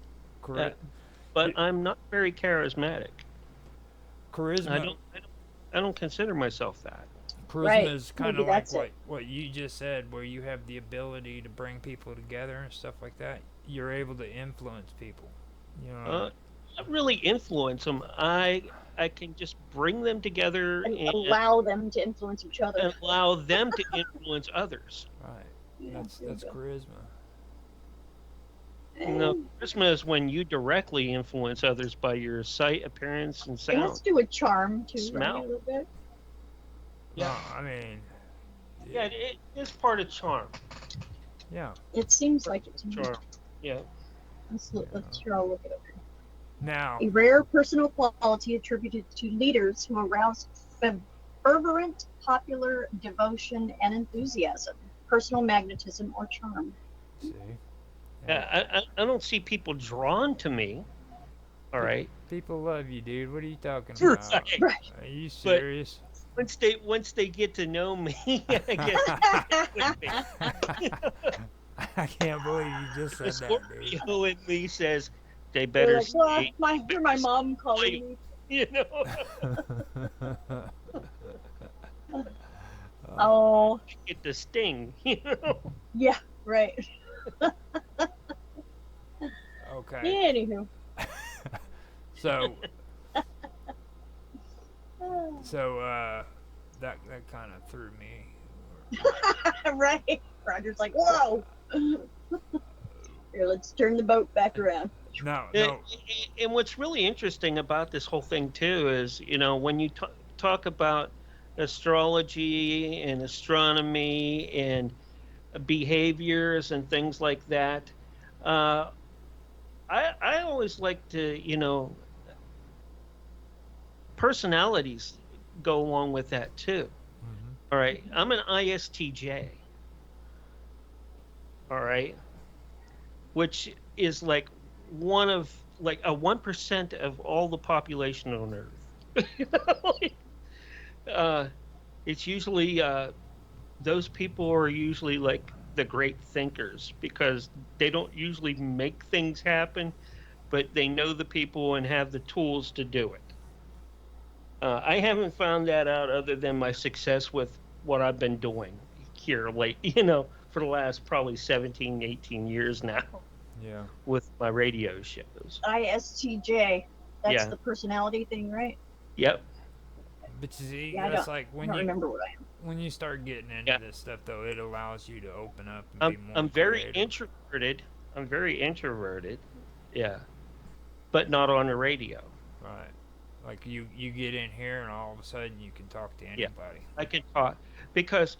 But I'm not very charismatic. Charisma. I don't consider myself that. Charisma is kind of like what you just said, where you have the ability to bring people together and stuff like that. You're able to influence people. You know. Not really influence them. I can just bring them together and allow them to influence each other. And allow them to influence others. Right. Yeah, that's charisma. No, charisma is when you directly influence others by your sight, appearance, and sound. It has to do with charm too, Smell. right, a little bit. Yeah, I mean. Yeah, it is part of charm. Yeah. It seems like it's charm. Yeah. Let's try to look it up. Now, a rare personal quality attributed to leaders who arouse fervent popular devotion and enthusiasm, personal magnetism, or charm. See? I don't see people drawn to me. All right. People love you, dude. What are you talking about? Right. Are you serious? Once they get to know me, I guess. I can't believe you just said The that, dude. Scorpio in me says they You're better like, well, stay. you're my mom calling me. You know. Oh. Get the sting. You know. Yeah. Right. Okay. Anywho. So that kind of threw me. Right. Roger's like, whoa. Here, let's turn the boat back around. No. And what's really interesting about this whole thing too is, you know, when you talk about astrology and astronomy and behaviors and things like that, I always like to, you know, personalities go along with that too. Mm-hmm. All right, I'm an ISTJ. All right, which is like one of like a 1% of all the population on Earth. It's usually those people are usually like the great thinkers because they don't usually make things happen, but they know the people and have the tools to do it. I haven't found that out other than my success with what I've been doing here for the last probably 17, 18 years now. Yeah. With my radio shows. ISTJ. That's the personality thing, right? Yep. But see, that's like when you remember what I am. When you start getting into this stuff, though, it allows you to open up and be more. I'm very introverted. Yeah, but not on the radio. Right. Like you get in here and all of a sudden you can talk to anybody. Yeah, I can talk because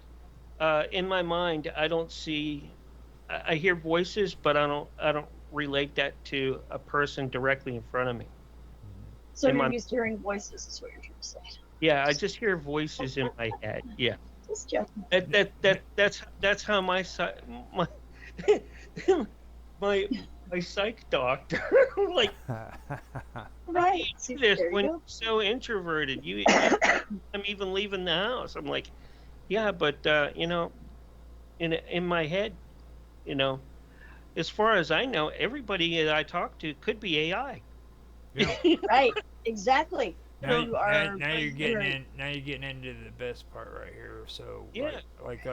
in my mind I don't see. I hear voices, but I don't relate that to a person directly in front of me. So you're used to hearing voices, is what you're trying to say. Yeah, I just hear voices in my head. Yeah. Just joking. That's how my psych doctor like. Right. When you're so introverted, I'm even leaving the house. I'm like, yeah, but you know, in my head, you know, as far as I know, everybody that I talk to could be AI. Yeah. Right. Exactly. Now you're getting into the best part right here. So yeah, like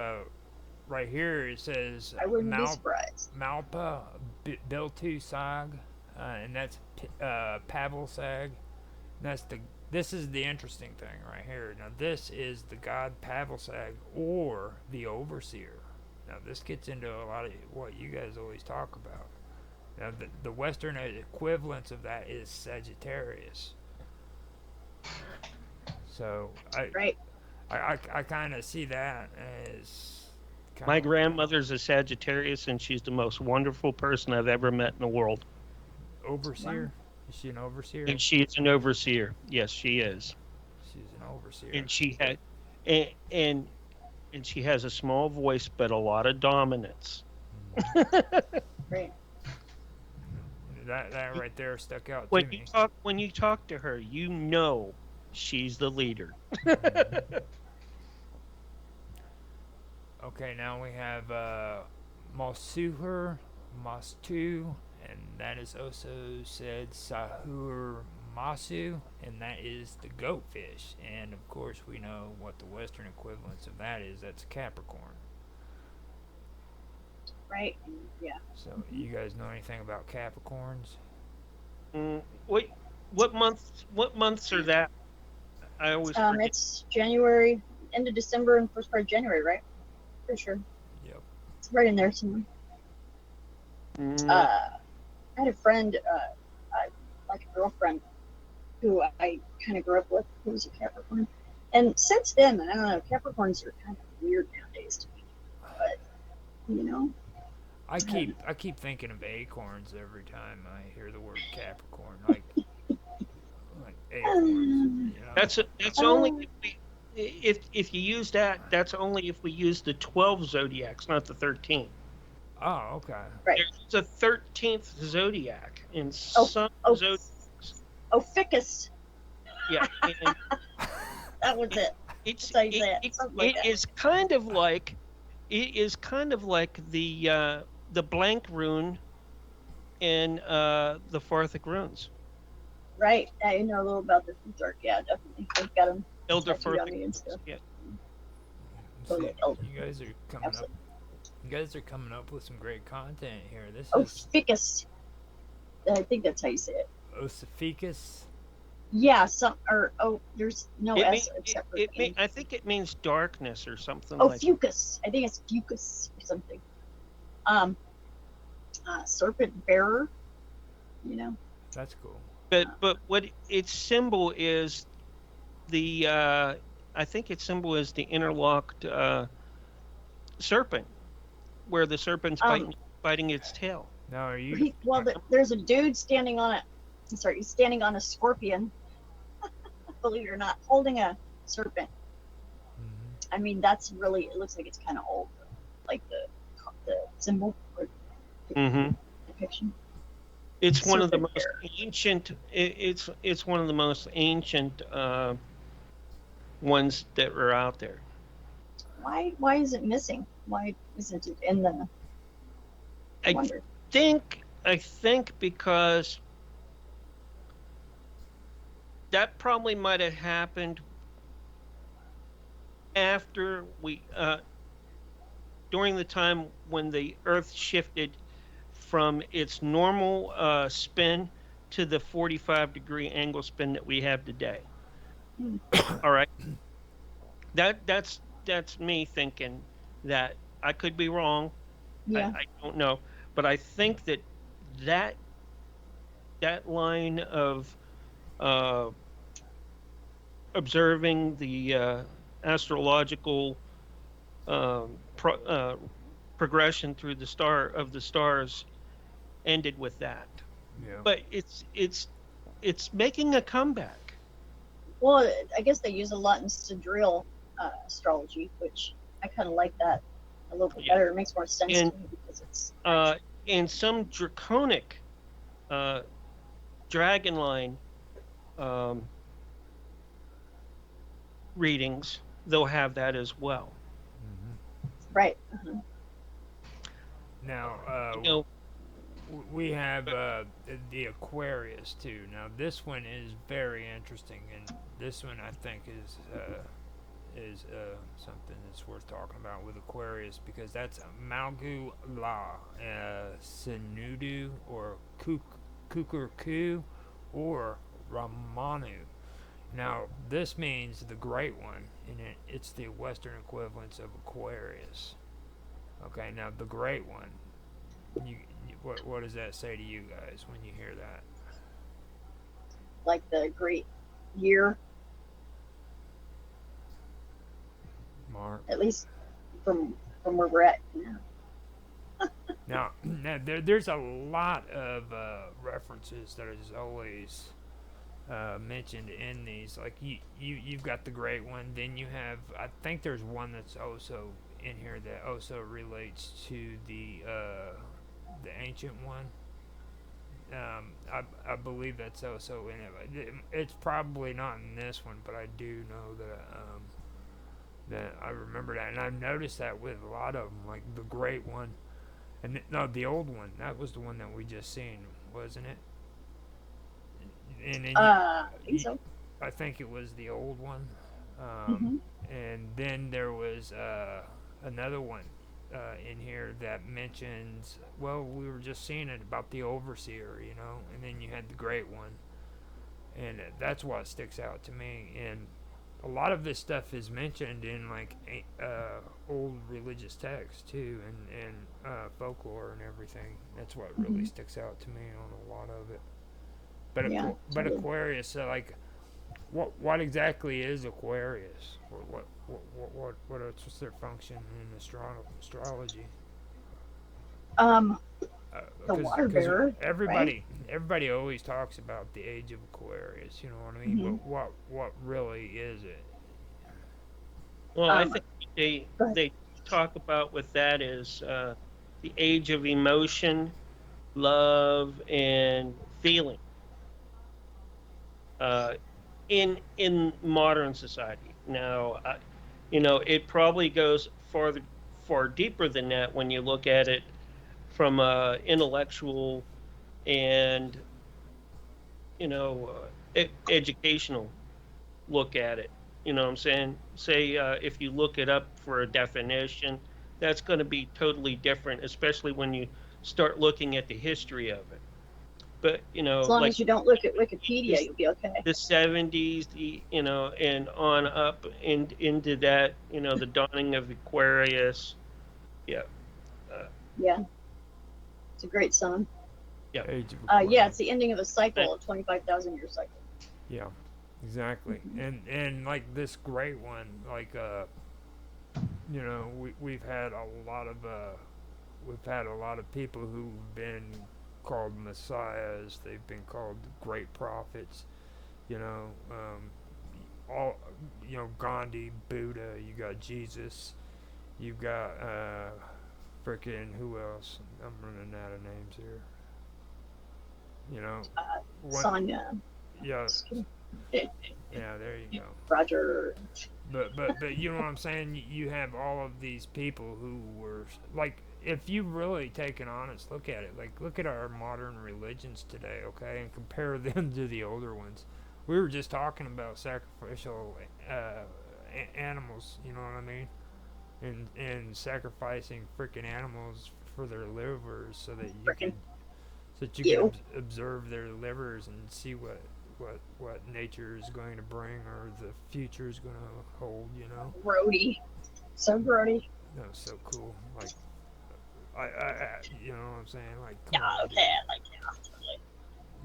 right here it says I wouldn't be surprised. Malpa Biltu Sag, and that's Pavel Sag. This is the interesting thing right here. Now this is the god Pavel Sag or the overseer. Now this gets into a lot of what you guys always talk about. Now the Western equivalence of that is Sagittarius. So I kind of see that as my grandmother's a Sagittarius and she's the most wonderful person I've ever met in the world. Overseer? Wow. Is she an overseer? And she's an overseer. Yes, she is. She's an overseer. And she had and she has a small voice but a lot of dominance. Right. That right there stuck out to me. When you talk to her, you know she's the leader. Okay, now we have Mosuhur, Mostu, and that is also said Sahur Masu, and that is the goatfish. And of course, we know what the Western equivalence of that is. That's Capricorn. Right. Yeah. So, you guys know anything about Capricorns? Wait, what months are that? I always forget. It's January, end of December, and first part of January, right? For sure. Yep. It's right in there somewhere. I had a friend, like a girlfriend, who I kind of grew up with, who was a Capricorn. And since then, I don't know, Capricorns are kind of weird nowadays to me. But, you know. I keep thinking of acorns every time I hear the word Capricorn, like acorns. You know? That's only if you use that. That's only if we use the 12 zodiacs, not the 13. Oh, okay. Right. There's a 13th zodiac, and some zodiacs Oh, ficus. Yeah, and That was it. it's Say that. Something like it that. is kind of like the blank rune in the Farthic runes. Right. I know a little about the Futhark. Yeah, definitely. They've got them Elder tattooed on Farthic me and runes. stuff. Yeah. Totally See, elder. you guys are coming up. Absolutely. You guys are coming up with some great content here. This Oh, is ficus. I think that's how you say it. Osificus. Yeah, there's no It S mean, except for it the E. I think it means darkness or something Oh, like fucus. I think it's fucus or something. Serpent bearer. You know. That's cool. But what its symbol is the I think its symbol is the interlocked serpent, where the serpent's biting its tail. Now, are you? There's a dude standing on he's standing on a scorpion. Believe it or not, holding a serpent. I mean, that's really. It looks like it's kind of old, like the symbol or depiction. It's one of the most ancient. It's one of the most ancient ones that are out there. Why is it missing? Why isn't it in the? I think because that probably might have happened after during the time when the Earth shifted from its normal spin to the 45-degree angle spin that we have today. All right, that's me thinking that. I could be wrong. Yeah. I don't know, but I think that line of observing the astrological progression through the stars ended with that. Yeah. But it's making a comeback. Well, I guess they use a lot in sidereal astrology, which I kind of like that a little bit better. It makes more sense to me because it's in some draconic dragon line readings, they'll have that as well. Right. Now, we have the Aquarius too. Now, this one is very interesting, and this one I think is something that's worth talking about with Aquarius, because that's Malgu La, Sinudu, or Kukurku, or Ramanu. Now, this means the Great One, and it's the Western equivalence of Aquarius. Okay, now the Great One. What does that say to you guys when you hear that? Like the great year. Mark. At least from where we're at now. Now there's a lot of references that is always mentioned in these. Like you've got the Great One, then you have, I think there's one that's also in here that also relates to the Ancient One. I believe that's also in it. It's probably not in this one, but I do know that I remember that, and I've noticed that with a lot of them, like the Great One, and no, the old one. That was the one that we just seen, wasn't it? And then I think so. I think it was the old one, and then there was another one in here that mentions, well, we were just seeing it about the Overseer, and then you had the Great One, and that's what sticks out to me. And a lot of this stuff is mentioned in like old religious texts too, and folklore and everything. That's what really sticks out to me on a lot of it. But Aquarius, like, what exactly is Aquarius? What's their function in astrology? The water bearer. Everybody always talks about the age of Aquarius. You know what I mean? But what really is it? Well, I think they talk about with that is the age of emotion, love, and feeling. in modern society. Now, it probably goes far deeper than that when you look at it from a intellectual and educational look at it. You know what I'm saying? Say if you look it up for a definition, that's going to be totally different, especially when you start looking at the history of it. But As long like as you don't look at Wikipedia, this, you'll be okay. the 70s, and on up into that, the dawning of Aquarius. Yeah. Uh, Yeah, it's a great song. yeah. Age of Yeah, Aquarius. it's the ending of a cycle, a 25,000 year cycle. Yeah, exactly. And like this great one, like we've had a lot of people who've been called messiahs. They've been called great prophets. You know, all Gandhi, Buddha. You got Jesus. You've got freaking who else? I'm running out of names here. Sonya. Yeah. Yeah, there you go. Roger. But you know what I'm saying? You have all of these people who were like, if you really take an honest look at it, like look at our modern religions today, okay, and compare them to the older ones. We were just talking about sacrificial animals, you know what I mean? And sacrificing freaking animals for their livers so that you can observe their livers and see what nature is going to bring or the future is going to hold, Grody. So grody. No, so cool. Like, I you know what I'm saying? Like, yeah, okay, like, yeah.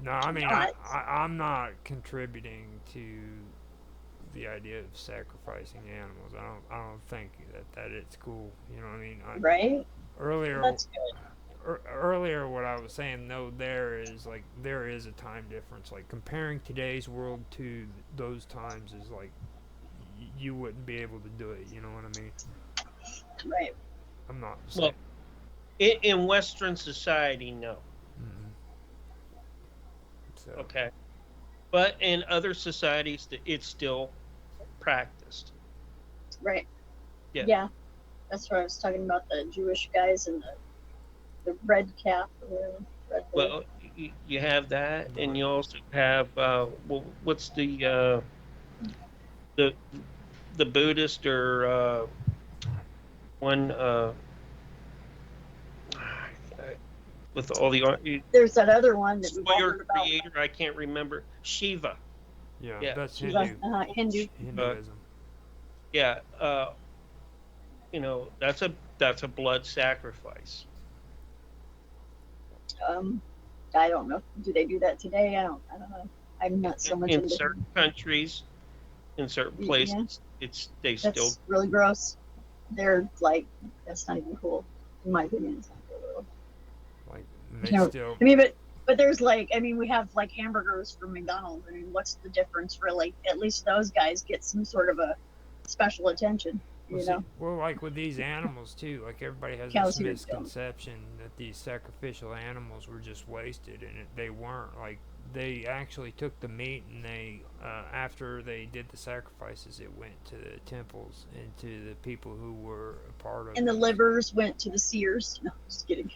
No, I mean, I'm not contributing to the idea of sacrificing animals. I don't think that it's cool. You know what I mean? Right. Earlier, that's good. Earlier what I was saying, no, there is a time difference. Like comparing today's world to those times is like you wouldn't be able to do it. You know what I mean? Right. I'm not saying. Well, in Western society, no. Mm-hmm. So. Okay, but in other societies, it's still practiced. Right. Yeah. Yeah. That's what I was talking about, the Jewish guys and the red cap. Well, you have that, and you also have what's the Buddhist or one with all the there's that other one that we your creator. I can't remember. Shiva. Yeah, that's Shiva, Hindu. Hinduism. Yeah, that's a blood sacrifice. I don't know. Do they do that today? I don't know. I'm not so much in certain countries, in certain places. Yeah. That's still really gross. They're like, that's not even cool, in my opinion. It's not cool. Like still. I mean, but there's we have like hamburgers from McDonald's. I mean, what's the difference really? At least those guys get some sort of a special attention. Well, like with these animals too, like everybody has this misconception that these sacrificial animals were just wasted, and they weren't. Like they actually took the meat, and they after they did the sacrifices, it went to the temples and to the people who were a part of. And the livers went to the seers. No, just kidding.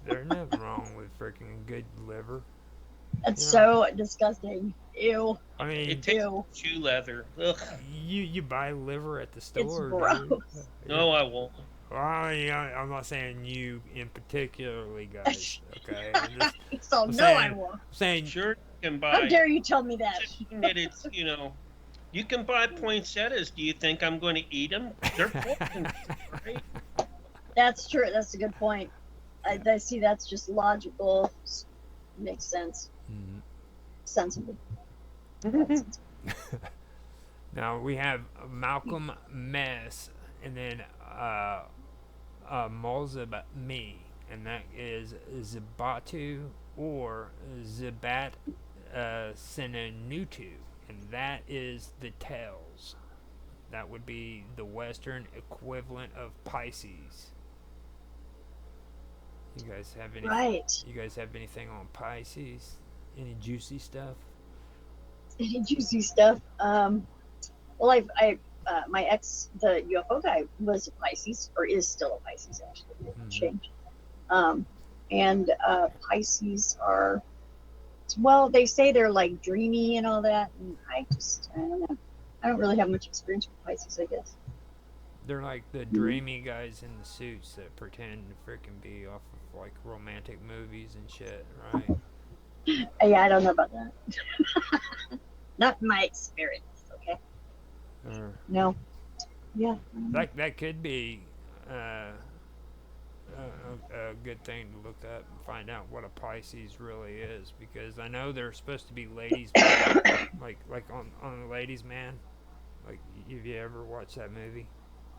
There's nothing wrong with freaking good liver. That's so disgusting. Ew. I mean, it tastes shoe leather. Ugh. You buy liver at the store. It's gross. No, I won't. Well, I'm not saying you in particularly, guys. Okay. I won't. Saying sure you can buy. How dare you tell me that? That it's you can buy poinsettias. Do you think I'm going to eat them? They're poisonous, right? That's true. That's a good point. I see. That's just logical. Makes sense. Mm-hmm. Sensible. Now we have Malcolm Mess, and then Molzab-Me, and that is Zibatu or Zibat Sinenutu, and that is the tails. That would be the Western equivalent of Pisces. You guys have any? Right. You guys have anything on Pisces? Any juicy stuff? any juicy stuff. Well, my ex, the UFO guy, was a Pisces, or is still a Pisces, actually. It changed. And Pisces are, well, they say they're like dreamy and all that, and I don't know. I don't really have much experience with Pisces, I guess. They're like the dreamy guys in the suits that pretend to freaking be off of like romantic movies and shit, right? Yeah, I don't know about that. Not my experience, okay? No. Yeah. That could be a good thing to look up and find out what a Pisces really is, because I know they're supposed to be ladies, like on the Ladies Man. Like, have you ever watched that movie,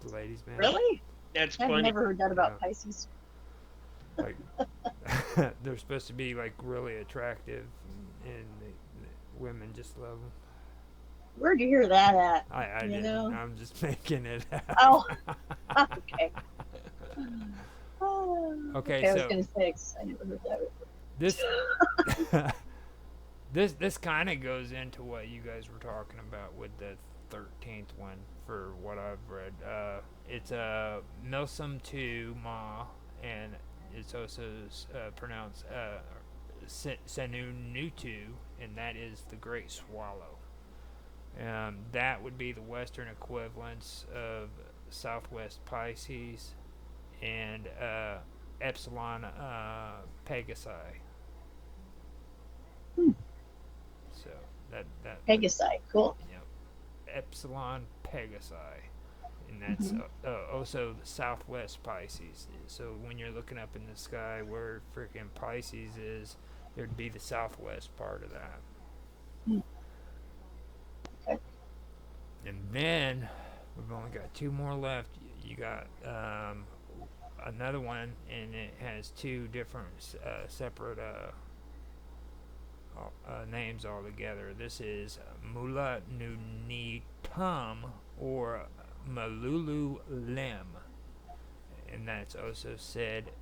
The Ladies Man? Really? That's I've funny. never heard that about Pisces. Like, they're supposed to be like really attractive, and the women just love them. Where'd you hear that at? I you didn't. know? I'm just making it up. Oh, okay. Okay, I was so gonna say, 'cause I never heard that before. this kind of goes into what you guys were talking about with the 13th one, for what I've read. It's a Milsum 2 Ma, and it's also pronounced Senunutu, and that is the Great Swallow. That would be the Western equivalents of Southwest Pisces and Epsilon Pegasi. So that Pegasi, cool. Epsilon Pegasi, and that's also the Southwest Pisces. So when you're looking up in the sky where freaking Pisces is, there'd be the southwest part of that. Okay. And then we've only got 2 more left. You got another one, and it has 2 different separate names altogether. This is Mula Nunitum, or Malulu Lem, and that's also said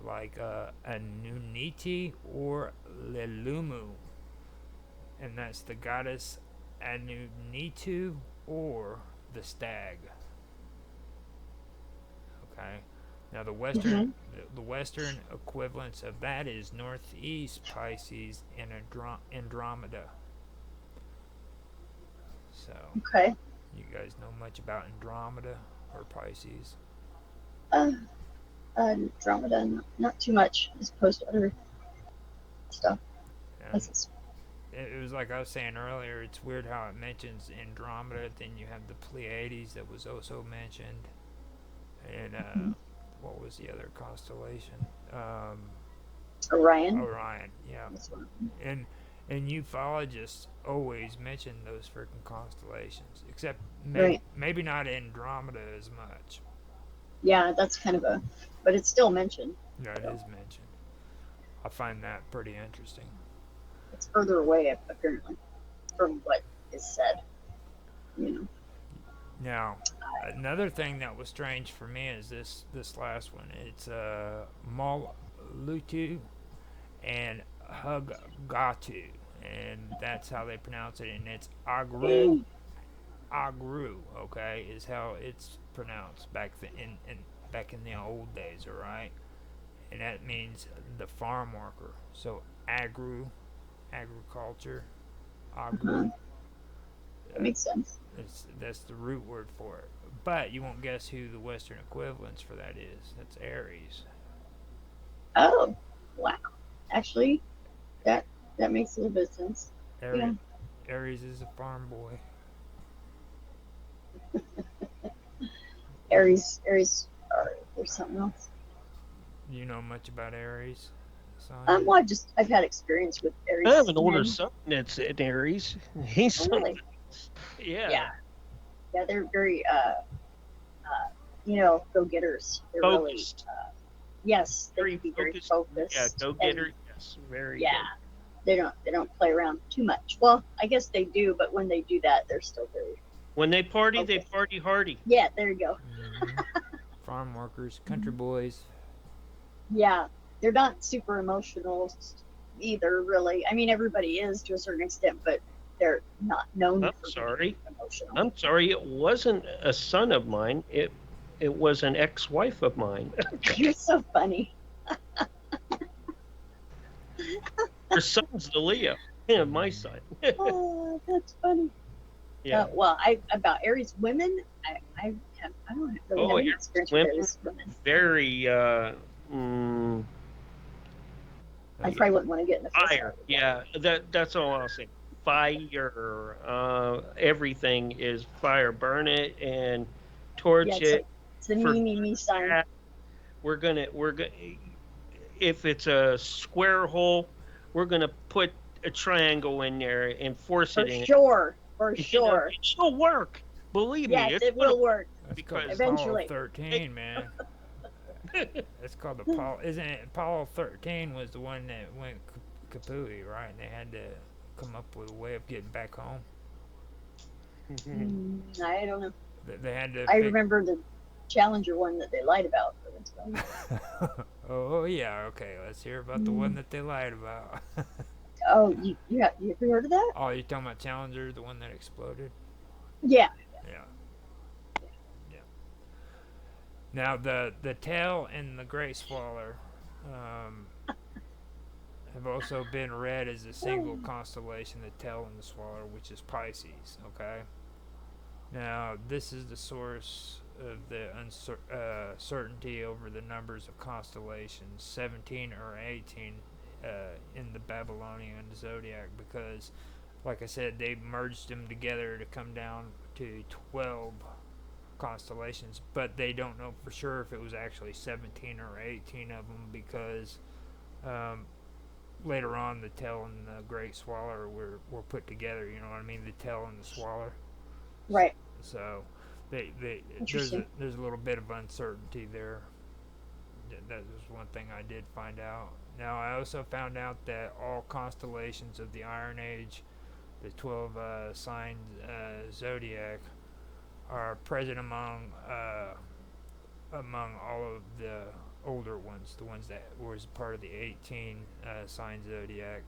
like Anuniti or Lelumu, and that's the goddess Anunitu or the stag. Okay. Now the western equivalence of that is Northeast Pisces and Andromeda. So, okay. You guys know much about Andromeda or Pisces? Andromeda, not too much, as opposed to other stuff. It was like I was saying earlier, it's weird how it mentions Andromeda, then you have the Pleiades that was also mentioned, and what was the other constellation? Orion. Orion, yeah. And ufologists always mention those freaking constellations, except maybe not Andromeda as much. Yeah, that's kind of but it's still mentioned. Yeah, it is mentioned. I find that pretty interesting. It's further away, apparently, from what is said. Now, another thing that was strange for me is this last one. It's Malutu and Hugatu, and that's how they pronounce it, and it's Agru. Agru, okay, is how it's pronounced back in the old days, all right? And that means the farm worker. So agriculture, Agru. That makes sense. That's the root word for it. But you won't guess who the Western equivalence for that is. That's Aries. Oh, wow. Actually, that makes a little bit of sense. Aries is a farm boy. Aries, there's something else. You know much about Aries? Well, I've had experience with Aries. I have an older son that's in Aries. He's really? Yeah, they're very go-getters. They're focused. Really, yes, they can be very focused. Yeah, go-getter. Yes, very. Yeah, good. they don't play around too much. Well, I guess they do, but when they do that, they're still very. When they party, focused. they party hardy. Yeah, there you go. Farm workers, country boys. Yeah, they're not super emotional either, really. I mean, everybody is to a certain extent, but they're not known I'm for sorry. being emotional. I'm sorry. It wasn't a son of mine. It was an ex-wife of mine. You're so funny. Her son's the Leo. Yeah, my son. Oh, that's funny. Yeah. Well, about Aries women, I don't really have any experience with Aries women. Very. I probably wouldn't want to get in the fire. Yeah, that's all I'll say. Fire. Everything is fire. Burn it and torch it. It's a me sign. We're gonna. If it's a square hole, we're gonna put a triangle in there and force it in. For sure. It'll work. Believe me. Yes, it will work. Because eventually. Apollo 13, man. It's called Apollo. Isn't it? Apollo 13 was the one that went kapooey, right? And they had to come up with a way of getting back home. I don't know. They had to. I remember the Challenger one that they lied about. Oh yeah, okay. Let's hear about the one that they lied about. Oh, you ever heard of that? Oh, you're talking about Challenger, the one that exploded? Yeah. Now the tail and the gray swaller have also been read as a single constellation, the tail and the swaller, which is Pisces. Okay. Now this is the source of the uncertainty over the numbers of constellations, 17 or 18 in the Babylonian zodiac, because, like I said, they merged them together to come down to 12 constellations, but they don't know for sure if it was actually 17 or 18 of them, because later on the tail and the great swaller were put together, you know what I mean, the tail and the swaller. Right. So there's a little bit of uncertainty there. That was one thing I did find out. Now I also found out that all constellations of the Iron Age, the 12 sign zodiac, are present among all of the older ones, the ones that was part of the 18 sign zodiac.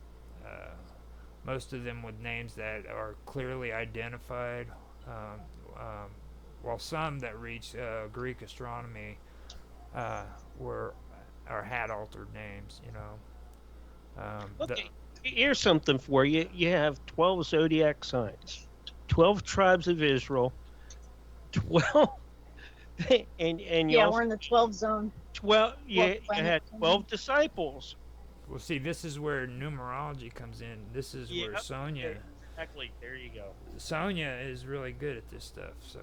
Most of them with names that are clearly identified, while some that reached Greek astronomy had altered names, you know. Okay, here's something for you. You have 12 zodiac signs, 12 tribes of Israel, 12, and yeah, we're in the 12 zone. 12, you had 12 disciples. Well, see, this is where numerology comes in. This is where Sonia. Exactly. There you go. Sonia is really good at this stuff. So.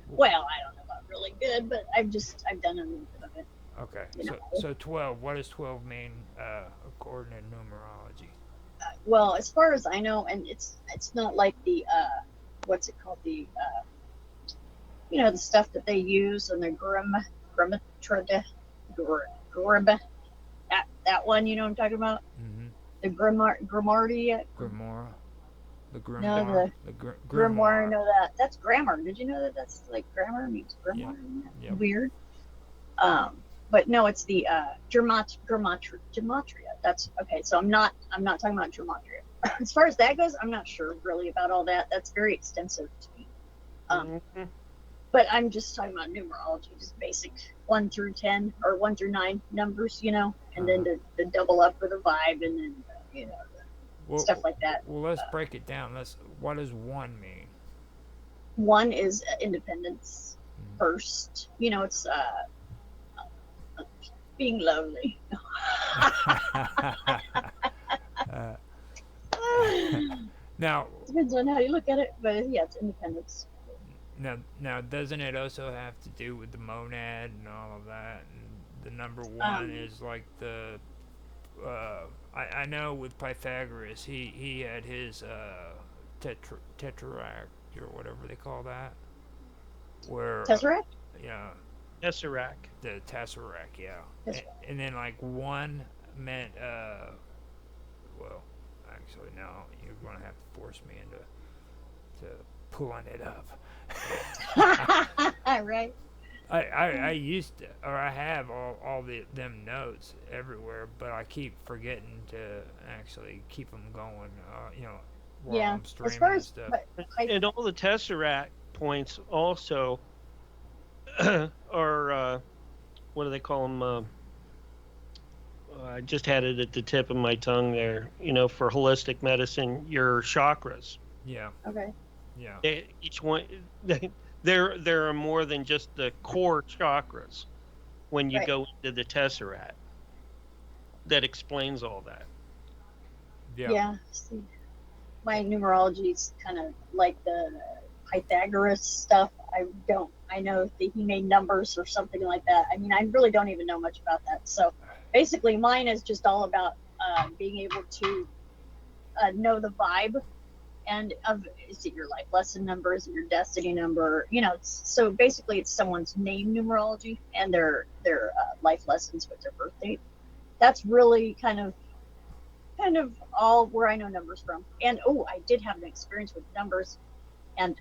Well, I don't know about really good, but I've done a little bit of it. Okay. So 12. What does 12 mean according to numerology? Well, as far as I know, and it's not like the what's it called, the the stuff that they use in the that one, you know what I'm talking about? Mm-hmm. The Grimoire. The Grimoire. No, the Grimoire. No, that's grammar. Did you know that that's like grammar means grimoire? Yeah. Weird. But no, it's the gematria. That's okay. So I'm not talking about gematria. As far as that goes, I'm not sure really about all that. That's very extensive to me. But I'm just talking about numerology, just basic 1 through 10 or 1 through 9 numbers, and then the double up for the vibe, and then stuff like that. Well, let's break it down. What does 1 mean? 1 is independence first. It's being lonely. Now depends on how you look at it, but yeah, it's independence. Now, doesn't it also have to do with the monad and all of that? And the number 1 is like the. I know with Pythagoras, he had his tetraract or whatever they call that. Where Tesseract? Yeah. Tesseract. The tesseract, yeah. And then like 1 meant well, actually no, you're gonna have to force me into pulling it up. Right. I used to, or I have all them notes everywhere, but I keep forgetting to actually keep them going. while Yeah. I'm As streaming far and as stuff. And all the Tesseract points also are what do they call them? I just had it at the tip of my tongue there. For holistic medicine, your chakras. Yeah. Okay. Yeah. Each one, there are more than just the core chakras when you Right. go into the Tesseract. That explains all that. Yeah. See, my numerology's kind of like the Pythagoras stuff. I know that he made numbers or something like that. I mean, I really don't even know much about that. So basically, mine is just all about being able to know the vibe and is it your life lesson number, is it your destiny number, so basically it's someone's name numerology and their life lessons with their birth date. That's really kind of all where I know numbers from. And I did have an experience with numbers, and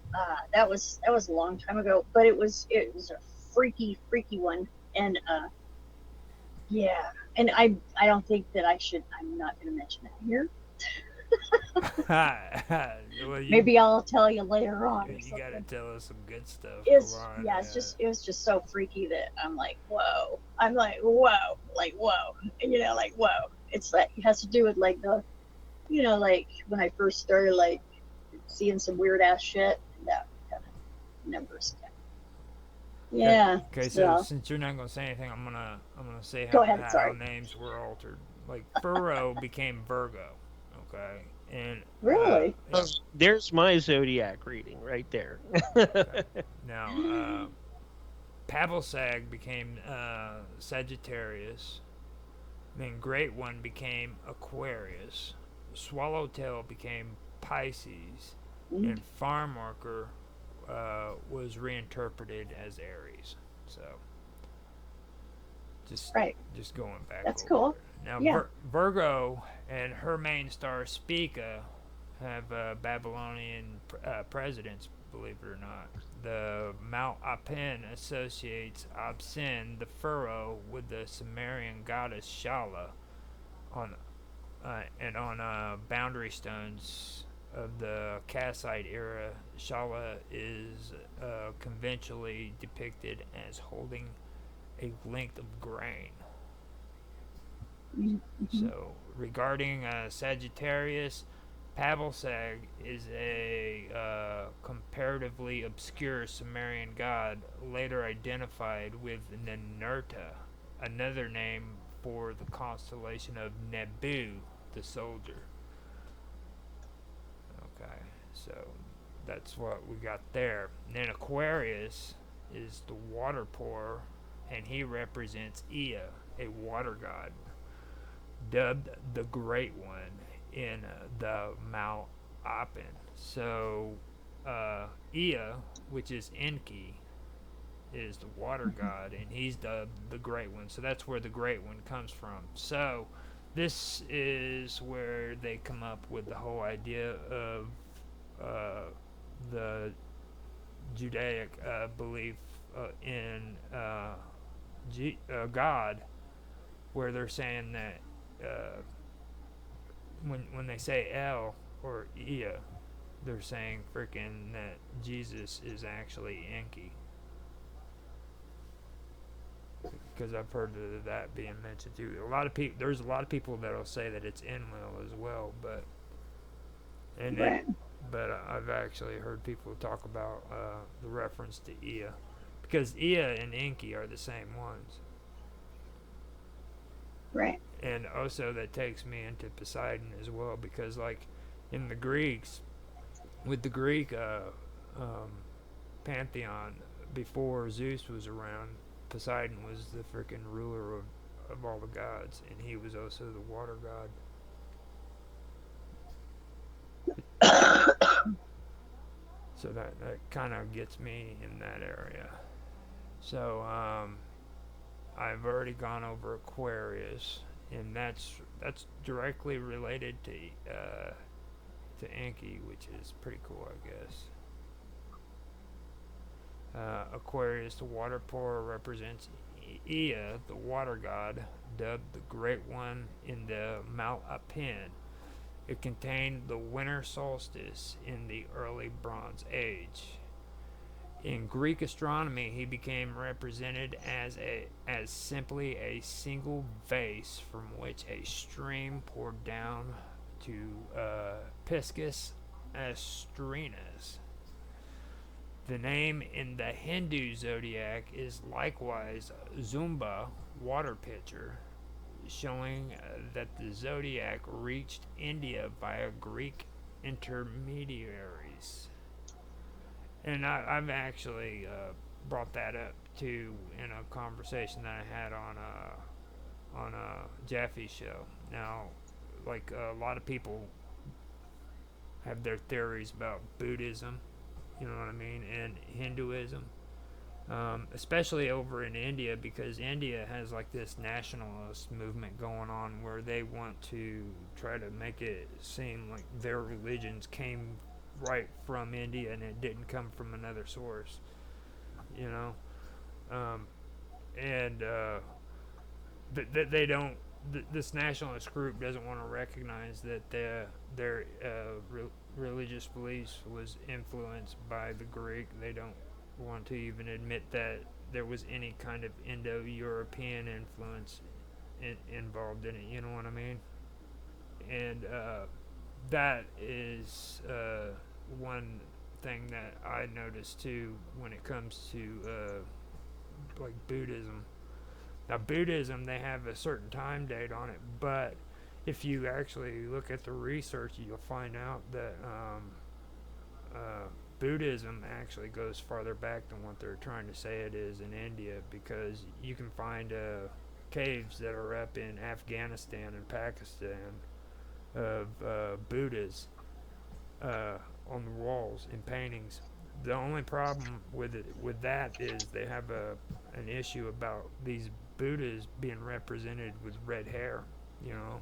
that was a long time ago, but it was a freaky one. And yeah, and I don't think that I'm not going to mention that here. Well, Maybe I'll tell you later on. You gotta tell us some good stuff. It was just so freaky that I'm like, whoa. Like whoa. Like whoa. It's like it has to do with like the, like when I first started like seeing some weird ass shit. That kind of numbers. Yeah. Okay, so since you're not gonna say anything, I'm gonna say Go ahead, how names were altered. Like Furrow became Virgo. Okay. And really, there's my zodiac reading right there. Okay. Now, Pavelsag became Sagittarius. Then Great One became Aquarius. Swallowtail became Pisces, and Farm Worker was reinterpreted as Aries. So, just going back. That's cool. Now, Virgo and her main star Spica have Babylonian presidents, believe it or not. The Mount Apen associates Absin, the furrow, with the Sumerian goddess Shala. On boundary stones of the Kassite era, Shala is conventionally depicted as holding a length of grain. So, regarding Sagittarius, Pavelsag is a comparatively obscure Sumerian god later identified with Ninurta, another name for the constellation of Nebu, the soldier. Okay, so that's what we got there. And then Aquarius is the water pourer, and he represents Ea, a water god, dubbed the Great One in the Mount Apen. So Ea, which is Enki, is the water god, and he's dubbed the Great One. So that's where the Great One comes from. So this is where they come up with the whole idea of the Judaic belief in God, where they're saying that when they say El or Ea, they're saying freaking that Jesus is actually Enki. Because I've heard of that being mentioned too. There's a lot of people that'll say that it's Enlil as well, but I've actually heard people talk about the reference to Ea, because Ea and Enki are the same ones. Right. And also that takes me into Poseidon as well, because like in the Greeks, with the Greek pantheon, before Zeus was around, Poseidon was the freaking ruler of all the gods, and he was also the water god. So that kind of gets me in that area. So I've already gone over Aquarius, and that's directly related to Enki, which is pretty cool, I guess. Aquarius, the water pourer, represents Ea, the water god, dubbed the Great One in the Mount Apen. It contained the winter solstice in the early Bronze Age. In Greek astronomy, he became represented as simply a single vase from which a stream poured down to Piscis Astrinus. The name in the Hindu zodiac is likewise Zumba, water pitcher, showing that the zodiac reached India via Greek intermediaries. And I've actually brought that up too in a conversation that I had on a Jaffe's show. Now, like a lot of people have their theories about Buddhism, you know what I mean, and Hinduism, especially over in India, because India has like this nationalist movement going on where they want to try to make it seem like their religions came right from India and it didn't come from another source, you know, and they don't. This nationalist group doesn't want to recognize that their religious beliefs was influenced by the Greek. They don't want to even admit that there was any kind of Indo-European influence involved in it. You know what I mean? And that is one thing that I noticed too when it comes to like Buddhism. Now, Buddhism, they have a certain time date on it, but if you actually look at the research, you'll find out that Buddhism actually goes farther back than what they're trying to say it is in India, because you can find caves that are up in Afghanistan and Pakistan of Buddhas on the walls in paintings. The only problem with that is they have an issue about these Buddhas being represented with red hair, you know,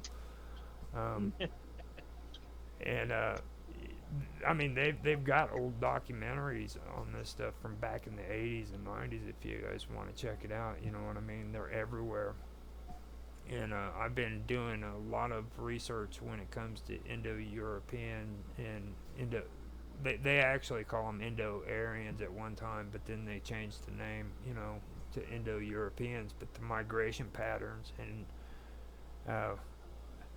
and I mean they've got old documentaries on this stuff from back in the 80s and 90s. If you guys want to check it out, you know what I mean. They're everywhere, and I've been doing a lot of research when it comes to Indo-European and They actually call them Indo-Aryans at one time, but then they changed the name, you know, to Indo-Europeans. But the migration patterns and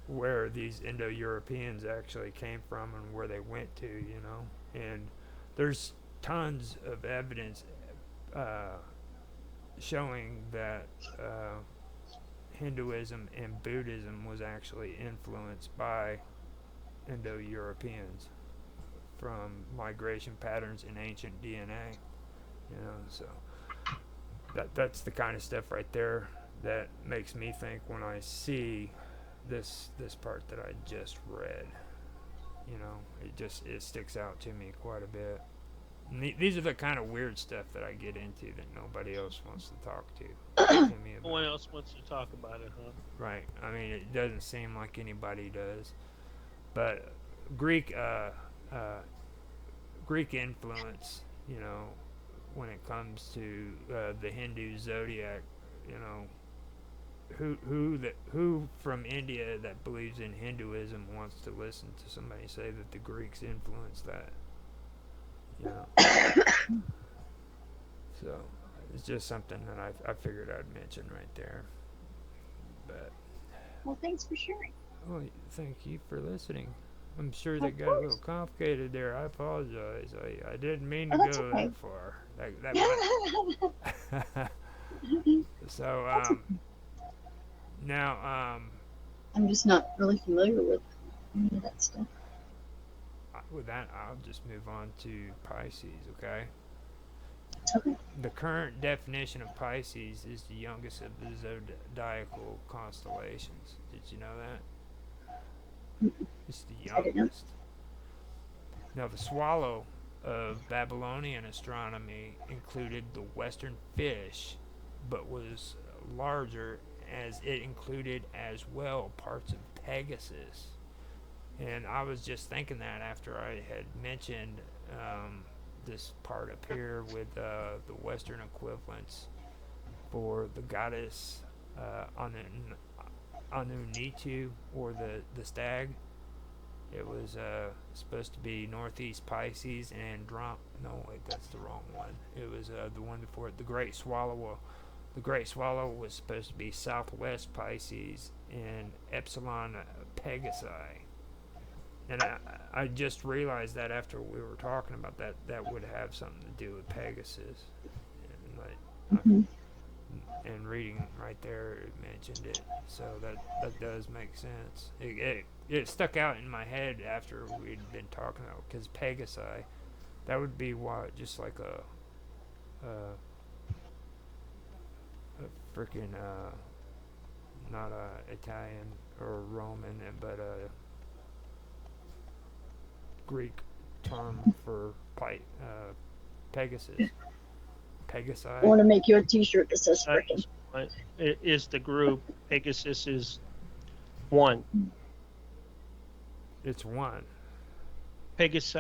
where these Indo-Europeans actually came from and where they went to, you know. And there's tons of evidence showing that Hinduism and Buddhism was actually influenced by Indo-Europeans from migration patterns in ancient DNA, you know. So that's the kind of stuff right there that makes me think when I see this part that I just read, you know, it sticks out to me quite a bit. And these are the kind of weird stuff that I get into that nobody else wants to talk to me about. No one else wants to talk about it, huh? Right. I mean, it doesn't seem like anybody does. But Greek influence, you know, when it comes to the Hindu zodiac, you know, who from India that believes in Hinduism wants to listen to somebody say that the Greeks influenced that, you know? So it's just something that I figured I'd mention right there. But well, thanks for sharing. Well, thank you for listening. I'm sure that got a little complicated there. I apologize. I didn't mean to go that far. So now I'm just not really familiar with any of that stuff. With that, I'll just move on to Pisces. Okay. Okay. The current definition of Pisces is the youngest of the zodiacal constellations. Did you know that? It's the youngest. Now, the swallow of Babylonian astronomy included the western fish, but was larger as it included as well parts of Pegasus. And I was just thinking that after I had mentioned this part up here with the western equivalents for the goddess Anu Nitu, or the stag, It was supposed to be Northeast Pisces and No, wait, that's the wrong one. It was the one before it, the Great Swallow. The Great Swallow was supposed to be Southwest Pisces and Epsilon Pegasi. And I just realized that after we were talking about that, that would have something to do with Pegasus. And reading right there, it mentioned it. So that does make sense. It stuck out in my head after we'd been talking about, because Pegasi, that would be what, just like a freaking not Italian or Roman, but a Greek term for Pegasus. Pegasi. I want to make you a T-shirt that says frickin'. It is the group. Pegasus is one. It's one. Pegasus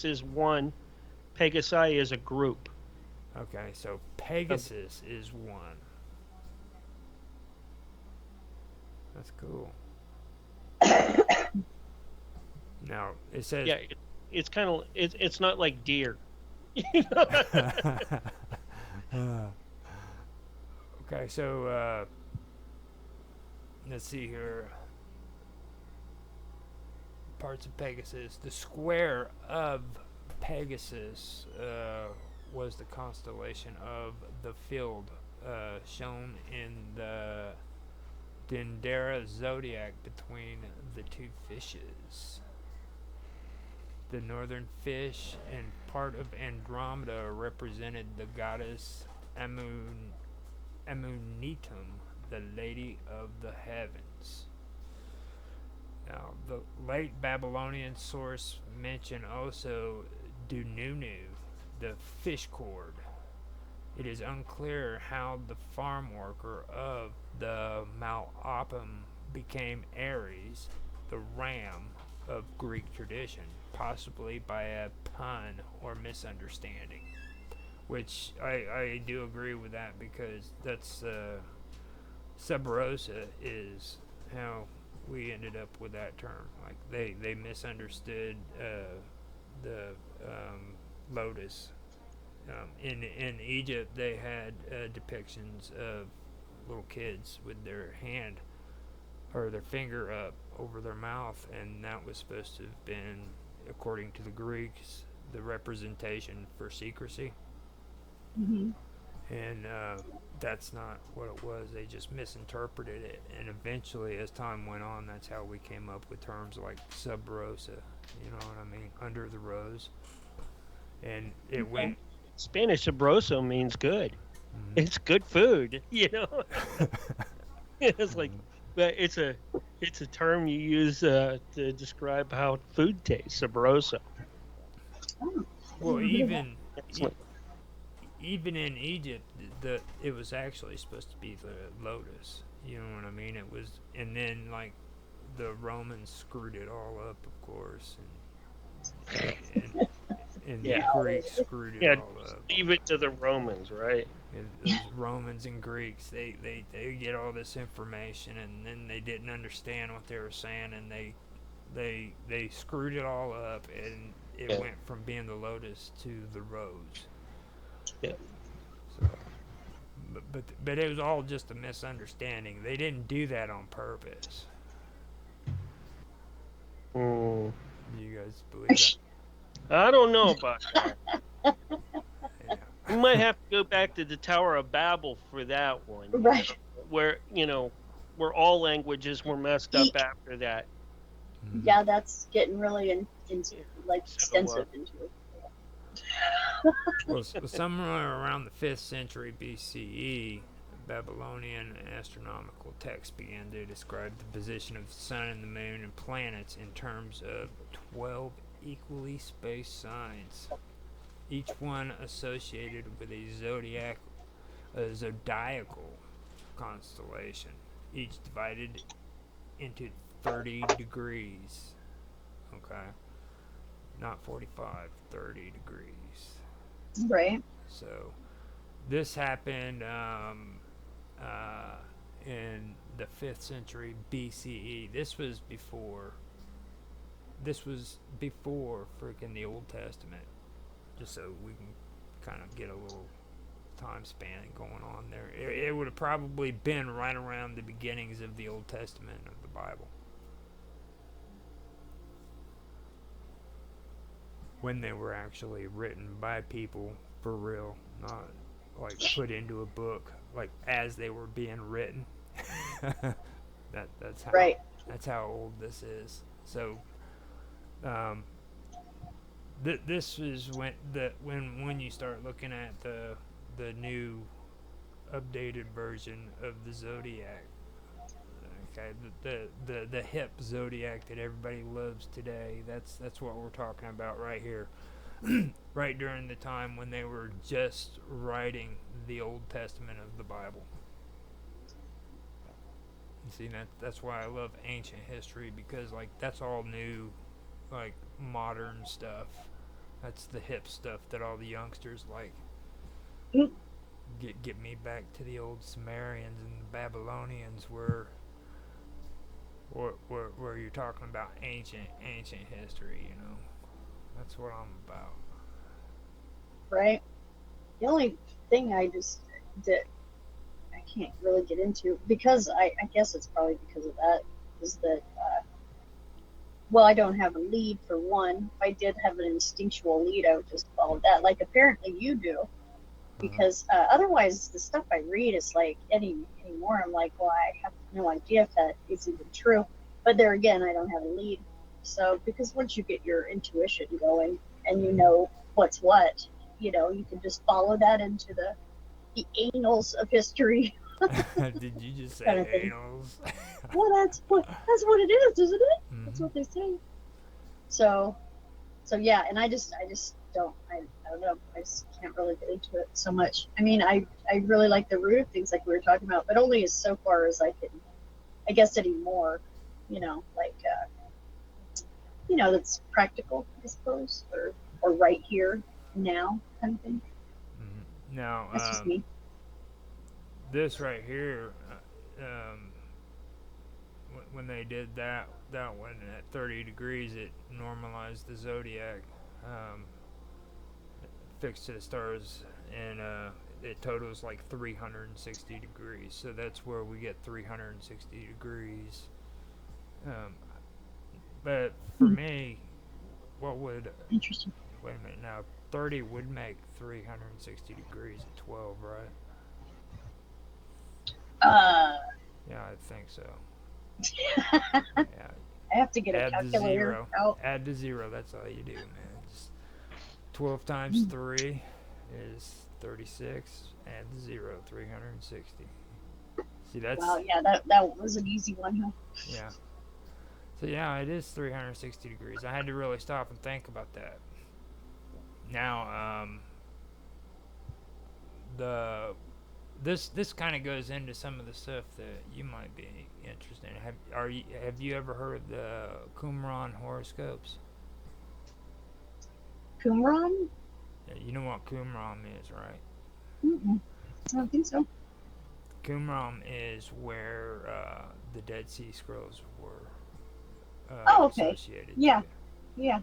is one. Pegasi is a group. Okay, so Pegasus is one. That's cool. Now it says. Yeah, it's kind of it's not like deer. Okay, so let's see here. Parts of Pegasus. The square of Pegasus was the constellation of the field shown in the Dendera zodiac between the two fishes. The northern fish and part of Andromeda represented the goddess Amunitum, the Lady of the Heavens. Now, the late Babylonian source mentioned also Dununu, the fish cord. It is unclear how the farm worker of the Malapum became Ares, the ram of Greek tradition, possibly by a pun or misunderstanding. Which I do agree with that, because that's Sub Rosa is how we ended up with that term. Like they misunderstood the lotus. In Egypt, they had depictions of little kids with their hand or their finger up over their mouth, and that was supposed to have been, according to the Greeks, the representation for secrecy. Mm-hmm. And that's not what it was. They just misinterpreted it, and eventually, as time went on, that's how we came up with terms like sub rosa. You know what I mean? Under the rose. And it went. Spanish sabroso means good. Mm-hmm. It's good food, you know. It's like, but it's a term you use to describe how food tastes. Sabroso. Well, even in Egypt, it was actually supposed to be the lotus. You know what I mean? It was, and then like the Romans screwed it all up, of course, and the Greeks screwed it all up. Leave it to the Romans, right? And those Romans and Greeks, they get all this information, and then they didn't understand what they were saying, and they screwed it all up, and it went from being the lotus to the rose. Yeah. So, but it was all just a misunderstanding. They didn't do that on purpose. Mm. Do you guys believe that? I don't know about that. Yeah. We might have to go back to the Tower of Babel for that one. Right. Where where all languages were messed up after that. Yeah, that's getting really extensive into it. Well, somewhere around the 5th century BCE, Babylonian astronomical texts began to describe the position of the sun and the moon and planets in terms of 12 equally spaced signs, each one associated with a zodiacal constellation, each divided into 30 degrees. Okay? Not 45, 30 degrees. Right. So, this happened in the 5th century BCE. This was before this was before freaking the Old Testament, just so we can kind of get a little time span going on there. It would have probably been right around the beginnings of the Old Testament of the Bible, when they were actually written by people for real, not like put into a book like as they were being written. That's how Right. that's how old this is. So this is when you start looking at the new updated version of the Zodiac. Okay, the hip Zodiac that everybody loves today. That's what we're talking about right here. Right during the time when they were just writing the Old Testament of the Bible. You see, that's why I love ancient history, because like that's all new, like modern stuff. That's the hip stuff that all the youngsters like. Get me back to the old Sumerians and the Babylonians, where you're talking about ancient history. You know, that's what I'm about. Right. The only thing that I can't really get into, because I guess it's probably because of that, is that well, I don't have a lead for one. If I did have an instinctual lead, I would just follow that. Like apparently you do, because otherwise the stuff I read is like anymore. I'm like, well, I have no idea if that is even true. But there again, I don't have a lead. So because once you get your intuition going and you know what's what, you know, you can just follow that into the annals of history. Did you just say Kind of thing. annals? Well, that's what it is, isn't it? That's what they say. So yeah, and I don't know. I just can't really get into it so much. I mean, I really like the root of things like we were talking about, but only as so far as I can, I guess, anymore. You know, like you know, that's practical, I suppose, or right here now kind of thing. Now, That's just me. This right here, when they did that one at 30 degrees, it normalized the zodiac, fixed to the stars, and it totals like 360 degrees. So that's where we get 360 degrees. But for me, what would... Interesting. Wait a minute, now 30 would make 360 degrees at 12, right? Yeah, I think so. Yeah. I have to get a calculator out. Add to zero, that's all you do, man. Just 12 times 3 is 36. Add the 0, 360. See, that's... Wow, yeah, that was an easy one, huh? Yeah. So yeah, it is 360 degrees. I had to really stop and think about that. Now, this kind of goes into some of the stuff that you might be interested in. Have you ever heard of the Qumran horoscopes? Qumran? Yeah, you know what Qumran is, right? I don't think so. Qumran is where the Dead Sea Scrolls were associated. Yeah, to. Yeah.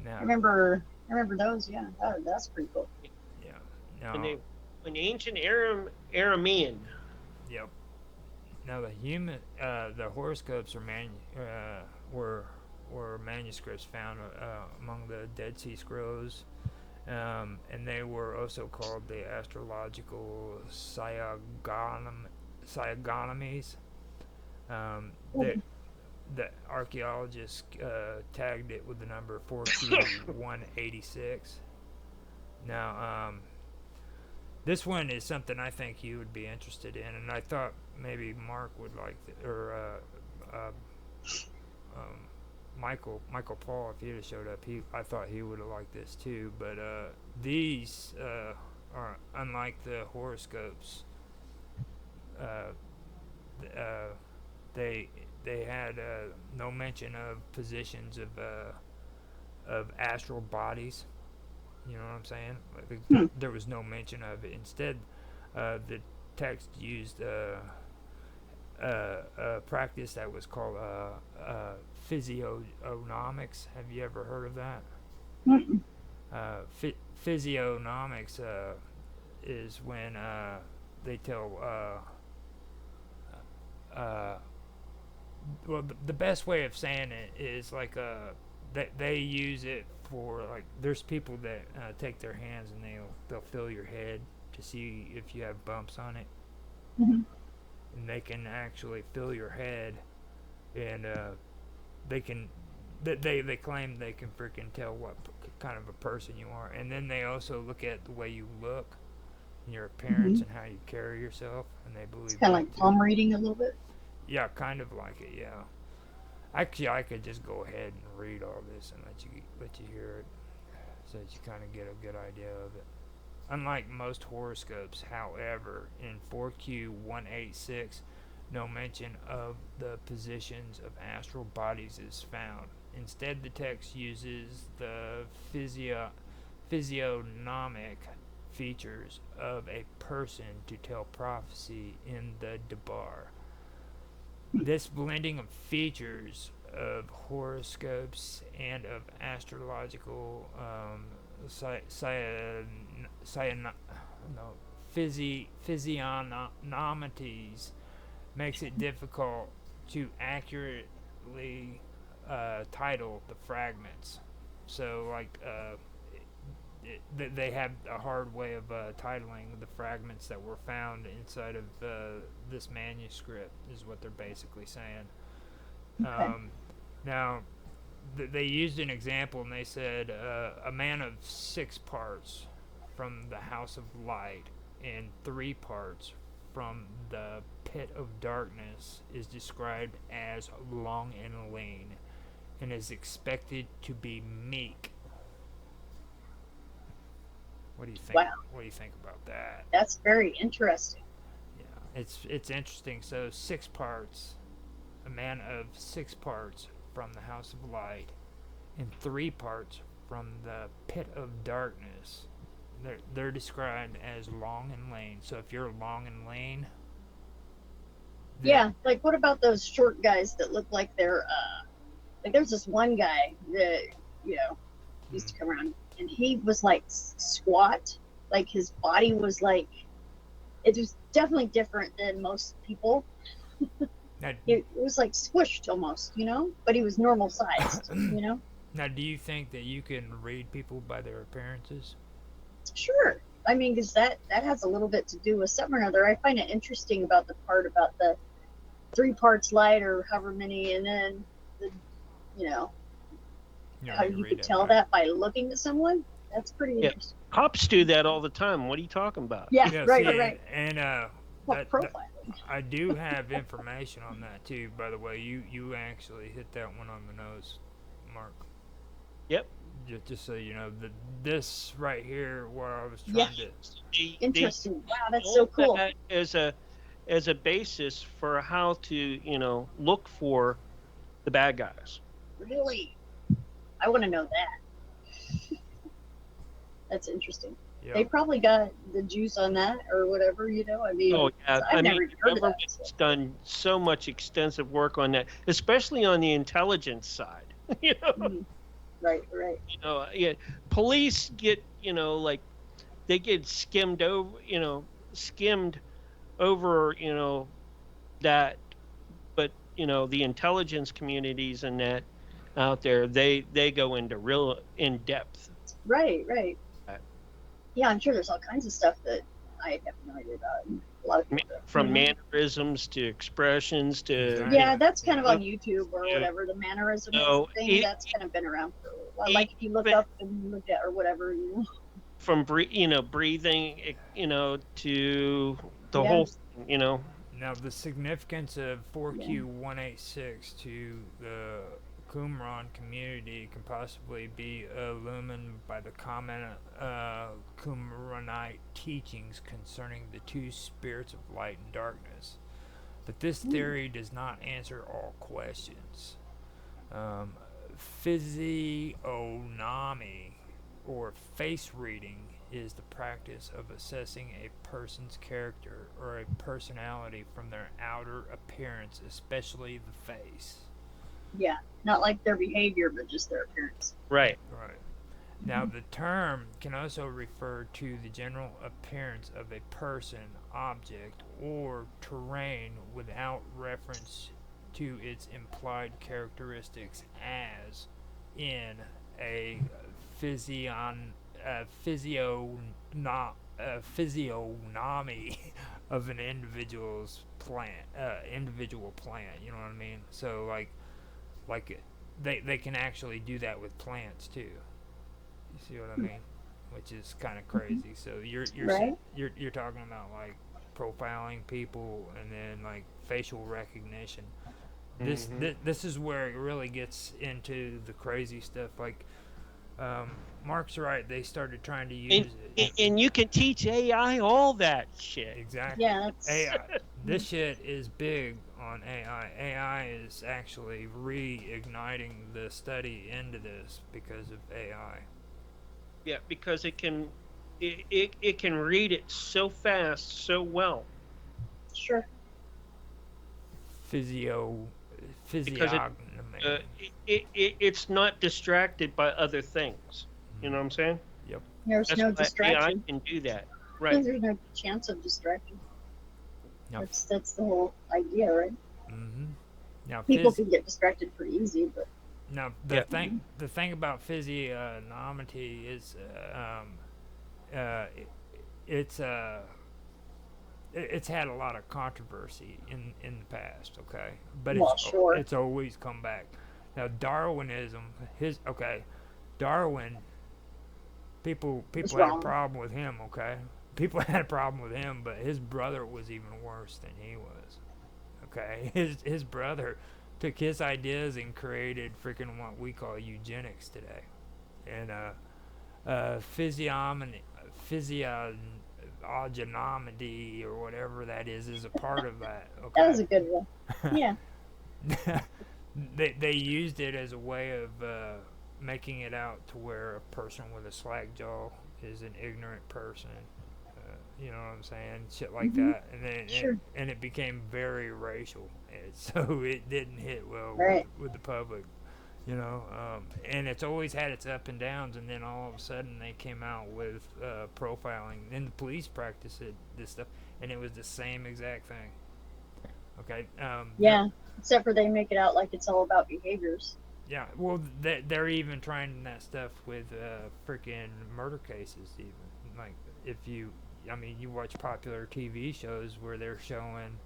Now, I remember those. Yeah, that's pretty cool. Yeah. Now, an ancient Aramean. Yep. Now the horoscopes were manuscripts found among the Dead Sea Scrolls, and they were also called the astrological Syagonomies. The archaeologists tagged it with the number 4Q186. Now, this one is something I think you would be interested in, and I thought maybe Mark would like Michael Paul, if he'd have showed up, I thought he would have liked this too. But these are unlike the horoscopes. They had no mention of positions of astral bodies. You know what I'm saying? There was no mention of it. Instead, the text used a practice that was called physiognomics. Have you ever heard of that? Mm-mm. Physiognomics is when they tell well, the best way of saying it is like they use it for, like, there's people that take their hands and they'll feel your head to see if you have bumps on it, Mhm. and they can actually feel your head, and they can they claim they can freaking tell what kind of a person you are, and then they also look at the way you look, and your appearance, and how you carry yourself, and they believe It's kind of that like too. palm reading a little bit. Yeah, kind of like it. Yeah. Actually, I could just go ahead and read all this and let you hear it, so that you kind of get a good idea of it. Unlike most horoscopes, however, in 4Q186, no mention of the positions of astral bodies is found. Instead, the text uses the physiognomic features of a person to tell prophecy in the Debar. This blending of features of horoscopes and of astrological physiognomies makes it difficult to accurately title the fragments. So, like, they have a hard way of titling the fragments that were found inside of this manuscript, is what they're basically saying. Now, they used an example, and they said a man of 6 parts from the house of light and 3 parts from the pit of darkness is described as long and lean, and is expected to be meek. What do you think? Wow. What do you think about that? That's very interesting. Yeah, it's interesting. So 6 parts, a man of 6 parts from the house of light, and 3 parts from the pit of darkness. They're described as long and lean. So if you're long and lean, Yeah, like what about those short guys that look like they're like there's this one guy that used to come around, and he was like squat, like his body was like, it was definitely different than most people. It was like squished almost, but he was normal sized, Now, do you think that you can read people by their appearances? Sure. I mean, because that has a little bit to do with something or another. I find it interesting about the part about the 3 parts light or however many, and then how you could tell that by looking at someone. That's pretty interesting. Cops do that all the time. What are you talking about? Yeah, right. And profiling. I do have information on that too. By the way, you actually hit that one on the nose, Mark. Yep. Just so you know, this right here, where I was trying to. Interesting. Wow, that's so cool. That as a basis for how to look for the bad guys. Really, I want to know that. That's interesting. Yep. They probably got the juice on that or whatever, I mean, oh, yeah. I've never even heard of that. It's done so much extensive work on that, especially on the intelligence side. Right. Police get, like, they get skimmed over, that, but the intelligence communities and that out there, they go into real in depth. Right. Yeah, I'm sure there's all kinds of stuff that I have no idea about. A lot of people from mannerisms to expressions to that's kind of on YouTube or whatever. The mannerism thing that's kind of been around for a while. Like if you look up and look at or whatever, from breathing, to the whole thing, Now the significance of 4Q186 to the Qumran community can possibly be illumined by the common Qumranite teachings concerning the 2 spirits of light and darkness. But this theory does not answer all questions. Physiognomy, or face reading, is the practice of assessing a person's character or a personality from their outer appearance, especially the face. Yeah, not like their behavior, but just their appearance. Right. Right. Now, the term can also refer to the general appearance of a person, object, or terrain without reference to its implied characteristics, as in a physiognomy of an individual plant. You know what I mean? So, they can actually do that with plants too. You see what I mean? Which is kind of crazy. So Right. you're talking about like profiling people and then like facial recognition. This is where it really gets into the crazy stuff. Like Mark's right. They started trying to use it. And you can teach AI all that shit. Exactly. Yeah, that's AI. This shit is big on AI. AI is actually reigniting the study into this because of AI. Yeah, because it can read it so fast, so well. sure. Physio Because physiognomy. it's not distracted by other things. You know what I'm saying? Yep. There's That's no why AI distraction. can do that. Because Right. there's no chance of distraction. Now, That's the whole idea, right? now, People can get distracted pretty easy, but now the thing about physiognomy is it's it's had a lot of controversy in the past, okay, but well, sure. it's always come back. Now Darwinism, Darwin, people had a wrong. problem with him, okay. People had a problem with him, but his brother was even worse than he was. Okay, his brother took his ideas and created freaking what we call eugenics today, and physiognomy or whatever that is a part of that. Okay, That was a good one. Yeah. they used it as a way of making it out to where a person with a slack jaw is an ignorant person. You know what I'm saying? Shit like that, and then Sure. it became very racial, and so it didn't hit well Right. with the public. You know, and it's always had its up and downs, and then all of a sudden they came out with profiling. Then the police practiced this stuff, and it was the same exact thing. Okay. Yeah. Except for they make it out like it's all about behaviors. Yeah. Well, they're even trying that stuff with freaking murder cases. Even like if you, I mean, you watch popular TV shows where they're showing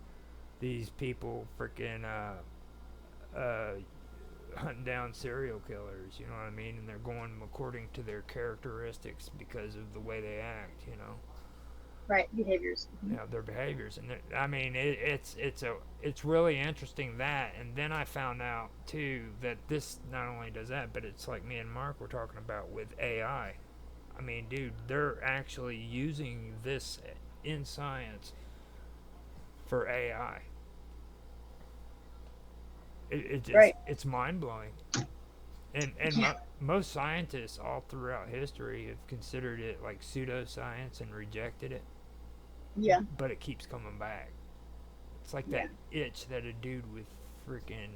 these people freaking hunting down serial killers, you know what I mean? And they're going according to their characteristics because of the way they act, you know. Right. Behaviors. You know, their behaviors, and I mean, it's really interesting that. And then I found out too that this not only does that, but it's like me and Mark were talking about with AI. I mean, dude, they're actually using this in science for AI. It's mind blowing, and most scientists all throughout history have considered it like pseudoscience and rejected it. Yeah. But it keeps coming back. It's like that itch that a dude with freaking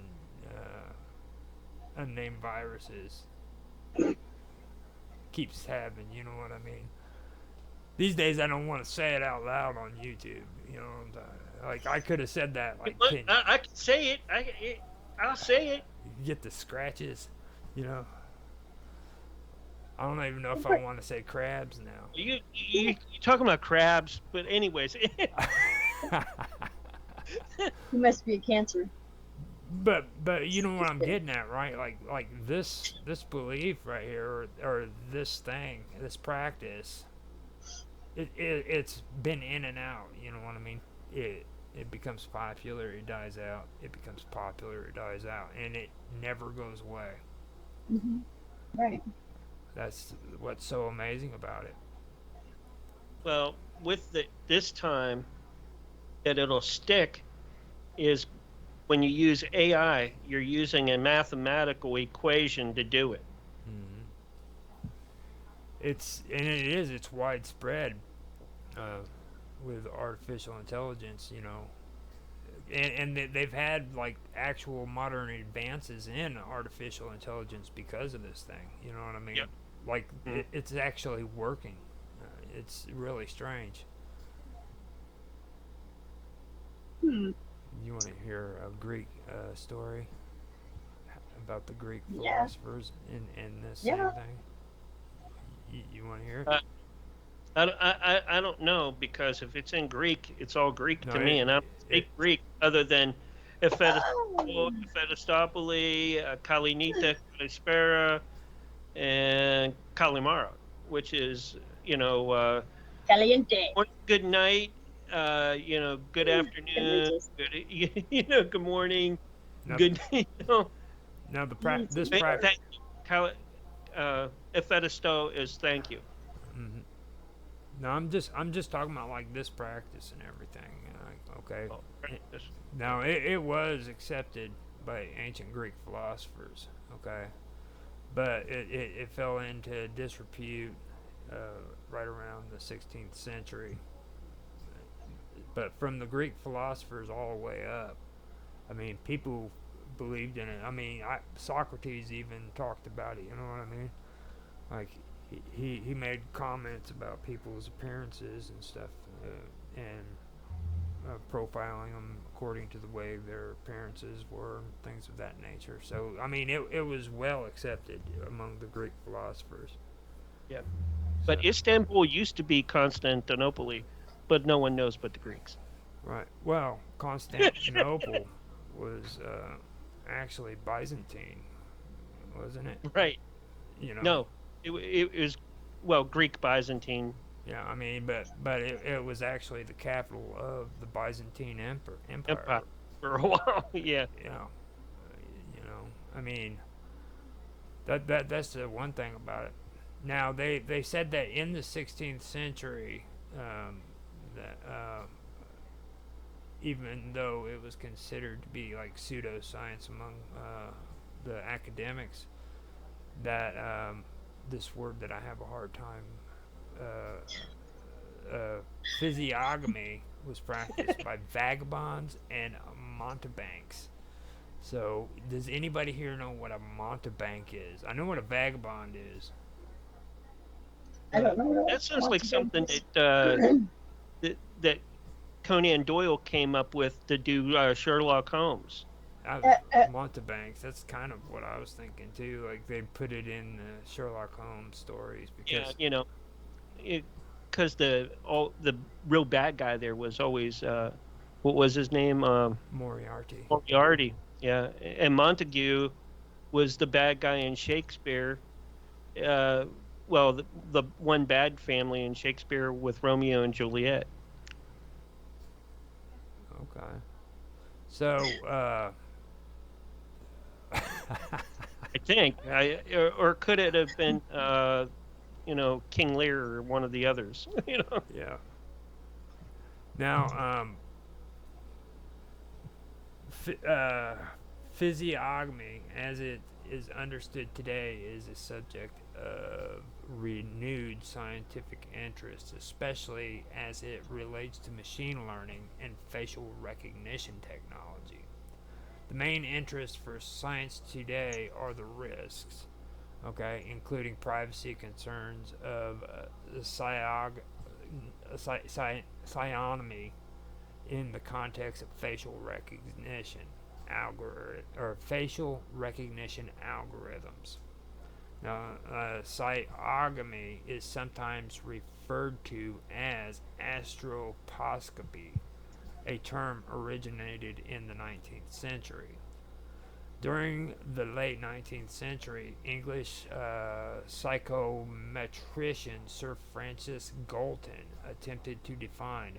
unnamed viruses keeps having. You know what I mean? These days, I don't want to say it out loud on YouTube. You know what I'm saying? Like I could have said that. Like I can say it. I'll say it. You get the scratches, you know. I don't even know if I want to say crabs now. You talking about crabs, but anyways. You must be a cancer. But you know what I'm getting at, right? Like this belief right here, or this thing, this practice. It's been in and out. You know what I mean? It becomes popular, it dies out. It becomes popular, it dies out, and it never goes away. Mm-hmm. Right. That's what's so amazing about it. Well, with this time that it'll stick is when you use AI, you're using a mathematical equation to do it. Mm-hmm. It's widespread with artificial intelligence. You know, they've had like actual modern advances in artificial intelligence because of this thing. You know what I mean? Yep. Like it's actually working. It's really strange. You want to hear a Greek story about the Greek philosophers in this same thing? You want to hear it? I don't know, because if it's in Greek, it's all Greek to me, and I don't speak Greek other than Ephedistopoli, Kalinita, Kalispera, and Kalimara, which is Caliente. good night, good afternoon, good morning, good. Now this practice. Ephedisto is thank you. Mm-hmm. No, I'm just talking about like this practice and everything. Okay. Now it was accepted by ancient Greek philosophers. Okay, but it fell into disrepute right around the 16th century. But from the Greek philosophers all the way up, I mean, people believed in it. I mean, Socrates even talked about it. You know what I mean? Like he made comments about people's appearances and stuff, and profiling them according to the way their appearances were, and things of that nature. So I mean, it was well accepted among the Greek philosophers. Yeah, but Istanbul used to be Constantinople, but no one knows but the Greeks. Right. Well, Constantinople was actually Byzantine, wasn't it? Right. You know. No, it was Greek Byzantine. Yeah, I mean, but it was actually the capital of the Byzantine Empire for a while. Yeah. Yeah. I mean, that's the one thing about it. Now they said that in the 16th century, that even though it was considered to be like pseudoscience among the academics, that this word that I have a hard time, physiognomy was practiced by vagabonds and mountebanks. So, does anybody here know what a mountebank is? I know what a vagabond is. I don't know. That sounds like something that Conan Doyle came up with to do Sherlock Holmes. Mountebanks. That's kind of what I was thinking too. Like they put it in the Sherlock Holmes stories because because the real bad guy there was always what was his name? Moriarty. Moriarty. Yeah, and Montague was the bad guy in Shakespeare. The one bad family in Shakespeare with Romeo and Juliet. Okay. So, I think, or could it have been, King Lear or one of the others? Yeah. Now, physiognomy, as it is understood today, is a subject of renewed scientific interest, especially as it relates to machine learning and facial recognition technology. The main interests for science today are the risks, including privacy concerns of physiognomy in the context of facial recognition facial recognition algorithms. Now, physiognomy is sometimes referred to as astroposcopy, a term originated in the 19th century. During the late 19th century, English psychometrician Sir Francis Galton attempted to define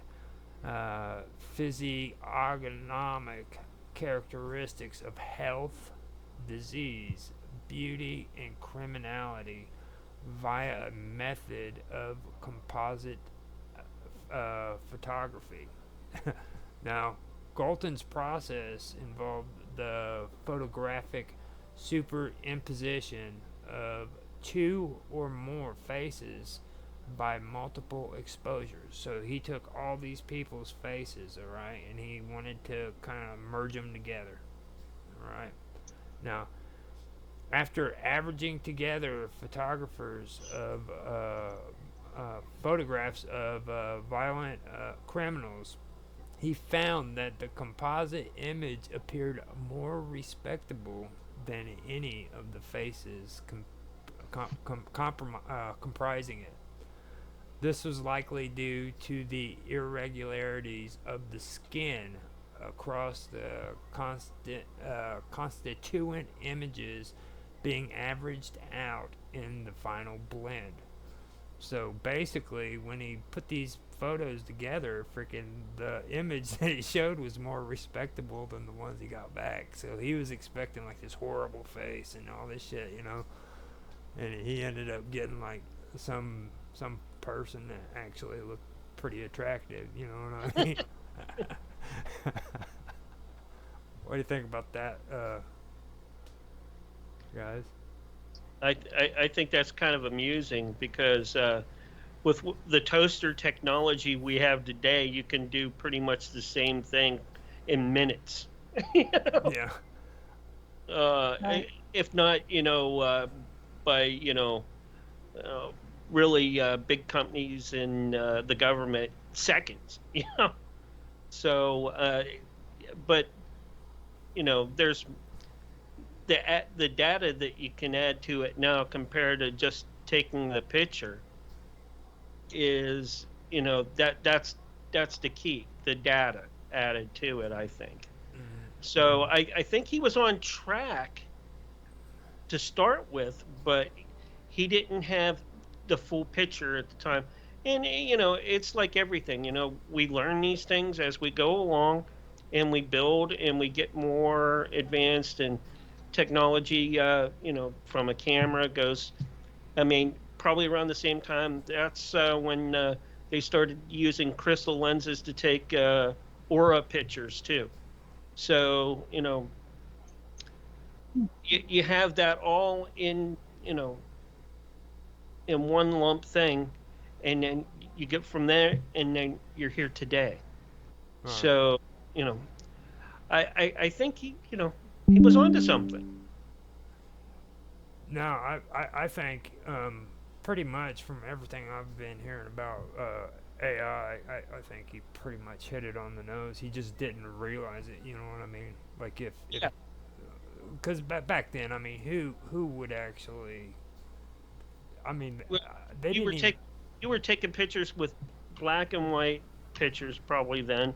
physiognomic characteristics of health, disease, beauty, and criminality via a method of composite photography. Now, Galton's process involved the photographic superimposition of two or more faces by multiple exposures. So he took all these people's faces, all right, and he wanted to kind of merge them together, all right. Now, after averaging together photographs of violent criminals, he found that the composite image appeared more respectable than any of the faces comprising it. This was likely due to the irregularities of the skin across the constituent images being averaged out in the final blend. So basically, when he put these photos together, freaking the image that he showed was more respectable than the ones he got back. So he was expecting like this horrible face and all this shit, you know. And he ended up getting like some person that actually looked pretty attractive, you know what I mean? What do you think about that, guys? I think that's kind of amusing because with the toaster technology we have today, you can do pretty much the same thing in minutes. You know? Yeah. Right. If not, by really big companies in the government, seconds. You know. So, but there's the data that you can add to it now compared to just taking the picture is that's the key, the data added to it, I think. So I think he was on track to start with, but he didn't have the full picture at the time. And it's like everything, we learn these things as we go along, and we build and we get more advanced, and technology from a camera goes, I mean, probably around the same time, that's when they started using crystal lenses to take aura pictures too. So you have that all in in one lump thing, and then you get from there, and then you're here today. Right. So I think he was onto something. No, I think pretty much from everything I've been hearing about AI, I think he pretty much hit it on the nose. He just didn't realize it. You know what I mean? Like if because back then, I mean, who would actually? I mean, they you didn't were even. You were taking pictures with black and white pictures probably then,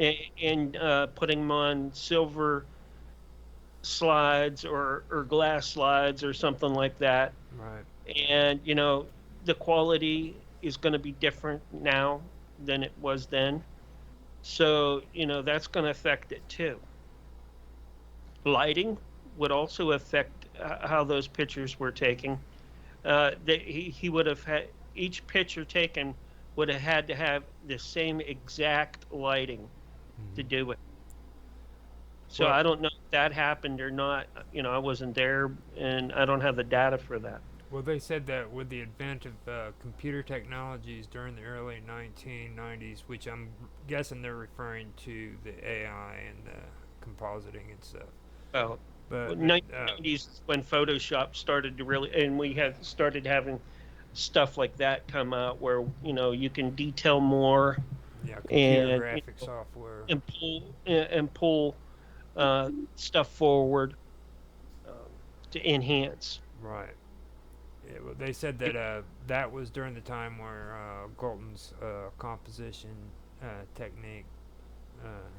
and putting them on silver slides or glass slides or something like that. Right. And the quality is going to be different now than it was then. So that's going to affect it too. Lighting would also affect how those pictures were taken. He would have had each picture taken would have had to have the same exact lighting to do it. So Well, I don't know if that happened or not. I wasn't there, and I don't have the data for that. Well, they said that with the advent of computer technologies during the early 1990s, which I'm guessing they're referring to the AI and the compositing and stuff. Well, But 1990s when Photoshop started to really, and we had started having stuff like that come out where you can detail more. Yeah, computer and graphic software and pull stuff forward to enhance. Right. Yeah, well, they said that that was during the time where Galton's composition technique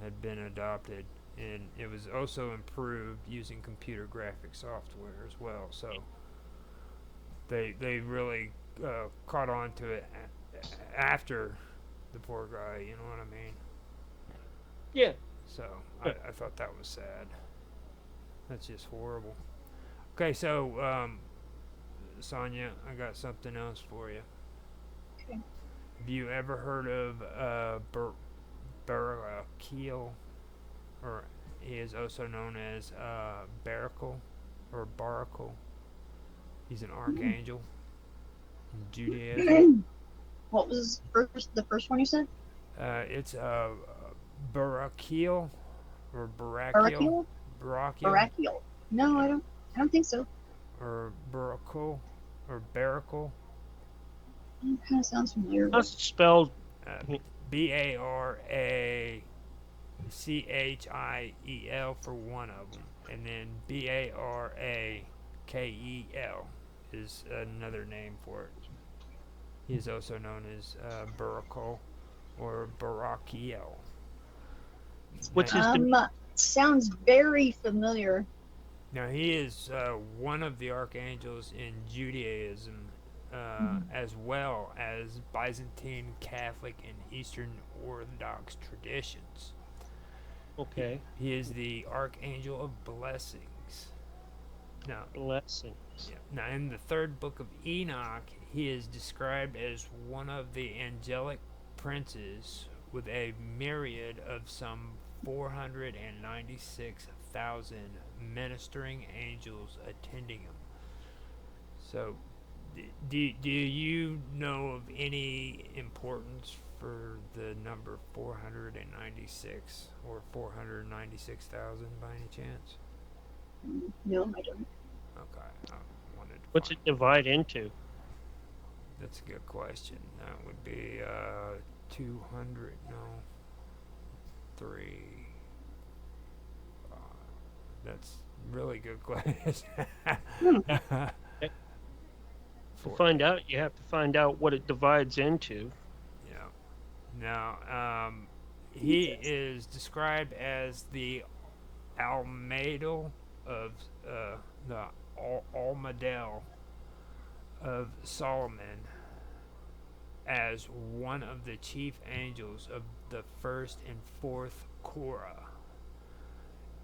had been adopted, and it was also improved using computer graphic software as well. So they really caught on to it after the poor guy. You know what I mean? Yeah. So I thought that was sad. That's just horrible. Okay, so Sonia, I got something else for you. Okay. Have you ever heard of Barakiel, or he is also known as Barakel or Barakel? He's an archangel. in Judaism. What was the first one you said? It's Barakiel or Barakiel, Barakiel? Barakiel Barakiel. No, I don't think so. or Barakul or Barakel. It kind of sounds familiar. How's it spelled? Barachiel for one of them, and then Barakel is another name for it. He is also known as Barakul or Barakiel. What's his? Sounds very familiar. Now he is one of the archangels in Judaism, as well as Byzantine Catholic and Eastern Orthodox traditions. Okay. He is the archangel of blessings. Now, Blessings. yeah, now in the third book of Enoch, he is described as one of the angelic princes with a myriad of some 496,000 ministering angels attending him. So, do you know of any importance for the number 496 or 496,000 by any chance? No, I don't. Okay, I wanted to What's it divide into? That's a good question. That would be 200, no, 3. That's really good question. To find out, you have to find out what it divides into. Yeah. Now, he is described as the Almadel of the Almadel of Solomon, as one of the chief angels of the first and fourth Korah.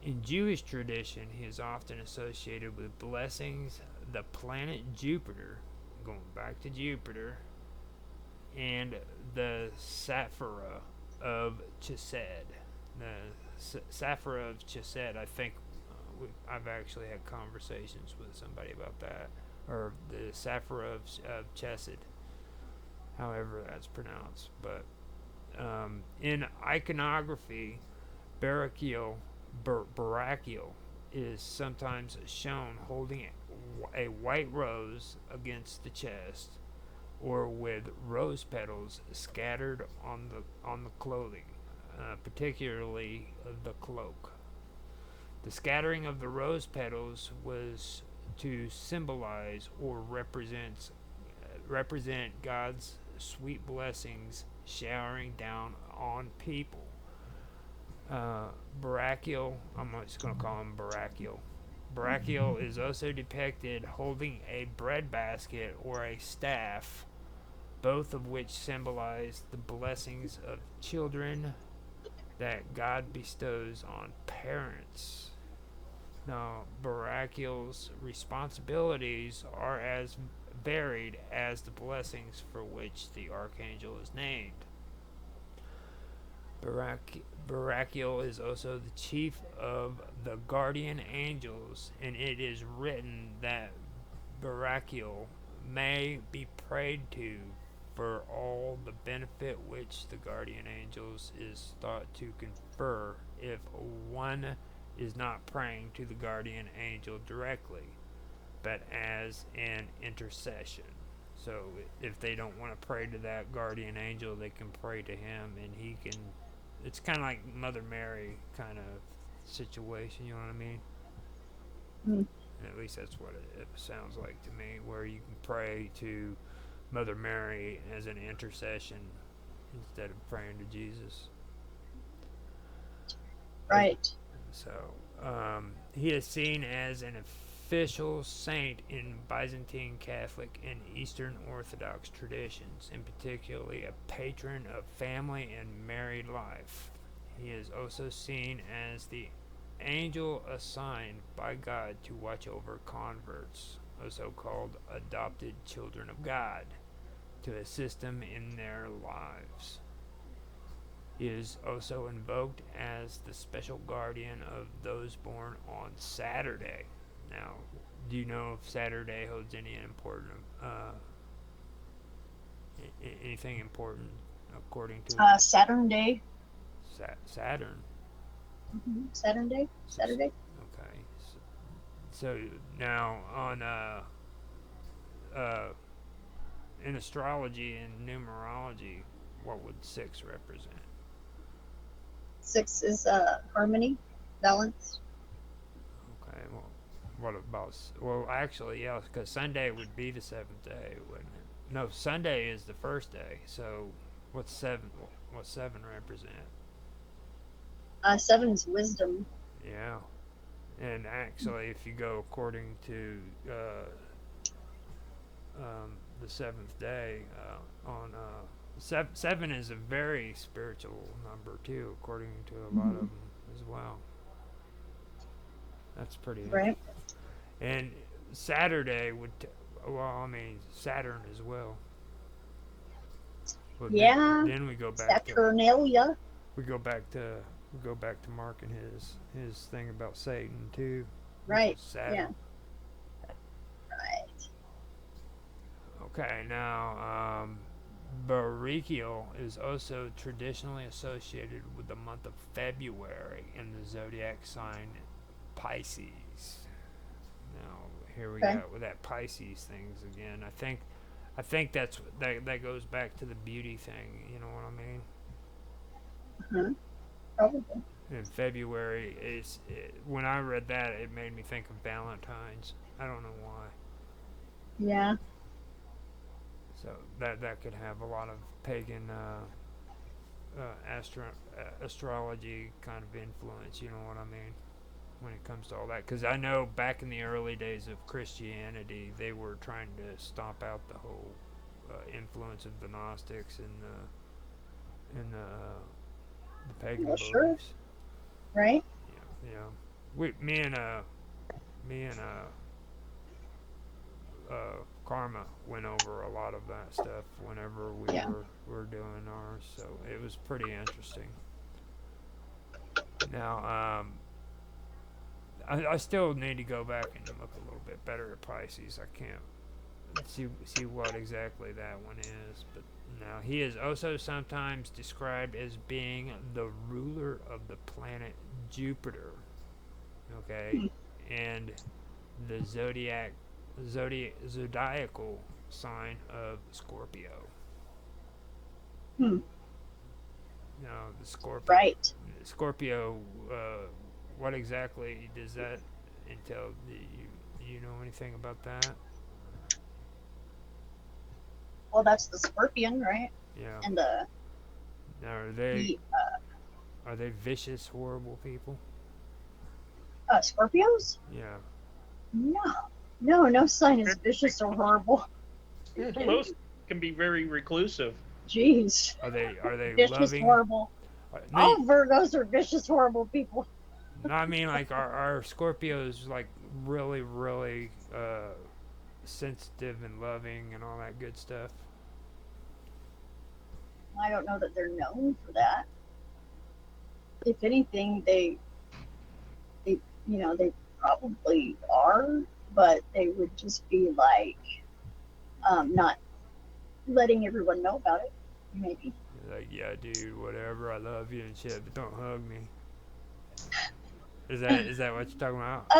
In Jewish tradition, he is often associated with blessings, the planet Jupiter, going back to Jupiter, and the Saphira of Chesed. The Saphira of Chesed, I think I've actually had conversations with somebody about that, or the Saphira of Chesed, however that's pronounced. But in iconography, Barakiel is sometimes shown holding a white rose against the chest, or with rose petals scattered on the clothing, particularly the cloak. The scattering of the rose petals was to symbolize or represent God's sweet blessings showering down on people. Barakiel, I'm just going to call him Barakiel. Barakiel is also depicted holding a bread basket or a staff, both of which symbolize the blessings of children that God bestows on parents. Now, Barakiel's responsibilities are as varied as the blessings for which the archangel is named. Barakiel is also the chief of the guardian angels, and it is written that Barakiel may be prayed to for all the benefit which the guardian angels is thought to confer if one is not praying to the guardian angel directly, but as an intercession. So if they don't want to pray to that guardian angel, they can pray to him, and he can. It's kind of like Mother Mary kind of situation, you know what I mean? At least that's what it sounds like to me, where you can pray to Mother Mary as an intercession instead of praying to Jesus. Right. So he is seen as an official saint in Byzantine Catholic and Eastern Orthodox traditions, and particularly a patron of family and married life. He is also seen as the angel assigned by God to watch over converts, also called adopted children of God, to assist them in their lives. He is also invoked as the special guardian of those born on Saturday. Now, do you know if Saturday holds any important Anything important according to Saturn Day. Saturn? Saturn Day? Saturday? Okay. So now on in astrology and numerology, what would 6 represent? 6 is harmony, balance. Okay, well, what about... Well, actually, yeah, because Sunday would be the 7th day, wouldn't it? No, Sunday is the first day, so what's 7? What 7 represent? 7's wisdom. Yeah. And actually, if you go according to the 7th day, on 7 is a very spiritual number too, according to a lot of them as well. That's pretty right. And Saturday would, Saturn as well. But Yeah. Then we go back Saturnalia. We go back to Mark and his thing about Satan too. Right. Saturn. Yeah. Right. Okay, now Barakiel is also traditionally associated with the month of February in the zodiac sign Pisces. Now here we go with that Pisces things again. I think that goes back to the beauty thing. You know what I mean? Probably. In February when I read that, it made me think of Valentine's. I don't know why. Yeah. So that could have a lot of pagan astrology kind of influence. You know what I mean? When it comes to all that, because I know back in the early days of Christianity, they were trying to stomp out the whole influence of the Gnostics and the pagan beliefs. Sure. Right. Yeah. Me and Karma went over a lot of that stuff whenever we were doing ours, so it was pretty interesting. Now, I still need to go back and look a little bit better at Pisces. I can't see what exactly that one is, but now he is also sometimes described as being the ruler of the planet Jupiter. Okay, and the zodiacal sign of Scorpio. Now the Scorpio. Right. Scorpio. What exactly does that entail? Do you know anything about that? Well, that's the scorpion, right? Yeah. And now are they vicious, horrible people? Scorpios? Yeah. No sign is vicious or horrible. Most can be very reclusive. Jeez. Are they vicious, loving? Horrible. All Virgos are vicious, horrible people. No, I mean, like, are Scorpios, like, really, really sensitive and loving and all that good stuff? I don't know that they're known for that. If anything, they probably are, but they would just be like, not letting everyone know about it, maybe. Like, yeah, dude, whatever, I love you and shit, but don't hug me. Is that what you're talking about?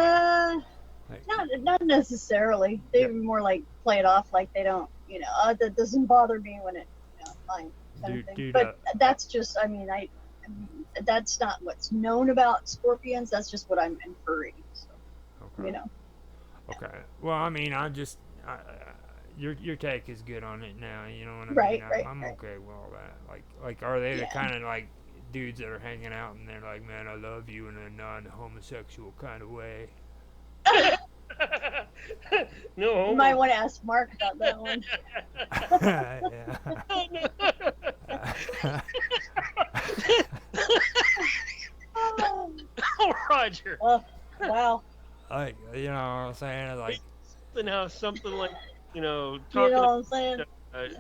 Not necessarily. They more like play it off like they don't, that doesn't bother me when it, fine, kind of thing. But that's just, I mean, that's not what's known about scorpions. That's just what I'm inferring. So, okay. Okay. Well, I mean, your take is good on it now. You know what I mean? I'm okay with all that. Like, are they the kind of like dudes that are hanging out and they're like, man, I love you in a non-homosexual kind of way? No. You might want to ask Mark about that one. Oh, Roger. Wow. Like, you know what I'm saying? Like, something like, talking you know what I'm saying?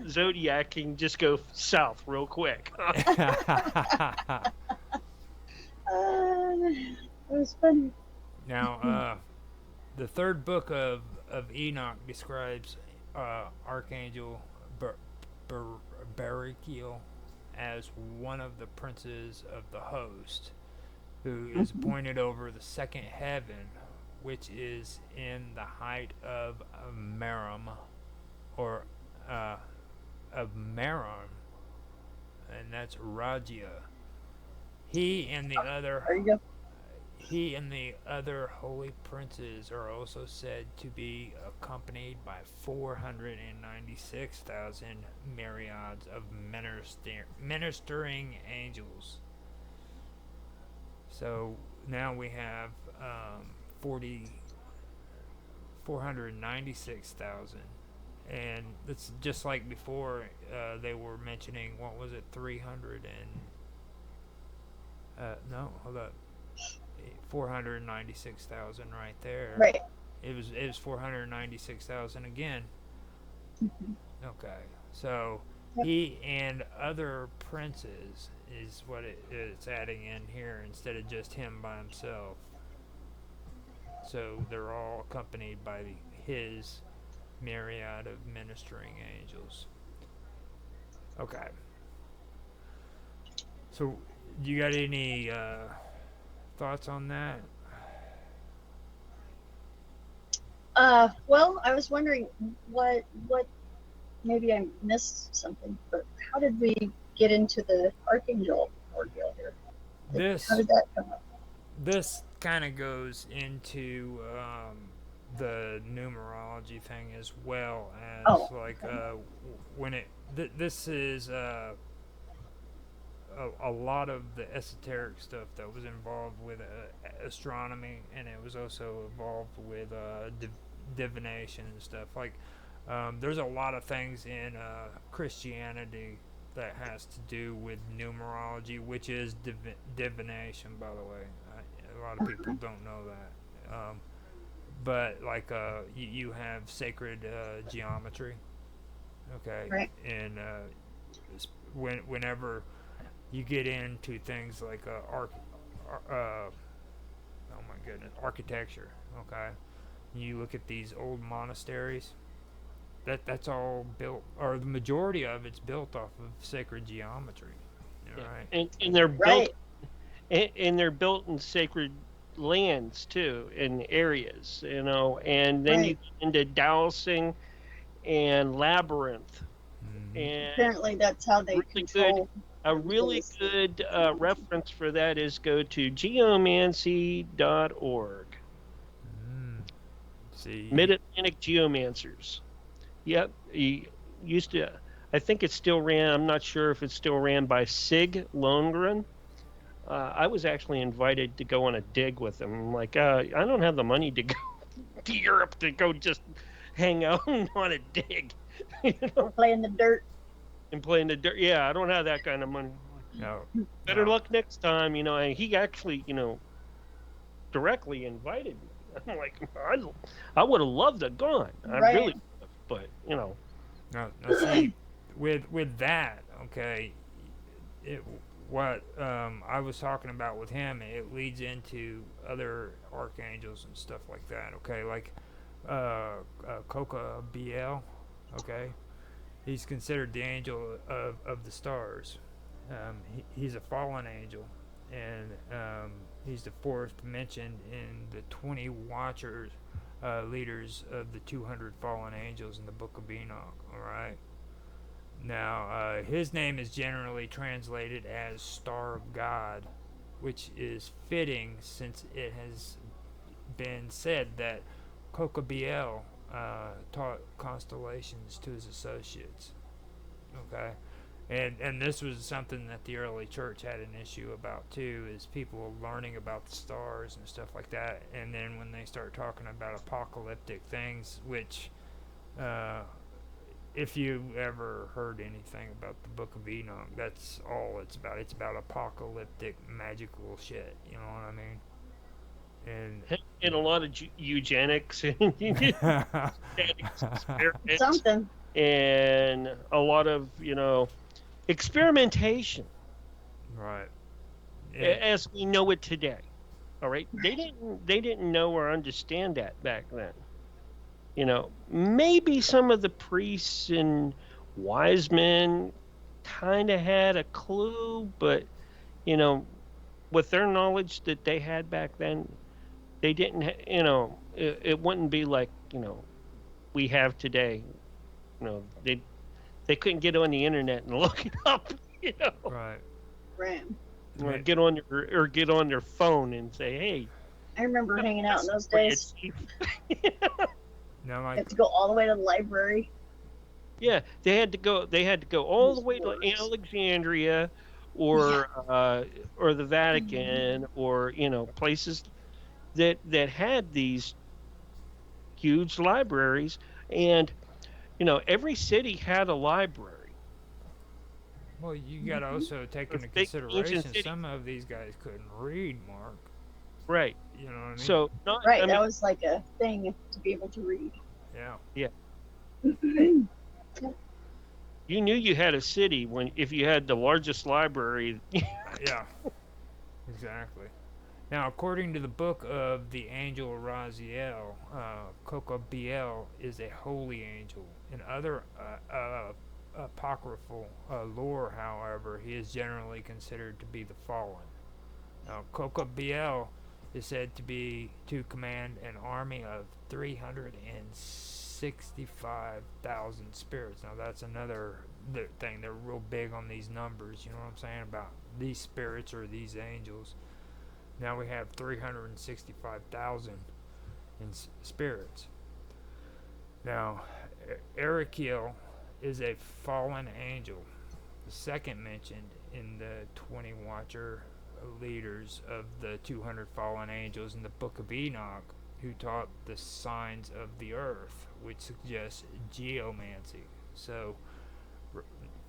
Zodiac can just go south real quick. It was funny. Now, the third book of Enoch describes Archangel Barakiel as one of the princes of the host, who is appointed over the second heaven, which is in the height of Merom, or of Merom, and that's Ragia. He and the other There you go. He and the other holy princes are also said to be accompanied by 496,000 myriads of ministering angels. So now we have 496,000. And it's just like before, they were mentioning, what was it, 300 and... no, hold up. 496,000 right there. Right. It was 496,000 again. Okay, so he and other princes is what it's adding in here instead of just him by himself. So they're all accompanied by his myriad of ministering angels. Okay. So, do you got any thoughts on that? Well, I was wondering what maybe I missed something, but how did we get into the Archangel ordeal here? How did that come up? This kind of goes into the numerology thing as well as when this is a lot of the esoteric stuff that was involved with astronomy, and it was also involved with divination and stuff. Like, there's a lot of things in Christianity that has to do with numerology, which is divination, by the way. A lot of people don't know that. But, like, you have sacred geometry, okay? Right. And whenever you get into things like architecture, okay? You look at these old monasteries, that's all built, or the majority of it's built off of sacred geometry, right? And they're built, and they're built in sacred lands too, in areas, and then you get into dowsing and labyrinth. And apparently that's how they control. A really good reference for that is go to geomancy.org. See, Mid-Atlantic Geomancers. Yep, he used to. I think it still ran. I'm not sure if it's still ran by Sig Lundgren. I was actually invited to go on a dig with him. I'm like, I don't have the money to go to Europe to go just hang out on a dig. Play in the dirt. And play in the dirt. Yeah, I don't have that kind of money. No. Better luck next time, And he actually, directly invited me. I'm like, I would have loved to have gone. I really would have, but, No, see, with that, okay, what I was talking about with him, it leads into other archangels and stuff like that, okay? Like Coca BL, okay? He's considered the angel of the stars. He's a fallen angel, and he's the fourth mentioned in the 20 watchers, leaders of the 200 fallen angels in the Book of Enoch, all right? Now, his name is generally translated as Star of God, which is fitting since it has been said that Coca-BL taught constellations to his associates. Okay? And this was something that the early church had an issue about too, is people learning about the stars and stuff like that, and then when they start talking about apocalyptic things, which if you ever heard anything about the Book of Enoch, that's all it's about. It's about apocalyptic magical shit, you know what I mean? And a lot of eugenics and something, and a lot of experimentation, right? As we know it today. All right, they didn't know or understand that back then. Maybe some of the priests and wise men kind of had a clue, but you know, with their knowledge that they had back then, they didn't. It wouldn't be like we have today. They couldn't get on the internet and look it up. Right. Right. Or get on their phone and say, "Hey, I remember hanging out in those days. No, You have to go all the way to the library. Yeah, they had to go all the way to Alexandria, or the Vatican, or places that had these huge libraries, and every city had a library. Well, you got to also take into big ancient consideration cities. some of these guys couldn't read, Mark. Right. You know what I mean? So Right, that was like a thing to be able to read. Yeah. Yeah. You knew you had a city if you had the largest library. Yeah. Exactly. Now, according to the book of the angel Raziel, Cocobiel is a holy angel. In other apocryphal lore, however, he is generally considered to be the fallen. Now, Cocobiel is said to command an army of 365,000 spirits. Now, that's another thing. They're real big on these numbers. You know what I'm saying about these spirits or these angels. Now we have 365,000 in spirits. Now, Erikiel is a fallen angel, the second mentioned in the 20 Watcher leaders of the 200 fallen angels in the Book of Enoch, who taught the signs of the earth, which suggests geomancy. So,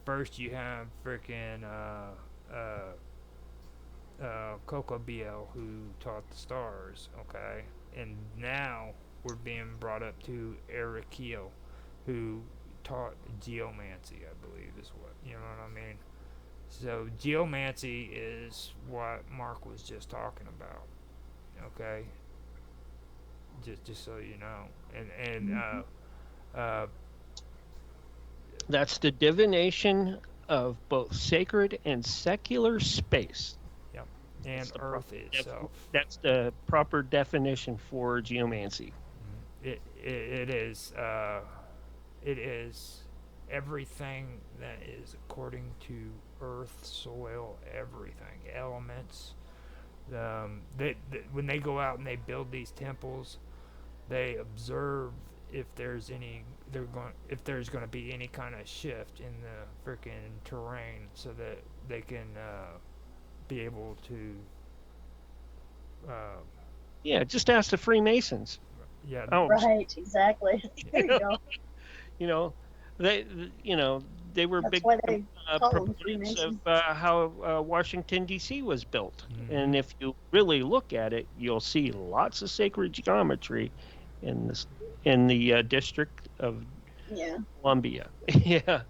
first you have freaking Cocobiel, who taught the stars, okay? And now we're being brought up to Erikiel, who taught geomancy, I believe is what, you know what I mean? So geomancy is what Mark was just talking about, okay? Just so you know. And that's the divination of both sacred and secular space. Yep. And Earth itself. That's the proper definition for geomancy. It is. It is everything that is according to earth, soil, everything, elements. When they go out and they build these temples, they observe if there's going to be any kind of shift in the freaking terrain, so that they can be able to. Yeah, just ask the Freemasons. Yeah. Oh, right. Exactly. There you go. They were big proponents of how Washington D.C. was built, and if you really look at it, you'll see lots of sacred geometry in the District of Columbia. Yeah.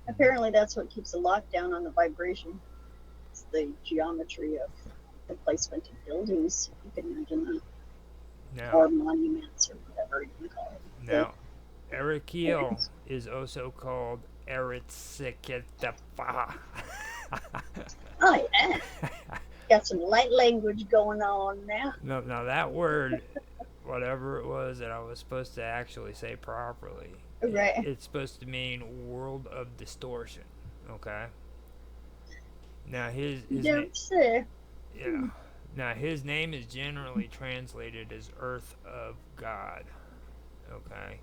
Apparently, that's what keeps the lockdown on the vibration. It's the geometry of the placement of buildings. You can imagine that. Or monuments, or whatever you can call it. Now, Erikiel is also called Eretsiketafa. Oh, yeah. Got some light language going on now. No, that word, whatever it was that I was supposed to actually say properly, right? It's supposed to mean world of distortion. Okay. Now his yeah. Now his name is generally translated as Earth of God. Okay.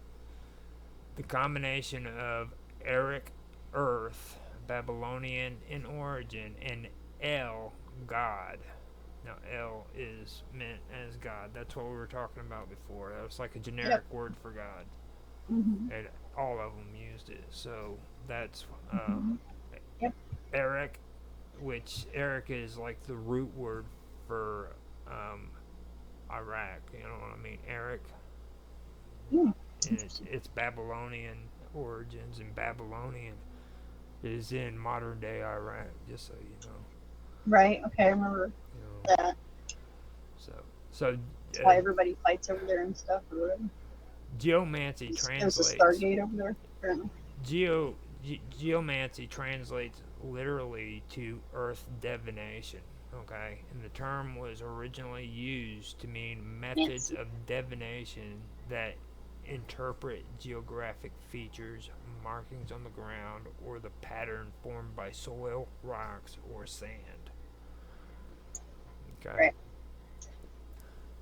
The combination of Eric, Earth, Babylonian in origin, and El, God. Now El is meant as God. That's what we were talking about before. That was like a generic word for God. And all of them used it. So that's Eric, which Eric is like the root word for Iraq. You know what I mean? Eric. And it's Babylonian origins, and Babylonian is in modern day Iraq, just so you know. Right, okay, I remember that. So that's why everybody fights over there and stuff, or whatever. Geomancy translates. There's a Stargate over there, apparently. geomancy translates literally to earth divination. Okay, and the term was originally used to mean methods of divination that interpret geographic features, markings on the ground, or the pattern formed by soil, rocks, or sand. Okay. Right.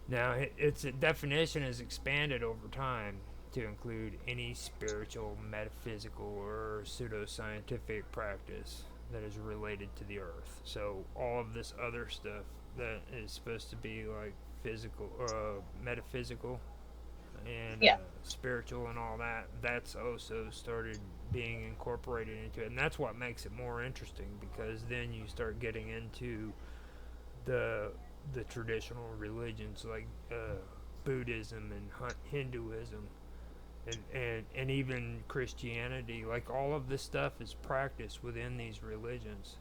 Now, its definition is expanded over time to include any spiritual, metaphysical, or pseudoscientific practice that is related to the earth. So all of this other stuff that is supposed to be like physical, metaphysical, and spiritual and all that, that's also started being incorporated into it. And that's what makes it more interesting, because then you start getting into the traditional religions like Buddhism and Hinduism and even Christianity. Like, all of this stuff is practiced within these religions,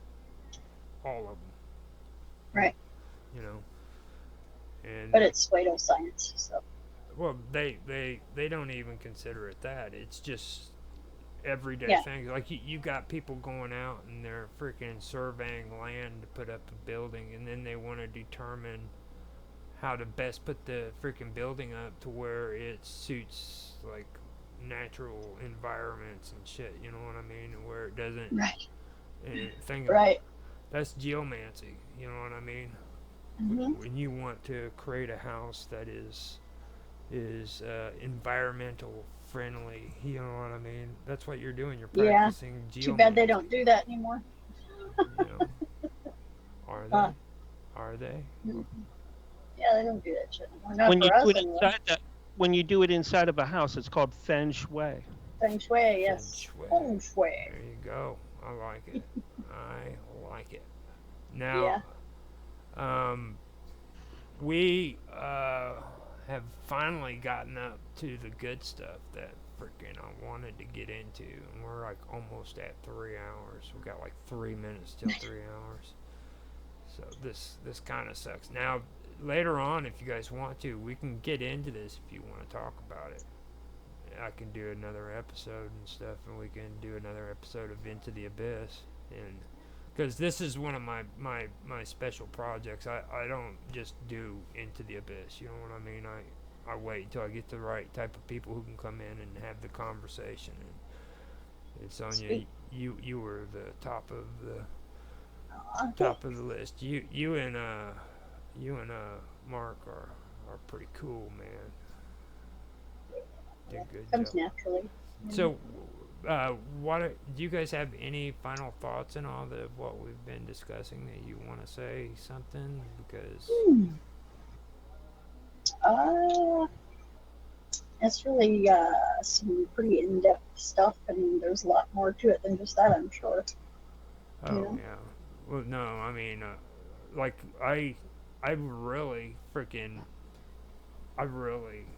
all of them. Right. You know. And but it's pseudoscience, so. Well, they don't even consider it that. It's just everyday things. Like, you got people going out and they're freaking surveying land to put up a building, and then they want to determine how to best put the freaking building up to where it suits like natural environments and shit. You know what I mean? Where it doesn't. Right. Right. That's geomancy. You know what I mean? Mm-hmm. When you want to create a house that is environmental friendly, you know what I mean? That's what you're doing. You're practicing geomancy. Too bad they don't do that anymore. You know. Are they? Are they? Mm-hmm. Yeah, they don't do that shit anymore. When you do it inside of a house, it's called feng shui. Feng shui, yes. Feng shui. There you go. I like it. I like it. Now, we have finally gotten up to the good stuff that freaking I wanted to get into, and we're like almost at 3 hours. We got like 3 minutes till 3 hours. So this kind of sucks. Now, later on, if you guys want to, we can get into this if you want to talk about it. I can do another episode and stuff, and we can do another episode of Into the Abyss, and because this is one of my special projects. I don't just do Into the Abyss, you know what I mean? I wait until I get the right type of people who can come in and have the conversation. And it's on you were the top of the list. You and Mark are pretty cool, man. Did good comes job. Naturally. So, do you guys have any final thoughts on all of what we've been discussing that you want to say something? Because it's really some pretty in-depth stuff, and there's a lot more to it than just that, I'm sure. Oh yeah. Well, no, I mean, like I really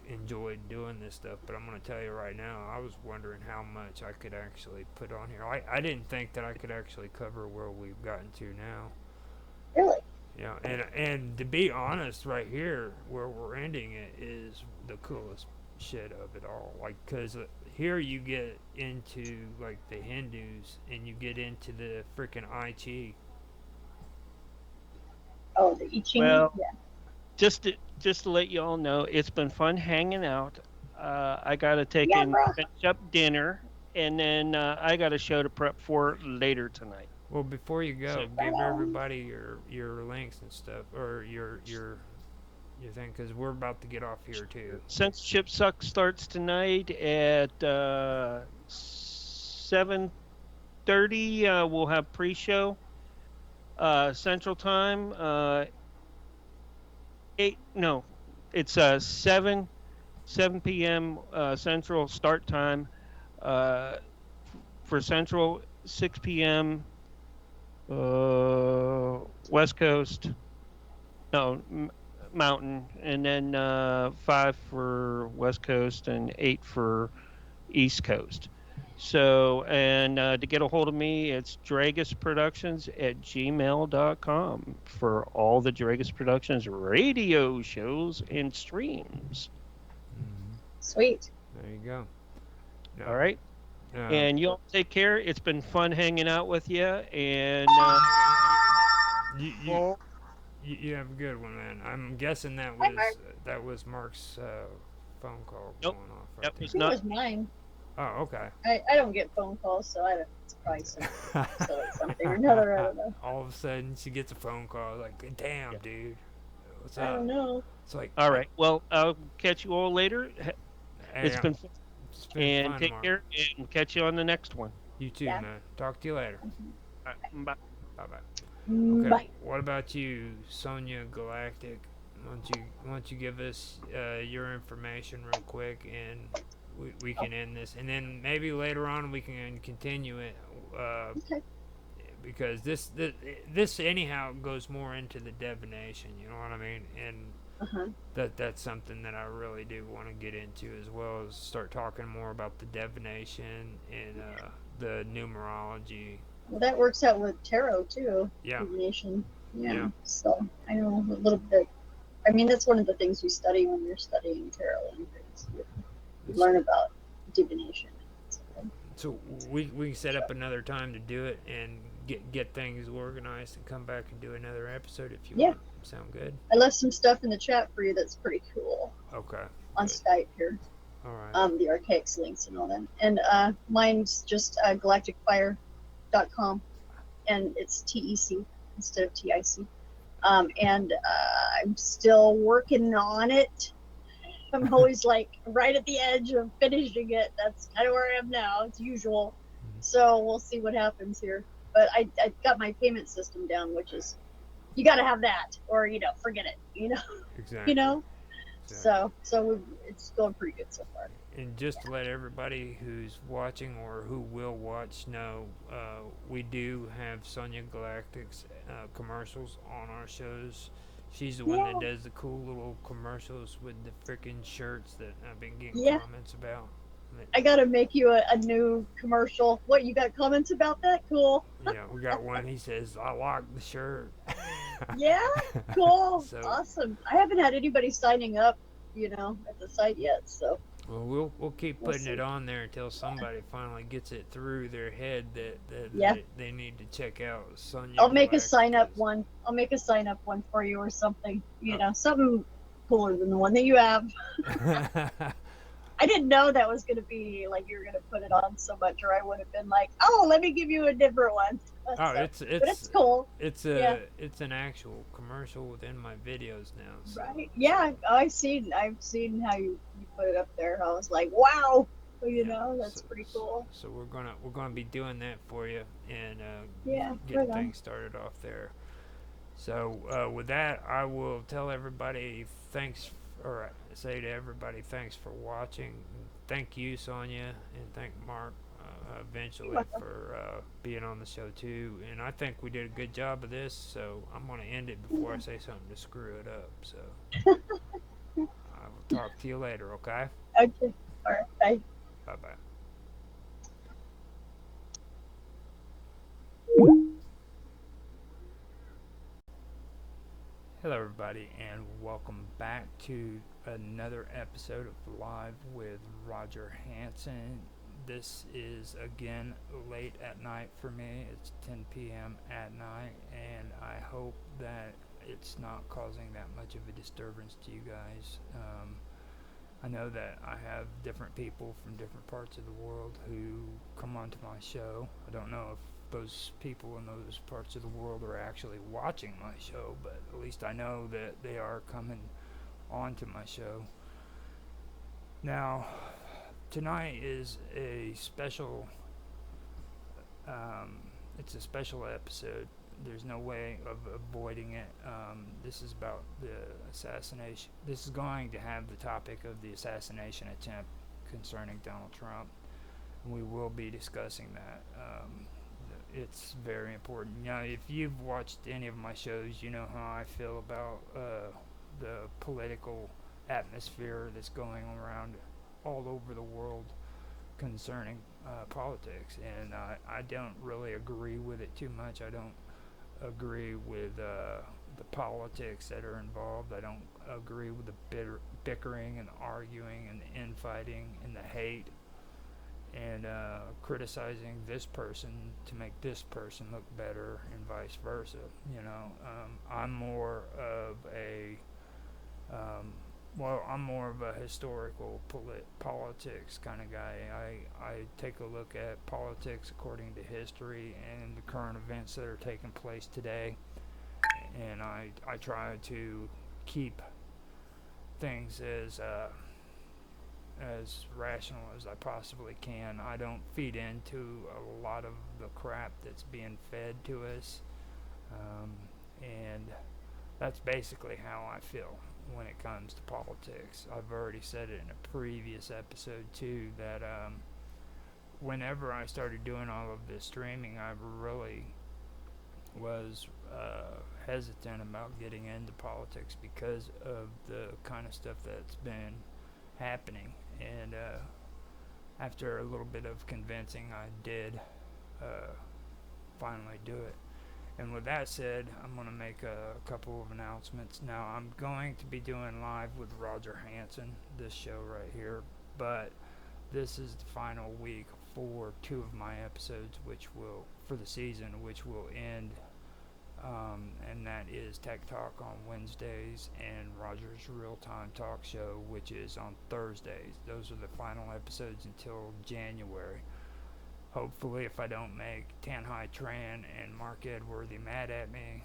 enjoyed doing this stuff, but I'm going to tell you right now, I was wondering how much I could actually put on here. I didn't think that I could actually cover where we've gotten to now. Really? Yeah, and to be honest, right here, where we're ending it, is the coolest shit of it all. Like, because here you get into, like, the Hindus, and you get into the freaking I Chi. Oh, the I Ching? Well, yeah. Just to let you all know, it's been fun hanging out. I got to take and finish up dinner, and then I got a show to prep for later tonight. Well, before you go, give everybody your links and stuff, or your thing, because we're about to get off here too. Censorship Sucks starts tonight at 7:30. We'll have pre-show Central Time. It's 7 p.m. Central start time for Central, 6 p.m. West Coast, Mountain, and then 5 for West Coast and 8 for East Coast. So, and to get a hold of me, it's dragisproductions@gmail.com for all the Dragus Productions radio shows and streams. Sweet. There you go. All right. And you all take care. It's been fun hanging out with you. And you have a good one, man. I'm guessing that was Mark's phone call nope, going off right that there. was It not. was mine. Oh, okay. I don't get phone calls, so I don't. It's probably something or another. I don't know. All of a sudden, she gets a phone call like, "Damn, dude, what's up?" I don't know. It's like, All right. Well, I'll catch you all later. Hey, It's been fun. it's been And fun, take Mark. care. And catch you on the next one. You too, Yeah. man. Talk to you later. All right, bye. Bye-bye. Okay. Bye. What about you, Sonia Galactic? Why don't you give us your information real quick, and we can end this, and then maybe later on we can continue it. Okay. Because this anyhow goes more into the divination, you know what I mean, and that's something that I really do want to get into, as well as start talking more about the divination and the numerology. Well, that works out with tarot too. Yeah. Divination. Yeah. So I know a little bit. I mean, that's one of the things you study when you're studying tarot and things. You learn about divination. So we can set up another time to do it and get things organized and come back and do another episode if you want. Sound good? I left some stuff in the chat for you that's pretty cool. Okay. On good. Skype here. All right. The Archaics links and all that. And mine's just galacticfire.com, and it's TEC instead of TIC. And I'm still working on it. I'm always like right at the edge of finishing it. That's kind of where I am now. It's usual. So we'll see what happens here. But I got my payment system down, which is, you got to have that, or forget it. Exactly. Exactly. So it's going pretty good so far. And just to let everybody who's watching or who will watch know, we do have Sonia Galactic's commercials on our shows. She's the one that does the cool little commercials with the freaking shirts that I've been getting comments about. I gotta make you a new commercial. What, you got comments about that? Cool. Yeah, we got one. He says, "I like the shirt." Yeah, cool. So, awesome. I haven't had anybody signing up, at the site yet. So. Well, we'll keep putting it on there until somebody finally gets it through their head that they need to check out Sonia. I'll make a sign up one. I'll make a sign up one for you or something. Something cooler than the one that you have. I didn't know that was going to be like you're going to put it on so much, or I would have been like, "Oh, let me give you a different one." Oh, but it's cool. It's an actual commercial within my videos now. So. Right? Yeah, I've seen how you put it up there. I was like, "Wow." That's pretty cool. So we're gonna be doing that for you and getting things started off there. So with that, I will tell everybody thanks, or say to everybody thanks for watching. Thank you, Sonia, and thank Mark eventually for being on the show too. And I think we did a good job of this. So I'm gonna end it before I say something to screw it up. So I will talk to you later. Okay. Okay. All right. Bye. Bye-bye. Hello, everybody, and welcome back to another episode of Live with Roger Hanson. This is, again, late at night for me. It's 10 p.m. at night, and I hope that it's not causing that much of a disturbance to you guys. I know that I have different people from different parts of the world who come onto my show. I don't know if those people in those parts of the world are actually watching my show, but at least I know that they are coming onto my show. Now, tonight is a special, it's a special episode. There's no way of avoiding it. This is about the assassination. This is going to have the topic of the assassination attempt concerning Donald Trump. We will be discussing that. It's very important. If you've watched any of my shows, you know how I feel about the political atmosphere that's going around all over the world concerning politics. And I don't really agree with it too much. I don't agree with the politics that are involved. I don't agree with the bickering and the arguing and the infighting and the hate and criticizing this person to make this person look better and vice versa. I'm more of a I'm more of a historical politics kind of guy. I take a look at politics according to history and the current events that are taking place today, and I try to keep things as rational as I possibly can. I don't feed into a lot of the crap that's being fed to us, and that's basically how I feel when it comes to politics. I've already said it in a previous episode too, that whenever I started doing all of this streaming, I really was hesitant about getting into politics because of the kind of stuff that's been happening. And after a little bit of convincing, I did finally do it. And with that said, I'm going to make a couple of announcements. Now, I'm going to be doing live with Roger Hanson, this show right here, but this is the final week for 2 of my episodes, for the season, which will end, and that is Tech Talk on Wednesdays and Roger's Real Time Talk Show, which is on Thursdays. Those are the final episodes until January. Hopefully, if I don't make Tan Hai Tran and Mark Edworthy mad at me,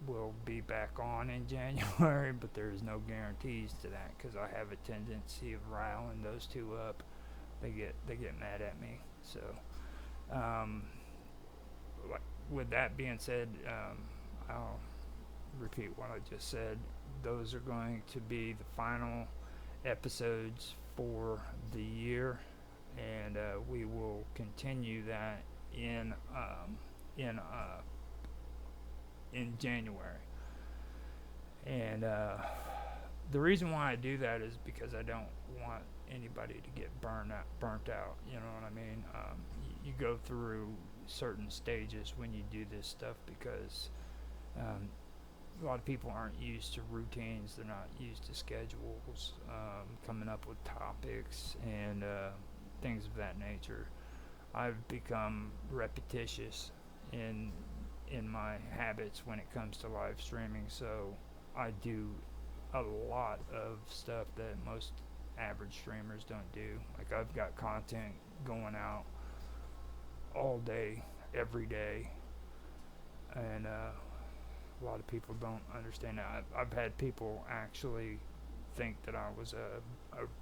we'll be back on in January, but there's no guarantees to that because I have a tendency of riling those two up. They get mad at me. So, with that being said, I'll repeat what I just said. Those are going to be the final episodes for the year. And we will continue that in January. And the reason why I do that is because I don't want anybody to get burnt out. You know what I mean? You go through certain stages when you do this stuff because a lot of people aren't used to routines. They're not used to schedules, coming up with topics and things of that nature. I've become repetitious in my habits when it comes to live streaming, so I do a lot of stuff that most average streamers don't do. Like, I've got content going out all day, every day, and a lot of people don't understand that. I've had people actually think that I was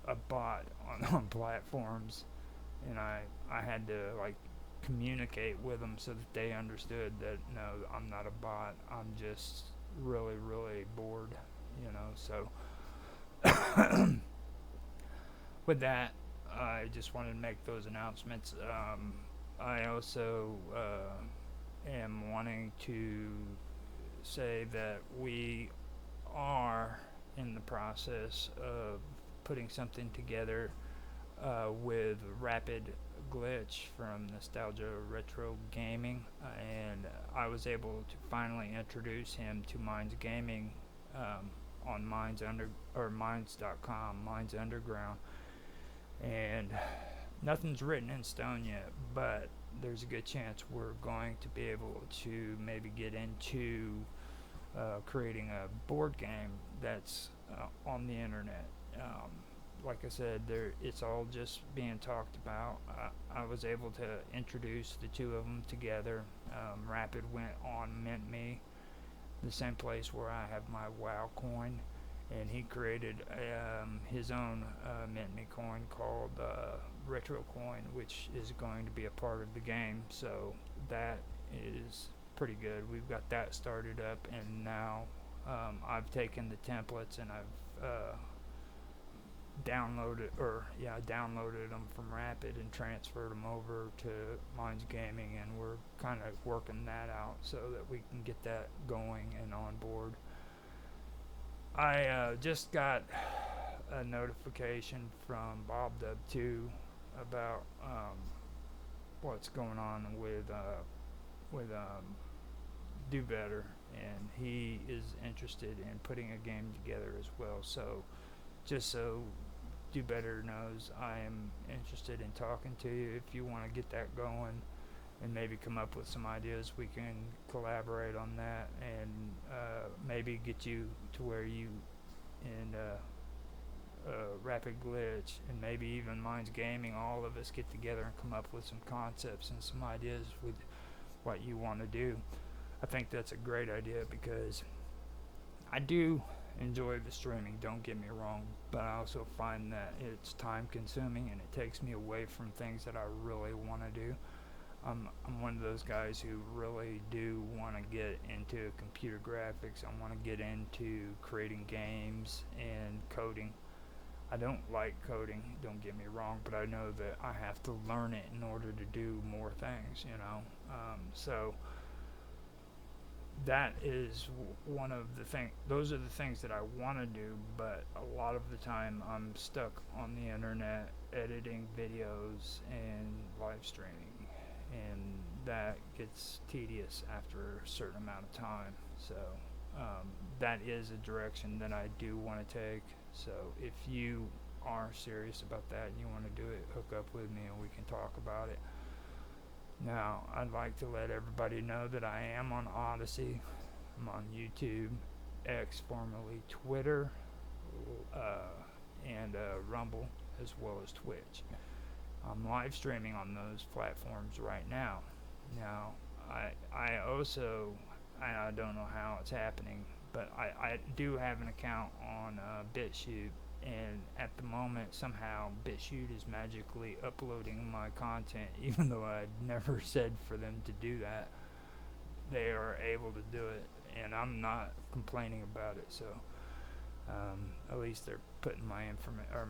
a bot on platforms, and I had to communicate with them so that they understood that no, I'm not a bot. I'm just really, really bored, So with that, I just wanted to make those announcements. I also am wanting to say that we are in the process of putting something together with Rapid Glitch from Nostalgia Retro Gaming, and I was able to finally introduce him to Minds Gaming on Minds.com, Minds Underground, and nothing's written in stone yet, but there's a good chance we're going to be able to maybe get into creating a board game that's on the internet. Like I said, it's all just being talked about. I was able to introduce the two of them together. Rapid went on Mint Me, the same place where I have my WoW coin, and he created his own Mint Me coin called Retro Coin, which is going to be a part of the game. So that is pretty good. We've got that started up, and now I've taken the templates and I've downloaded them from Rapid and transferred them over to Minds Gaming, and we're kind of working that out so that we can get that going and on board. I just got a notification from Bob Dub 2 about what's going on with Do Better, and he is interested in putting a game together as well. So just so Do Better knows I am interested in talking to you if you want to get that going and maybe come up with some ideas. We can collaborate on that and maybe get you to where you and Rapid Glitch and maybe even Minds Gaming, all of us get together and come up with some concepts and some ideas with what you want to do. I think that's a great idea because I do enjoy the streaming, don't get me wrong, but I also find that it's time consuming and it takes me away from things that I really want to do. I'm one of those guys who really do want to get into computer graphics. I want to get into creating games and coding. I don't like coding, don't get me wrong, but I know that I have to learn it in order to do more things, you know. So that is one of the things, those are the things that I want to do, but a lot of the time I'm stuck on the internet editing videos and live streaming, and that gets tedious after a certain amount of time. So that is a direction that I do want to take. So if you are serious about that and you want to do it, hook up with me and we can talk about it. Now, I'd like to let everybody know that I am on Odyssey. I'm on YouTube, X, formerly Twitter, and Rumble, as well as Twitch. I'm live streaming on those platforms right now. Now, I also, I don't know how it's happening, but I do have an account on BitChute, and at the moment somehow BitChute is magically uploading my content, even though I never said for them to do that. They are able to do it, and I'm not complaining about it. So at least they're putting my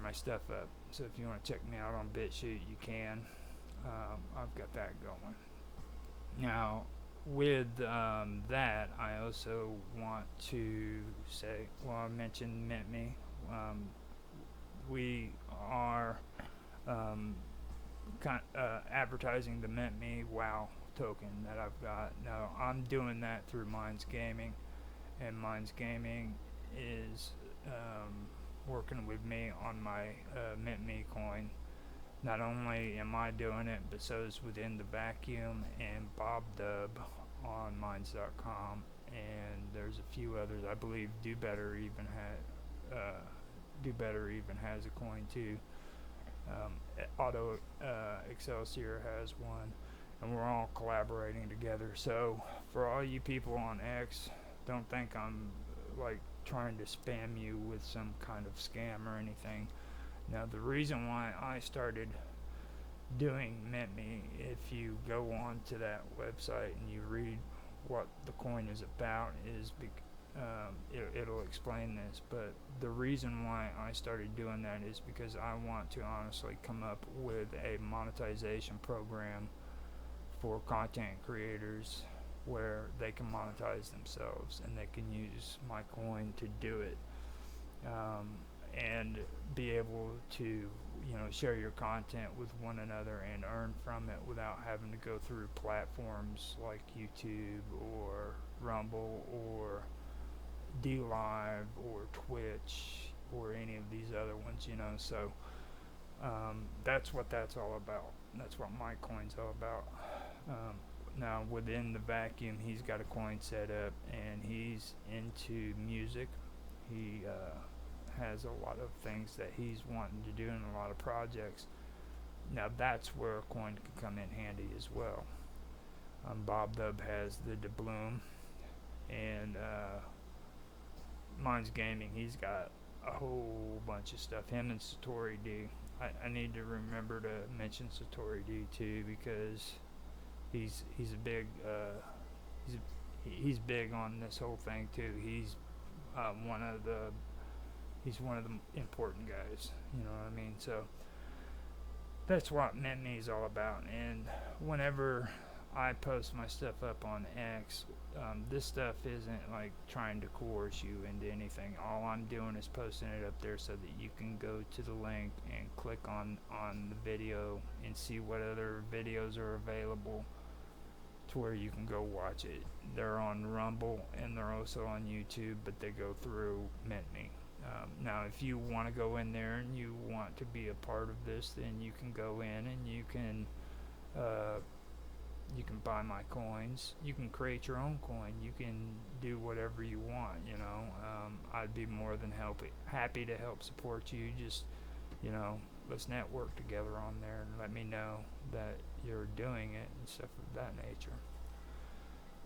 my stuff up. So if you want to check me out on BitChute, you can. I've got that going. Now, with that, I also want to say, well, I mentioned MintMe. We are advertising the MintMe WoW token that I've got. Now, I'm doing that through Minds Gaming, and Minds Gaming is working with me on my MintMe coin. Not only am I doing it, but so is Within the Vacuum and Bob Dub on Minds.com, and there's a few others. I believe Do Better even has a coin too. Auto Excelsior has one, and we're all collaborating together. So for all you people on X, don't think I'm like trying to spam you with some kind of scam or anything. Now, the reason why I started doing MintMe, if you go on to that website and you read what the coin is about, is it'll explain this, but the reason why I started doing that is because I want to honestly come up with a monetization program for content creators where they can monetize themselves and they can use my coin to do it, and be able to, you know, share your content with one another and earn from it without having to go through platforms like YouTube or Rumble or DLive or Twitch or any of these other ones, you know. So that's what that's all about. That's what my coin's all about. Now, Within the Vacuum, he's got a coin set up, and he's into music. He has a lot of things that he's wanting to do and a lot of projects. Now, that's where a coin can come in handy as well. Bob Dub has the Doubloon, and Minds Gaming, he's got a whole bunch of stuff. Him and Satori D. I need to remember to mention Satori D too, because he's a big he's big on this whole thing too. He's one of the important guys, you know what I mean? So that's what MintMe is all about. And whenever I post my stuff up on X, this stuff isn't like trying to coerce you into anything. All I'm doing is posting it up there so that you can go to the link and click on the video and see what other videos are available to where you can go watch it. They're on Rumble and they're also on YouTube, but they go through MintMe. Now, if you want to go in there and you want to be a part of this, then you can go in and uh, you can buy my coins. You can create your own coin. You can do whatever you want. I'd be more than happy to help support you. Just let's network together on there and let me know that you're doing it and stuff of that nature.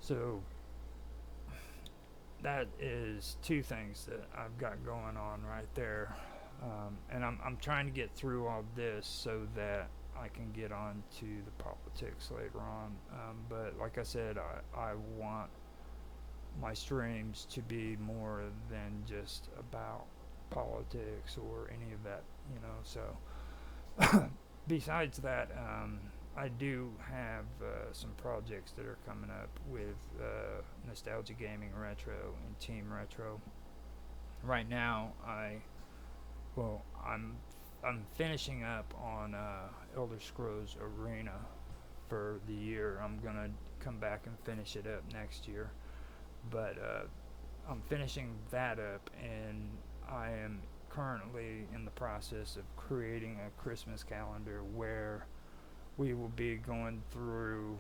So that is two things that I've got going on right there, and I'm trying to get through all this so that I can get on to the politics later on. But like I said, I want my streams to be more than just about politics or any of that, So besides that, I do have some projects that are coming up with Nostalgia Gaming Retro and Team Retro. Right now, I'm finishing up on Elder Scrolls Arena for the year. I'm gonna come back and finish it up next year, but I'm finishing that up, and I am currently in the process of creating a Christmas calendar where we will be going through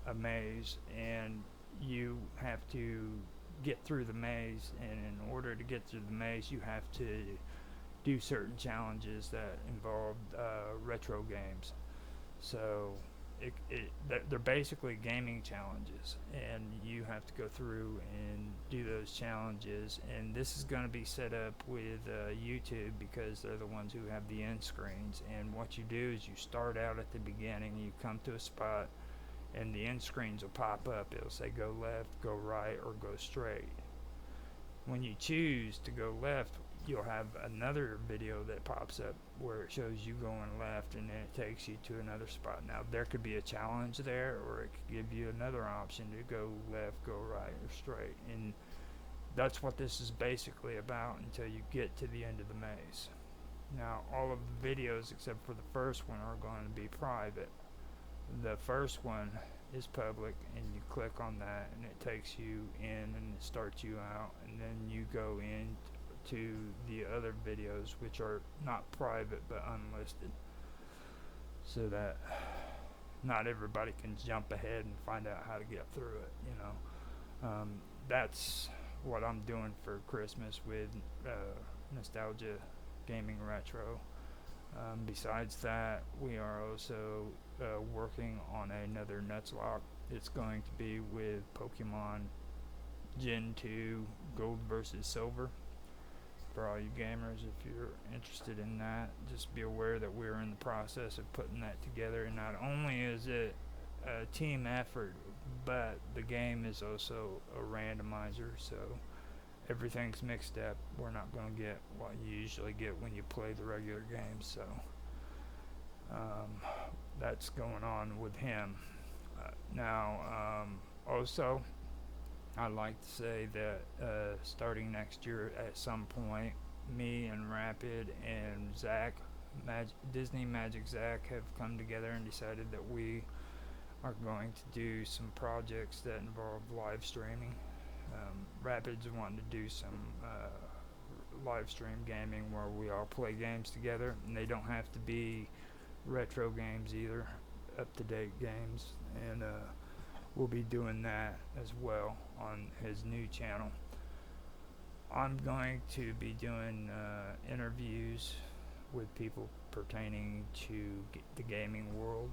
a maze, and you have to get through the maze, and in order to get through the maze you have to do certain challenges that involve retro games. So they're basically gaming challenges, and you have to go through and do those challenges. And this is going to be set up with YouTube, because they're the ones who have the end screens. And what you do is you start out at the beginning, you come to a spot, and the end screens will pop up. It'll say go left, go right, or go straight. When you choose to go left, you'll have another video that pops up where it shows you going left, and then it takes you to another spot. Now, there could be a challenge there, or it could give you another option to go left, go right, or straight. And that's what this is basically about until you get to the end of the maze. Now, all of the videos except for the first one are going to be private. The first one is public, and you click on that, and it takes you in, and it starts you out, and then you go in to the other videos, which are not private but unlisted, so that not everybody can jump ahead and find out how to get through it. That's what I'm doing for Christmas with Nostalgia Gaming Retro. Besides that, we are also working on another Nutslock. It's going to be with Pokemon Gen 2 Gold versus Silver. For all you gamers, if you're interested in that, just be aware that we're in the process of putting that together. And not only is it a team effort, but the game is also a randomizer, so everything's mixed up. We're not going to get what you usually get when you play the regular game. So that's going on with him. Also, I'd like to say that starting next year at some point, me and Rapid and Zach, Disney Magic Zach, have come together and decided that we are going to do some projects that involve live streaming. Rapid's wanting to do some live stream gaming where we all play games together, and they don't have to be retro games either, up-to-date games, and we'll be doing that as well on his new channel. I'm going to be doing interviews with people pertaining to the gaming world.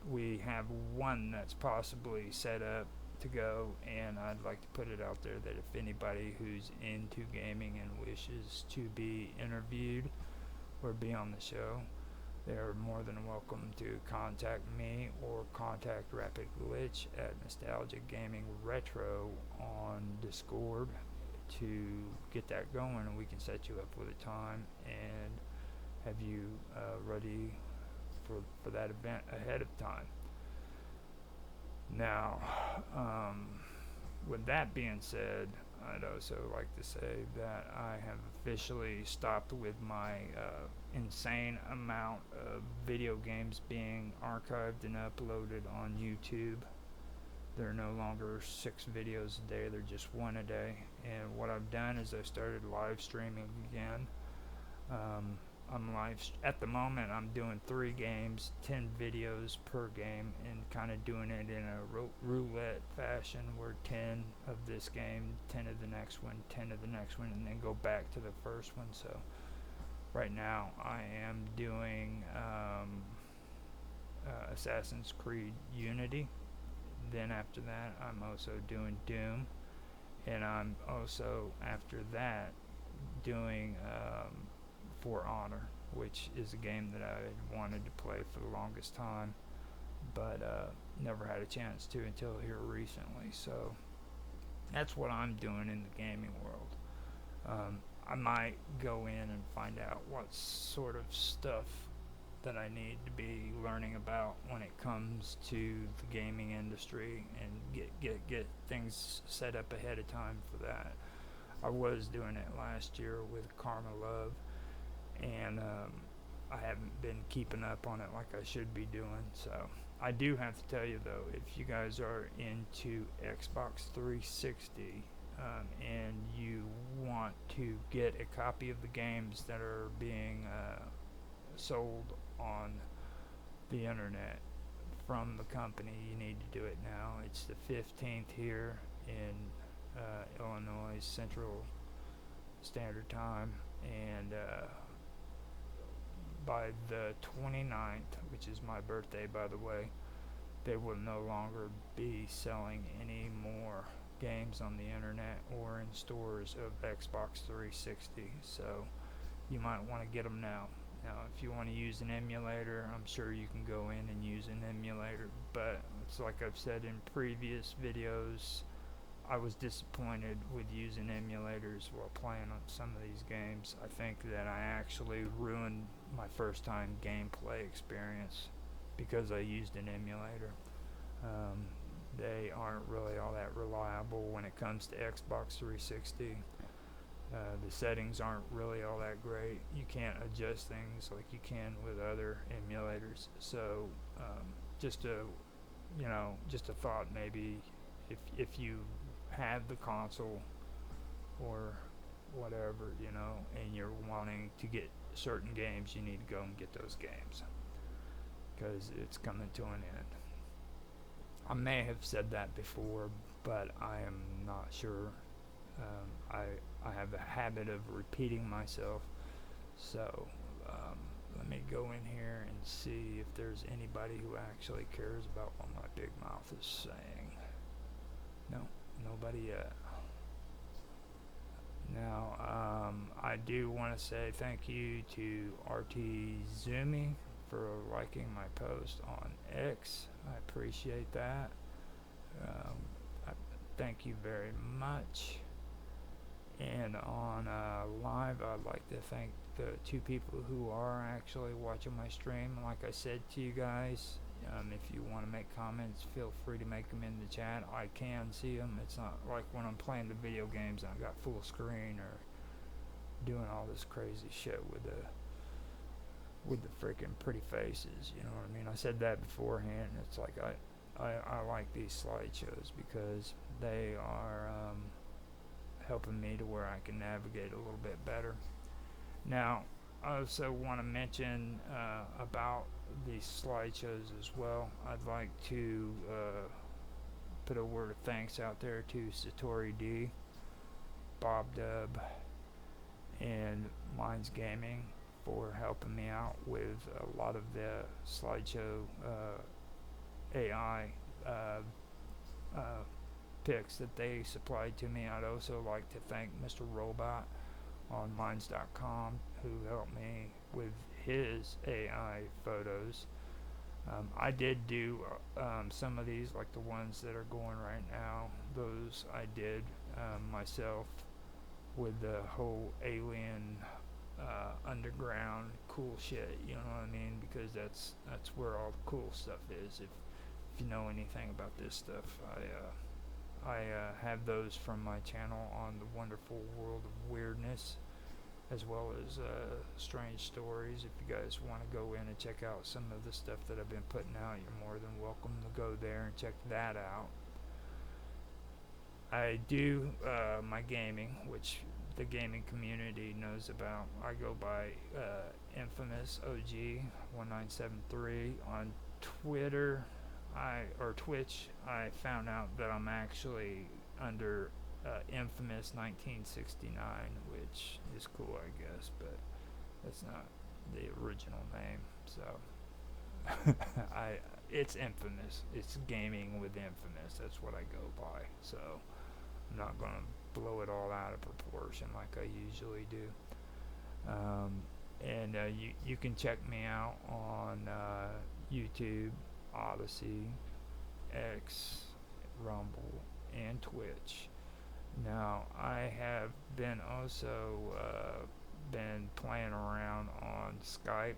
We have one that's possibly set up to go, and I'd like to put it out there that if anybody who's into gaming and wishes to be interviewed or be on the show, they're more than welcome to contact me or contact Rapid Glitch at Nostalgia Gaming Retro on Discord to get that going, and we can set you up with a time and have you ready for that event ahead of time. Now, with that being said, I'd also like to say that I have officially stopped with my insane amount of video games being archived and uploaded on YouTube. They're no longer 6 videos a day, they're just 1 a day. And what I've done is I started live streaming again. At the moment I'm doing 3 games, 10 videos per game, and kind of doing it in a roulette fashion where 10 of this game, 10 of the next one, 10 of the next one, and then go back to the first one. So right now I am doing Assassin's Creed Unity. Then after that I'm also doing Doom, and I'm also after that doing For Honor, which is a game that I had wanted to play for the longest time, but never had a chance to until here recently. So that's what I'm doing in the gaming world. I might go in and find out what sort of stuff that I need to be learning about when it comes to the gaming industry, and get things set up ahead of time for that. I was doing it last year with Karma Love, and I haven't been keeping up on it like I should be doing. So I do have to tell you though, if you guys are into Xbox 360 and you want to get a copy of the games that are being sold on the internet from the company, you need to do it now. It's the 15th here in Illinois Central Standard Time, and by the 29th, which is my birthday by the way, they will no longer be selling any more games on the internet or in stores of Xbox 360, so you might want to get them now. Now, if you want to use an emulator, I'm sure you can go in and use an emulator, but it's like I've said in previous videos, I was disappointed with using emulators while playing on some of these games. I think that I actually ruined my first time gameplay experience because I used an emulator. They aren't really all that reliable when it comes to Xbox 360. The settings aren't really all that great. You can't adjust things like you can with other emulators. So just a thought, maybe if you have the console or whatever, and you're wanting to get certain games, you need to go and get those games because it's coming to an end. I may have said that before, but I am not sure. I have a habit of repeating myself, so let me go in here and see if there's anybody who actually cares about what my big mouth is saying. No, nobody yet. Now, I do want to say thank you to RT Zumi for liking my post on X. I appreciate that. Thank you very much. And on live, I'd like to thank the 2 people who are actually watching my stream. Like I said to you guys, if you want to make comments, feel free to make them in the chat. I can see them. It's not like when I'm playing the video games and I got full screen or doing all this crazy shit with the freaking pretty faces, you know what I mean? I said that beforehand. It's like I like these slideshows because they are helping me to where I can navigate a little bit better. Now, I also want to mention about these slideshows as well. I'd like to put a word of thanks out there to Satori D, Bob Dub, and Minds Gaming for helping me out with a lot of the slideshow AI pics that they supplied to me. I'd also like to thank Mr. Robot on Minds.com who helped me with his AI photos. I did do some of these, like the ones that are going right now. Those I did myself with the whole alien underground cool shit, you know what I mean? Because that's where all the cool stuff is. If you know anything about this stuff, I have those from my channel on the Wonderful World of Weirdness, as well as Strange Stories. If you guys want to go in and check out some of the stuff that I've been putting out, you're more than welcome to go there and check that out. I do my gaming, which the gaming community knows about. I go by Infamous OG 1973 on Twitter. Or Twitch. I found out that I'm actually under Infamous 1969, which is cool, I guess, but that's not the original name. So it's Infamous. It's gaming with Infamous. That's what I go by. So I'm not gonna blow it all out of proportion like I usually do. And you can check me out on YouTube, Odyssey, X, Rumble, and Twitch. Now I have been also been playing around on Skype.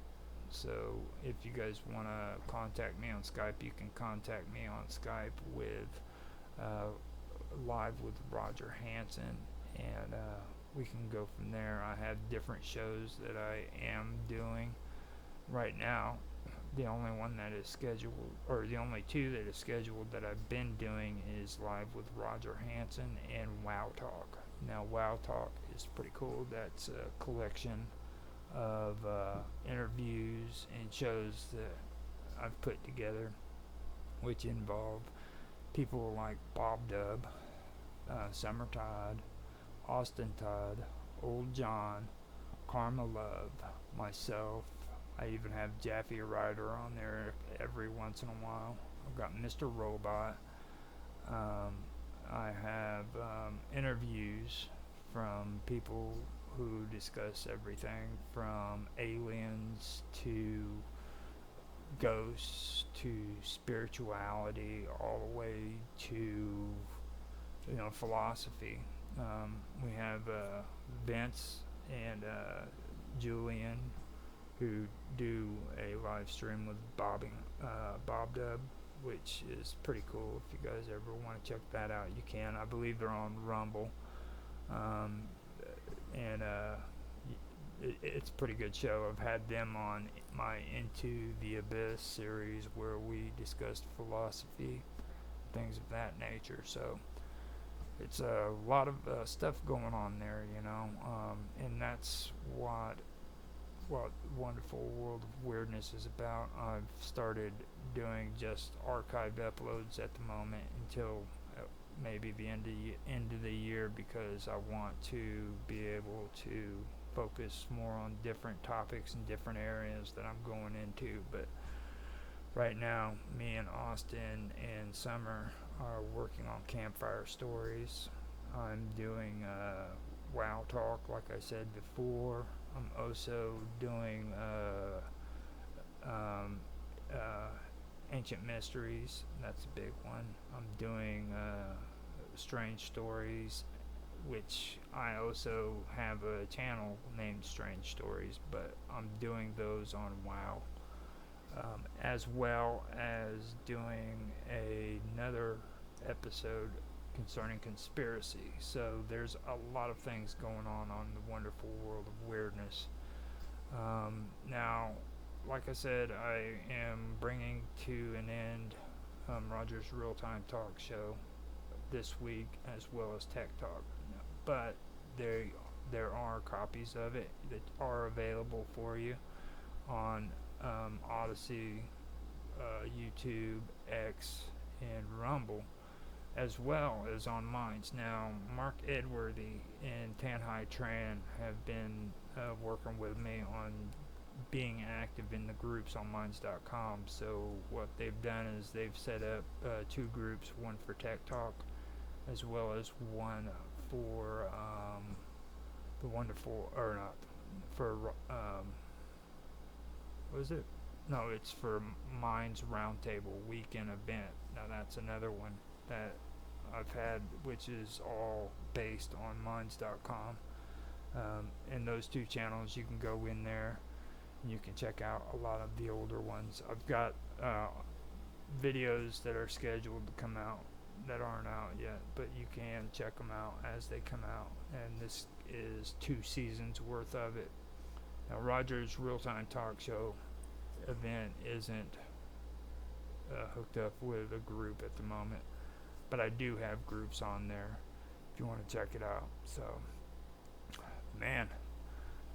So if you guys want to contact me on Skype, you can contact me on Skype with Live with Roger Hanson, and we can go from there. I have different shows that I am doing right now. The only one that is scheduled, or the only two that is scheduled that I've been doing, is Live with Roger Hanson and WoW Talk. Now WoW Talk is pretty cool. That's a collection of interviews and shows that I've put together, which involve people like Bob Dub, Summer Todd, Austin Todd, Old John, Karma Love, myself. I even have Jaffe Ryder on there every once in a while. I've got Mr. Robot. I have interviews from people who discuss everything from aliens to ghosts to spirituality, all the way to philosophy. We have Vince and Julian, who do a live stream with Bob Dub, which is pretty cool. If you guys ever want to check that out, you can. I believe they're on Rumble, and it's a pretty good show. I've had them on my Into the Abyss series, where we discussed philosophy, things of that nature. So it's a lot of stuff going on there, and that's what Wonderful World of Weirdness is about. I've started doing just archived uploads at the moment until maybe the end of the year, because I want to be able to focus more on different topics and different areas that I'm going into. But right now, me and Austin and Summer are working on Campfire Stories. I'm doing WoW Talk, like I said before. I'm also doing Ancient Mysteries. That's a big one. I'm doing Strange Stories, which I also have a channel named Strange Stories, but I'm doing those on WoW, as well as doing another episode concerning conspiracy. So there's a lot of things going on the Wonderful World of Weirdness. Now, like I said, I am bringing to an end Roger's Real Time Talk Show this week, as well as Tech Talk. But there are copies of it that are available for you on Odyssey, YouTube, X, and Rumble, as well as on Minds. Now, Mark Edworthy and Tanhai Tran have been working with me on being active in the groups on Minds.com. So what they've done is they've set up two groups, one for Tech Talk, as well as one for the wonderful, or not, for, what is it? No, it's for Minds Roundtable Weekend Event. Now that's another one that I've had, which is all based on Minds.com. And those two channels, you can go in there and you can check out a lot of the older ones. I've got videos that are scheduled to come out that aren't out yet, but you can check them out as they come out, and this is 2 seasons worth of it. Now, Roger's Real Time Talk Show event isn't hooked up with a group at the moment, but I do have groups on there. if you want to check it out. So, man,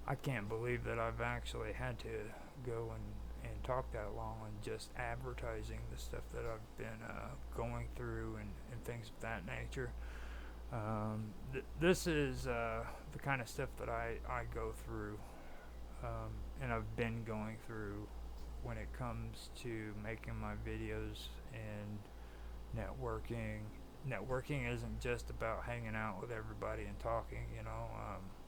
I can't believe that I've actually had to go and talk that long on just advertising the stuff that I've been going through and things of that nature. This is the kind of stuff that I go through and I've been going through when it comes to making my videos and networking. Networking isn't just about hanging out with everybody and talking, you know.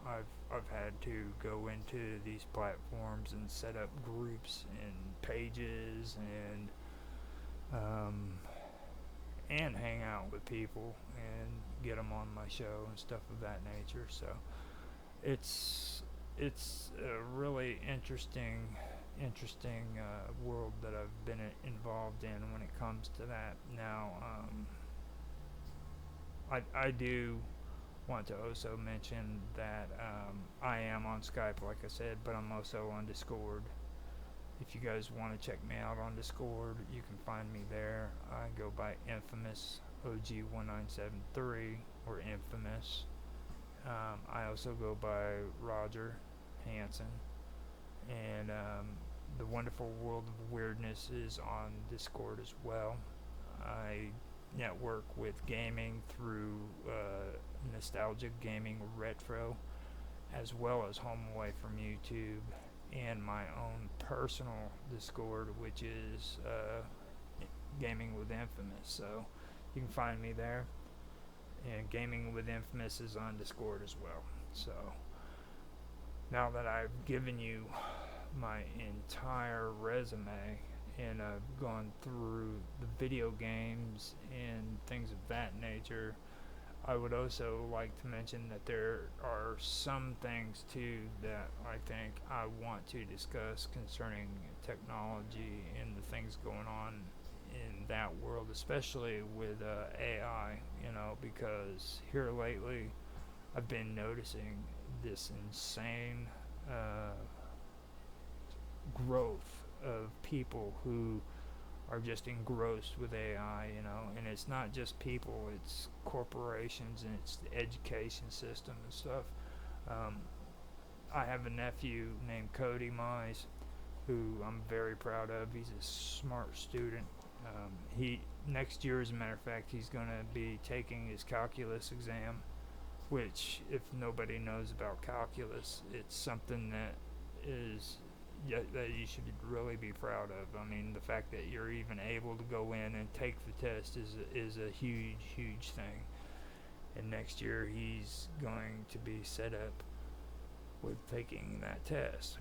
I've had to go into these platforms and set up groups and pages and hang out with people and get them on my show and stuff of that nature. So it's a really interesting world that I've been involved in when it comes to that. Now, I do want to also mention that I am on Skype, like I said, but I'm also on Discord. If you guys want to check me out on Discord, you can find me there. I go by Infamous OG1973 or Infamous. I also go by Roger Hanson, and the Wonderful World of Weirdness is on Discord as well. I network with gaming through Nostalgic Gaming Retro, as well as Home Away from YouTube, and my own personal Discord, which is Gaming with Infamous. So you can find me there, and Gaming with Infamous is on Discord as well. So now that I've given you my entire resume and I've gone through the video games and things of that nature, I would also like to mention that there are some things too that I think I want to discuss concerning technology and the things going on in that world, especially with AI, you know, because here lately I've been noticing this insane growth of people who are just engrossed with AI, you know, and it's not just people, it's corporations and it's the education system and stuff. I have a nephew named Cody Mize, who I'm very proud of. He's a smart student. He next year, as a matter of fact, he's going to be taking his calculus exam, which, if nobody knows about calculus, it's something that is that you should really be proud of. I mean, the fact that you're even able to go in and take the test is a huge thing. And next year he's going to be set up with taking that test.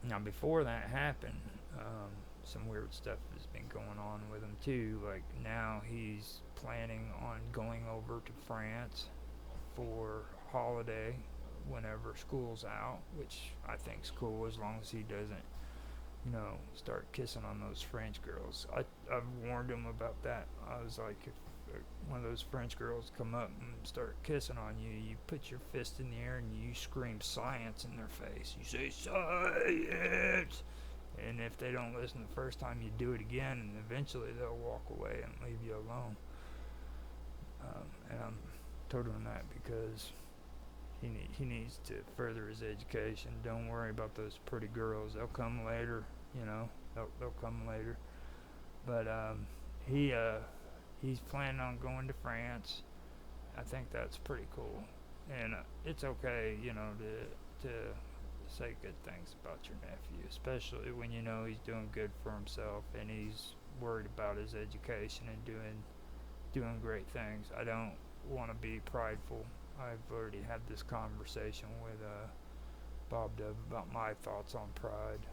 Now, before that happened, some weird stuff has been going on with him too. Like, now he's planning on going over to France for holiday whenever school's out, which I think's cool, as long as he doesn't, you know, start kissing on those French girls. I've warned him about that. I was like, if one of those French girls come up and start kissing on you, you put your fist in the air and you scream science in their face. You say science, and if they don't listen the first time, you do it again, and eventually they'll walk away and leave you alone. And I'm told him that because he needs to further his education. Don't worry about those pretty girls. They'll come later, you know. They'll come later. But he's planning on going to France. I think that's pretty cool. And it's okay, you know, to say good things about your nephew, especially when you know he's doing good for himself and he's worried about his education and doing great things. I don't want to be prideful. I've already had this conversation with Bob Dove about my thoughts on pride.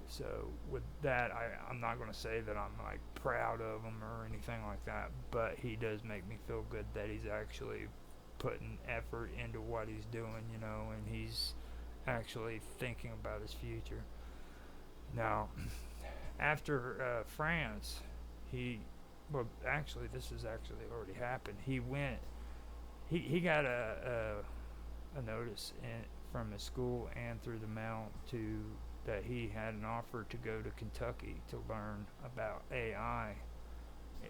So with that, I'm not going to say that I'm like proud of him or anything like that, but he does make me feel good that he's actually putting effort into what he's doing, you know, and he's actually thinking about his future. Now, after France, actually, this has actually already happened. He got a notice from his school and through the mail that he had an offer to go to Kentucky to learn about AI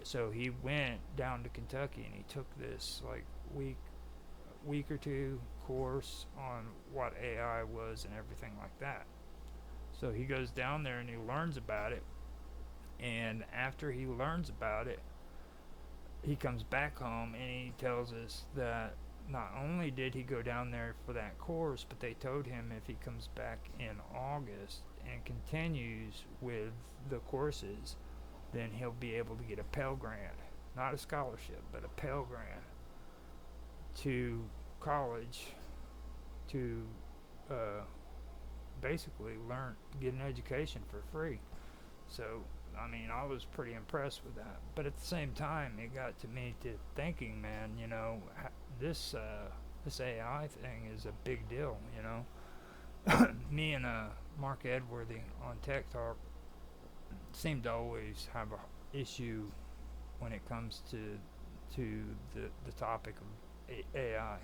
So he went down to Kentucky and he took this like week or two course on what AI was and everything like that. So he goes down there and he learns about it, and after he learns about it, he comes back home and he tells us that not only did he go down there for that course, but they told him if he comes back in August and continues with the courses, then he'll be able to get a Pell Grant, not a scholarship, but a Pell Grant to college to basically get an education for free. So, I mean, I was pretty impressed with that. But at the same time, it got to me to thinking, man, you know, this AI thing is a big deal, you know. Me and Mark Edworthy on Tech Talk seem to always have a issue when it comes to the topic of AI,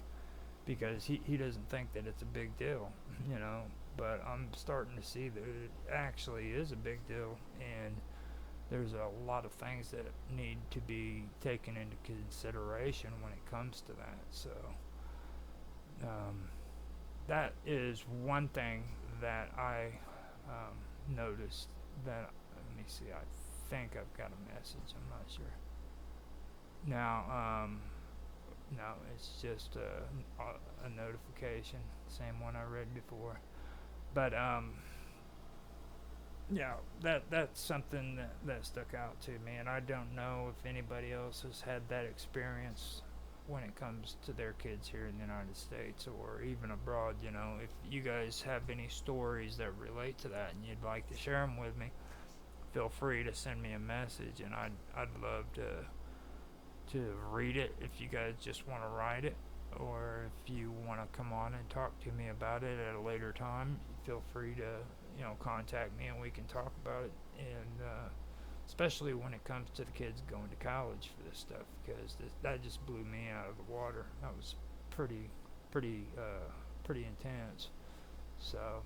because he doesn't think that it's a big deal, you know. But I'm starting to see that it actually is a big deal, and there's a lot of things that need to be taken into consideration when it comes to that. So that is one thing that I noticed. That, let me see, I think I've got a message, I'm not sure. Now, no, it's just a notification, same one I read before. But yeah, that's something that stuck out to me, and I don't know if anybody else has had that experience when it comes to their kids here in the United States or even abroad. You know, if you guys have any stories that relate to that and you'd like to share them with me, feel free to send me a message, and I'd love to read it if you guys just want to write it, or if you want to come on and talk to me about it at a later time, feel free to, you know, contact me and we can talk about it. And especially when it comes to the kids going to college for this stuff, because that just blew me out of the water. That was pretty intense. So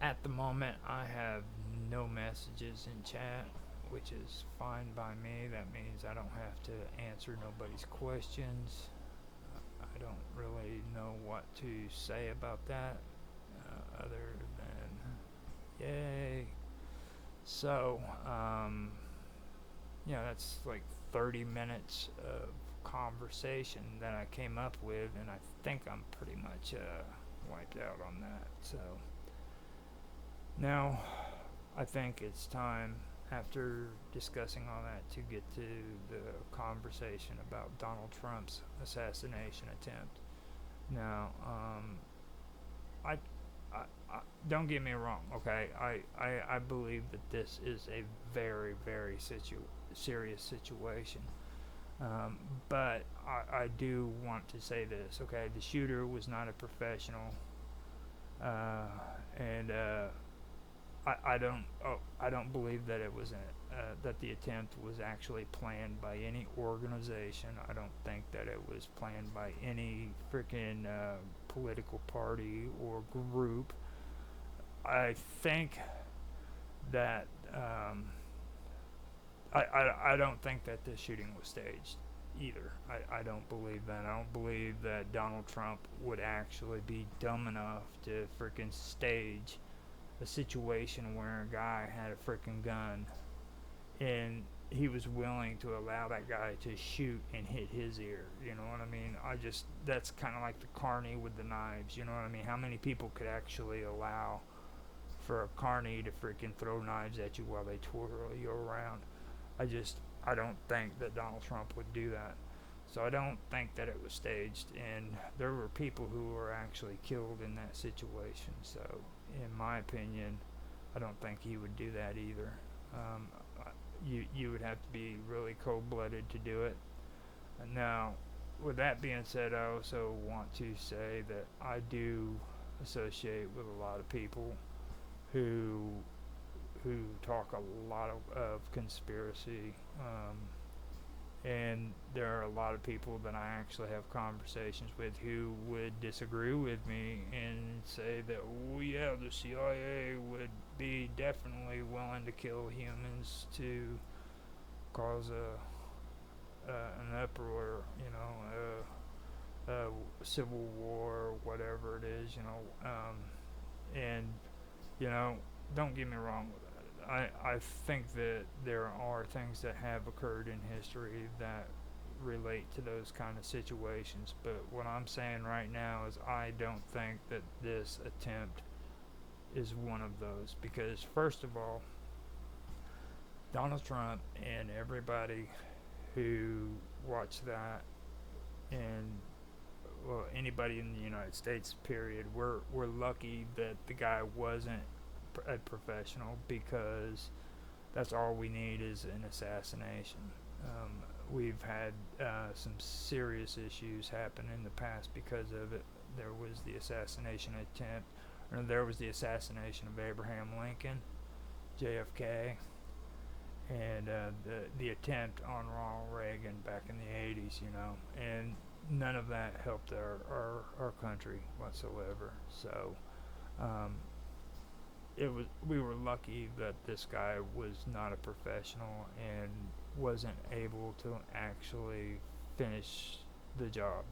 at the moment I have no messages in chat, which is fine by me. That means I don't have to answer nobody's questions. I don't really know what to say about that, other than yay. So, yeah, that's like 30 minutes of conversation that I came up with, and I think I'm pretty much wiped out on that. So now I think it's time, after discussing all that, to get to the conversation about Donald Trump's assassination attempt. Now, I don't get me wrong, okay? I believe that this is a very, very serious situation. But I do want to say this, okay? The shooter was not a professional, and I don't believe that it was that the attempt was actually planned by any organization. I don't think that it was planned by any freaking political party or group. I think that I don't think that this shooting was staged either. I don't believe that. I don't believe that Donald Trump would actually be dumb enough to freaking stage a situation where a guy had a freaking gun and he was willing to allow that guy to shoot and hit his ear. You know what I mean? That's kind of like the carny with the knives. You know what I mean? How many people could actually allow for a carny to freaking throw knives at you while they twirl you around? I don't think that Donald Trump would do that. So I don't think that it was staged, and there were people who were actually killed in that situation. So in my opinion, I don't think he would do that either. You would have to be really cold-blooded to do it. Now, with that being said, I also want to say that I do associate with a lot of people who talk a lot of conspiracy, and there are a lot of people that I actually have conversations with who would disagree with me and say that, oh yeah, the CIA would be definitely willing to kill humans to cause an uproar, civil war, whatever it is, and don't get me wrong. I think that there are things that have occurred in history that relate to those kind of situations, but what I'm saying right now is I don't think that this attempt is one of those, because first of all, Donald Trump and everybody who watched that, and well, anybody in the United States, period, we're lucky that the guy wasn't a professional, because that's all we need is an assassination. We've had some serious issues happen in the past because of it. There was the assassination attempt, or there was the assassination of Abraham Lincoln, JFK, and the attempt on Ronald Reagan back in the 80s, and none of that helped our country whatsoever. So we were lucky that this guy was not a professional and wasn't able to actually finish the job,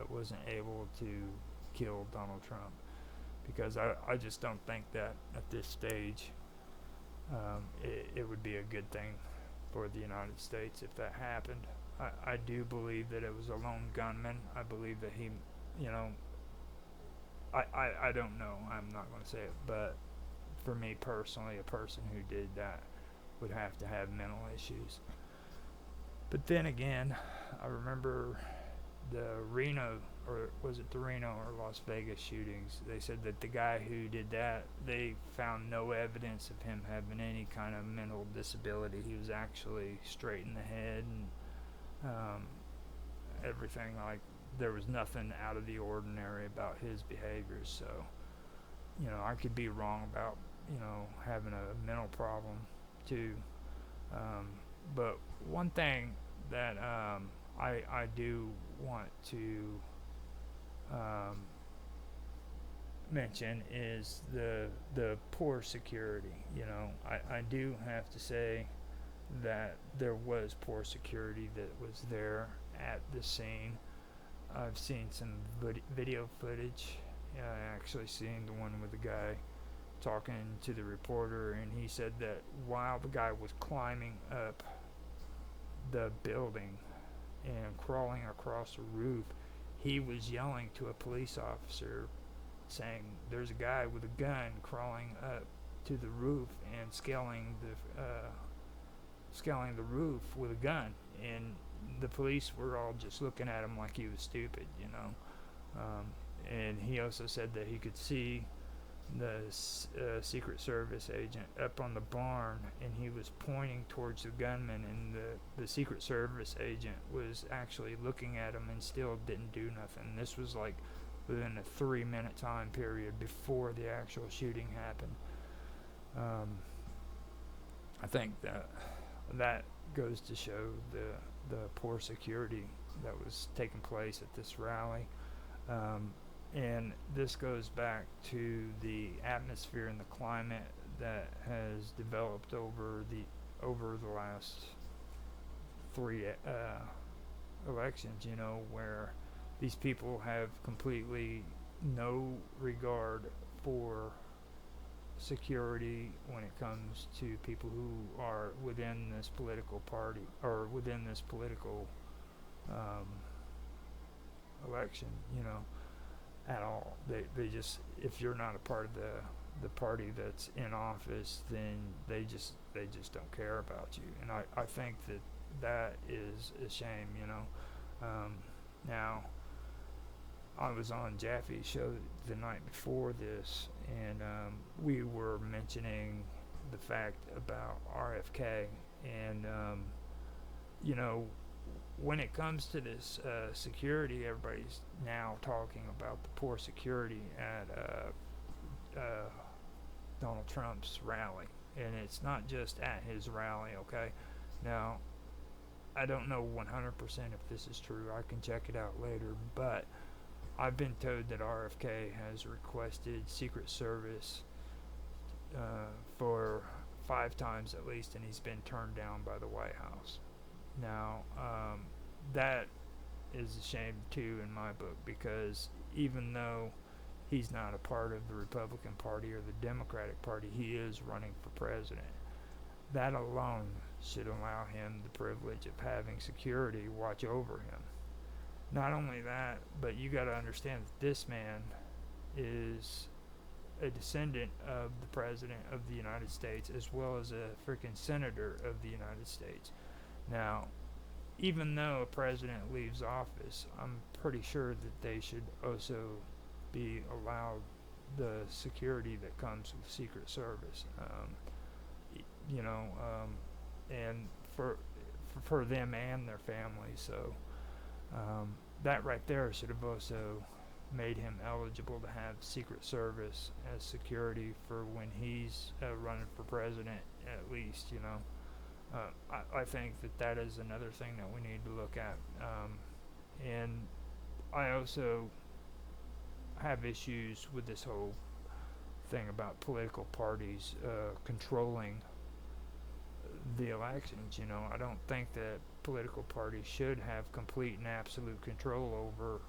wasn't able to kill Donald Trump, because I just don't think that at this stage it would be a good thing for the United States if that happened. I do believe that it was a lone gunman. I believe that he, I don't know. I'm not going to say it, but for me personally, a person who did that would have to have mental issues. But then again, I remember the Reno, or was it the Reno or Las Vegas shootings? They said that the guy who did that, they found no evidence of him having any kind of mental disability. He was actually straight in the head, and everything, like there was nothing out of the ordinary about his behavior. So I could be wrong about having a mental problem too, but one thing that I do want to mention is the poor security. I do have to say that there was poor security that was there at the scene. I've seen some video footage. I actually seen the one with the guy talking to the reporter, and he said that while the guy was climbing up the building and crawling across the roof, he was yelling to a police officer saying, "There's a guy with a gun crawling up to the roof and scaling the roof with a gun." And the police were all just looking at him like he was stupid, and he also said that he could see the Secret Service agent up on the barn, and he was pointing towards the gunman, and the Secret Service agent was actually looking at him and still didn't do nothing. This was like within a 3-minute time period before the actual shooting happened. I think that goes to show the poor security that was taking place at this rally. And this goes back to the atmosphere and the climate that has developed over the last 3 elections, where these people have completely no regard for security when it comes to people who are within this political party or within this political election, at all. They just, if you're not a part of the party that's in office, then they just don't care about you, and I think that is a shame. Now I was on Jaffe's show the night before this, and we were mentioning the fact about RFK, and when it comes to this security, everybody's now talking about the poor security at Donald Trump's rally, and it's not just at his rally, okay? Now, I don't know 100% if this is true. I can check it out later, but I've been told that RFK has requested Secret Service for 5 times at least, and he's been turned down by the White House. Now, that is a shame too in my book, because even though he's not a part of the Republican Party or the Democratic Party, he is running for president. That alone should allow him the privilege of having security watch over him. Not only that, but you got to understand that this man is a descendant of the President of the United States, as well as a freaking senator of the United States. Now, even though a president leaves office, I'm pretty sure that they should also be allowed the security that comes with Secret Service. And for them and their families. So that right there should have also made him eligible to have Secret Service as security for when he's running for president, at least, I think that is another thing that we need to look at. And I also have issues with this whole thing about political parties controlling the elections. I don't think that political parties should have complete and absolute control over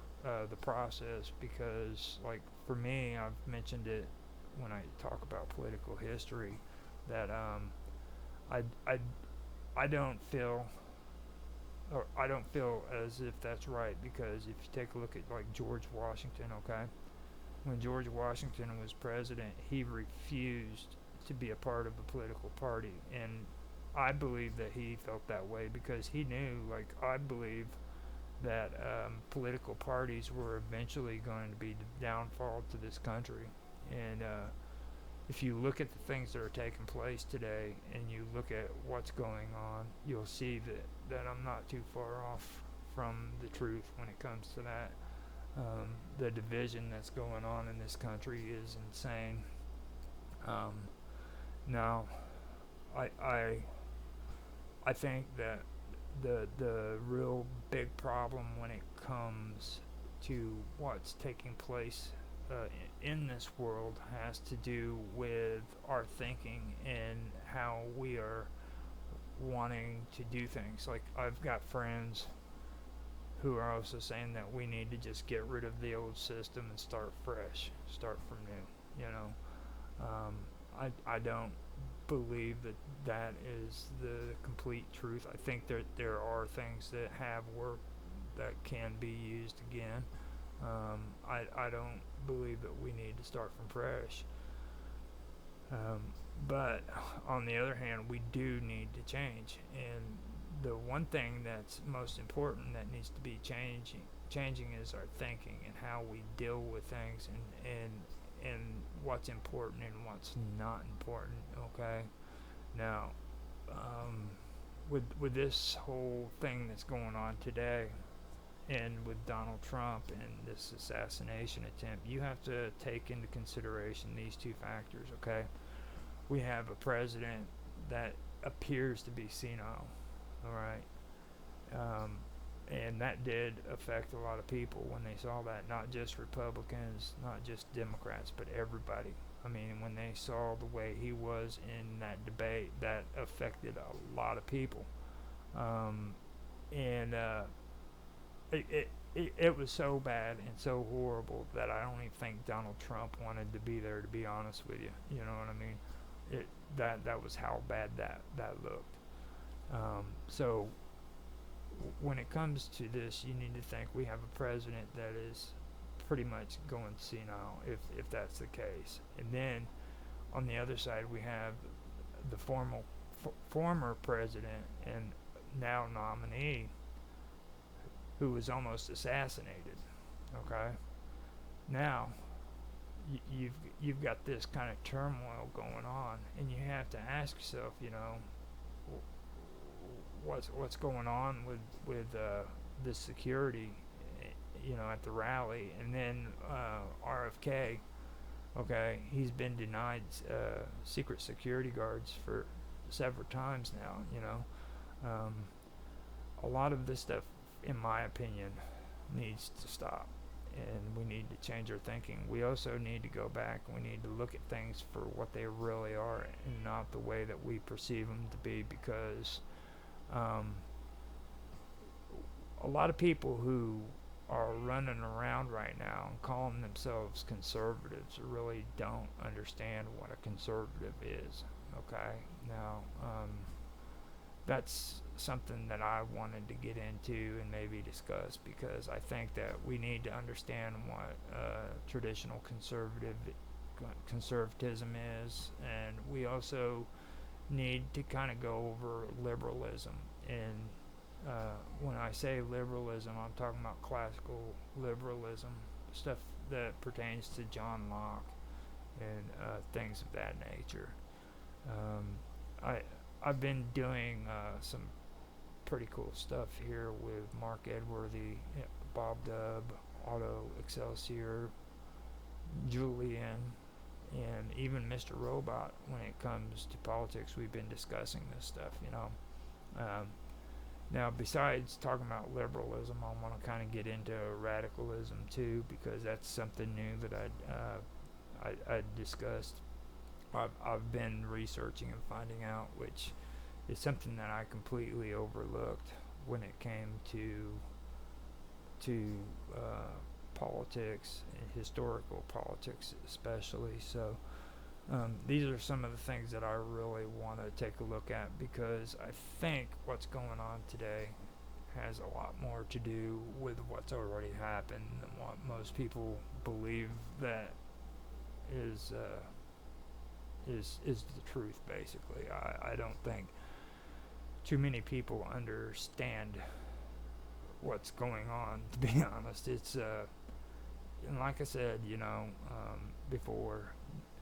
the process, because, like, for me, I've mentioned it when I talk about political history, that I don't feel as if that's right, because if you take a look at, like, George Washington, okay, when George Washington was president, he refused to be a part of a political party, and I believe that he felt that way because he knew, like I believe, that political parties were eventually going to be the downfall to this country. And if you look at the things that are taking place today and you look at what's going on, you'll see that I'm not too far off from the truth when it comes to that. The division that's going on in this country is insane. Now, I think that the real big problem when it comes to what's taking place in this world has to do with our thinking and how we are wanting to do things. Like, I've got friends who are also saying that we need to just get rid of the old system and start fresh, start from new. I don't believe that is the complete truth. I think that there are things that have worked that can be used again. I don't believe that we need to start from fresh. But on the other hand, we do need to change. And the one thing that's most important that needs to be changing is our thinking and how we deal with things, and what's important and what's not important. Okay. Now, with this whole thing that's going on today, and with Donald Trump and this assassination attempt, you have to take into consideration these two factors. Okay. We have a president that appears to be senile. All right. And that did affect a lot of people when they saw that, not just Republicans, not just Democrats, but everybody. I mean, when they saw the way he was in that debate, that affected a lot of people. It was so bad and so horrible that I don't even think Donald Trump wanted to be there, to be honest with you. You know what I mean? That was how bad that looked. So when it comes to this, you need to think we have a president that is pretty much going senile, if that's the case. And then on the other side, we have the former president and now nominee who was almost assassinated. Okay. Now you've got this kind of turmoil going on, and you have to ask yourself, what's going on with this security, at the rally. And then RFK, okay, he's been denied secret security guards for several times now. A lot of this stuff, in my opinion, needs to stop. and we need to change our thinking. We also need to go back and we need to look at things for what they really are and not the way that we perceive them to be, because a lot of people who are running around right now and calling themselves conservatives really don't understand what a conservative is. Okay, now that's something that I wanted to get into and maybe discuss, because I think that we need to understand what traditional conservatism is, and we also need to kind of go over liberalism. And when I say liberalism, I'm talking about classical liberalism, stuff that pertains to John Locke and things of that nature. I've been doing some pretty cool stuff here with Mark Edworthy, Bob Dub, Otto Excelsior, Julian, and even Mr. Robot. When it comes to politics, we've been discussing this stuff, you know. Now, besides talking about liberalism, I want to kind of get into radicalism too, because that's something new that I discussed. I've been researching and finding out, which is something that I completely overlooked when it came to politics, and historical politics especially. So these are some of the things that I really want to take a look at, because I think what's going on today has a lot more to do with what's already happened than what most people believe that is the truth. Basically, I don't think too many people understand what's going on, to be honest. It's and like I said, you know, before,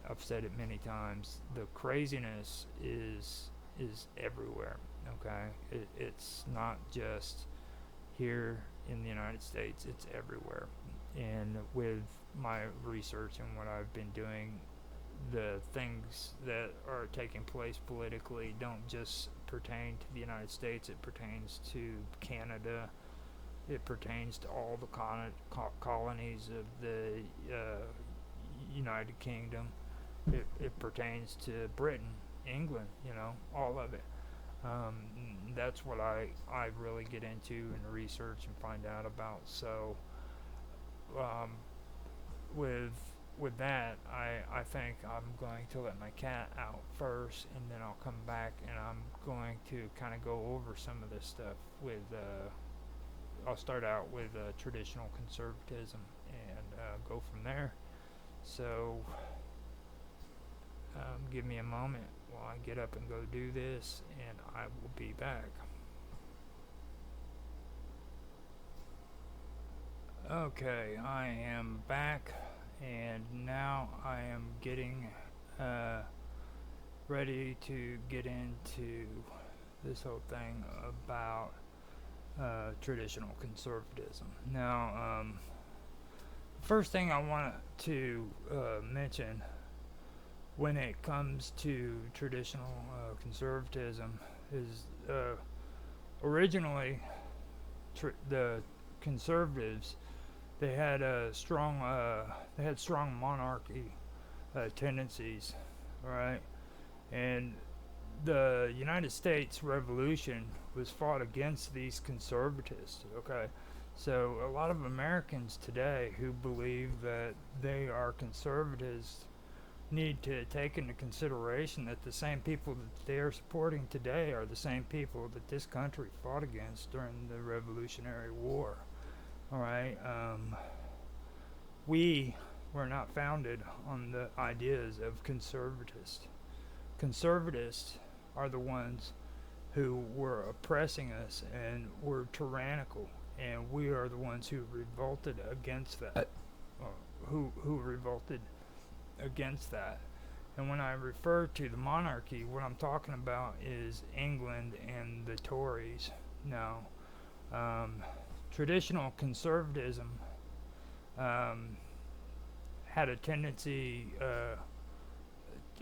I've said it many times, the craziness is everywhere. Okay, it's not just here in the United States, it's everywhere. And with my research and what I've been doing, the things that are taking place politically don't just pertain to the United States, it pertains to Canada, it pertains to all the colonies of the United Kingdom, it pertains to Britain, England, you know, all of it. That's what I really get into and research and find out about. So with that, I think I'm going to let my cat out first, and then I'll come back and I'm going to kind of go over some of this stuff with I'll start out with traditional conservatism and go from there. So give me a moment while I get up and go do this, and I will be back. Okay, I am back, and now I am getting ready to get into this whole thing about traditional conservatism. Now, first thing I want to mention when it comes to traditional conservatism is originally the conservatives, they had strong monarchy tendencies, right? And the United States Revolution was fought against these conservatists, okay? So a lot of Americans today who believe that they are conservatives need to take into consideration that the same people that they are supporting today are the same people that this country fought against during the Revolutionary War. All right, we were not founded on the ideas of conservatists. Conservatists are the ones who were oppressing us and were tyrannical, and we are the ones who revolted against that. Who revolted against that. And when I refer to the monarchy, what I'm talking about is England and the Tories. Now, traditional conservatism had a tendency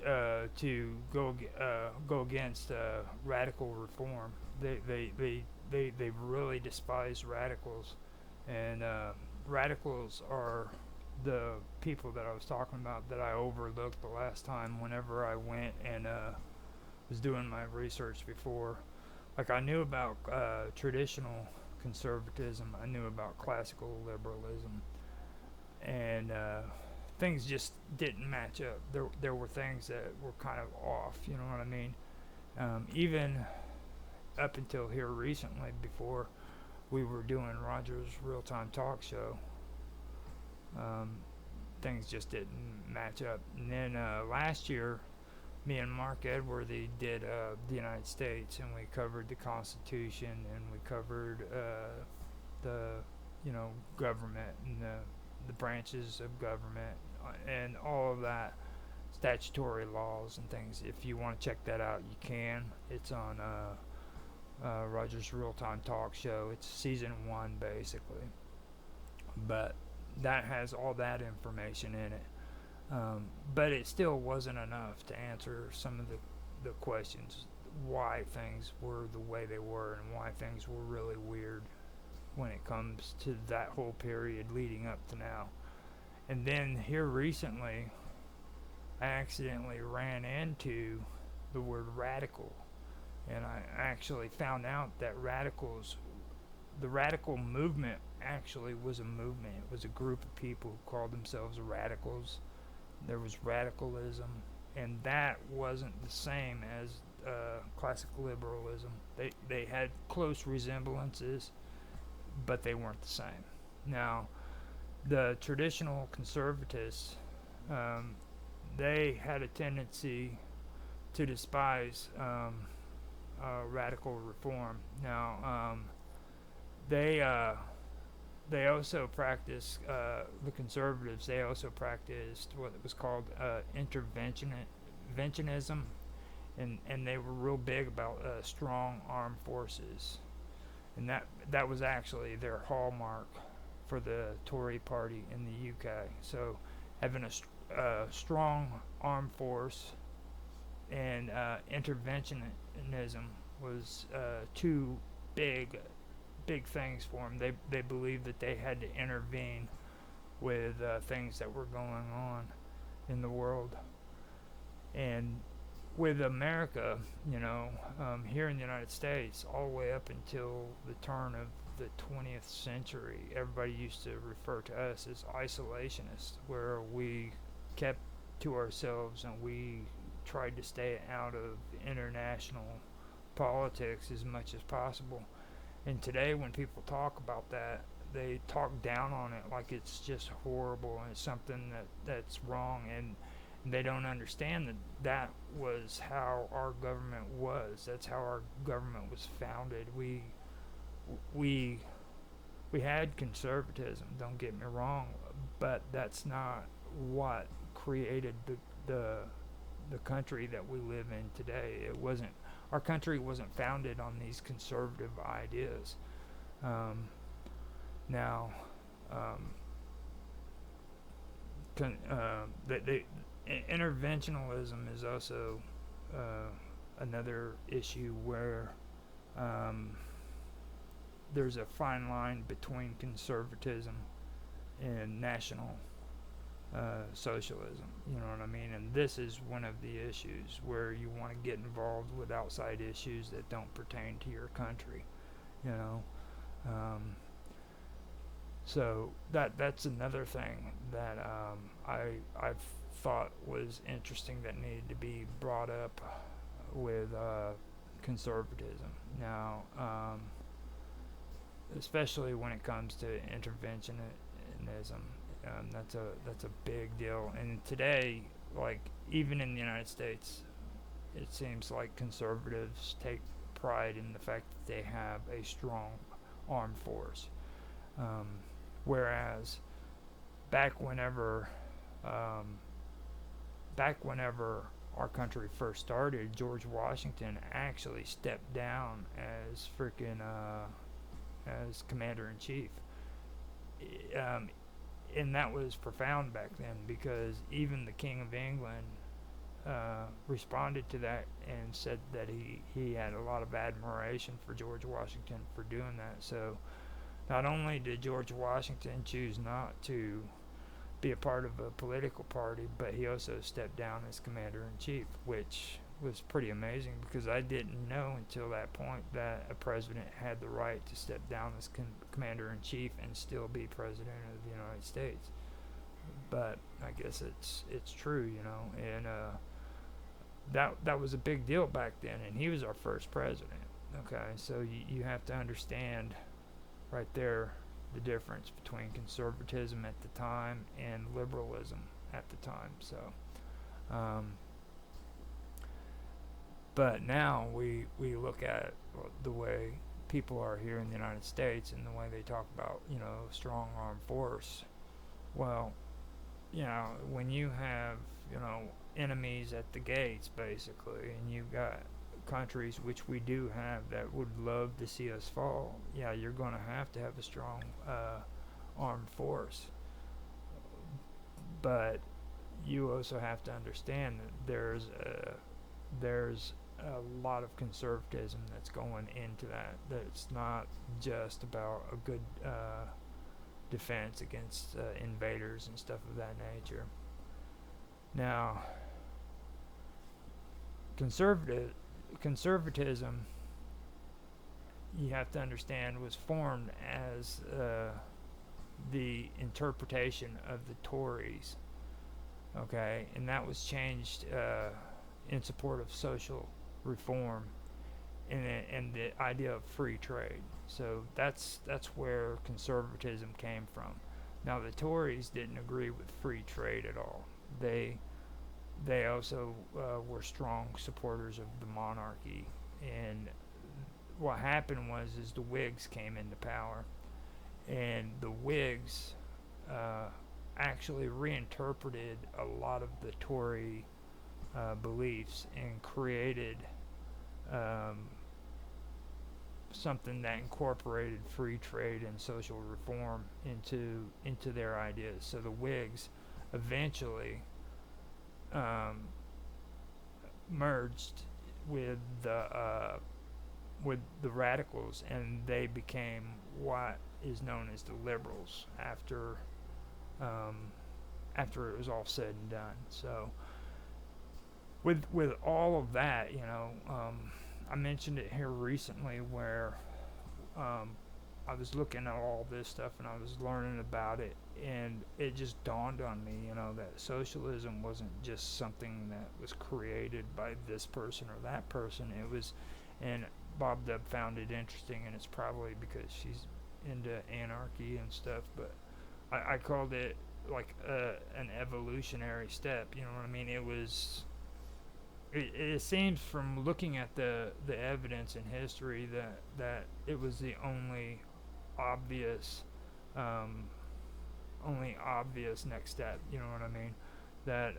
to go against radical reform. They really despise radicals, and radicals are the people that I was talking about that I overlooked the last time whenever I went and was doing my research before. Like I knew about traditional conservatism, I knew about classical liberalism, and things just didn't match up. There were things that were kind of off. You know what I mean? Even up until here recently, before we were doing Roger's real-time talk show, things just didn't match up. And then last year, me and Mark Edworthy did the United States, and we covered the Constitution, and we covered the government and the branches of government and all of that, statutory laws and things. If you want to check that out, you can. It's on Roger's Real Time Talk Show. It's season 1 basically, but that has all that information in it. But it still wasn't enough to answer some of the questions, why things were the way they were and why things were really weird when it comes to that whole period leading up to now. And then here recently, I accidentally ran into the word radical, and I actually found out that the radical movement actually was a movement. It was a group of people who called themselves radicals. There was radicalism, and that wasn't the same as classical liberalism. They had close resemblances, but they weren't the same. Now, the traditional conservatists, they had a tendency to despise radical reform. Now, they also practiced, the conservatives, they also practiced what was called interventionism, and they were real big about strong armed forces. And that was actually their hallmark for the Tory party in the UK. So having a strong armed force and interventionism was two big things for them. They believed that they had to intervene with things that were going on in the world. And with America, here in the United States, all the way up until the turn of the 20th century, everybody used to refer to us as isolationists, where we kept to ourselves and we tried to stay out of international politics as much as possible. And today, when people talk about that, they talk down on it like it's just horrible and it's something that's wrong, and they don't understand that was how our government was. That's how our government was founded. We had conservatism, don't get me wrong, but that's not what created the country that we live in today. It wasn't. Our country wasn't founded on these conservative ideas. Interventionalism is also another issue where there's a fine line between conservatism and national socialism, you know what I mean? And this is one of the issues where you want to get involved with outside issues that don't pertain to your country, so that's another thing that I thought was interesting that needed to be brought up with conservatism. Now, especially when it comes to interventionism. That's a big deal. And today, like even in the United States, it seems like conservatives take pride in the fact that they have a strong armed force. Whereas back whenever our country first started, George Washington actually stepped down as as commander-in-chief. And that was profound back then, because even the King of England responded to that and said that he had a lot of admiration for George Washington for doing that. So Not only did George Washington choose not to be a part of a political party, but he also stepped down as commander-in-chief, which was pretty amazing because I didn't know until that point that a president had the right to step down as commander-in-chief and still be president of the United States. But I guess it's true, you know, and that was a big deal back then, and he was our first president. Okay, so you have to understand right there the difference between conservatism at the time and liberalism at the time. So, but now we look at the way people are here in the United States and the way they talk about, you know, strong armed force. Well, you know, when you have, you know, enemies at the gates, basically, and you've got countries, which we do have, that would love to see us fall, yeah, you're going to have a strong armed force. But you also have to understand that there's a lot of conservatism that's going into that. That it's not just about a good defense against invaders and stuff of that nature. Now, conservatism, you have to understand, was formed as the interpretation of the Tories, okay, and that was changed in support of social reform and the idea of free trade. So that's where conservatism came from. Now, the Tories didn't agree with free trade at all. They also were strong supporters of the monarchy, and what happened was the Whigs came into power, and the Whigs actually reinterpreted a lot of the Tory beliefs and created something that incorporated free trade and social reform into their ideas. So the Whigs eventually merged with the radicals, and they became what is known as the liberals after it was all said and done. So with all of that, you know, I mentioned it here recently where I was looking at all this stuff and I was learning about it, and it just dawned on me, you know, that socialism wasn't just something that was created by this person or that person. It was, and Bob Dub found it interesting, and it's probably because she's into anarchy and stuff, but I called it like an evolutionary step, you know what I mean? It seems from looking at the evidence in history that it was the only obvious next step, you know what I mean? That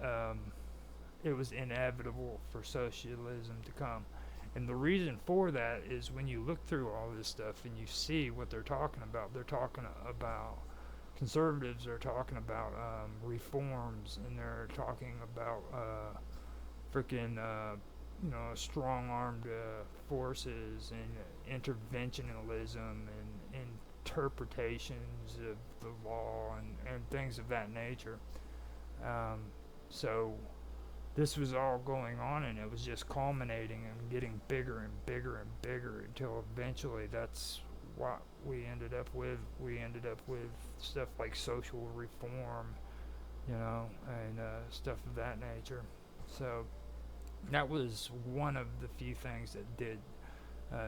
it was inevitable for socialism to come. And the reason for that is when you look through all this stuff and you see what they're talking about conservatives are talking about reforms, and they're talking about you know, strong-armed forces and interventionism and interpretations of the law and things of that nature. So this was all going on, and it was just culminating and getting bigger and bigger and bigger until eventually that's what we ended up with. We ended up with stuff like social reform, you know, and stuff of that nature. So that was one of the few things that did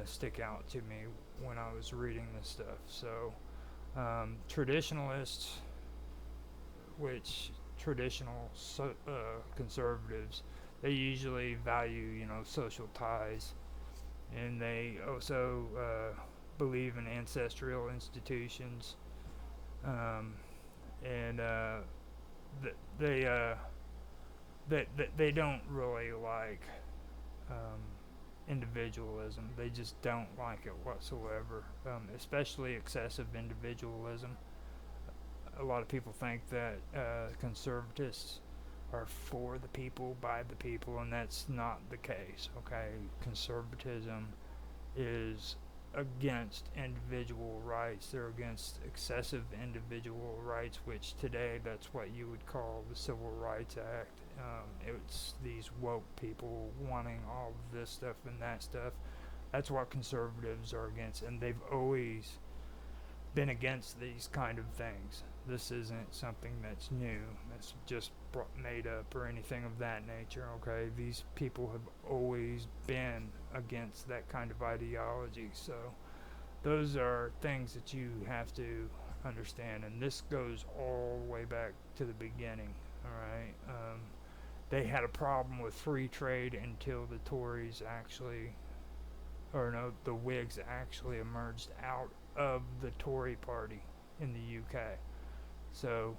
stick out to me when I was reading this stuff. So traditionalists, traditional conservatives, they usually value, you know, social ties, and they also believe in ancestral institutions, and they don't really like individualism. They just don't like it whatsoever, especially excessive individualism. A lot of people think that conservatists are for the people, by the people, and that's not the case, okay? Conservatism is against individual rights. They're against excessive individual rights, which today that's what you would call the Civil Rights Act. It's these woke people wanting all this stuff and that stuff. That's what conservatives are against, and they've always been against these kind of things. This isn't something that's new, that's just made up or anything of that nature, okay? These people have always been against that kind of ideology, so those are things that you have to understand, and this goes all the way back to the beginning, alright? They had a problem with free trade until the Tories actually, or no, the Whigs actually emerged out of the Tory party in the UK. So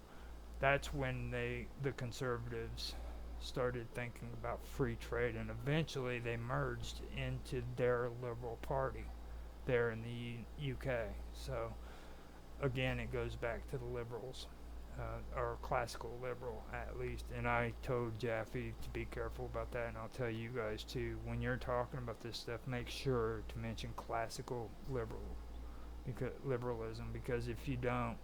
that's when the conservatives started thinking about free trade, and eventually they merged into their Liberal Party there in the UK. So again, it goes back to the Liberals, or classical Liberal at least. And I told Jaffe to be careful about that, and I'll tell you guys too, when you're talking about this stuff, make sure to mention classical liberalism, because if you don't,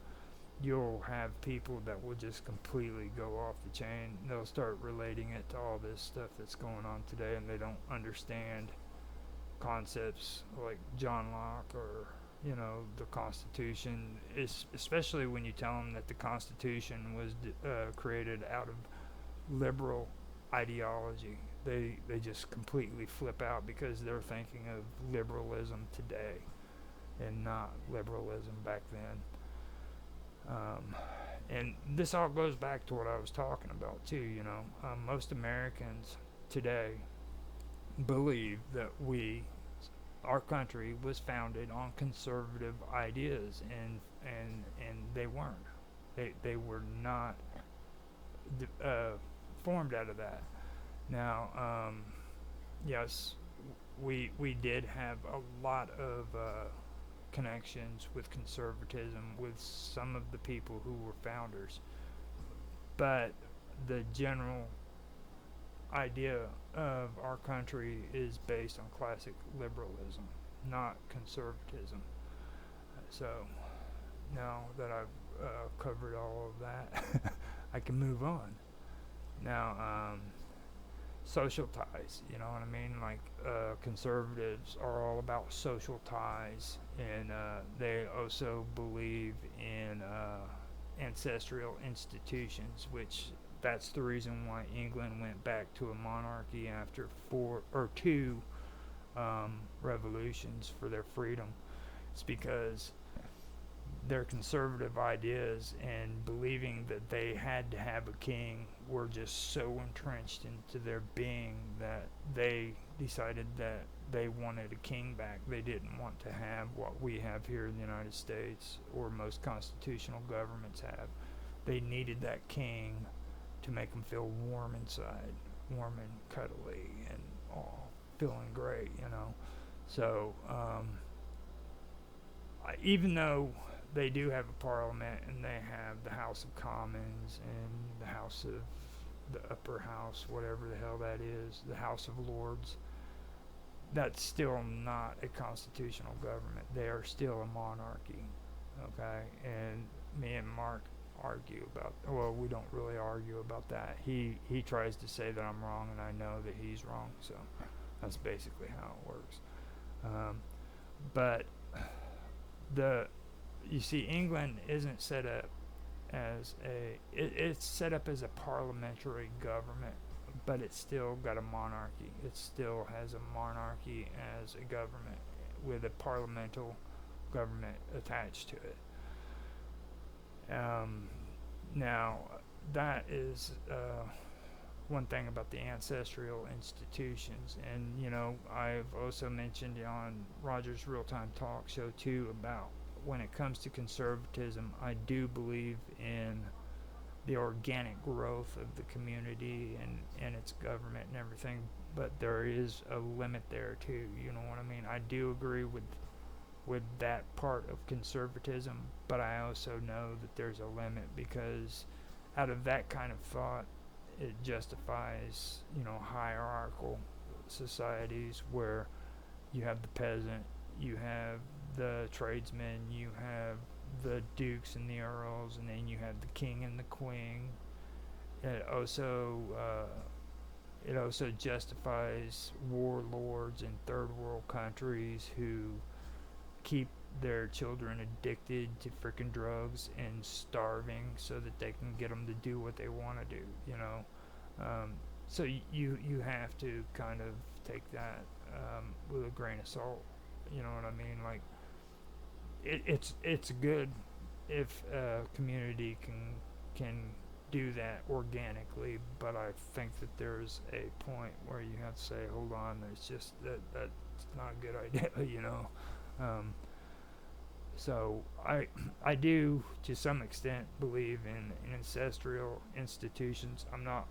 you'll have people that will just completely go off the chain. They'll start relating it to all this stuff that's going on today, and they don't understand concepts like John Locke or, you know, the Constitution, especially when you tell them that the Constitution was created out of liberal ideology. They just completely flip out because they're thinking of liberalism today and not liberalism back then. And this all goes back to what I was talking about too, you know. Most Americans today believe that our country was founded on conservative ideas, and they weren't. They were not formed out of that. Now, yes, we did have a lot of connections with conservatism with some of the people who were founders, but the general idea of our country is based on classic liberalism, not conservatism. So now that I've covered all of that, I can move on. Now, social ties, you know what I mean? Like, conservatives are all about social ties, and they also believe in ancestral institutions, which that's the reason why England went back to a monarchy after two revolutions for their freedom. It's because their conservative ideas and believing that they had to have a king were just so entrenched into their being that they decided that they wanted a king back. They didn't want to have what we have here in the United States, or most constitutional governments have. They needed that king to make them feel warm inside, warm and cuddly and all feeling great, you know. So even though they do have a parliament, and they have the House of Commons and the House of the Upper House, whatever the hell that is, the House of Lords, that's still not a constitutional government. They are still a monarchy, okay? And me and Mark argue about, well, we don't really argue about that. He tries to say that I'm wrong, and I know that he's wrong, so that's basically how it works. But you see, England isn't set up as it's set up as a parliamentary government, but it's still got a monarchy. It still has a monarchy as a government with a parliamentary government attached to it. Now, that is one thing about the ancestral institutions. And, you know, I've also mentioned on Roger's Real-Time Talk Show, too, about when it comes to conservatism, I do believe in the organic growth of the community and its government and everything, but there is a limit there, too. You know what I mean? I do agree with that part of conservatism, but I also know that there's a limit, because out of that kind of thought, it justifies, you know, hierarchical societies where you have the peasant, you have the tradesmen, you have the dukes and the earls, and then you have the king and the queen. It also justifies warlords in third world countries who keep their children addicted to freaking drugs and starving so that they can get them to do what they want to do, you know. So you have to kind of take that with a grain of salt, you know what I mean? Like it's good if a community can do that organically, but I think that there's a point where you have to say, hold on, it's just that's not a good idea, you know. So I do to some extent believe in ancestral institutions. I'm not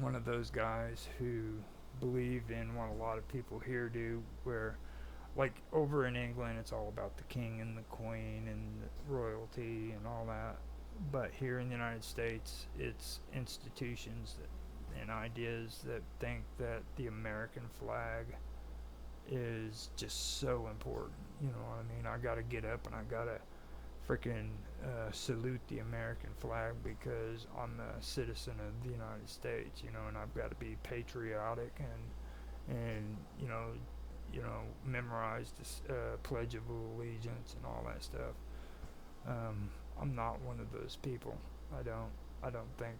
one of those guys who believe in what a lot of people here do, where like over in England it's all about the king and the queen and the royalty and all that, but here in the United States it's institutions and ideas that think that the American flag is just so important. You know what I mean? I gotta get up and I gotta freaking salute the American flag because I'm a citizen of the United States, you know, and I've got to be patriotic and memorize this Pledge of Allegiance and all that stuff. I'm not one of those people. I don't think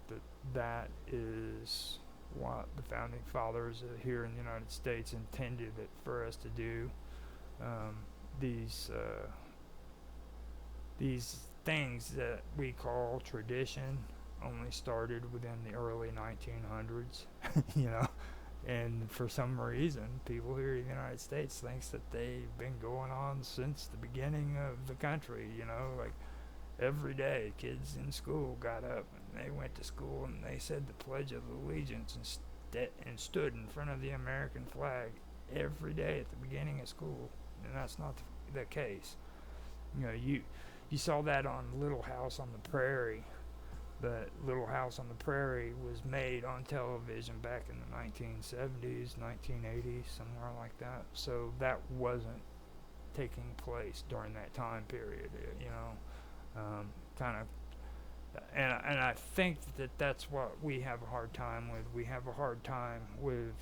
that is what the founding fathers here in the United States intended it for us to do. These things that we call tradition only started within the early 1900s, you know, and for some reason people here in the United States thinks that they've been going on since the beginning of the country, you know, like every day kids in school got up and they went to school and they said the Pledge of Allegiance and stood in front of the American flag every day at the beginning of school, and that's not the case. You know, you saw that on Little House on the Prairie, but Little House on the Prairie was made on television back in the 1970s, 1980s, somewhere like that. So that wasn't taking place during that time period, you know, and I think that that's what we have a hard time with. We have a hard time with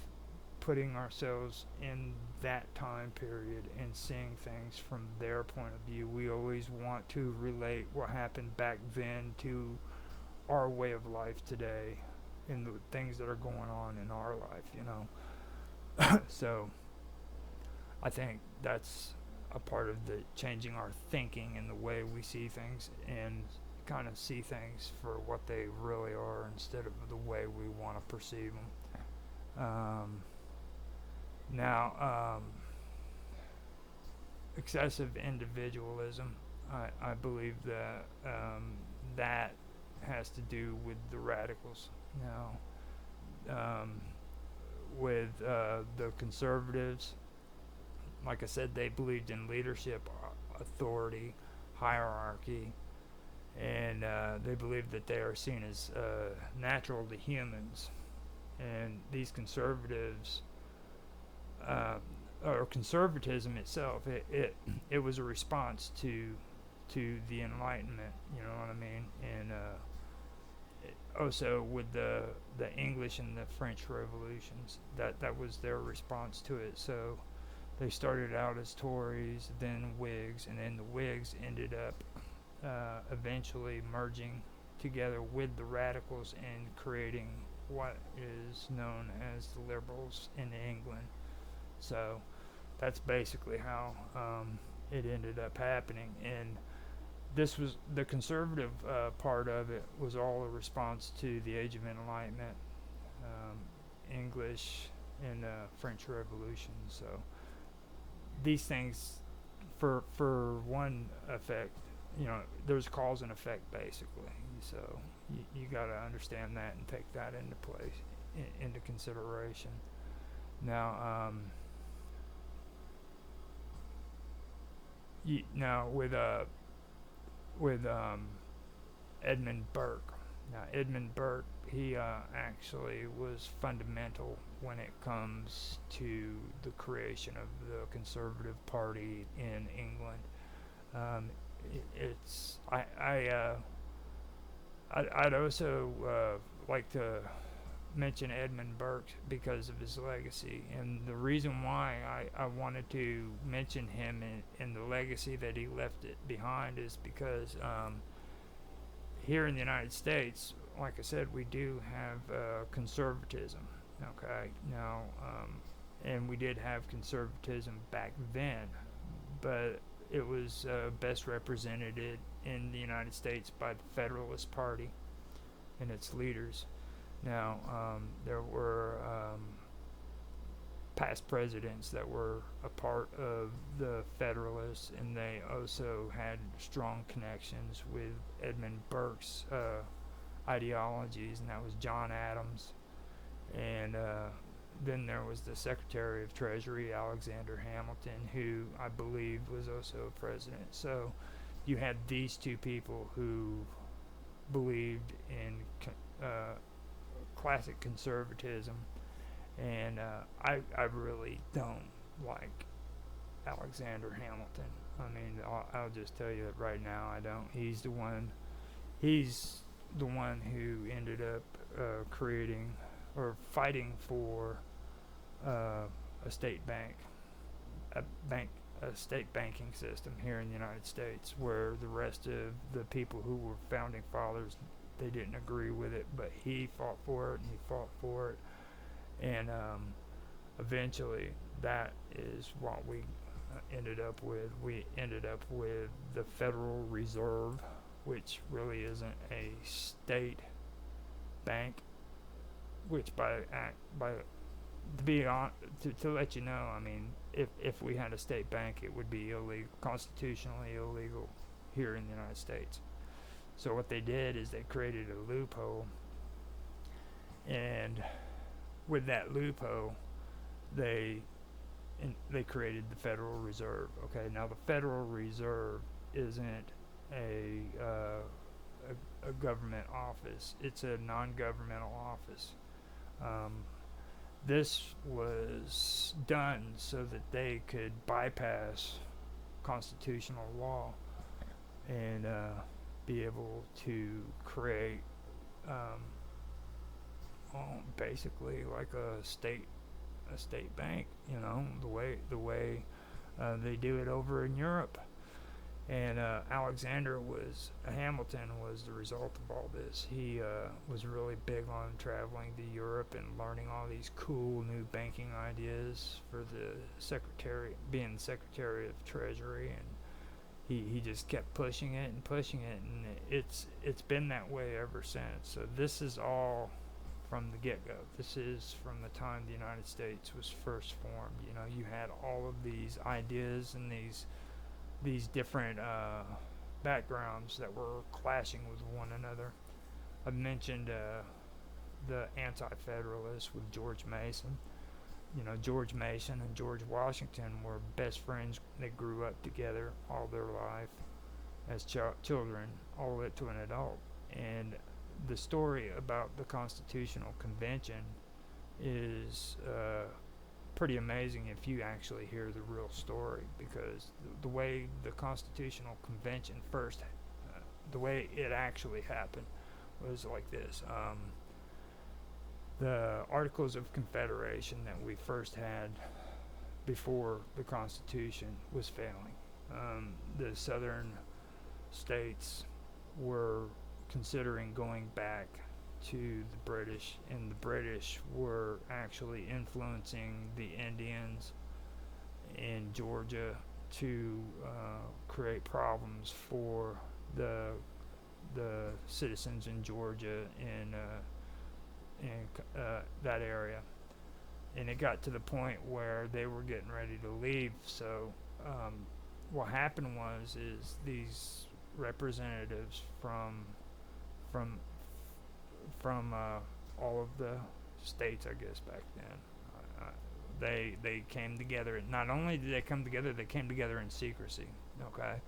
putting ourselves in that time period and seeing things from their point of view. We always want to relate what happened back then to our way of life today and the things that are going on in our life, you know. So I think that's a part of the changing our thinking and the way we see things and kind of see things for what they really are instead of the way we want to perceive them. Now, excessive individualism, I believe that that has to do with the radicals. Now, with the conservatives, like I said, they believed in leadership, authority, hierarchy, and they believe that they are seen as natural to humans. And these conservatives, or conservatism itself, it was a response to the Enlightenment, you know what I mean? And also with the English and the French revolutions, that was their response to it. So they started out as Tories, then Whigs, and then the Whigs ended up eventually merging together with the radicals and creating what is known as the Liberals in England. So that's basically how it ended up happening. And this was the conservative part of it was all a response to the Age of Enlightenment, English, and French Revolution. So these things, for one effect, you know, there's cause and effect basically. So you got to understand that and take that into place, into consideration. Now, now with Edmund Burke, Now, Edmund Burke, he actually was fundamental when it comes to the creation of the Conservative Party in England. I'd also like to mention Edmund Burke because of his legacy, and the reason why I wanted to mention him in the legacy that he left it behind is because here in the United States, like I said, we do have conservatism. Okay, now, and we did have conservatism back then, but it was best represented in the United States by the Federalist Party and its leaders. Now, there were past presidents that were a part of the Federalists, and they also had strong connections with Edmund Burke's ideologies, and that was John Adams. And then there was the Secretary of Treasury, Alexander Hamilton, who I believe was also a president. So you had these two people who believed in classic conservatism, and I really don't like Alexander Hamilton. I mean, I'll just tell you that right now, I don't. He's the one who ended up creating or fighting for a state bank, a state banking system here in the United States, where the rest of the people who were founding fathers, they didn't agree with it, but he fought for it, and he fought for it, and eventually that is what we ended up with. We ended up with the Federal Reserve, which really isn't a state bank, which to let you know, I mean, if we had a state bank, it would be illegal, constitutionally illegal here in the United States. So what they did is they created a loophole, and with that loophole, they created the Federal Reserve. Okay, now the Federal Reserve isn't a government office; it's a non-governmental office. This was done so that they could bypass constitutional law and be able to create basically like a state bank, you know, the way they do it over in Europe. And Hamilton was the result of all this. He was really big on traveling to Europe and learning all these cool new banking ideas for being Secretary of Treasury, and he just kept pushing it, and it's been that way ever since. So this is all from the get-go. This is from the time the United States was first formed. You know, you had all of these ideas and these different backgrounds that were clashing with one another. I've mentioned the Anti-Federalists with George Mason. You know, George Mason and George Washington were best friends. They grew up together all their life as children, all the way to an adult. And the story about the Constitutional Convention is pretty amazing if you actually hear the real story, because the way the Constitutional Convention the way it actually happened was like this. The Articles of Confederation that we first had before the Constitution was failing. The southern states were considering going back to the British, and the British were actually influencing the Indians in Georgia to create problems for the citizens in Georgia in that area. And it got to the point where they were getting ready to leave. So what happened is these representatives from all of the states, I guess, back then, they came together. Not only did they come together, they came together in secrecy. Okay,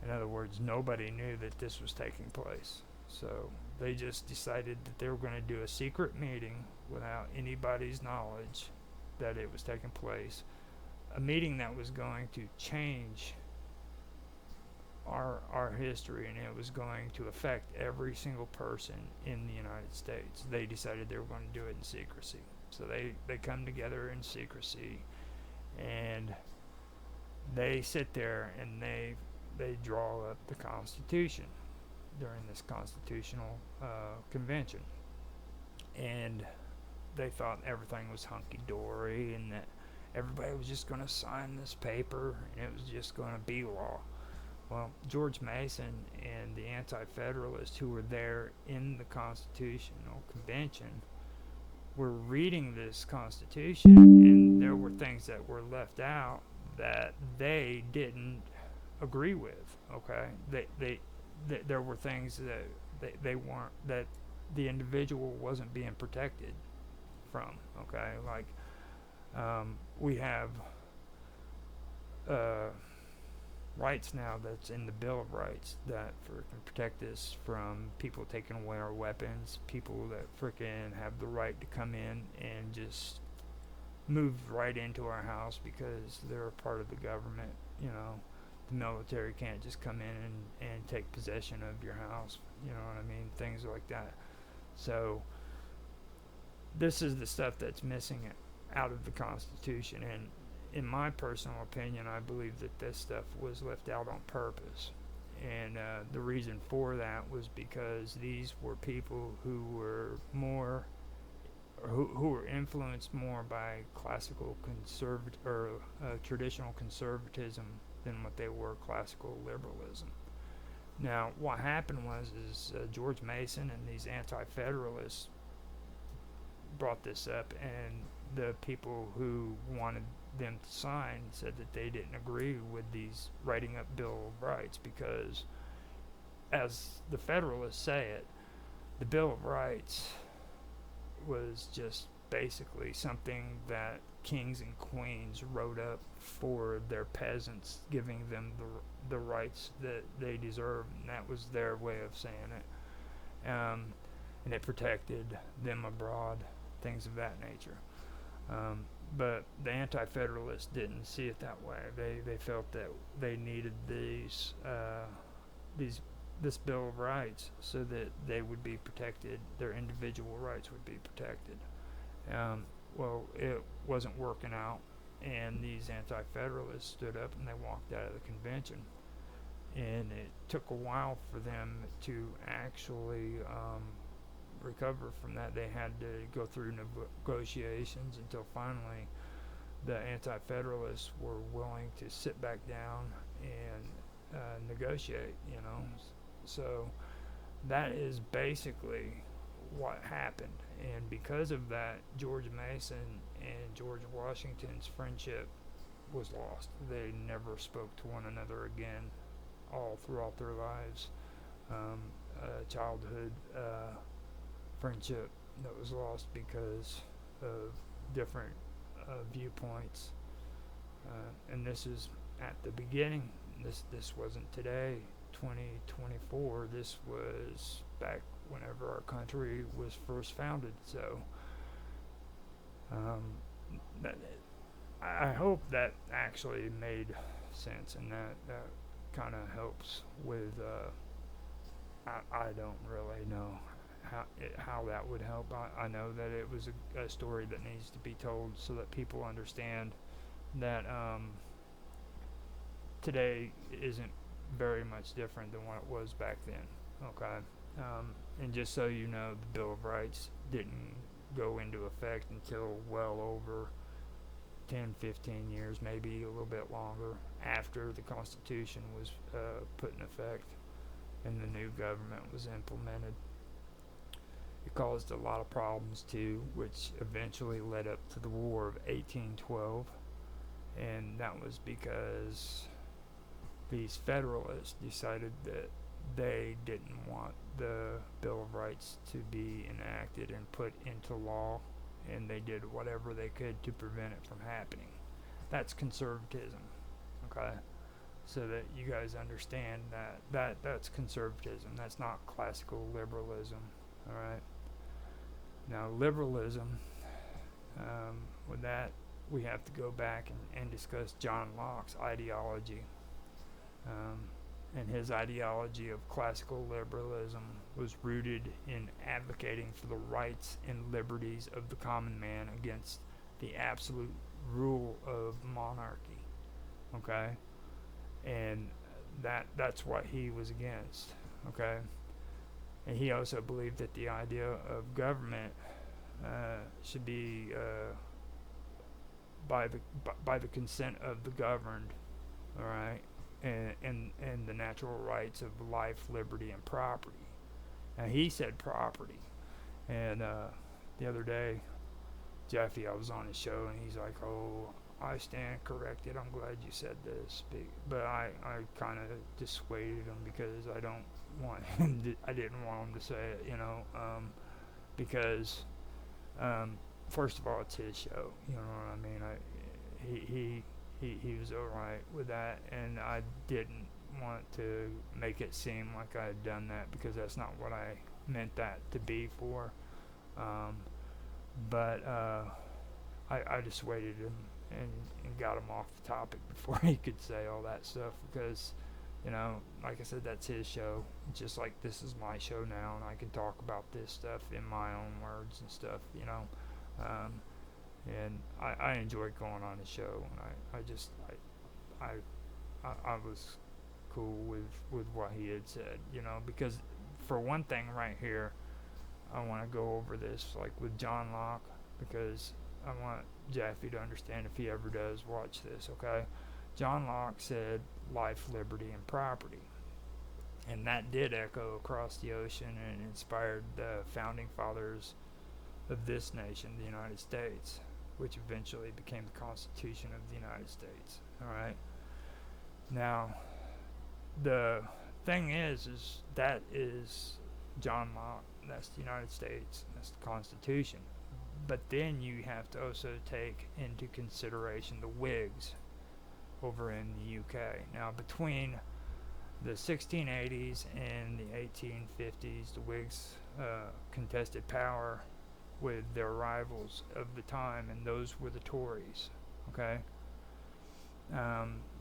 in other words, nobody knew that this was taking place. So they just decided that they were going to do a secret meeting without anybody's knowledge that it was taking place. A meeting that was going to change our history, and it was going to affect every single person in the United States. They decided they were going to do it in secrecy. So they come together in secrecy, and they sit there and they draw up the Constitution during this constitutional convention. And they thought everything was hunky-dory and that everybody was just going to sign this paper and it was just going to be law. Well, George Mason and the Anti-Federalists who were there in the Constitutional Convention were reading this Constitution, and there were things that were left out that they didn't agree with. Okay, there were things that they weren't, that the individual wasn't being protected from. Okay, like we have rights now that's in the Bill of Rights that can protect us from people taking away our weapons, people that freaking have the right to come in and just move right into our house because they're a part of the government. You know, the military can't just come in and take possession of your house. You know what I mean? Things like that. So this is the stuff that's missing out of the Constitution, and in my personal opinion, I believe that this stuff was left out on purpose. And the reason for that was because these were people who were more, or who were influenced more by classical traditional conservatism than what they were classical liberalism. Now, what happened is George Mason and these anti-federalists brought this up, and the people who wanted them to sign said that they didn't agree with these writing up Bill of Rights because, as the Federalists say it, the Bill of Rights was just basically something that kings and queens wrote up for their peasants, giving them the rights that they deserved, and that was their way of saying it. And it protected them abroad, things of that nature. But the Anti-Federalists didn't see it that way. They felt that they needed this Bill of Rights so that they would be protected, their individual rights would be protected. Well, it wasn't working out, and these Anti-Federalists stood up and they walked out of the convention. And it took a while for them to actually recover from that. They had to go through negotiations until finally the Anti-Federalists were willing to sit back down and negotiate, you know. So that is basically what happened. And because of that, George Mason and George Washington's friendship was lost. They never spoke to one another again all throughout their lives. Childhood friendship that was lost because of different viewpoints, and this is at the beginning. This wasn't today, 2024. This was back whenever our country was first founded. So I hope that actually made sense, and that kind of helps with I don't really know how that would help. I know that it was a story that needs to be told so that people understand that today isn't very much different than what it was back then. Okay, and just so you know, the Bill of Rights didn't go into effect until well over 10, 15 years, maybe a little bit longer, after the Constitution was put in effect and the new government was implemented. It caused a lot of problems too, which eventually led up to the War of 1812, and that was because these Federalists decided that they didn't want the Bill of Rights to be enacted and put into law, and they did whatever they could to prevent it from happening. That's conservatism, okay? so that you guys understand that's conservatism. That's not classical liberalism. All right. Now, liberalism, with that, we have to go back and discuss John Locke's ideology. And his ideology of classical liberalism was rooted in advocating for the rights and liberties of the common man against the absolute rule of monarchy. Okay? And that's what he was against. Okay? And he also believed that the idea of government should be by the consent of the governed, all right, and the natural rights of life, liberty, and property. And he said property. And the other day, Jeffy, I was on his show, and he's like, "Oh, I stand corrected. I'm glad you said this." But I kind of dissuaded him because I don't want him to, I didn't want him to say it, because first of all, it's his show. You know what I mean? He was all right with that, and I didn't want to make it seem like I had done that because that's not what I meant that to be for. But I dissuaded him and got him off the topic before he could say all that stuff because, like I said, that's his show. Just like this is my show now, and I can talk about this stuff in my own words and stuff, and I enjoyed going on his show, and I was cool with what he had said, because for one thing right here, I want to go over this like with John Locke because I want Jeffy to understand if he ever does watch this, okay? John Locke said life, liberty, and property. And that did echo across the ocean and inspired the founding fathers of this nation, the United States, which eventually became the Constitution of the United States, all right? Now, the thing is that is John Locke, that's the United States, that's the Constitution. But then you have to also take into consideration the Whigs over in the UK. Now, between the 1680s and the 1850s, the Whigs contested power with their rivals of the time, and those were the Tories. Okay,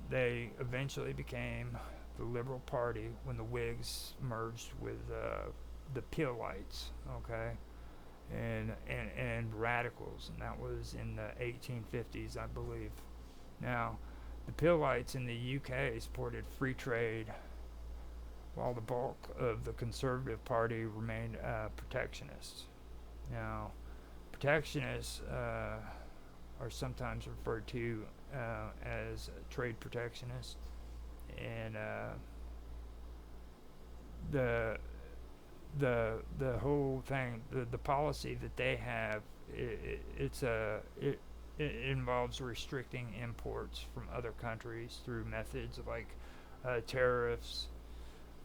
they eventually became the Liberal Party when the Whigs merged with the Peelites. Okay. And radicals, and that was in the 1850s, I believe. Now, the Peelites in the UK supported free trade, while the bulk of the Conservative Party remained protectionists. Now, protectionists are sometimes referred to as trade protectionists, and the whole thing, the policy that they have, it involves restricting imports from other countries through methods like tariffs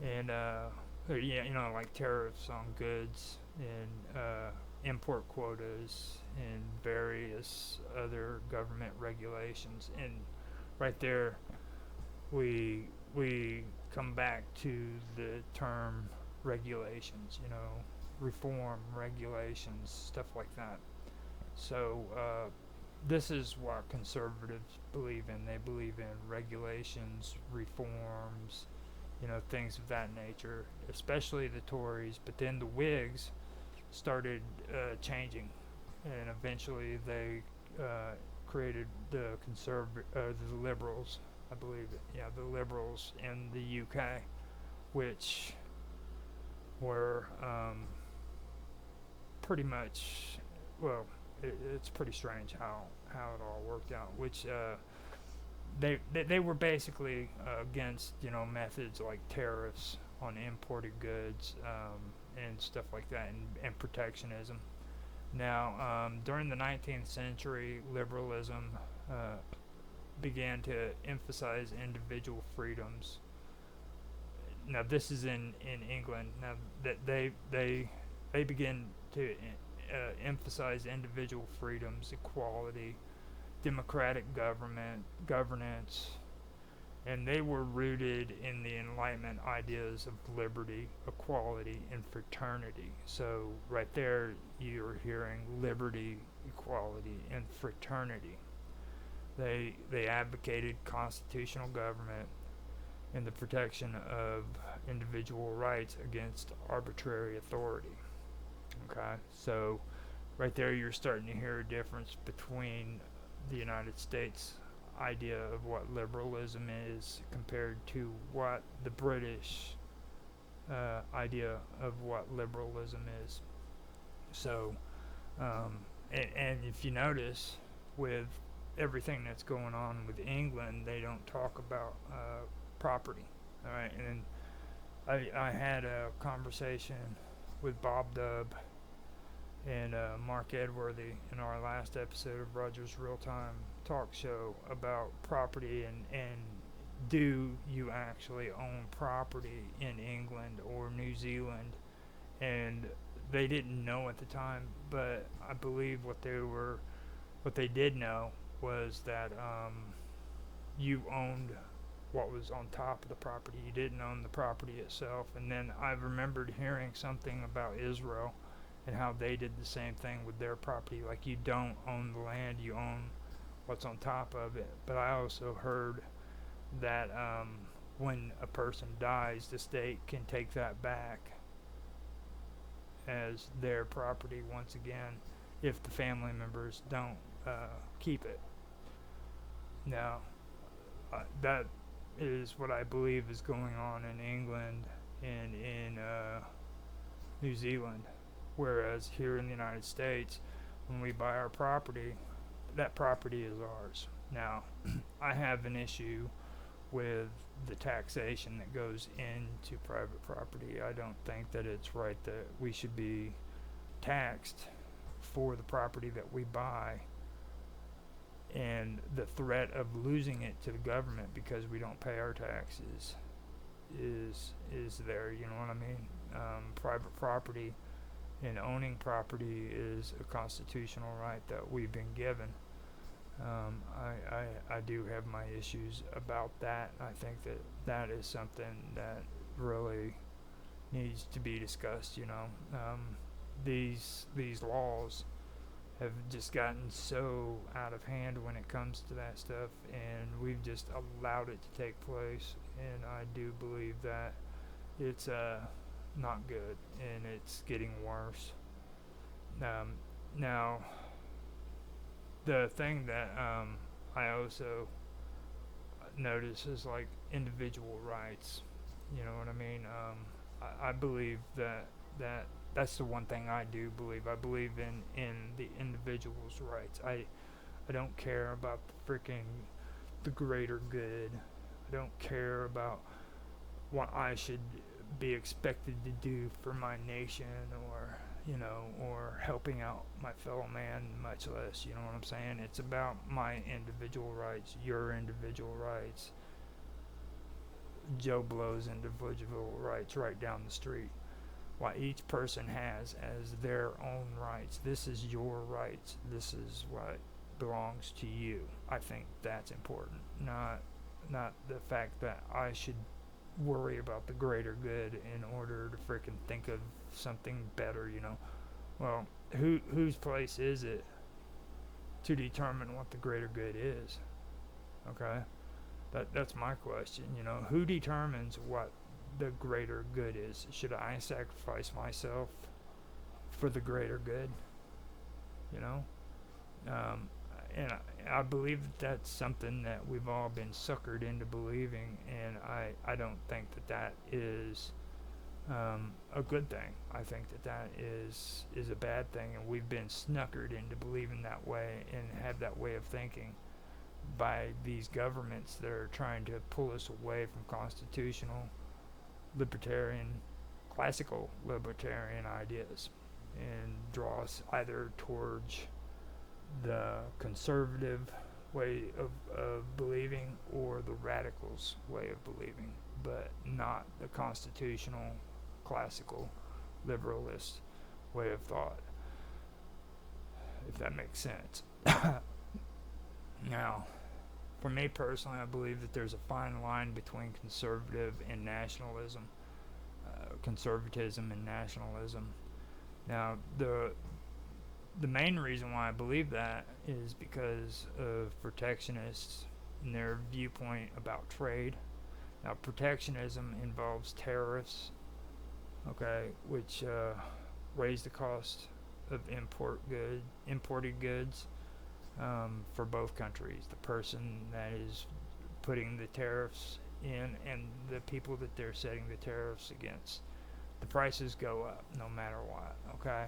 and like tariffs on goods and import quotas and various other government regulations. And right there, we come back to the term regulations, reform regulations, stuff like that. So this is what conservatives believe in. They believe in regulations, reforms, things of that nature, especially the Tories. But then the Whigs started changing, and eventually they created the Liberals, I believe, the Liberals in the UK, which were pretty much, well, it's pretty strange how it all worked out, which they were basically against, methods like tariffs on imported goods and stuff like that, and protectionism. Now, during the 19th century, liberalism began to emphasize individual freedoms. Now, this is in England. Now, that they begin to emphasize individual freedoms, equality, democratic governance, and they were rooted in the Enlightenment ideas of liberty, equality, and fraternity. So right there, you're hearing liberty, equality, and fraternity. They advocated constitutional government and the protection of individual rights against arbitrary authority. Okay, so right there, you're starting to hear a difference between the United States idea of what liberalism is compared to what the British idea of what liberalism is. So, and if you notice, with everything that's going on with England, they don't talk about property. All right, and I had a conversation with Bob Dubb and Mark Edworthy in our last episode of Roger's Real Time Talk Show about property and do you actually own property in England or New Zealand? And they didn't know at the time, but I believe what they did know was that you owned what was on top of the property. You didn't own the property itself. And then I remembered hearing something about Israel and how they did the same thing with their property. Like, you don't own the land, you own what's on top of it. But I also heard that when a person dies, the state can take that back as their property once again if the family members don't keep it. Now, that is what I believe is going on in England and in New Zealand. Whereas here in the United States, when we buy our property, that property is ours. Now, I have an issue with the taxation that goes into private property. I don't think that it's right that we should be taxed for the property that we buy, and the threat of losing it to the government because we don't pay our taxes is there. You know what I mean? Private property and owning property is a constitutional right that we've been given. I do have my issues about that. I think that is something that really needs to be discussed. You know, these laws have just gotten so out of hand when it comes to that stuff, and we've just allowed it to take place. And I do believe that it's not good, and it's getting worse. Now, the thing that I also notice is like individual rights. You know what I mean? I believe that's the one thing I do believe. I believe in the individual's rights. I don't care about the greater good. I don't care about what I should be expected to do for my nation, or or helping out my fellow man, much less, you know what I'm saying? It's about my individual rights, your individual rights, Joe Blow's individual rights right down the street. What each person has as their own rights. This is your rights. This is what belongs to you. I think that's important. Not the fact that I should worry about the greater good in order to freaking think of something better, you know. Well, whose place is it to determine what the greater good is? Okay? That's my question, you know. Who determines what the greater good is? Should I sacrifice myself for the greater good? You know? And I believe that's something that we've all been suckered into believing, and I don't think that is a good thing. I think that is a bad thing, and we've been snookered into believing that way and have that way of thinking by these governments that are trying to pull us away from constitutional, libertarian, classical libertarian ideas and draw us either towards the conservative way of believing or the radicals' way of believing, but not the constitutional, classical, liberalist way of thought, if that makes sense. Now, for me personally, I believe that there's a fine line between conservative and nationalism, conservatism and nationalism. Now, the main reason why I believe that is because of protectionists and their viewpoint about trade. Now, protectionism involves tariffs, okay, which raise the cost of imported goods for both countries. The person that is putting the tariffs in and the people that they're setting the tariffs against. The prices go up no matter what. Okay,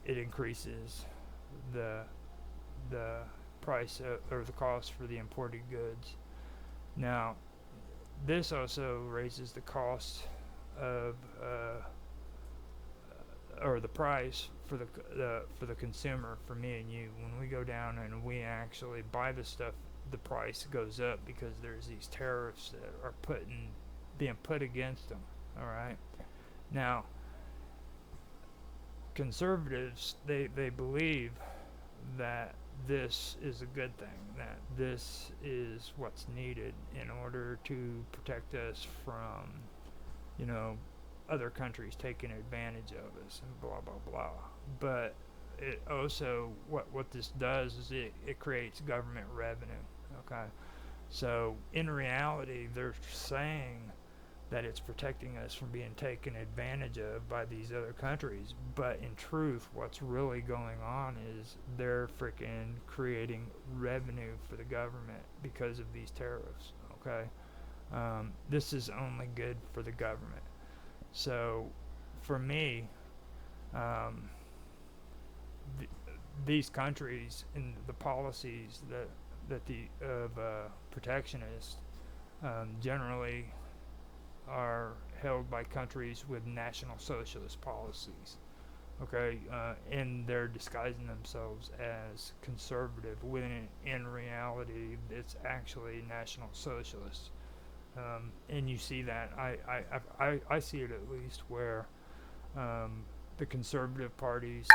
it increases the price or the cost for the imported goods. Now, this also raises the cost of or the price for the consumer, for me and you. When we go down and we actually buy the stuff, the price goes up because there's these tariffs that are being put against them. All right. Now, conservatives, they believe that this is a good thing, that this is what's needed in order to protect us from, other countries taking advantage of us and blah blah blah. But it also, what this does is it creates government revenue. Okay, so in reality, they're saying that it's protecting us from being taken advantage of by these other countries, but in truth, what's really going on is they're freaking creating revenue for the government because of these tariffs. Okay, this is only good for the government. So, for me, these countries and the policies that the protectionists generally are held by countries with national socialist policies. Okay, and they're disguising themselves as conservative when in reality it's actually national socialist. And you see that I see it at least where the conservative parties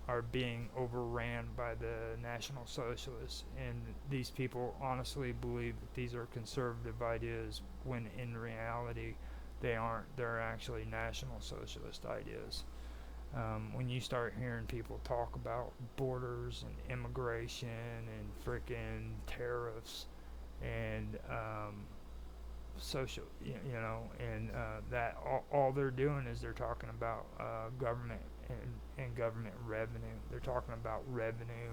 are being overran by the National Socialists, and these people honestly believe that these are conservative ideas when in reality they aren't. They're actually National Socialist ideas. When you start hearing people talk about borders and immigration and freaking tariffs and social, and that all they're doing is they're talking about government and government revenue. They're talking about revenue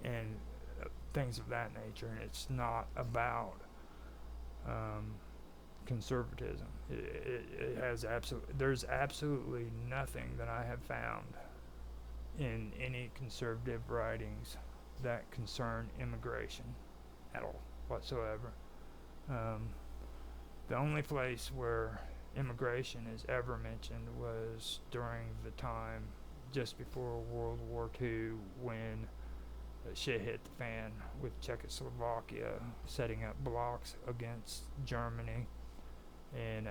and things of that nature, and it's not about conservatism. It has there's absolutely nothing that I have found in any conservative writings that concern immigration at all whatsoever. The only place where immigration is ever mentioned was during the time just before World War II, when shit hit the fan with Czechoslovakia setting up blocks against Germany, and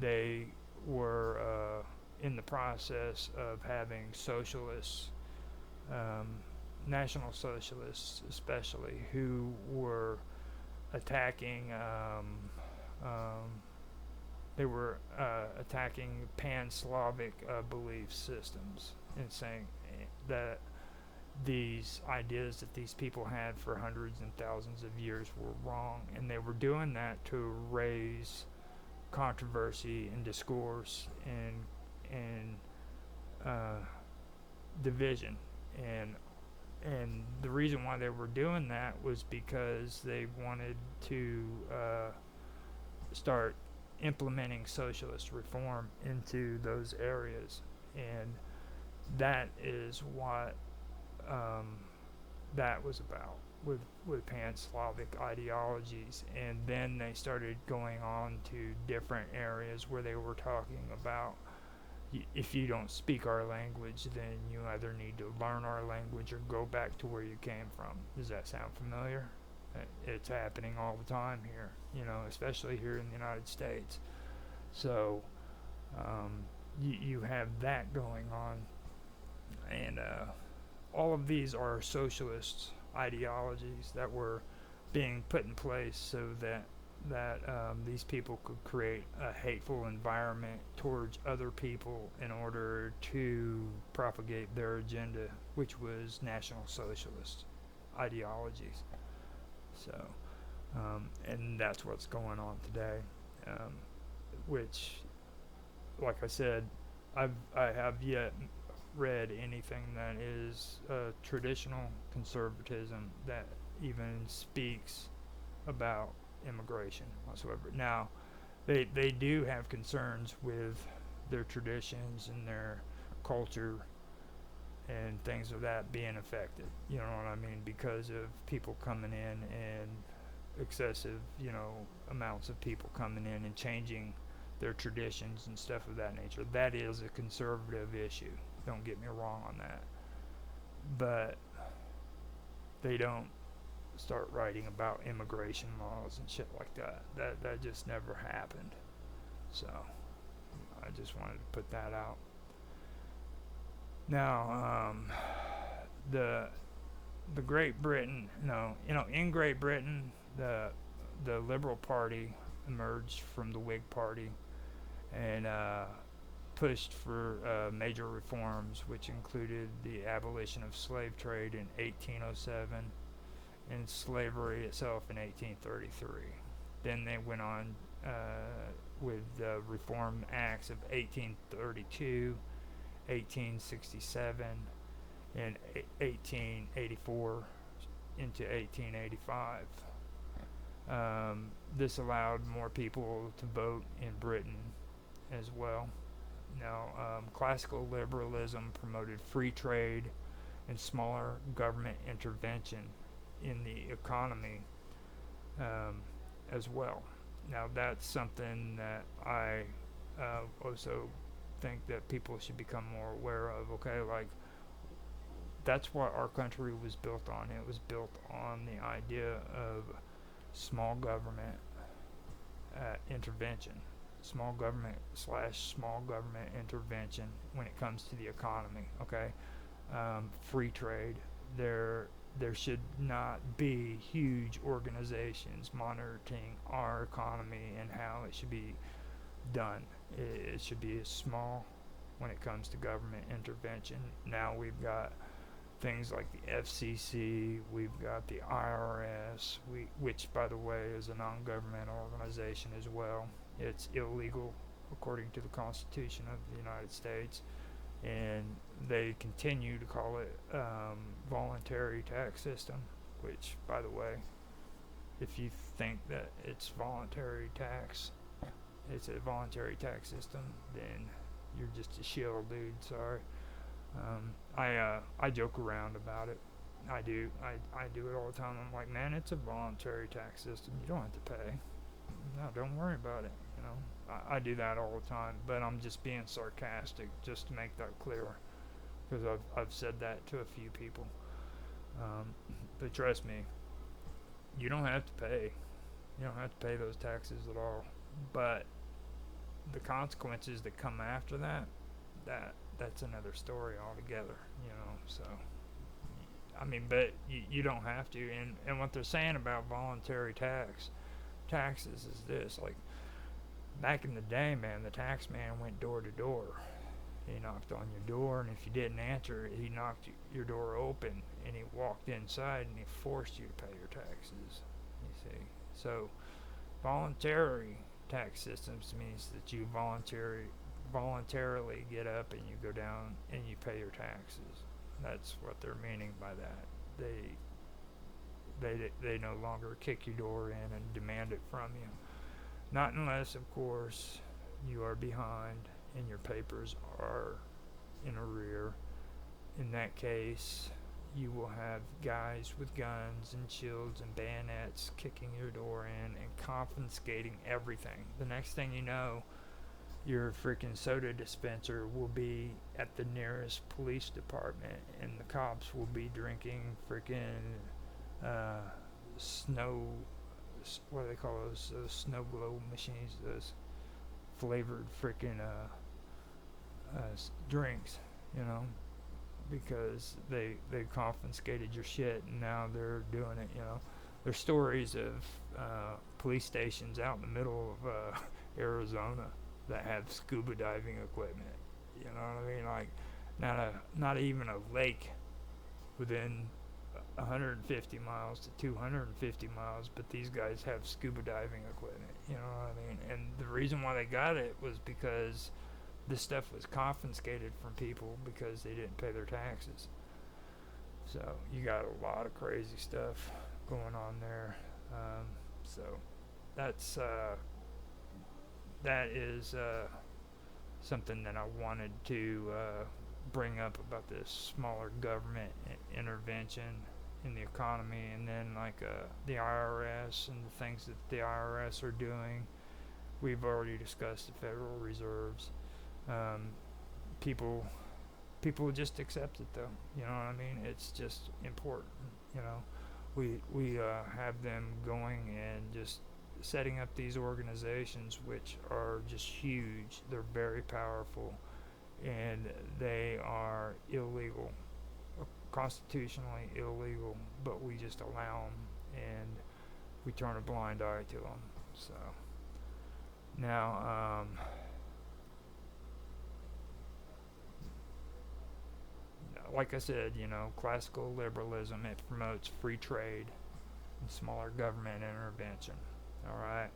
they were in the process of having socialists, National Socialists especially, who were attacking pan-Slavic belief systems, and saying that these ideas that these people had for hundreds and thousands of years were wrong, and they were doing that to raise controversy and discourse and division, and the reason why they were doing that was because they wanted to start implementing socialist reform into those areas, and that is what that was about with pan-Slavic ideologies. And then they started going on to different areas where they were talking about, if you don't speak our language, then you either need to learn our language or go back to where you came from. Does that sound familiar? It's happening all the time here, especially here in the United States. So you have that going on, and all of these are socialist ideologies that were being put in place so that these people could create a hateful environment towards other people in order to propagate their agenda, which was National Socialist ideologies. So, and that's what's going on today, which, like I said, I have yet read anything that is traditional conservatism that even speaks about immigration whatsoever. Now, they do have concerns with their traditions and their culture and things of that being affected. You know what I mean? Because of people coming in and excessive, amounts of people coming in and changing their traditions and stuff of that nature. That is a conservative issue. Don't get me wrong on that. But they don't start writing about immigration laws and shit like that. That just never happened. So I just wanted to put that out. Now, the Great Britain, in Great Britain, the Liberal Party emerged from the Whig Party and pushed for major reforms, which included the abolition of slave trade in 1807 and slavery itself in 1833. Then they went on with the Reform Acts of 1832, 1867, and 1884 into 1885. This allowed more people to vote in Britain as well. Now, classical liberalism promoted free trade and smaller government intervention in the economy as well. Now, that's something that I also think that people should become more aware of. Okay, like, that's what our country was built on. It was built on the idea of small government intervention, small government intervention when it comes to the economy. Okay, free trade. There should not be huge organizations monitoring our economy and how it should be done. It should be small when it comes to government intervention. Now we've got things like the FCC, we've got the IRS, which, by the way, is a non-governmental organization as well. It's illegal according to the Constitution of the United States, and they continue to call it voluntary tax system, which, by the way, if you think that it's a voluntary tax system, then you're just a shill, dude. Sorry. I joke around about it. I do it all the time. I'm like, man, it's a voluntary tax system. You don't have to pay. No, don't worry about it. I do that all the time, but I'm just being sarcastic just to make that clear, because I've said that to a few people. But trust me, you don't have to pay. You don't have to pay those taxes at all. But the consequences that come after that's another story altogether, so I mean, but you don't have to. And what they're saying about voluntary taxes is this: like, back in the day, man, the tax man went door to door. He knocked on your door, and if you didn't answer, he knocked your door open, and he walked inside, and he forced you to pay your taxes. You see, so voluntary tax systems means that you voluntarily get up and you go down and you pay your taxes. That's what they're meaning by that. They no longer kick your door in and demand it from you. Not unless, of course, you are behind and your papers are in arrear. In that case, you will have guys with guns and shields and bayonets kicking your door in and confiscating everything. The next thing you know, your freaking soda dispenser will be at the nearest police department, and the cops will be drinking freaking what do they call those snow globe machines, those flavored freaking drinks, because they confiscated your shit and now they're doing it. There's stories of police stations out in the middle of Arizona that have scuba diving equipment. You know what I mean? Like not even a lake within 150 miles to 250 miles, but these guys have scuba diving equipment. You know what I mean? And the reason why they got it was because this stuff was confiscated from people because they didn't pay their taxes. So you got a lot of crazy stuff going on there. So that is something that I wanted to bring up about this smaller government intervention in the economy, and then like the IRS and the things that the IRS are doing. We've already discussed the Federal Reserves. People just accept it though. You know what I mean? It's just important. You know, we have them going and just setting up these organizations which are just huge. They're very powerful, and they are illegal, constitutionally illegal, but we just allow them and we turn a blind eye to them. So now like I said, classical liberalism, it promotes free trade and smaller government intervention. All right.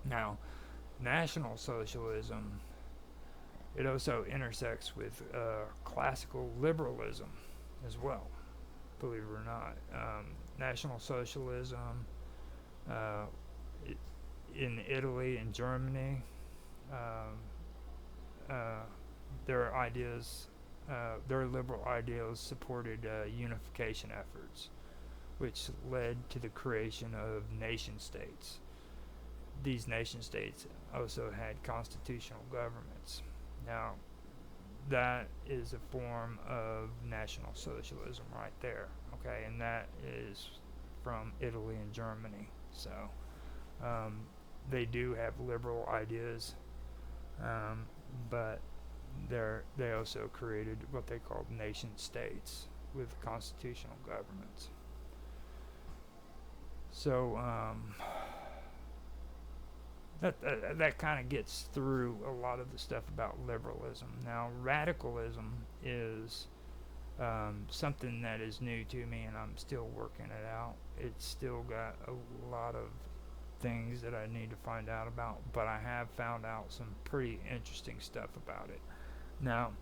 Now, National Socialism, it also intersects with classical liberalism as well, believe it or not. National Socialism in Italy and Germany, their ideas, their liberal ideals supported unification efforts, which led to the creation of nation states. These nation states also had constitutional governments. Now, that is a form of National Socialism right there, okay? And that is from Italy and Germany. So, they do have liberal ideas, but they also created what they called nation states with constitutional governments. So, that kind of gets through a lot of the stuff about liberalism. Now, radicalism is something that is new to me, and I'm still working it out. It's still got a lot of things that I need to find out about, but I have found out some pretty interesting stuff about it. Now,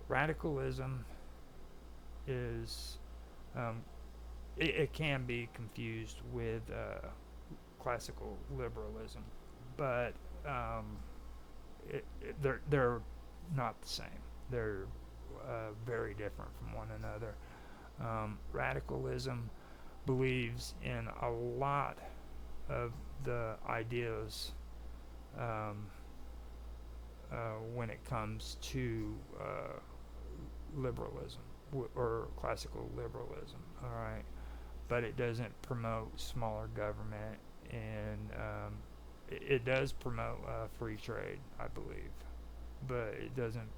radicalism is it can be confused with classical liberalism, but they're not the same. They're very different from one another. Radicalism believes in a lot of the ideas when it comes to liberalism or classical liberalism, all right? But it doesn't promote smaller government, and it does promote free trade, I believe, but it doesn't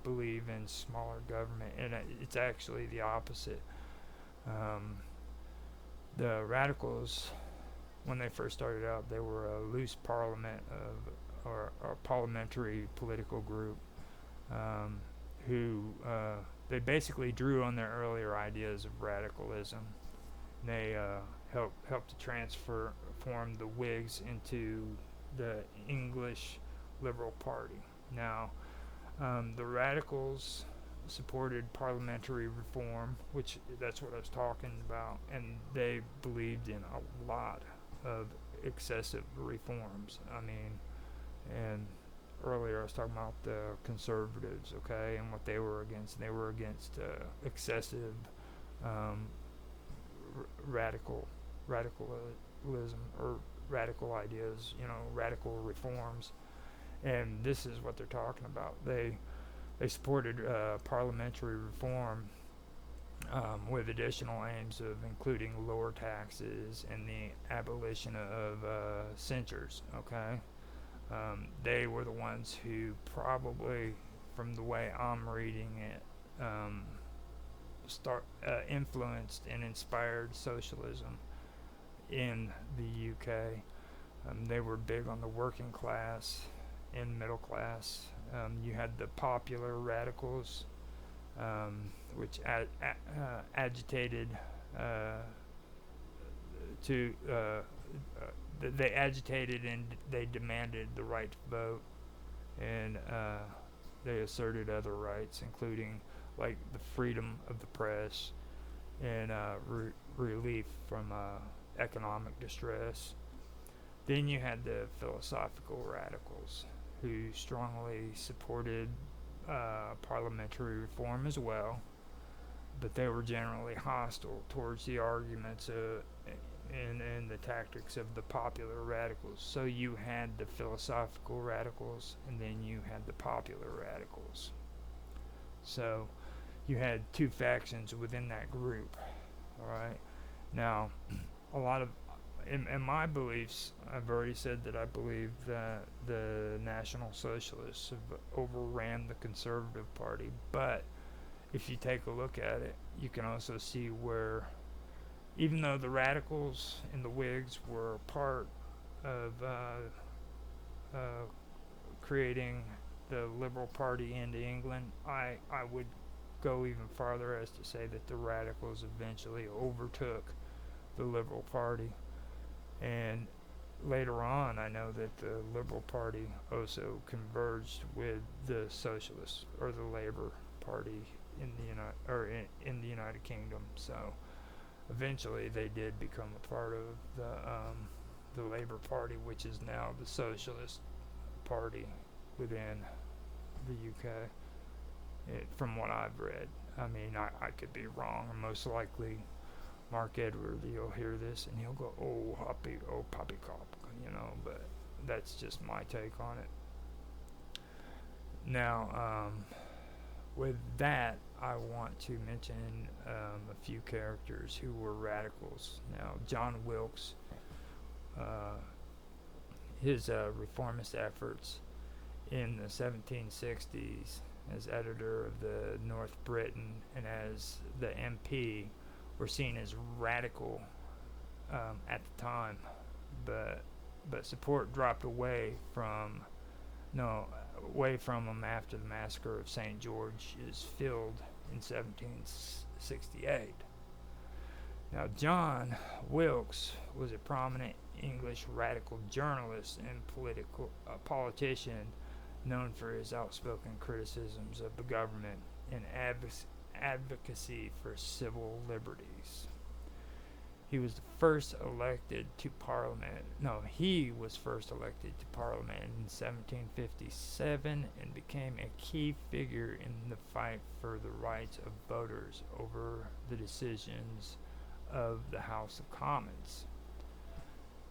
believe in smaller government, and it's actually the opposite. The radicals, when they first started out, they were a loose parliament or a parliamentary political group who they basically drew on their earlier ideas of radicalism. They helped to transform the Whigs into the English Liberal Party. Now, the radicals supported parliamentary reform, which that's what I was talking about, and they believed in a lot of excessive reforms. I mean, and earlier I was talking about the conservatives, okay, and what they were against. They were against excessive radicalism or radical ideas, radical reforms. And this is what they're talking about. They supported parliamentary reform with additional aims of including lower taxes and the abolition of censures, okay? They were the ones who probably, from the way I'm reading it, influenced and inspired socialism in the UK. They were big on the working class and middle class. You had the popular radicals, which agitated to they agitated and they demanded the right to vote, and they asserted other rights, including like the freedom of the press and relief from economic distress. Then you had the philosophical radicals, who strongly supported parliamentary reform as well, but they were generally hostile towards the arguments and the tactics of the popular radicals. So you had the philosophical radicals, and then you had the popular radicals. So you had two factions within that group. All right. Now, a lot of in my beliefs, I've already said that I believe that the National Socialists have overran the Conservative Party. But if you take a look at it, you can also see where, even though the Radicals and the Whigs were part of creating the Liberal Party into England, I would go even farther as to say that the Radicals eventually overtook the Liberal Party. And later on, I know that the Liberal Party also converged with the Socialists or the Labour Party in the United Kingdom. So eventually, they did become a part of the Labour Party, which is now the Socialist Party within the UK. From what I've read, I mean, I could be wrong. Most likely, Mark Edward, you'll hear this and he'll go, "Oh, poppycock," but that's just my take on it. Now, with that, I want to mention a few characters who were radicals. Now, John Wilkes, his reformist efforts in the 1760s as editor of the North Briton and as the MP were seen as radical at the time, but support dropped away from him after the massacre of St. George's Field in 1768. Now, John Wilkes was a prominent English radical journalist and politician known for his outspoken criticisms of the government and advocacy for civil liberties. He was first elected to Parliament. No, he was first elected to Parliament in 1757 and became a key figure in the fight for the rights of voters over the decisions of the House of Commons.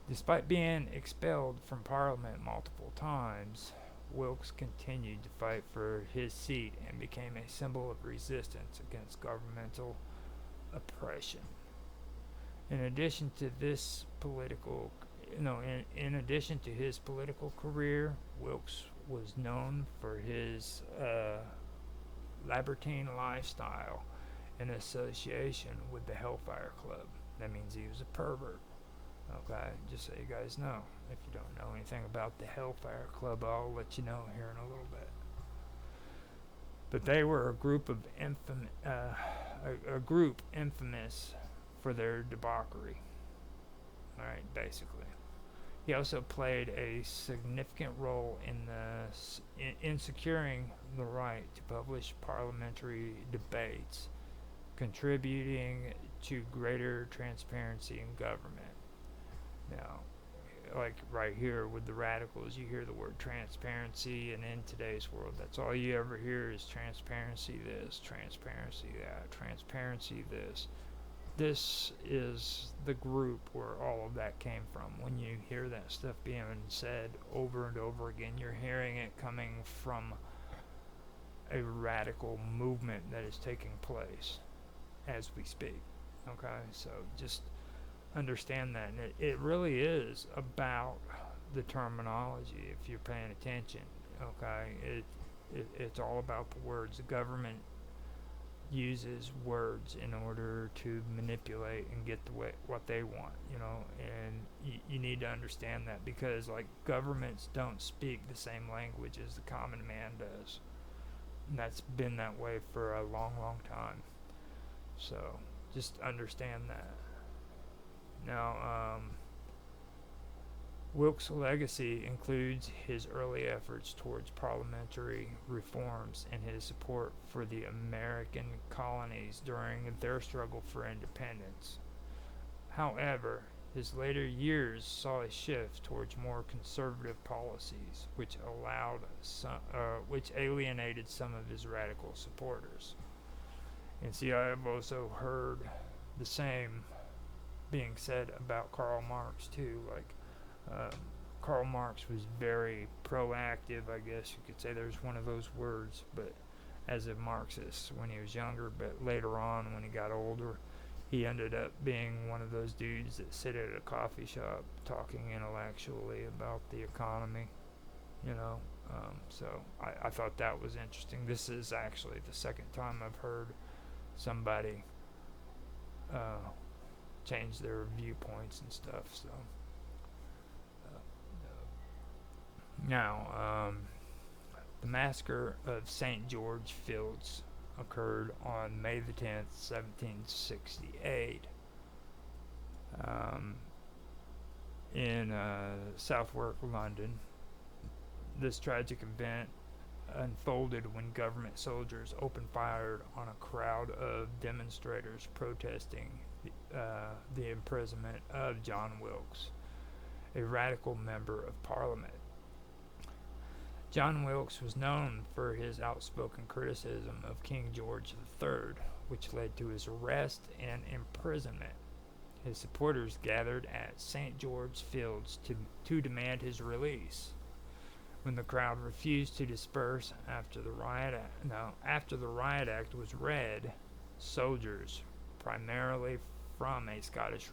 Despite being expelled from Parliament multiple times, Wilkes continued to fight for his seat and became a symbol of resistance against governmental oppression. In addition to his political career, Wilkes was known for his libertine lifestyle in association with the Hellfire Club. That means he was a pervert. Okay, just so you guys know. If you don't know anything about the Hellfire Club, I'll let you know here in a little bit. But they were a group infamous for their debauchery. All right, basically. He also played a significant role in securing the right to publish parliamentary debates, contributing to greater transparency in government. Now, like right here with the radicals, you hear the word transparency, and in today's world, that's all you ever hear is transparency this, transparency that, transparency this. This is the group where all of that came from. When you hear that stuff being said over and over again, you're hearing it coming from a radical movement that is taking place as we speak. Okay, so just understand that. And it really is about the terminology if you're paying attention. Okay, it's all about the words. The government uses words in order to manipulate and get what they want, and you need to understand that, because like governments don't speak the same language as the common man does, and that's been that way for a long time. So just understand that. Now, Wilkes' legacy includes his early efforts towards parliamentary reforms and his support for the American colonies during their struggle for independence. However, his later years saw a shift towards more conservative policies, which alienated some of his radical supporters. And see, I have also heard the same being said about Karl Marx too. Like, Karl Marx was very proactive, I guess you could say. There's one of those words, but as a Marxist when he was younger, but later on when he got older, he ended up being one of those dudes that sit at a coffee shop talking intellectually about the economy, so I thought that was interesting. This is actually the second time I've heard somebody change their viewpoints and stuff, so. Now, the massacre of St. George Fields occurred on May the 10th, 1768, in Southwark, London. This tragic event unfolded when government soldiers opened fire on a crowd of demonstrators protesting the imprisonment of John Wilkes, a radical member of Parliament. John Wilkes was known for his outspoken criticism of King George III, which led to his arrest and imprisonment. His supporters gathered at St. George Fields to demand his release. When the crowd refused to disperse after the riot act was read, soldiers, primarily from a Scottish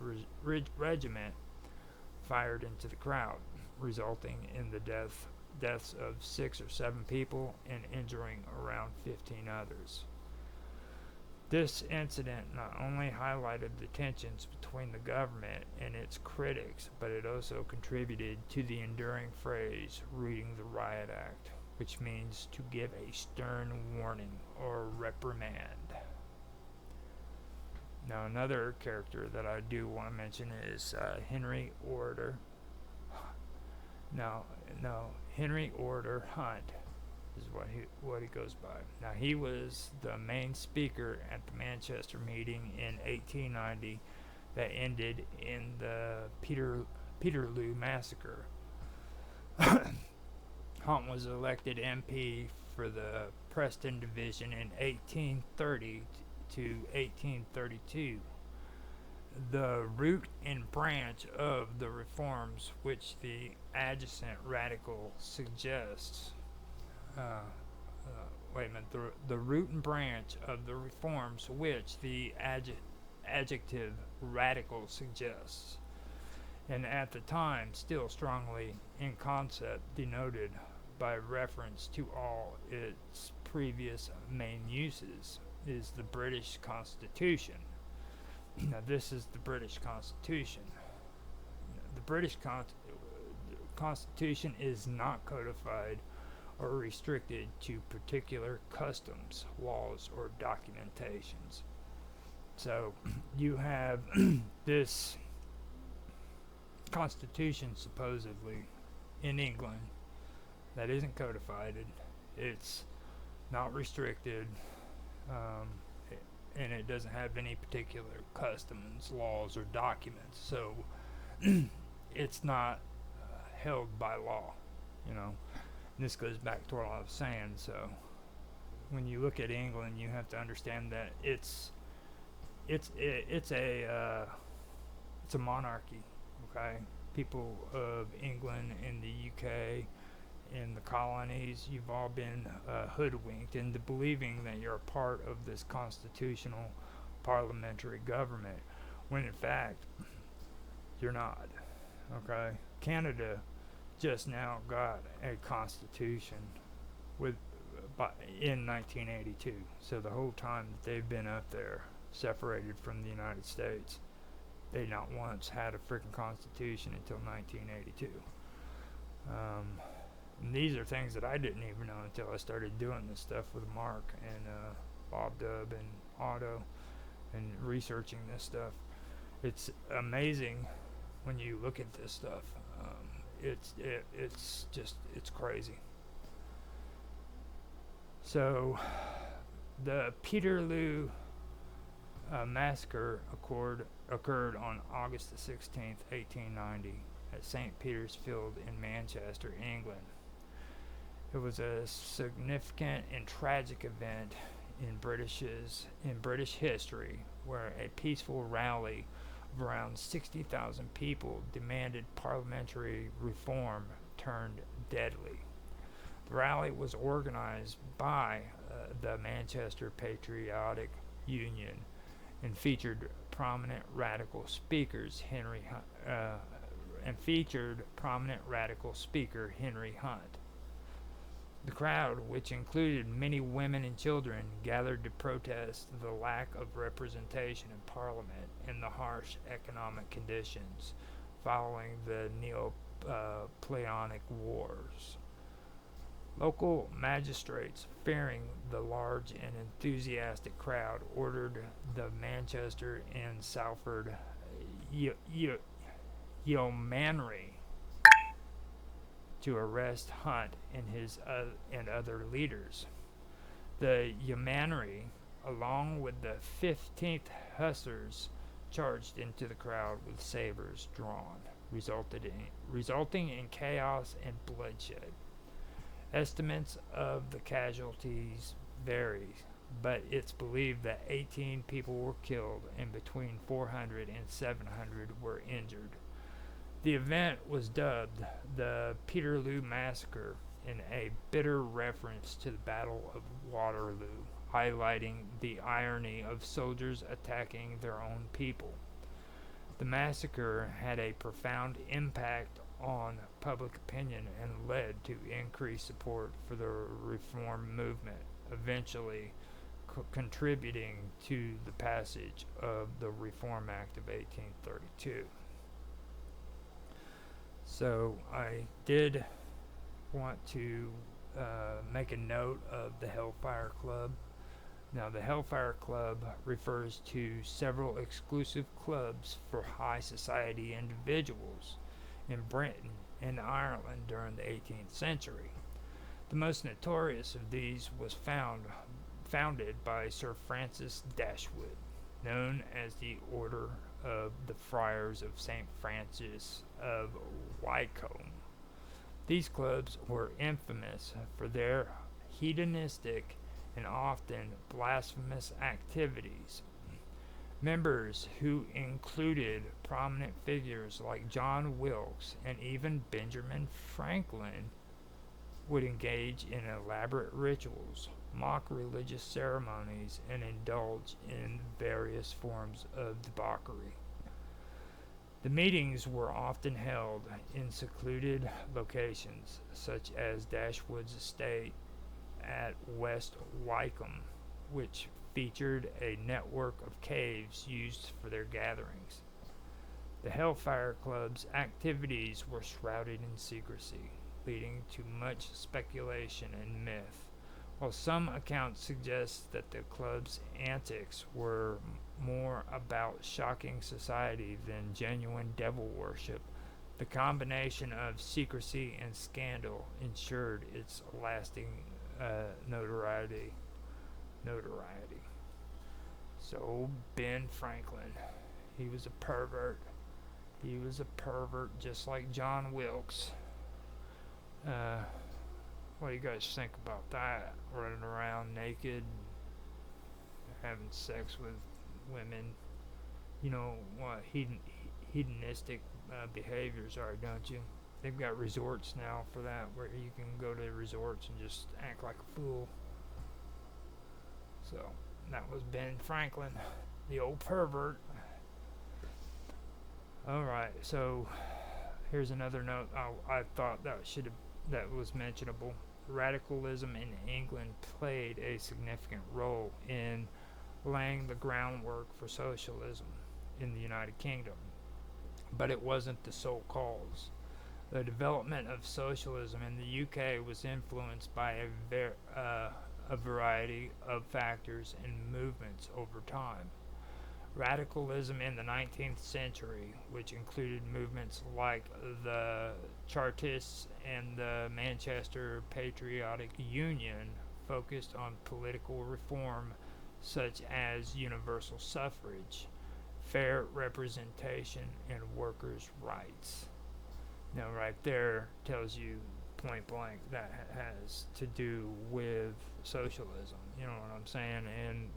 regiment, fired into the crowd, resulting in the deaths of 6 or 7 people and injuring around 15 others. This incident not only highlighted the tensions between the government and its critics, but it also contributed to the enduring phrase, reading the riot act, which means to give a stern warning or reprimand. Now, another character that I do want to mention is Henry Orator. Henry Orator Hunt is what he goes by. Now, he was the main speaker at the Manchester meeting in 1890 that ended in the Peterloo Massacre. Hunt was elected MP for the Preston Division in 1830 to 1832. The root and branch of the reforms which the adjacent radical suggests the root and branch of the reforms which the adjective radical suggests, and at the time still strongly in concept denoted by reference to all its previous main uses, is the British Constitution. Now, this is the British Constitution. The British Constitution is not codified or restricted to particular customs, laws, or documentations. So you have this Constitution supposedly in England that isn't codified. It's not restricted, and it doesn't have any particular customs, laws, or documents. So it's not held by law, And this goes back to what I was saying. So when you look at England, you have to understand that it's a monarchy. Okay, people of England and the UK and the colonies, you've all been hoodwinked into believing that you're a part of this constitutional parliamentary government, when in fact you're not. Okay, Canada just now got a constitution with in 1982. So the whole time that they've been up there, separated from the United States, they not once had a freaking constitution until 1982. And these are things that I didn't even know until I started doing this stuff with Mark and Bob Dub and Otto and researching this stuff. It's amazing when you look at this stuff. It's crazy. So the Peterloo massacre occurred on August the 16th, 1890 at St. Peter's Field in Manchester, England. It was a significant and tragic event in British history, where a peaceful rally of around 60,000 people demanded parliamentary reform turned deadly. The rally was organized by the Manchester Patriotic Union and featured prominent radical speaker Henry Hunt. The crowd, which included many women and children, gathered to protest the lack of representation in Parliament and the harsh economic conditions following the Napoleonic Wars. Local magistrates, fearing the large and enthusiastic crowd, ordered the Manchester and Salford Yeomanry to arrest Hunt and other leaders. The Yeomanry, along with the 15th Hussars, charged into the crowd with sabers drawn, resulting in chaos and bloodshed. Estimates of the casualties vary, but it's believed that 18 people were killed and between 400 and 700 were injured. The event was dubbed the Peterloo Massacre in a bitter reference to the Battle of Waterloo, highlighting the irony of soldiers attacking their own people. The massacre had a profound impact on public opinion and led to increased support for the reform movement, eventually contributing to the passage of the Reform Act of 1832. So I did want to make a note of the Hellfire Club. Now, the Hellfire Club refers to several exclusive clubs for high society individuals in Britain and Ireland during the 18th century. The most notorious of these was founded by Sir Francis Dashwood, known as the Order of the Friars of St. Francis of Wycombe. These clubs were infamous for their hedonistic and often blasphemous activities. Members, who included prominent figures like John Wilkes and even Benjamin Franklin, would engage in elaborate rituals, mock religious ceremonies, and indulge in various forms of debauchery. The meetings were often held in secluded locations, such as Dashwood's estate at West Wycombe, which featured a network of caves used for their gatherings. The Hellfire Club's activities were shrouded in secrecy, leading to much speculation and myth. While some accounts suggest that the club's antics were more about shocking society than genuine devil worship, the combination of secrecy and scandal ensured its lasting notoriety. So Ben Franklin, he was a pervert. He was a pervert just like John Wilkes. What do you guys think about that? Running around naked, having sex with women. You know what hedonistic behaviors are, don't you? They've got resorts now for that, where you can go to resorts and just act like a fool. So that was Ben Franklin, the old pervert. Alright, so here's another note I thought that was mentionable. radicalism in England played a significant role in laying the groundwork for socialism in the United Kingdom, but it wasn't the sole cause. The development of socialism in the UK was influenced by a variety of factors and movements over time. Radicalism in the 19th century, which included movements like the Chartists and the Manchester Patriotic Union, focused on political reform such as universal suffrage, fair representation, and workers' rights. Now, right there tells you point blank that has to do with socialism. You know what I'm saying? And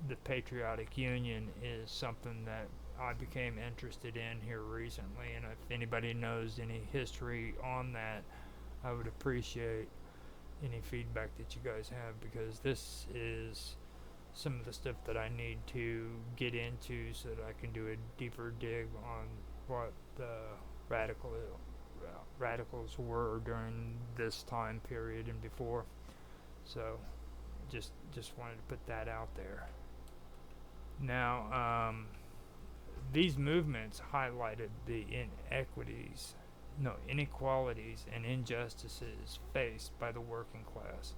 the Patriotic Union is something that I became interested in here recently, and if anybody knows any history on that, I would appreciate any feedback that you guys have, because this is some of the stuff that I need to get into so that I can do a deeper dig on what the radicals were during this time period and before. So just wanted to put that out there. Now, these movements highlighted the inequalities and injustices faced by the working class,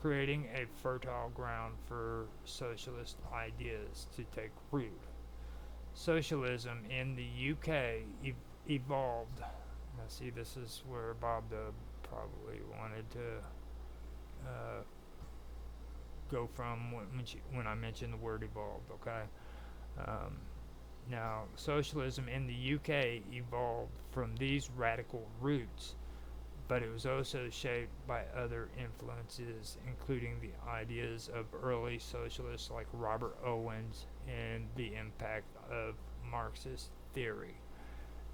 creating a fertile ground for socialist ideas to take root. Socialism in the UK evolved. Now, see, this is where Bob Dub probably wanted to go from when I mentioned the word evolved, okay? Now, socialism in the UK evolved from these radical roots, but it was also shaped by other influences, including the ideas of early socialists like Robert Owens and the impact of Marxist theory.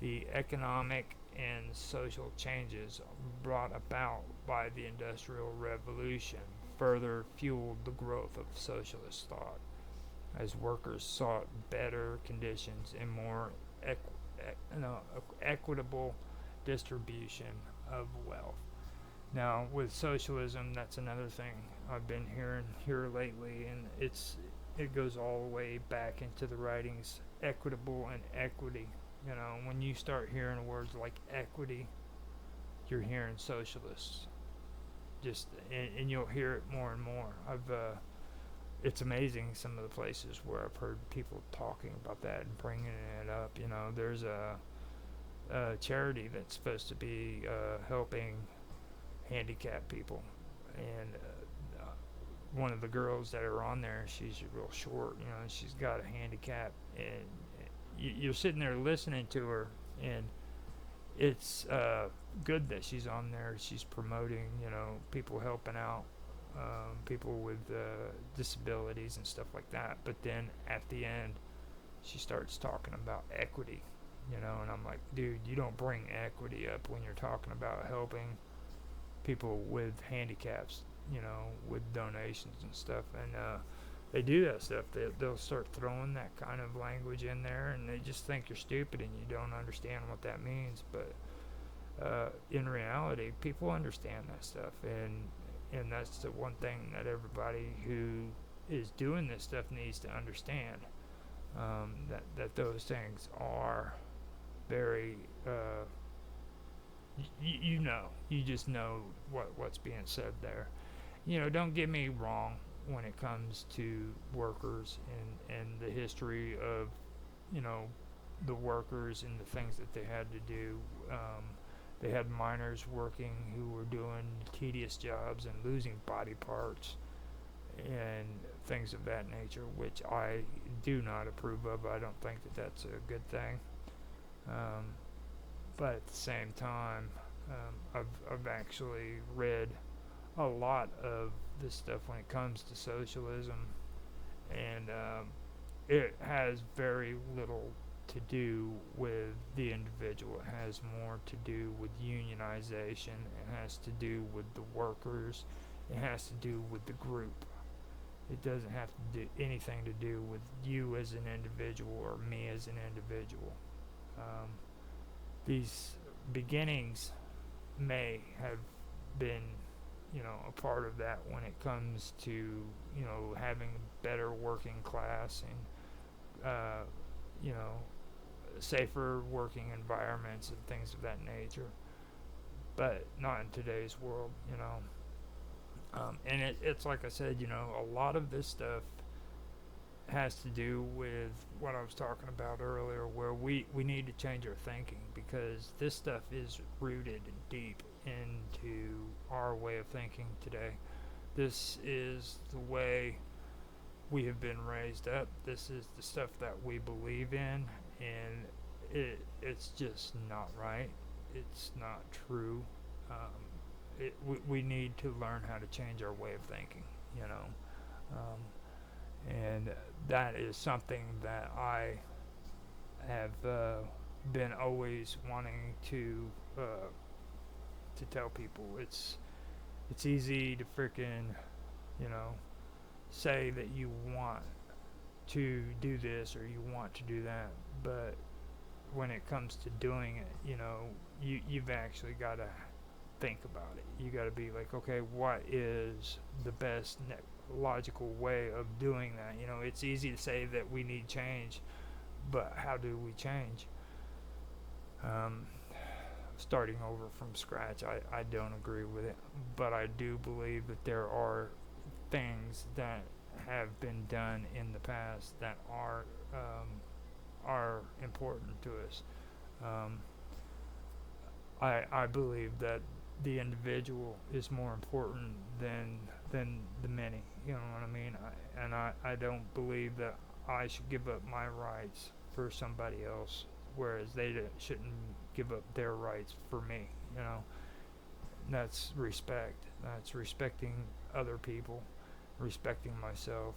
The economic and social changes brought about by the Industrial Revolution further fueled the growth of socialist thought, as workers sought better conditions and more equitable distribution of wealth. Now, with socialism, that's another thing I've been hearing here lately, and it goes all the way back into the writings, equitable and equity. You know, when you start hearing words like equity, you're hearing socialists. And you'll hear it more and more. It's amazing some of the places where I've heard people talking about that and bringing it up. You know, there's a charity that's supposed to be helping handicapped people, and one of the girls that are on there, she's real short, you know, and she's got a handicap, and you're sitting there listening to her, and it's good that she's on there. She's promoting, you know, people helping out people with disabilities and stuff like that. But then at the end, she starts talking about equity, you know, and I'm like, dude, you don't bring equity up when you're talking about helping people with handicaps, you know, with donations and stuff. And they do that stuff. They'll start throwing that kind of language in there, and they just think you're stupid and you don't understand what that means. But in reality, people understand that stuff, and that's the one thing that everybody who is doing this stuff needs to understand, that those things are very you just know what's being said there. You know, don't get me wrong when it comes to workers and the history of, you know, the workers and the things that they had to do. They had miners working who were doing tedious jobs and losing body parts and things of that nature, which I do not approve of. I don't think that that's a good thing. But at the same time, I've actually read a lot of this stuff when it comes to socialism, and it has very little to do with the individual. It has more to do with unionization. It has to do with the workers. It has to do with the group. It doesn't have to do anything to do with you as an individual or me as an individual. These beginnings may have been a part of that when it comes to having a better working class and safer working environments and things of that nature. But not in today's world. And it's like I said, a lot of this stuff has to do with what I was talking about earlier, where we need to change our thinking, because this stuff is rooted deep into our way of thinking today. This is the way we have been raised up. This is the stuff that we believe in, and it's just not right. It's not true. We need to learn how to change our way of thinking. And that is something that I have been always wanting to tell people. It's easy to freaking say that you want to do this or you want to do that, but when it comes to doing it, you've actually got to think about it. You got to be like, okay, what is the best logical way of doing that? It's easy to say that we need change, but how do we change? Starting over from scratch, I don't agree with it, but I do believe that there are things that have been done in the past that are important to us. I believe that the individual is more important than the many. You know what I mean? I don't believe that I should give up my rights for somebody else, whereas they shouldn't give up their rights for me. That's respect. That's respecting other people, respecting myself.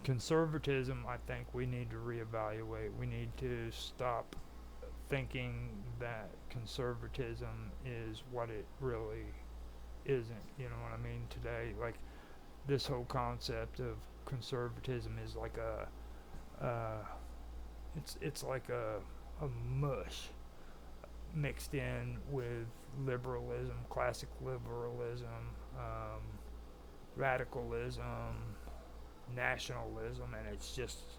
Conservatism, I think we need to reevaluate. We need to stop thinking that conservatism is what it really isn't. You know what I mean? Today, like, this whole concept of conservatism is like it's like a mush mixed in with liberalism, classic liberalism, radicalism, nationalism, and it's just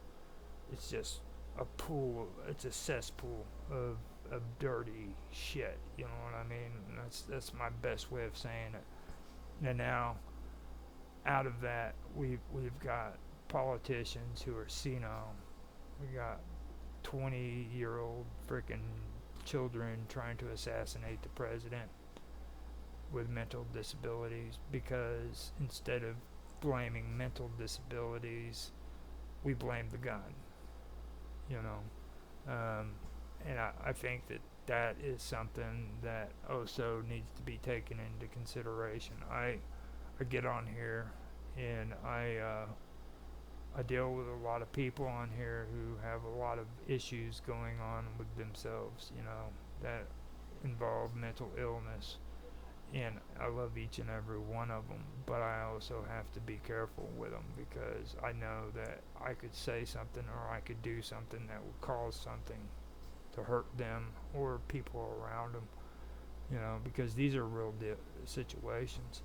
a pool. It's a cesspool of dirty shit. You know what I mean? That's my best way of saying it. And now, out of that, we've got politicians who are senile. We got 20-year-old freaking children trying to assassinate the president with mental disabilities, because instead of blaming mental disabilities, we blame the gun. And I think that is something that also needs to be taken into consideration. I get on here and I deal with a lot of people on here who have a lot of issues going on with themselves, that involve mental illness. And I love each and every one of them, but I also have to be careful with them, because I know that I could say something or I could do something that would cause something to hurt them or people around them, because these are real situations.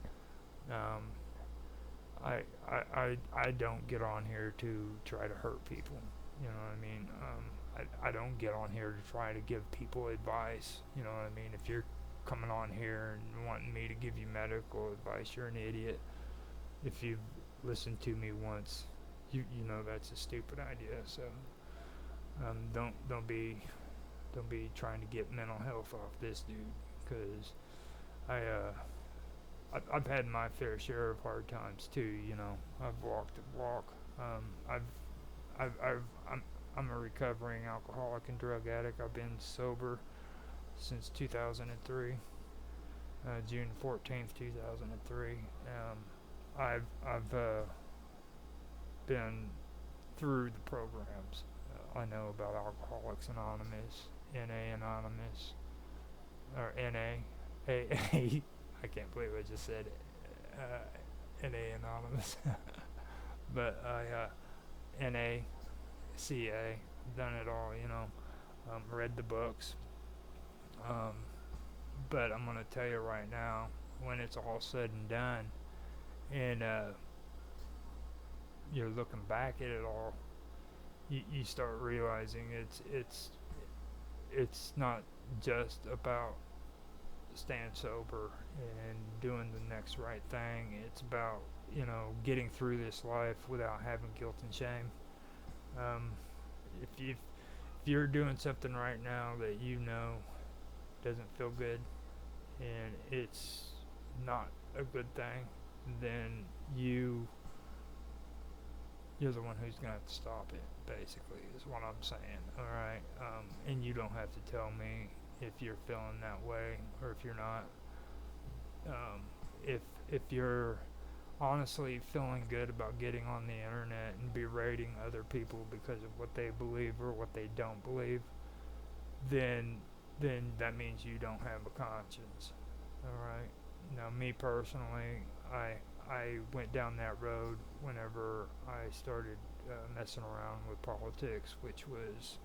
I don't get on here to try to hurt people. You know what I mean? I don't get on here to try to give people advice. You know what I mean? If you're coming on here and wanting me to give you medical advice, you're an idiot. If you've listened to me once, you know that's a stupid idea. So don't be trying to get mental health off this dude, because I've had my fair share of hard times too. I've walked the walk. I'm a recovering alcoholic and drug addict. I've been sober since 2003, June 14th, 2003. I've been through the programs. I know about Alcoholics Anonymous, NA Anonymous, or NA, AA. I can't believe I just said NA Anonymous. But NA, CA, done it all, read the books. but I'm gonna tell you right now, when it's all said and done, and you're looking back at it all, you start realizing it's not just about staying sober and doing the next right thing. It's about, getting through this life without having guilt and shame. Um, if you're doing something right now that doesn't feel good and it's not a good thing, then you're the one who's going to have to stop it, basically, is what I'm saying. All right. And you don't have to tell me if you're feeling that way or if you're not. If you're honestly feeling good about getting on the internet and berating other people because of what they believe or what they don't believe, then that means you don't have a conscience. All right. Now, me personally, I went down that road whenever I started messing around with politics, which was,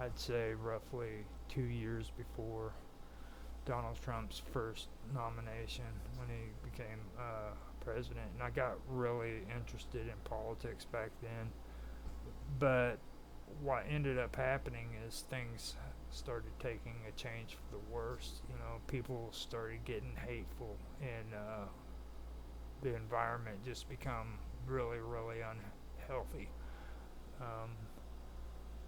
I'd say, roughly 2 years before Donald Trump's first nomination when he became president. And I got really interested in politics back then. But what ended up happening is things started taking a change for the worse. People started getting hateful, and the environment just become really, really unhealthy.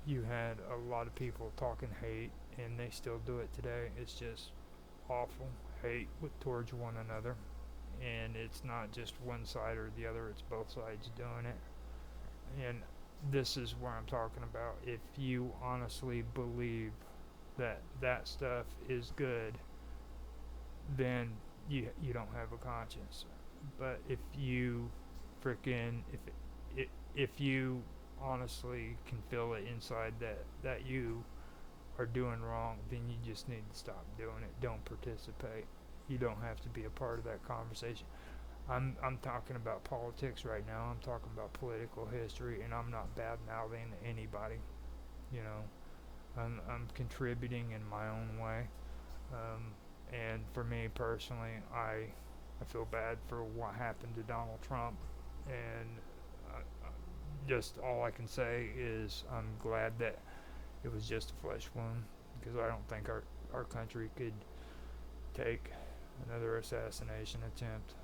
You had a lot of people talking hate, and they still do it today. It's just awful hate towards one another, and it's not just one side or the other, it's both sides doing it. And this is where I'm talking about. If you honestly believe that stuff is good, then you don't have a conscience. But if you if you honestly can feel it inside that you are doing wrong, then you just need to stop doing it. Don't participate. You don't have to be a part of that conversation. I'm talking about politics right now. I'm talking about political history, and I'm not bad mouthing anybody. I'm contributing in my own way. And for me personally, I feel bad for what happened to Donald Trump, and just all I can say is I'm glad that it was just a flesh wound, because I don't think our country could take another assassination attempt.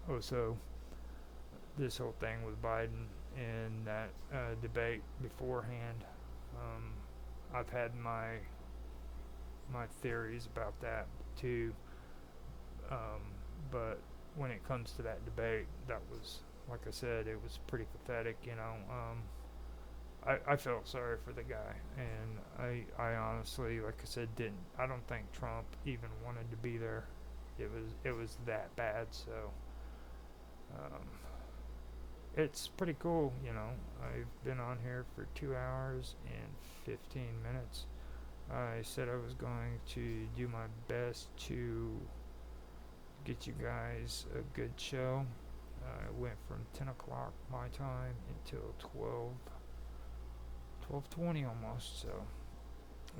Also, this whole thing with Biden and that debate beforehand, I've had my theories about that too, but when it comes to that debate, that was, like I said, it was pretty pathetic. I felt sorry for the guy, and I honestly, like I said, I don't think Trump even wanted to be there. It was that bad. So it's pretty cool. I've been on here for 2 hours and 15 minutes. I said I was going to do my best to get you guys a good show. I went from 10 o'clock my time until 12:20 almost, so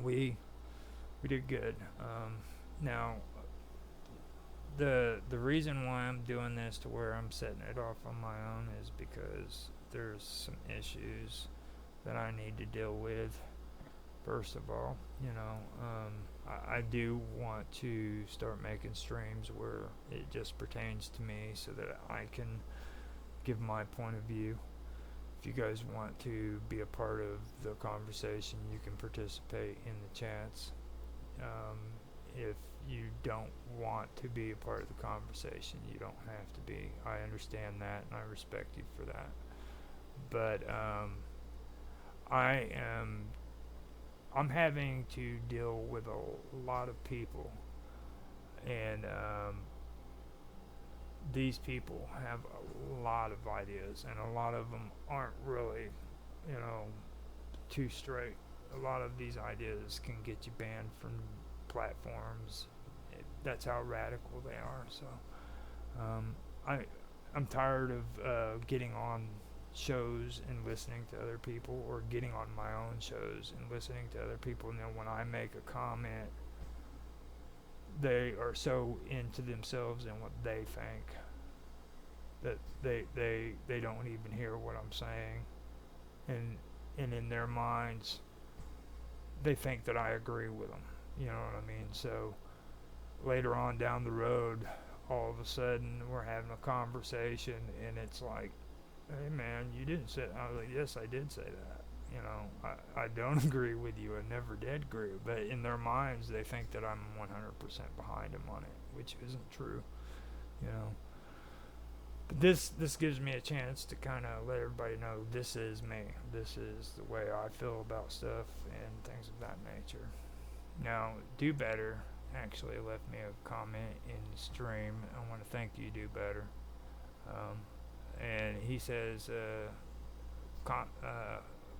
we did good. Now, the reason why I'm doing this to where I'm setting it off on my own is because there's some issues that I need to deal with. First of all, I do want to start making streams where it just pertains to me so that I can give my point of view. If you guys want to be a part of the conversation, you can participate in the chats. If you don't want to be a part of the conversation, you don't have to be. I understand that, and I respect you for that. But I'm having to deal with a lot of people, and these people have a lot of ideas, and a lot of them aren't really, too straight. A lot of these ideas can get you banned from platforms. That's how radical they are. So I'm tired of getting on shows and listening to other people, or getting on my own shows and listening to other people, and then when I make a comment, they are so into themselves and what they think that they don't even hear what I'm saying, and in their minds they think that I agree with them. You know what I mean? So later on down the road, all of a sudden we're having a conversation, and it's like, hey man, you didn't say. I was like, yes, I did say that. You know, I don't agree with you. I never did agree. But in their minds, they think that I'm 100% behind them on it, which isn't true. You know. But this gives me a chance to kind of let everybody know this is me. This is the way I feel about stuff and things of that nature. Now, Do Better actually left me a comment in the stream. I want to thank you, Do Better. And he says,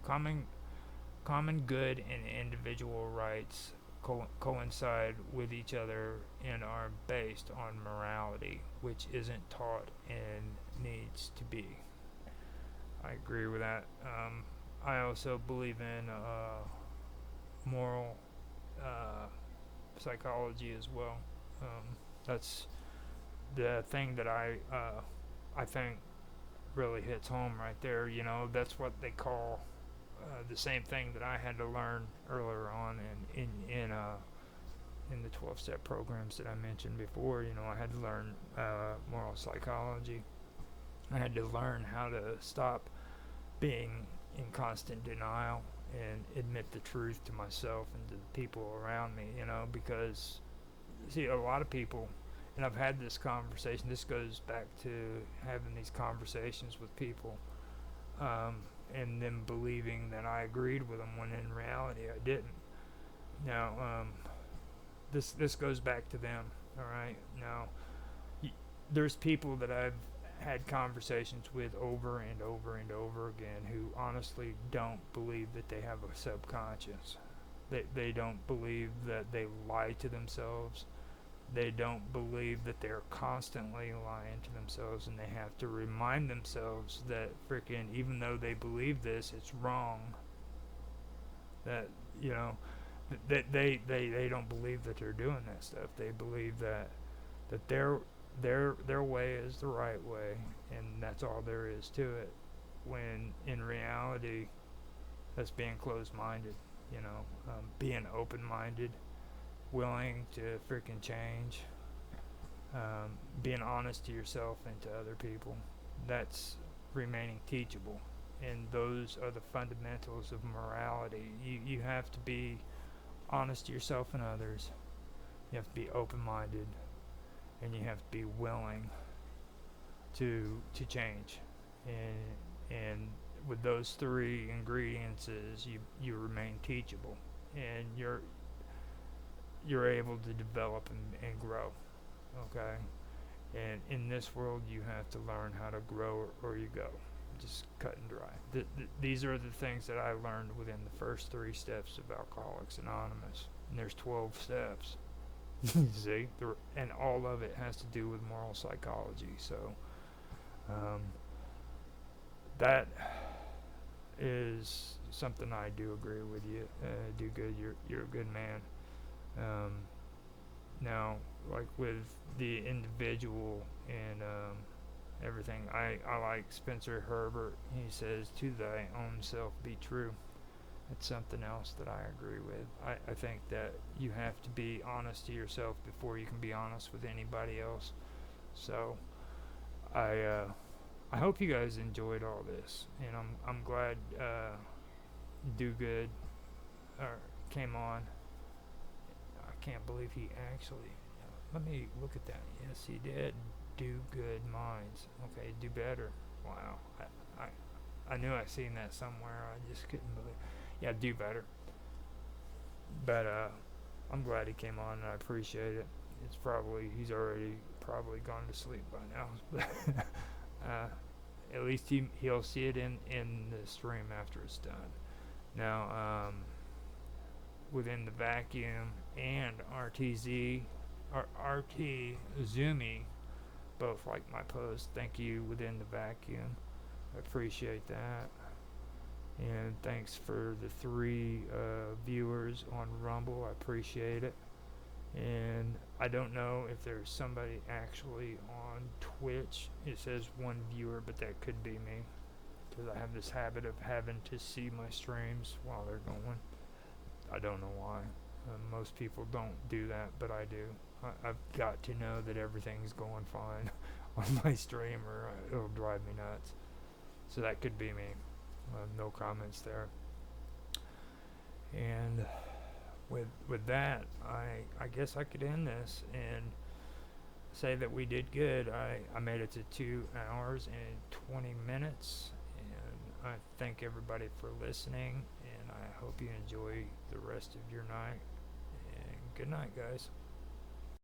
common good and individual rights coincide with each other and are based on morality, which isn't taught and needs to be. I agree with that. I also believe in moral psychology as well. That's the thing that I think really hits home right there. You know, that's what they call the same thing that I had to learn earlier on in the 12-step programs that I mentioned before. You know, I had to learn moral psychology. I had to learn how to stop being in constant denial and admit the truth to myself and to the people around me, you know, because, see, a lot of people, and I've had this conversation, this goes back to having these conversations with people, and them believing that I agreed with them when in reality I didn't. Now, this goes back to them, all right? Now, there's people that I've had conversations with over and over and over again who honestly don't believe that they have a subconscious. They don't believe that they lie to themselves. They don't believe that they're constantly lying to themselves, and they have to remind themselves that freaking, even though they believe this, it's wrong. That, you know, that they don't believe that they're doing that stuff. They believe that their way is the right way, and that's all there is to it. When in reality, that's being closed-minded. You know, being open-minded, willing to freaking change, being honest to yourself and to other people. That's remaining teachable, and those are the fundamentals of morality. You have to be honest to yourself and others. You have to be open-minded, and you have to be willing to change. And with those three ingredients, you remain teachable, and you're able to develop and grow. Okay, and in this world, you have to learn how to grow or you go. Just cut and dry. These are the things that I learned within the first 3 steps of Alcoholics Anonymous, and there's 12 steps. See, and all of it has to do with moral psychology. So that is something I do agree with you. Do good. You're a good man. Now, like with the individual and everything, I like Spencer Herbert. He says, "To thy own self be true." It's something else that I agree with. I think that you have to be honest to yourself before you can be honest with anybody else. So I hope you guys enjoyed all this, and I'm glad Do Good came on. I can't believe he actually. Let me look at that. Yes, he did. Do Good Minds. Okay, Do Better. Wow. I knew I seen that somewhere. I just couldn't believe. Yeah, Do Better. But I'm glad he came on, and I appreciate it. He's already probably gone to sleep by now. But at least he'll see it in the stream after it's done. Now, within the vacuum and RT Zoomy both like my post. Thank you, Within the Vacuum. I appreciate that. And thanks for the 3 viewers on Rumble. I appreciate it. And I don't know if there's somebody actually on Twitch. It says one viewer, but that could be me, because I have this habit of having to see my streams while they're going. I don't know why. Most people don't do that, but I do. I've got to know that everything's going fine on my stream, or it'll drive me nuts. So that could be me. No comments there. And with that, I guess I could end this and say that we did good. I made it to 2 hours and 20 minutes, and I thank everybody for listening, and I hope you enjoy the rest of your night. And good night, guys.